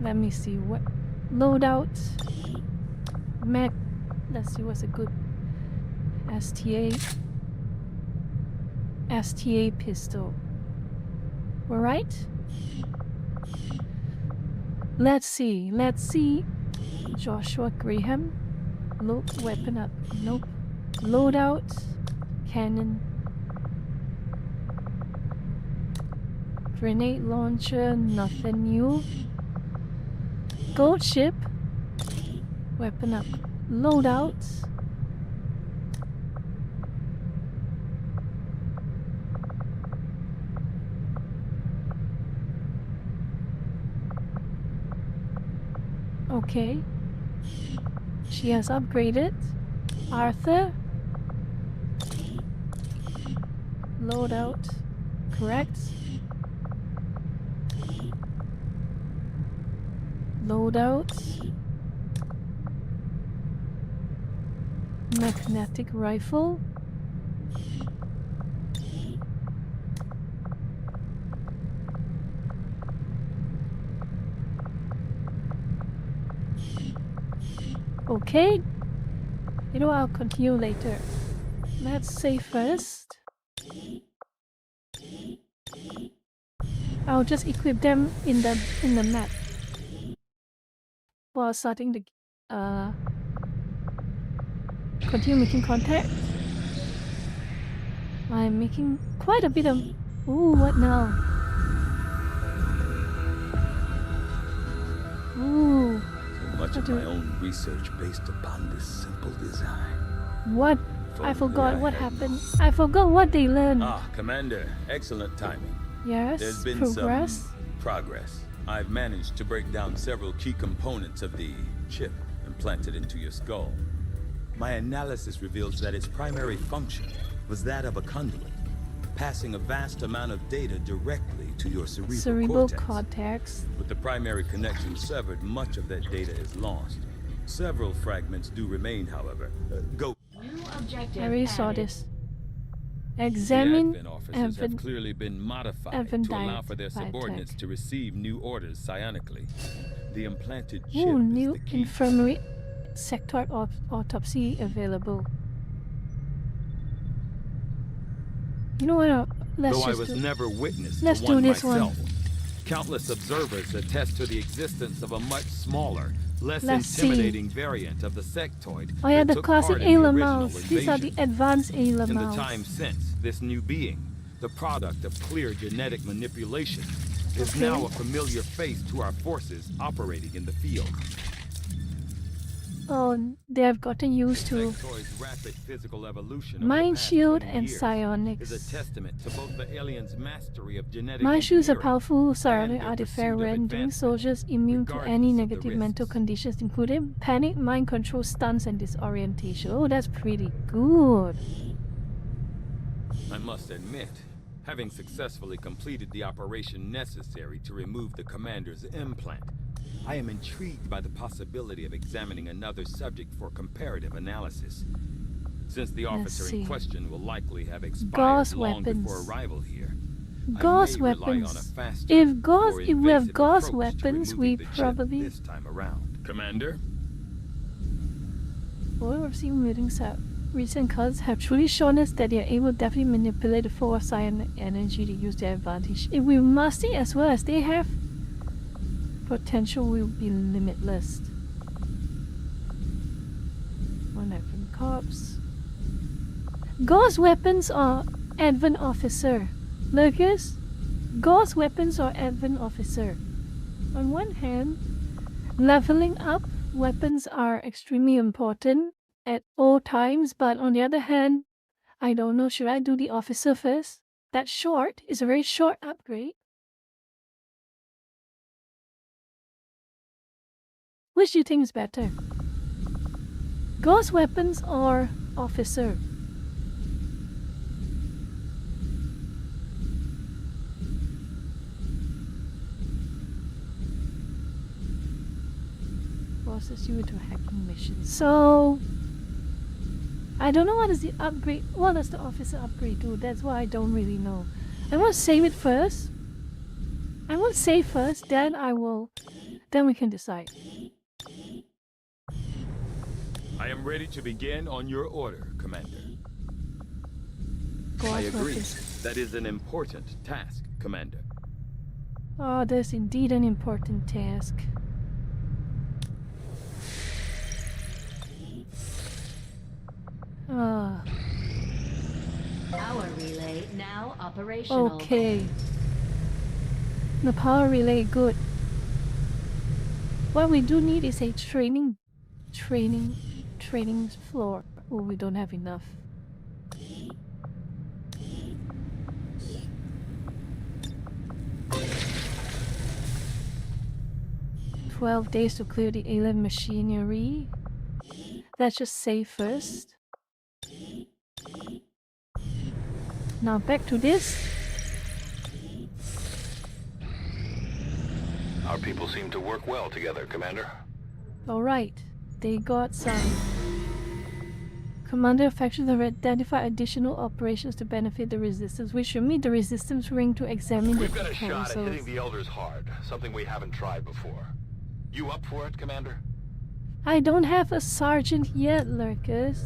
Let me see what loadout. Mac. Let's see what's a good STA pistol. Alright. Let's see. Joshua Graham. Load weapon up. Nope. Loadout. Cannon. Grenade launcher. Nothing new. Gold ship. Weapon up. Loadout. Okay. She has upgraded. Arthur. Loadout. Correct. Loadout. Magnetic rifle. Okay. You know, I'll continue later. Let's save first. I'll just equip them in the map while starting the continue making contact. I'm making quite a bit of... Ooh, what now? Ooh.
So much of my own research based upon this simple design.
What? I forgot what happened. I forgot what they learned.
Commander, excellent timing.
Yes,
there's been
progress.
some progress. I've managed to break down several key components of the chip implanted into your skull. My analysis reveals that its primary function was that of a conduit, passing a vast amount of data directly to your cerebral cortex. With the primary connection severed, much of that data is lost. Several fragments do remain, however.
I already saw this. Examine
The Advent officers have clearly been modified to allow for their subordinates to receive new orders psionically. The implanted chip is
new
the key.
infirmary sector of autopsy available. You know what?
Though I was never witness
let's
to
do
one
this
myself,
one.
countless observers attest to the existence of a much smaller, less
Let's
intimidating variant of the sectoid.
Oh yeah,
that
the
took
classic
part in the
Ayla
original
mouse. These are the
invasion.
advanced Ayla
In the
mouse.
time since, this new being, the product of clear genetic manipulation, is now a familiar face to our forces operating in the field.
Oh, they have gotten used to
Sectoid's rapid physical evolution over the
Mind
past
Shield
20
and
years
psionics.
is a testament to both the aliens' mastery of genetic
Mind Shields are
engineering
powerful psionic
their
artifacts
pursuit of
rendering
advancement,
soldiers immune to
regardless
any
of the
negative mental
risks.
conditions, including panic, mind control, stunts, and disorientation. Oh, that's pretty good.
I must admit, having successfully completed the operation necessary to remove the commander's implant, I am intrigued by the possibility of examining another subject for comparative analysis. Since the officer in question will likely have expired long before arrival here,
Gauss weapons. If we have Gauss weapons, we probably.
This time around, Commander.
All of the meetings have recent cuts have truly shown us that they are able to definitely manipulate the flow of psionic energy to use their advantage. If we master it as well as they have, potential will be limitless. One Advent Corps. Gauss weapons are Advent Officer. Lurkers, Gauss weapons are Advent Officer. On one hand, leveling up weapons are extremely important at all times, but on the other hand, I don't know, should I do the officer first? That short is a very short upgrade. Which do you think is better? Gauss weapons or officer? Forces you to hacking missions. So I don't know what is the upgrade. What does the officer upgrade do? That's why I don't really know. I want to save it first. I want to save first, then we can decide.
I am ready to begin on your order, Commander.
Gauss
I agree.
weapons.
That is an important task, Commander.
Oh, that's indeed an important task. Ah.
Power relay now operational.
Okay. The power relay, good. What we do need is a training floor. Oh, we don't have enough. "12 days to clear the alien machinery." Let's just save first. Now back to this.
Our people seem to work well together, Commander.
Alright, they got some. Commander of factions have identified additional operations to benefit the resistance. We should meet the resistance ring to examine
We've
the
got a shot at
proposals.
hitting the Elders hard, something we haven't tried before. You up for it, Commander?
I don't have a sergeant yet, Lurkers.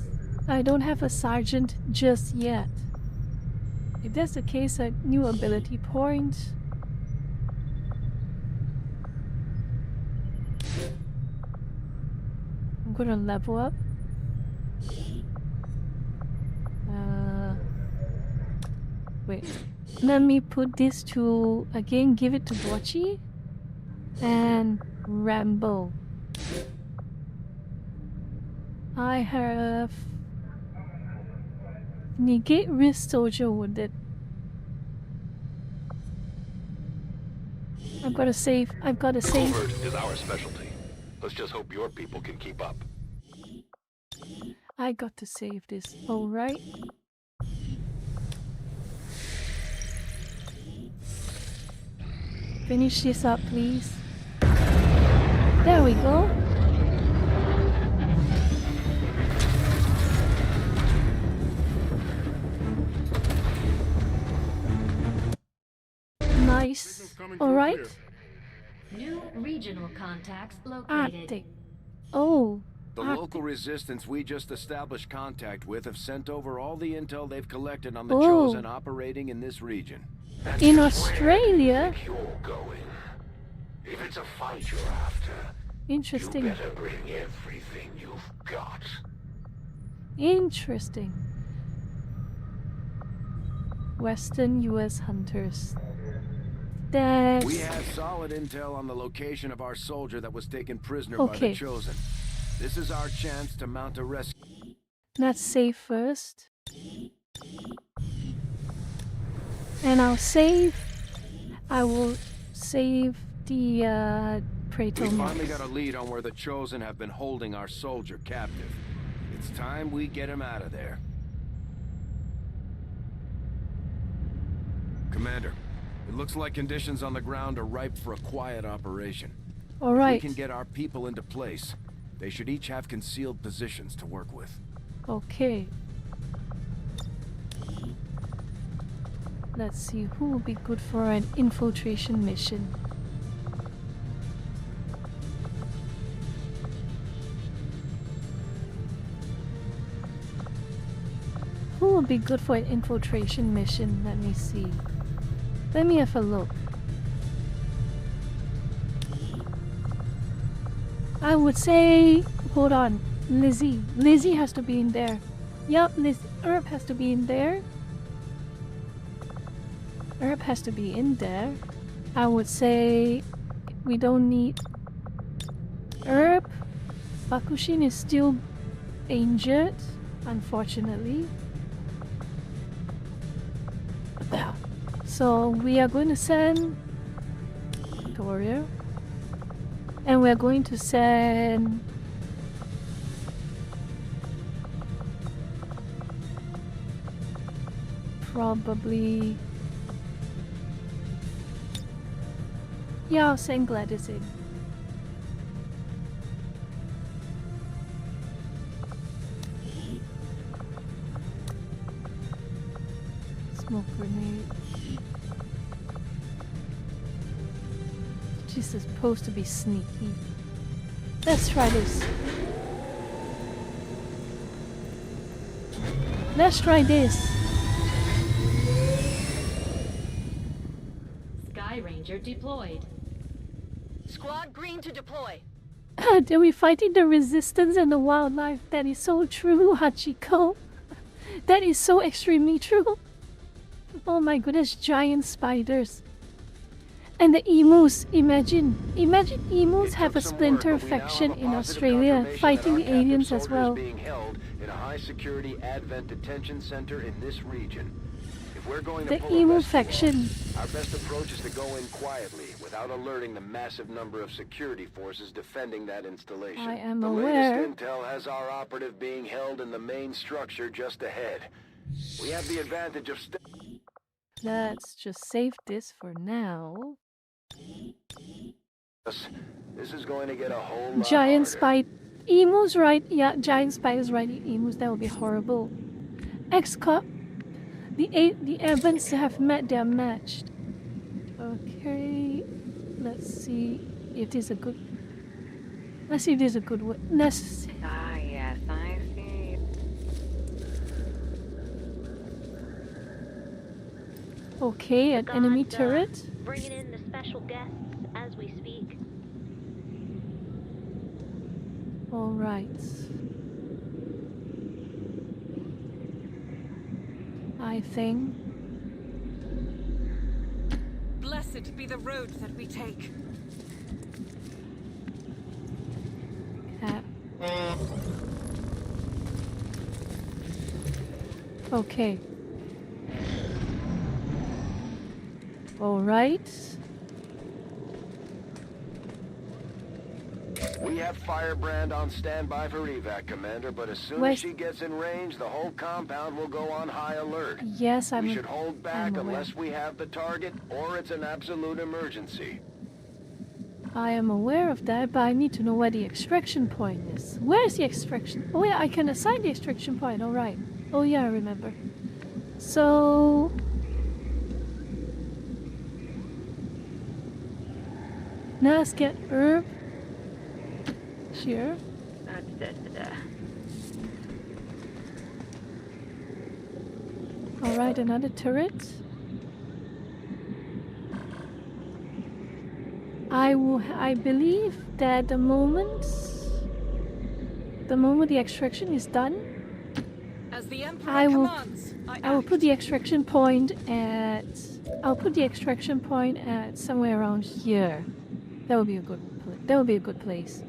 I don't have a sergeant just yet. If that's the case, a new ability point. I'm gonna level up. Wait. Let me put this to, again, give it to Bochi. And Rambo. I have negate risk soldier wounded. I've got to save.
Covert is our specialty. Let's just hope your people can keep up.
I got to save this. Alright. Finish this up, please. There we go. device. Alright.
New regional contacts located.
Arctic. Oh.
The local resistance we just established contact with have sent over all the intel they've collected on the Chosen operating in this region.
In Australia?
You're going. If it's a fight you're after,
interesting.
You better bring everything you've got.
Interesting. Western U.S. hunters. That's...
We have solid intel on the location of our soldier that was taken prisoner by the Chosen. This is our chance to mount a rescue.
Let's save first. And I'll save... I will save the Praetor.
We finally got a lead on where the Chosen have been holding our soldier captive. It's time we get him out of there. Commander, it looks like conditions on the ground are ripe for a quiet operation.
All right.
If we can get our people into place, they should each have concealed positions to work with.
Okay. Let's see who will be good for an infiltration mission. Who will be good for an infiltration mission? Let me see. Let me have a look. I would say, hold on, Lizzie. Lizzie has to be in there. Yup, Herb has to be in there. Herb has to be in there. I would say we don't need Herb. Bakushin is still injured, unfortunately. So we are going to send Victoria. And we're going to send probably, yeah, I'll send Gladys in. Smoke grenade. She's supposed to be sneaky. Let's try this. Let's try this.
Sky Ranger deployed.
Squad green to deploy.
Are we fighting the resistance and the wildlife? That is so true, Hachiko. That is so extremely true. Oh my goodness, giant spiders. And the emus, imagine emus have a splinter faction in Australia fighting the aliens as well.
Being held in a high-security Advent detention center in this region. If we're going to pull
emu
a
faction.
our best approach is to go in quietly without alerting the massive number of security forces defending that installation.
I am
the
aware.
latest intel has our operative being held in the main structure just ahead. We have the advantage of
Let's just save this for now.
This is going to get a whole lot
Giant
harder.
spider. Emus, right? Yeah, giant spiders riding emus. That would be horrible. X-Cup. The Evans have met their match. Okay. Let's see if this is a good. Let's see if this is a good one. Let's.
Ah, yes, I see.
Okay, an enemy turret.
Bringing in the special guests as we speak.
All right. I think.
Blessed be the road that we take.
Okay. All right.
We have Firebrand on standby for evac, Commander, but as soon as she gets in range, the whole compound will go on high alert.
Yes,
we should hold back unless we have the target or it's an absolute emergency.
I am aware of that, but I need to know where the extraction point is. Where is the extraction? Oh yeah, I can assign the extraction point. All right. Oh yeah, I remember. So Now let's get herb. Sure. Alright, another turret. I believe that the moment the extraction is done,
As the Emperor
I will put the extraction point at somewhere around here. That would be a good place.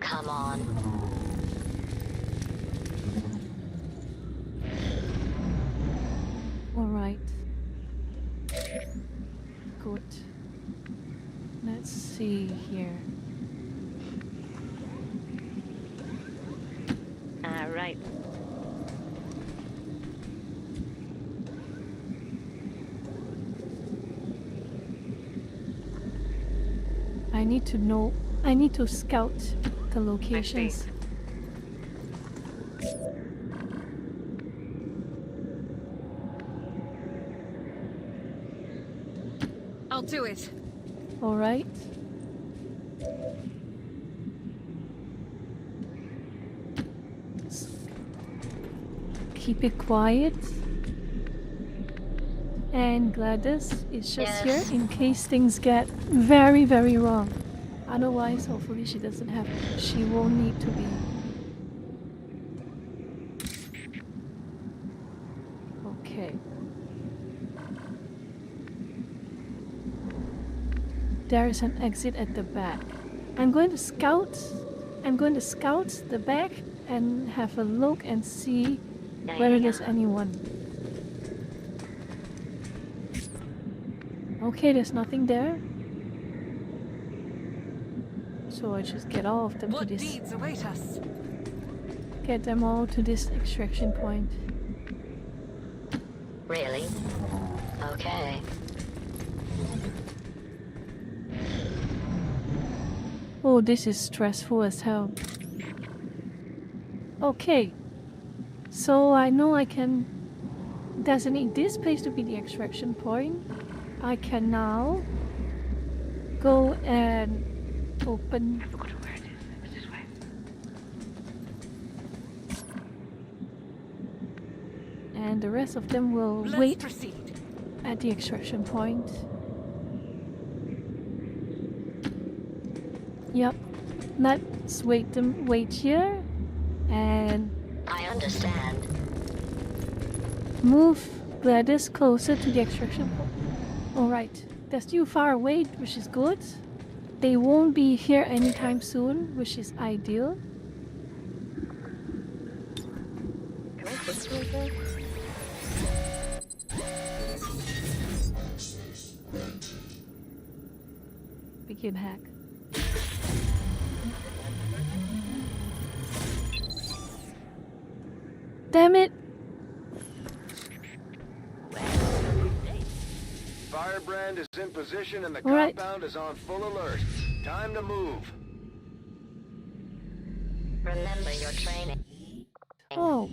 Come on.
Alright. Good. Let's see here.
Alright.
I need to scout the locations.
I'll do it.
Alright. Keep it quiet. And Gladys is just here in case things get very, very wrong. Otherwise, hopefully she won't need to be. Okay. There is an exit at the back. I'm going to scout the back and have a look and see whether there's anyone. Okay, there's nothing there. So I just get all of them to this.
What deeds await us?
Get them all to this extraction point.
Really? Okay.
Oh, this is stressful as hell. Okay. So I know I can designate this place to be the extraction point. I can now go and open.
I forgot where it is. It's this way.
And the rest of them will wait at the extraction point. Yep. Let's wait here and
I understand.
move Gladys closer to the extraction point. Alright. They're still far away, which is good. They won't be here anytime soon, which is ideal.
Can I fix something?
Begin hack. Damn it!
Firebrand is in position and the
Alright.
compound is on full alert. Time to move.
Remember your training.
Oh.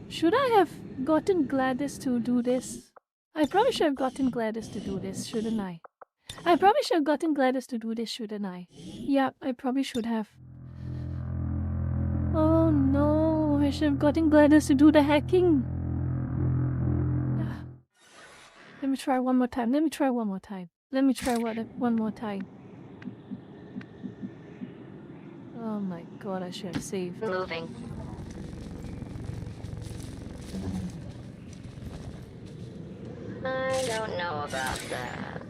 Should I have gotten Gladys to do this? I probably should have gotten Gladys to do this, shouldn't I? I probably should have gotten Gladys to do this, shouldn't I? Yeah, I probably should have. Oh no, I should have gotten Gladys to do the hacking. Let me try one more time. Let me try one more time. Oh my god, I should have saved.
Moving. I don't know about that.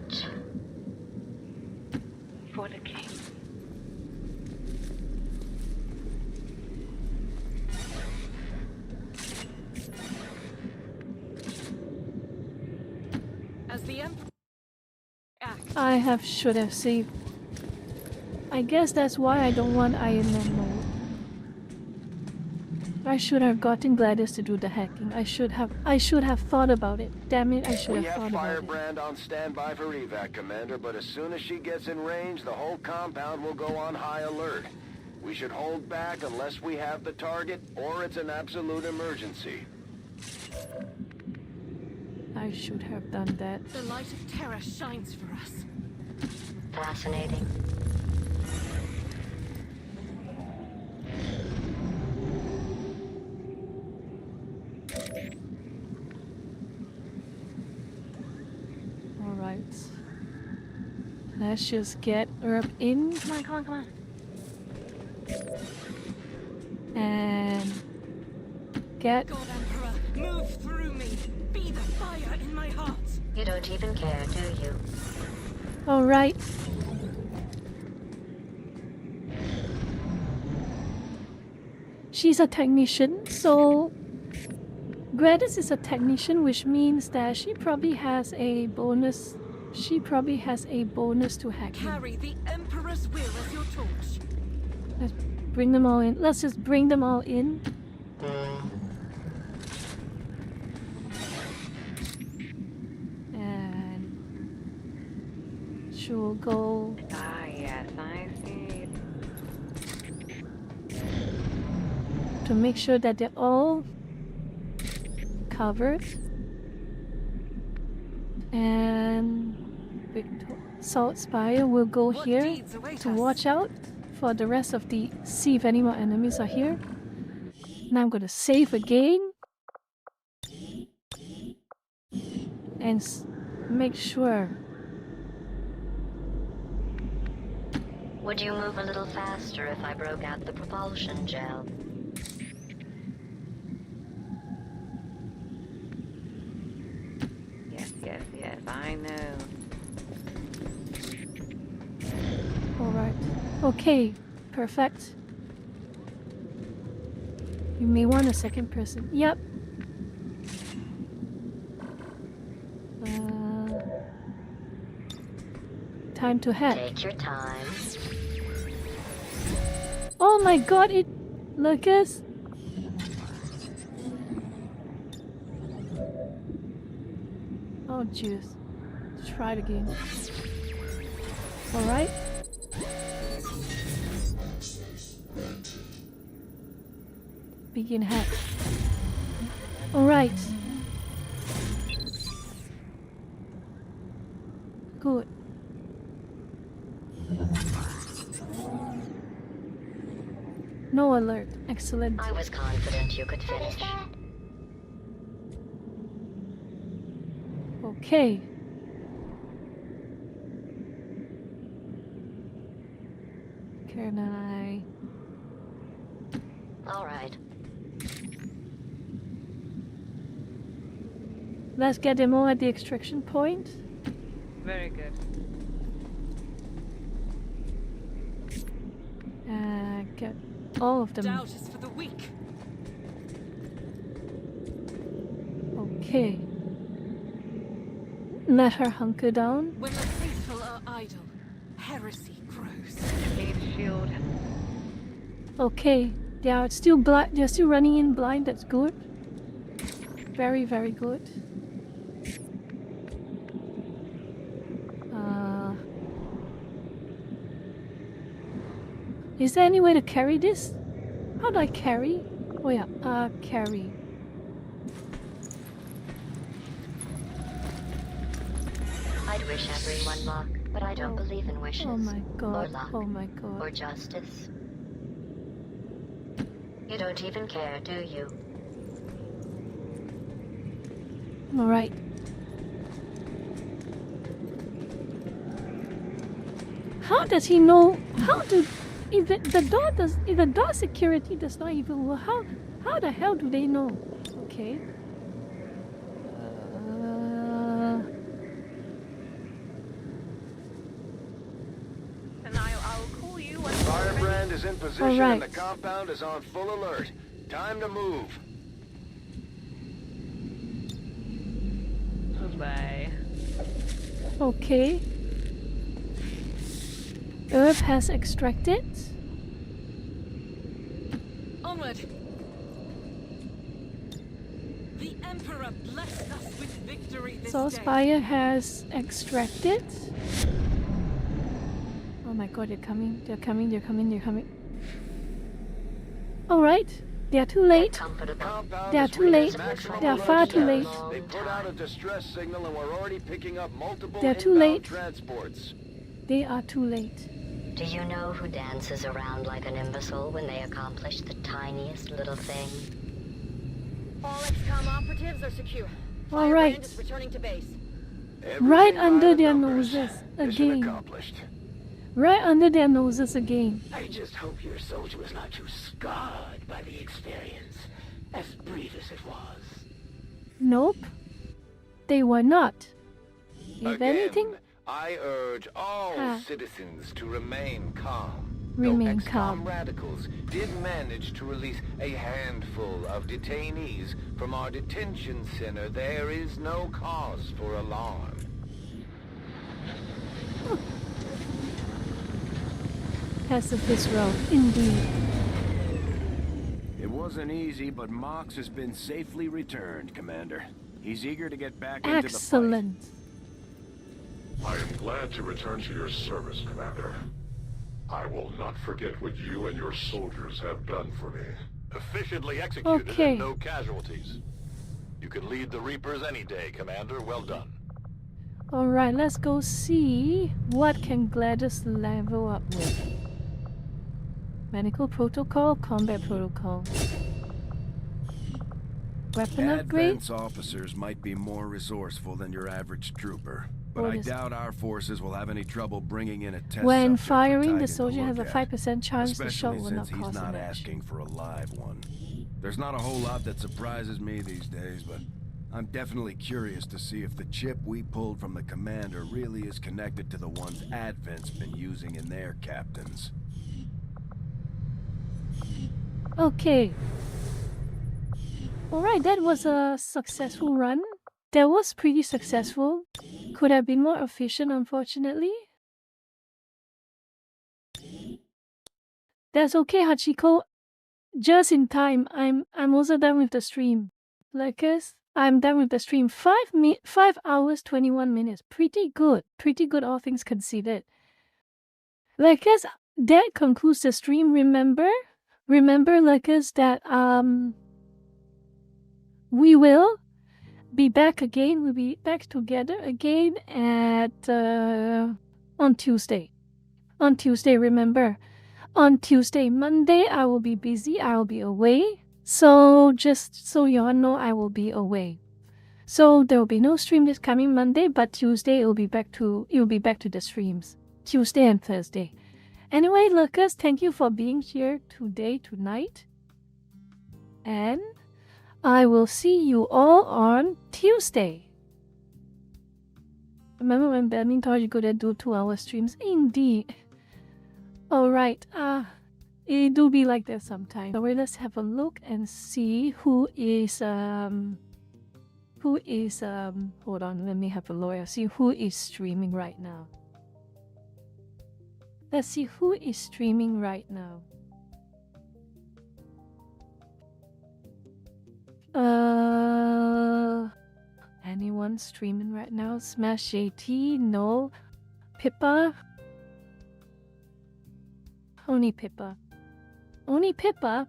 For the king.
As the Emperor
should have saved. I guess that's why I don't want Iron Man mode. I should have gotten Gladys to do the hacking. I should have thought about it. Damn it, I should have thought about it.
Firebrand on standby for evac, Commander, but as soon as she gets in range, the whole compound will go on high alert. We should hold back unless we have the target or it's an absolute emergency.
I I should have done that.
The light of terror shines for us.
Fascinating.
Alright. Let's just get Herb in.
Come on, come on, come on.
And get...
God Emperor, move through me. Be the fire in my heart.
You don't even care, do you?
Alright. She's a technician, so Gladys is a technician, which means that she probably has a bonus. She probably has a bonus to hacking.
Carry the Emperor's will as your torch.
Let's bring them all in. Let's just bring them all in. And she'll go.
Ah, yes, I see.
To make sure that they're all covered. And Salt Spire will go here to watch out for the rest of the... see if any more enemies are here. Now I'm gonna save again. And make sure.
Would you move a little faster if I broke out the propulsion gel?
Yes, I know.
Alright. Okay. Perfect. You may want a second person. Yep. Time to hack.
Take your time.
Oh my god, it... Lucas. Oh jeez. Try it again. Alright. Begin hack. Alright. Good. No alert. Excellent.
I was confident you could finish.
Okay. Can I...
All right.
Let's get them all at the extraction point.
Very good.
Get all of them.
Doubt is for the weak.
Okay. Let her hunker down.
When the faithful are idle, heresy grows.
Shield.
Okay. They are still blind. They're still running in blind. That's good. Very, very good. Is there any way to carry this? How do I carry? Oh yeah, carry.
I'd wish everyone luck, but I don't believe in wishes.
Oh my god.
Or luck.
Oh my god.
Or justice. You don't even care, do you?
Alright. How does he know? How do... If the door security does not even work, how the hell do they know? Okay.
Firebrand is in position and the compound is on full alert. Time to move.
Goodbye.
Okay. Earth has extracted.
Onward. The Emperor blessed us with victory this
So
day.
Spire has extracted. Oh my god, they're coming. They're coming. They're coming. They're coming. Alright. They are too late. They are too late. They are far too late.
They put out a distress signal and we're already picking up multiple
They are too
inbound
late.
transports.
They are too late.
Do you know who dances around like an imbecile when they accomplish the tiniest little thing? All XCOM operatives are secure.
All right.
Is returning to base.
Right under their noses again. Right under their noses again.
I just hope your soldier was not too scarred by the experience, as brief as it was.
Nope. They were not. If
Again,
anything,
I urge all citizens to remain calm.
Remain
Though XCOM
calm.
radicals did manage to release a handful of detainees from our detention center, there is no cause for alarm.
pacifist road, indeed.
It wasn't easy, but Mox has been safely returned, Commander. He's eager to get back into the fight.
Excellent.
I am glad to return to your service, Commander. I will not forget what you and your soldiers have done for me.
Efficiently executed
Okay.
and no casualties. You can lead the Reapers any day, Commander. Well done.
Alright, let's go see what can Gladys level up with. Medical protocol, combat protocol. Weapon upgrade?
Advance officers might be more resourceful than your average trooper, but I doubt our forces will have any trouble bringing in a test
When
subject for
firing,
Titan
the
to
soldier has a
look at,
5% chance the shot
especially
will not
since he's
cause
not
damage.
asking for a live one. There's not a whole lot that surprises me these days, but I'm definitely curious to see if the chip we pulled from the commander really is connected to the ones Advent's been using in their captains.
Okay. Alright, that was a successful run. That was pretty successful. Could have been more efficient, unfortunately. That's okay, Hachiko. Just in time. I'm also done with the stream. Lucas, I'm done with the stream. 5 hours 21 minutes. Pretty good. Pretty good, all things considered. Lucas, that concludes the stream. Remember, Lucas, that we will be back again. We'll be back together again at on Tuesday. On Tuesday, remember. On Tuesday, Monday, I will be busy. I will be away. So just so y'all know, I will be away. So there will be no stream this coming Monday, but Tuesday it will be back to the streams. Tuesday and Thursday. Anyway, Lucas, thank you for being here tonight. And I will see you all on Tuesday. Remember when Badminton told you go there do 2-hour streams? Indeed. Alright, it do be like that sometimes. So let's have a look and see who is hold on, let me have a look. See who is streaming right now. Let's see who is streaming right now. Anyone streaming right now? Smash JT? No. Pippa? Only Pippa. Only Pippa?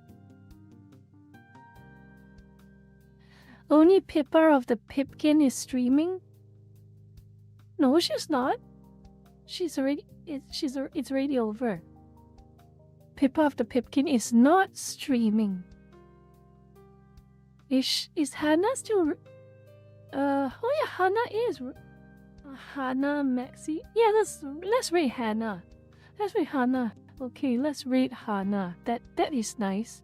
Only Pippa of the Pipkin is streaming? No, she's not. It's already over. Pippa of the Pipkin is not streaming. Is Hannah still? Oh yeah, Hannah is. Hannah, Maxi. Yeah, let's rate Hannah. Let's rate Hannah. Okay, let's rate Hannah. That is nice.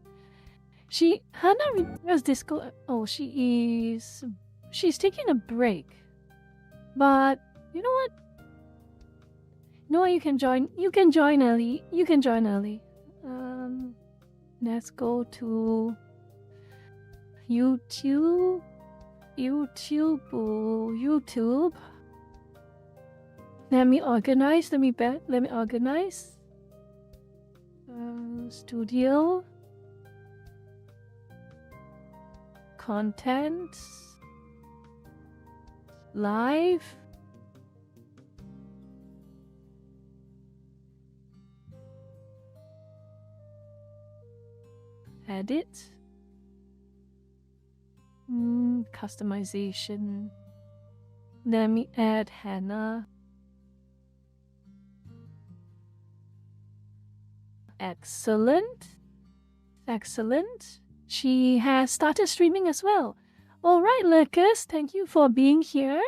Hannah does disco. Oh, she's taking a break. But you know what? No, you can join early. You can join early. Let's go to YouTube. Let me organize. Studio. Content. Live. Edit. customization. Let me add Hannah. Excellent. Excellent. She has started streaming as well. Alright, Lurkers, thank you for being here.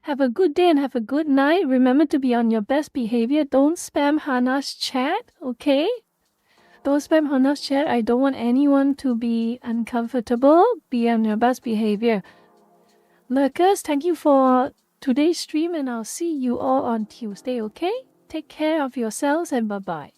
Have a good day and have a good night. Remember to be on your best behavior. Don't spam Hannah's chat, okay? Don't spam Hannah's chat. I don't want anyone to be uncomfortable. Be on your best behavior. Lurkers, thank you for today's stream and I'll see you all on Tuesday, okay? Take care of yourselves and bye-bye.